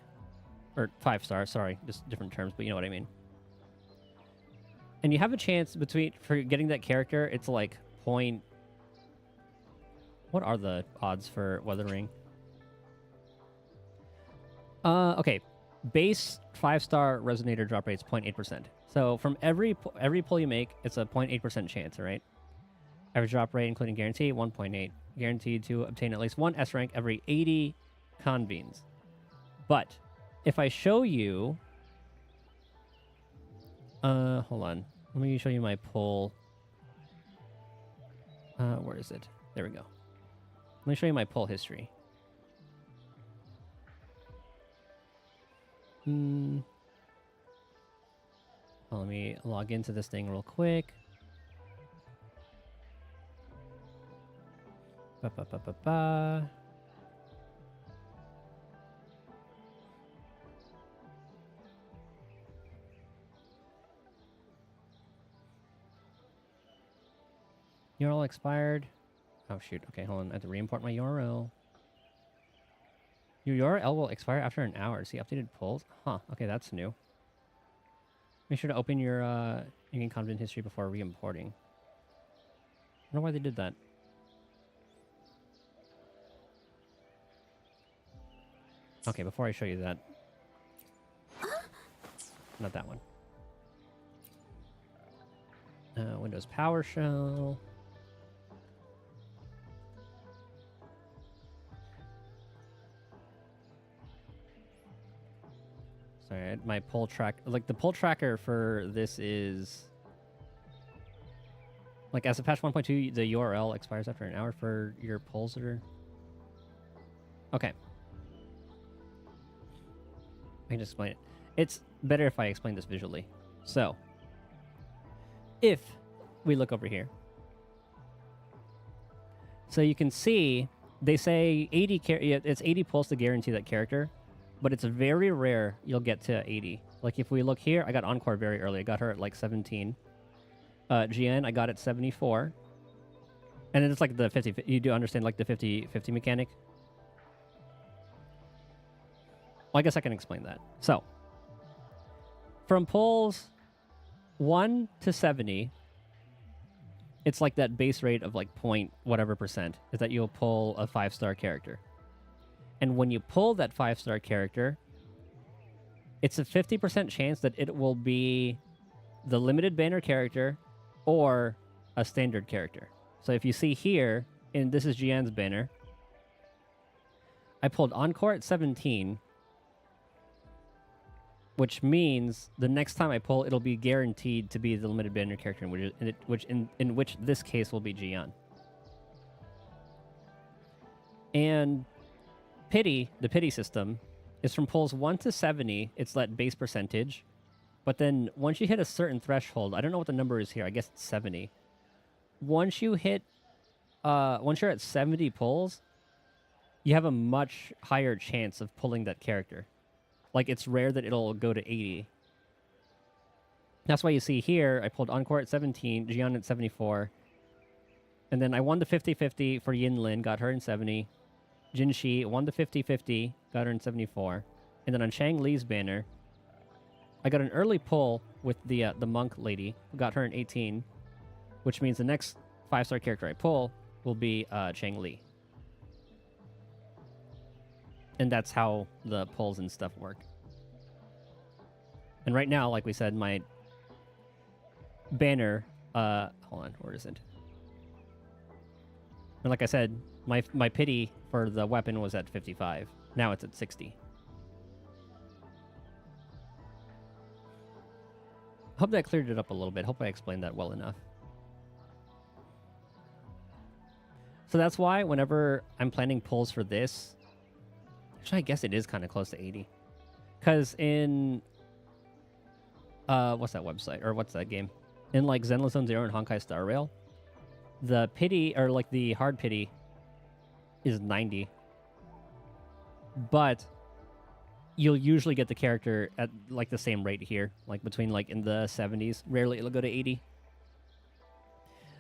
Or 5-star, sorry, just different terms, but you know what I mean. And you have a chance for getting that character, it's like point... What are the odds for Wuthering? Okay. Base 5-star resonator drop rate's 0.8%. So from every pull you make, it's a 0.8% chance, all right? Average drop rate, including guarantee, 1.8. Guaranteed to obtain at least 1 S rank every 80 convenes. But if I show you... hold on. Let me show you my pull. Where is it? There we go. Let me show you my pull history. Let me log into this thing real quick. Ba-ba-ba-ba-ba. URL expired. Oh, shoot. Okay, hold on. I have to re-import my URL. Your URL will expire after an hour. See updated polls? Huh. Okay, that's new. Make sure to open your in-game content history before re-importing. I don't know why they did that. Okay, before I show you that. Not that one. Windows PowerShell. Sorry, my pull track, like the pull tracker for this is like as of patch 1.2, the URL expires after an hour for your pulls that are... Okay. I can just explain it. It's better if I explain this visually. So, if we look over here, so you can see they say 80 it's 80 pulls to guarantee that character, but it's very rare you'll get to 80. Like if we look here, I got Encore very early. I got her at like 17. GN, I got at 74. And then it's like the 50, you do understand like the 50-50 mechanic? Well, I guess I can explain that. So, from pulls 1 to 70, it's like that base rate of like point whatever percent is that you'll pull a 5-star character. And when you pull that 5-star character, it's a 50% chance that it will be the limited banner character or a standard character. So if you see here, and this is Jian's banner, I pulled Encore at 17, which means the next time I pull, it'll be guaranteed to be the limited banner character, in which this case will be Jian. And Pity, the Pity system, is from pulls 1 to 70, it's that base percentage. But then once you hit a certain threshold, I don't know what the number is here, I guess it's 70. Once you hit, once you're at 70 pulls, you have a much higher chance of pulling that character. Like, it's rare that it'll go to 80. That's why you see here, I pulled Encore at 17, Jian at 74. And then I won the 50-50 for Yin Lin, got her in 70. Jin Shi won the 50-50, got her in 74. And then on Chang Li's banner, I got an early pull with the monk lady, got her in 18. Which means the next 5-star character I pull will be Chang Li. And that's how the pulls and stuff work. And right now, like we said, my banner... hold on, where is it? And like I said, my pity for the weapon was at 55. Now it's at 60. Hope that cleared it up a little bit. Hope I explained that well enough. So that's why whenever I'm planning pulls for this, actually I guess it is kind of close to 80. Because in what's that website or what's that game? In like Zenless Zone Zero and Honkai Star Rail, the pity or like the hard pity is 90. But you'll usually get the character at like the same rate here, like between like in the 70s. Rarely it'll go to 80.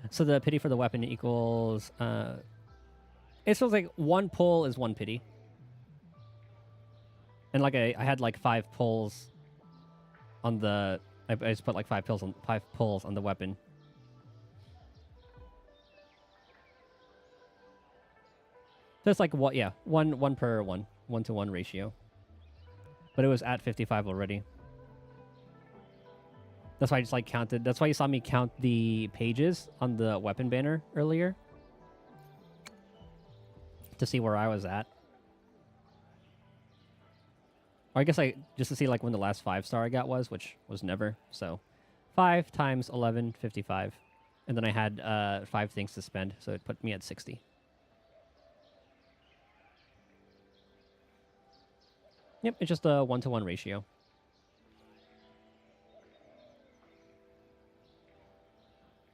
So the pity for the weapon equals it feels like one pull is one pity. And like I had like 5 pulls on the I just put like 5 pulls on the weapon. So it's like what, yeah, one per 1-to-1 ratio. But it was at 55 already. That's why I just like counted. That's why you saw me count the pages on the weapon banner earlier. To see where I was at. Or I guess just to see like when the last 5-star I got was, which was never. So 5 times 11, 55. And then I had 5 things to spend, so it put me at 60. Yep, it's just a 1-to-1 ratio.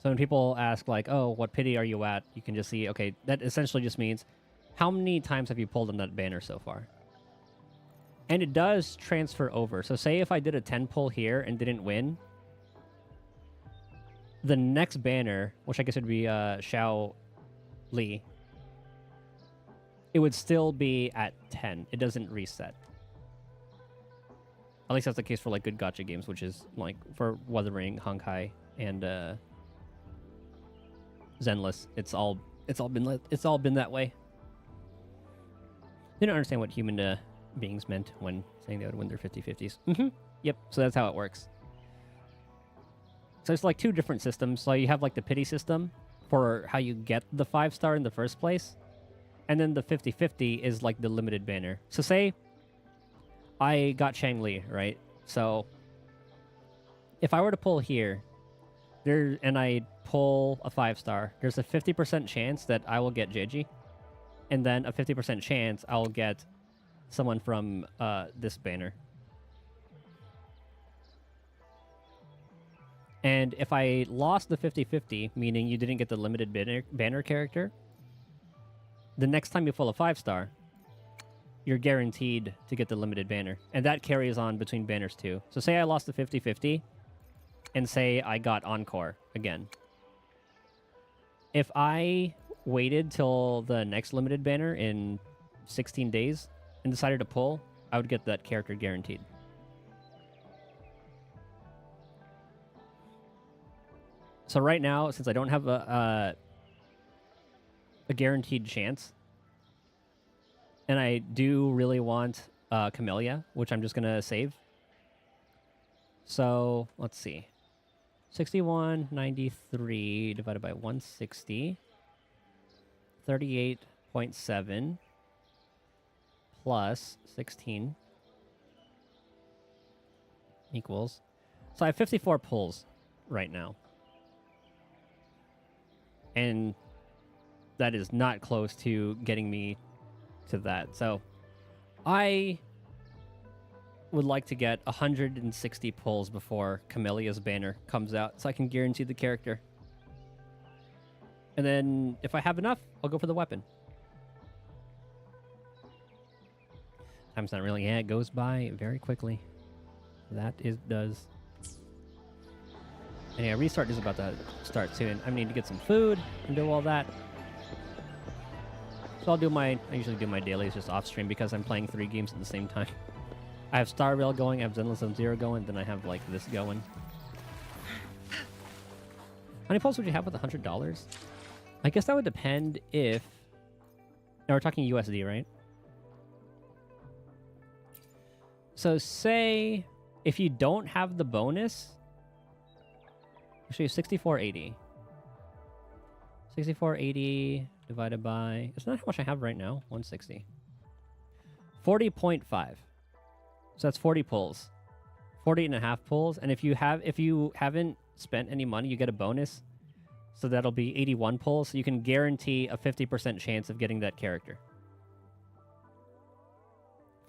So when people ask like, oh, what pity are you at? You can just see, okay, that essentially just means how many times have you pulled on that banner so far? And it does transfer over. So say if I did a 10 pull here and didn't win, the next banner, which I guess would be Xiao Li, it would still be at 10. It doesn't reset. At least that's the case for like good gacha games, which is like for Wuthering, Honkai, and Zenless. It's all been that way. They don't understand what human beings meant when saying they would win their 50-50s. Yep. So that's how it works. So it's like 2 different systems. So you have like the pity system for how you get the 5-star in the first place, and then the 50-50 is like the limited banner. So say I got Shangli, right? So if I were to pull here, and I pull a 5-star, there's a 50% chance that I will get Jeji, and then a 50% chance I'll get someone from this banner. And if I lost the 50-50, meaning you didn't get the limited banner character, the next time you pull a 5-star, you're guaranteed to get the limited banner. And that carries on between banners too. So say I lost the 50-50, and say I got Encore again. If I waited till the next limited banner in 16 days and decided to pull, I would get that character guaranteed. So right now, since I don't have a guaranteed chance, and I do really want Camellia, which I'm just going to save. So let's see. 6193 divided by 160. 38.7 plus 16 equals. So I have 54 pulls right now. And that is not close to getting me to that. So I would like to get 160 pulls before Camellia's banner comes out so I can guarantee the character. And then if I have enough, I'll go for the weapon. Time's not really, it goes by very quickly. That does. And yeah, restart is about to start soon. I need to get some food and do all that. So I usually do my dailies just off stream because I'm playing 3 games at the same time. I have Star Rail going, I have Zenless Zone Zero going, then I have like this going. How many pulls would you have with $100? I guess that would depend if... Now we're talking USD, right? So say if you don't have the bonus... Actually, 6480. 6480 divided by... Isn't that how much I have right now? 160. 40.5. So that's 40 pulls. 40 and a half pulls. And if you haven't spent any money, you get a bonus. So that'll be 81 pulls. So you can guarantee a 50% chance of getting that character.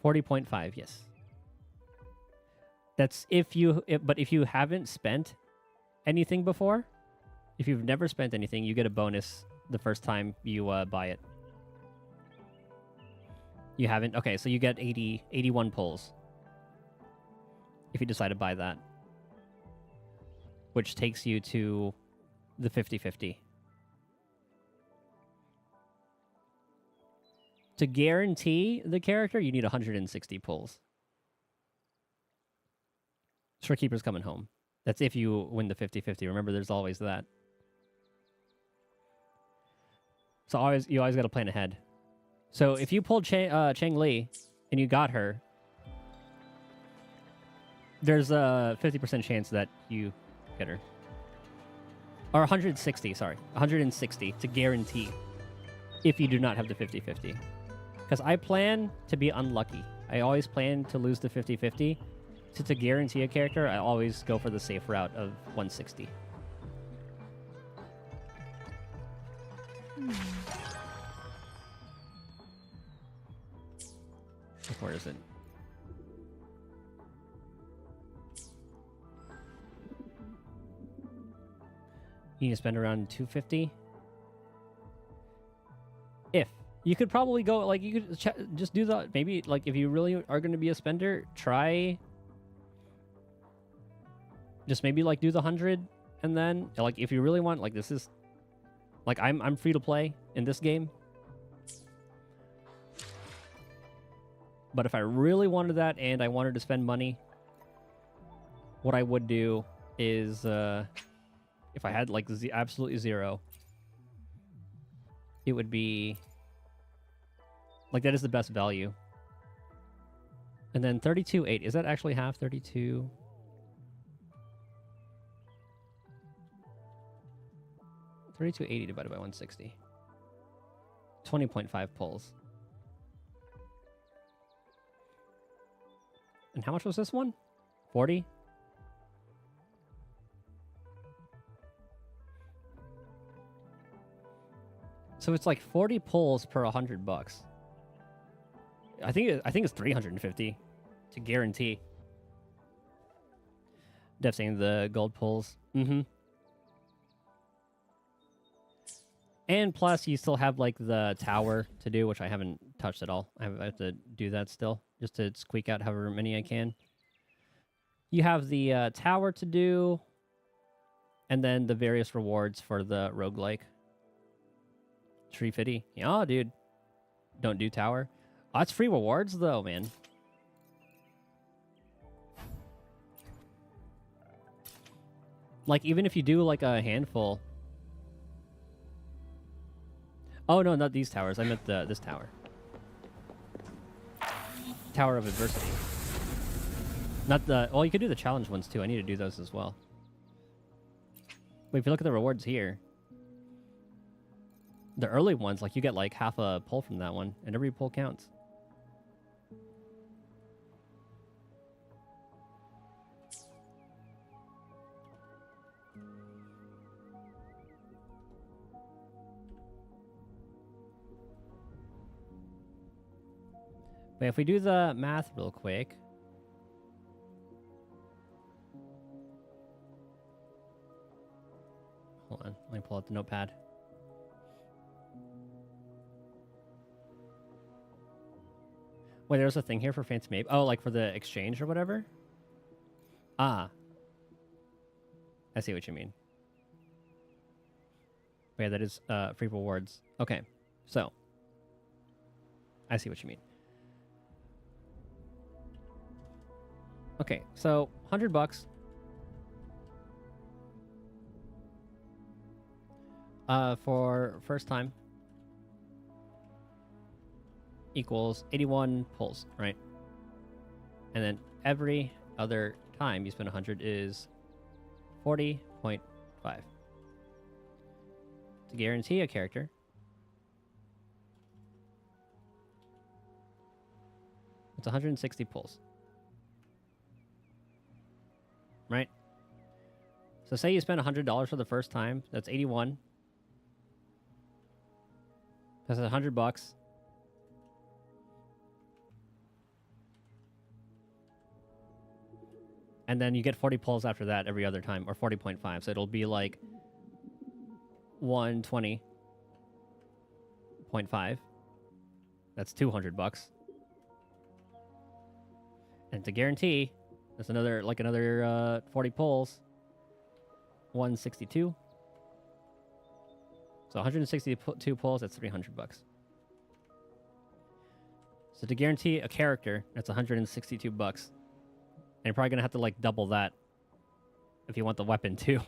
40.5, yes. That's but if you haven't spent anything before, if you've never spent anything, you get a bonus the first time you buy it. You haven't? Okay, so you get 81 pulls. If you decide to buy that. Which takes you to the 50-50. To guarantee the character, you need 160 pulls. Storekeeper's coming home. That's if you win the 50-50. Remember, there's always that. So you always got to plan ahead. So if you pulled Chang Li and you got her, there's a 50% chance that you get her. Or 160, sorry. 160 to guarantee if you do not have the 50-50. Because I plan to be unlucky. I always plan to lose the 50-50. So to guarantee a character, I always go for the safe route of 160. Where is it? You need to spend around 250. If you could probably go, like, you could just do the, maybe, like, if you really are going to be a spender, try just maybe, like, do the 100, and then, like, if you really want, like, this is, like, I'm free to play in this game. But if I really wanted that and I wanted to spend money, what I would do is, if I had, like, absolutely zero, it would be, like, that is the best value. And then 32.8, is that actually half 32? $32.80 divided by 160. 20.5 pulls. And how much was this one? 40? So it's like 40 pulls per $100. I think it's 350 to guarantee. Def saying the gold pulls. Mm-hmm. And plus, you still have, like, the tower to do, which I haven't touched at all. I have to do that still, just to squeak out however many I can. You have the tower to do, and then the various rewards for the roguelike. Tree Fitty. Yeah, dude. Don't do tower. Oh, that's free rewards, though, man. Like, even if you do, like, a handful... Oh, no, not these towers. I meant this tower. Tower of Adversity. Not the... Well, you could do the challenge ones, too. I need to do those as well. But if you look at the rewards here, the early ones, like, you get, like, half a pull from that one, and every pull counts. But if we do the math real quick... Hold on, let me pull out the notepad. Wait, there's a thing here for Fancy Mape. Oh, like for the exchange or whatever? Ah. I see what you mean. But yeah, that is free rewards. Okay, so. I see what you mean. Okay, so $100. For first time. Equals 81 pulls, right? And then every other time you spend 100 is 40.5 To guarantee a character, it's 160 pulls. Right? So say you spend $100 for the first time, that's 81. That's $100. And then you get 40 pulls after that every other time, or 40.5. So it'll be like 120.5. That's $200. And to guarantee, that's another 40 pulls. 162. So 162 pulls, that's $300. So to guarantee a character, that's $162. And you're probably gonna have to like double that if you want the weapon too.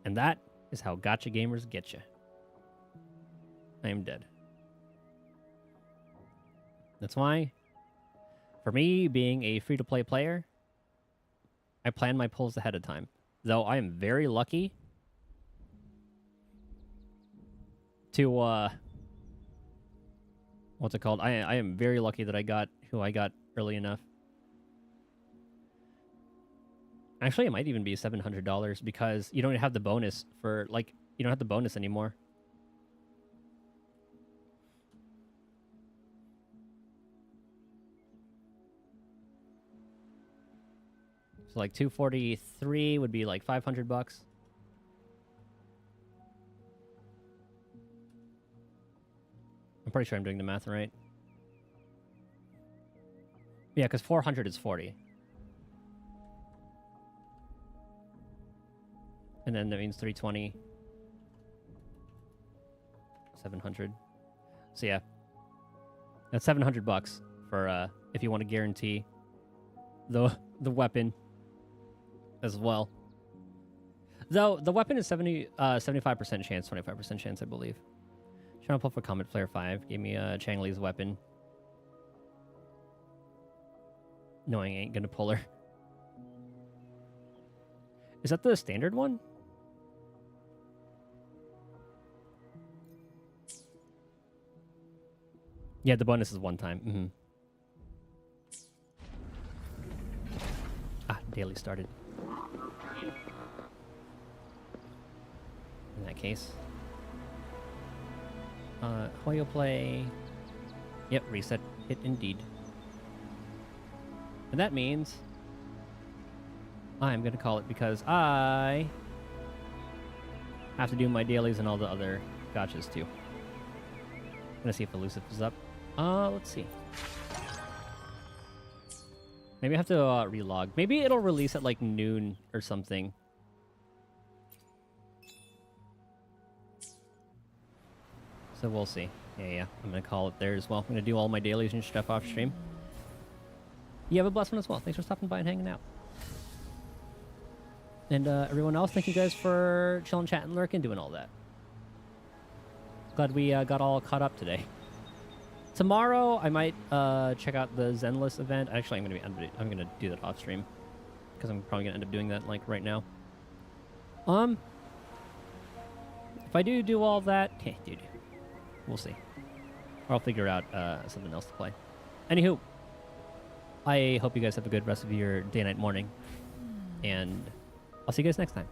And that is how gacha gamers get you. I am dead. That's why, for me, being a free-to-play player, I plan my pulls ahead of time. Though I am very lucky to, what's it called? I am very lucky that I got who I got early enough. Actually, it might even be $700 because you don't have the bonus for, like, you don't have the bonus anymore. So like 243 would be like $500. I'm pretty sure I'm doing the math right. Yeah, because 400 is 40. And then that means 320. 700. So yeah. That's $700 for if you want to guarantee the weapon as well. Though the weapon is 75% chance, 25% chance, I believe. Trying to pull for Comet Flare 5. Gave me Chang Li's weapon. Knowing I ain't gonna pull her. Is that the standard one? Yeah, the bonus is one time. Mm-hmm. Ah, daily started. In that case. Hoyo play. Yep, reset hit indeed. And that means I'm going to call it because I have to do my dailies and all the other gotchas too. I'm going to see if Elusive is up. Let's see. Maybe I have to relog. Maybe it'll release at like noon or something. So we'll see. Yeah. I'm going to call it there as well. I'm going to do all my dailies and stuff off stream. You have a blessed one as well. Thanks for stopping by and hanging out. And everyone else, thank you guys for chilling, chatting, lurking, doing all that. Glad we got all caught up today. Tomorrow, I might check out the Zenless event. Actually, I'm gonna do that off stream because I'm probably gonna end up doing that like right now. If I do all that, hey, dude, we'll see. Or I'll figure out something else to play. Anywho, I hope you guys have a good rest of your day, night, morning, and I'll see you guys next time.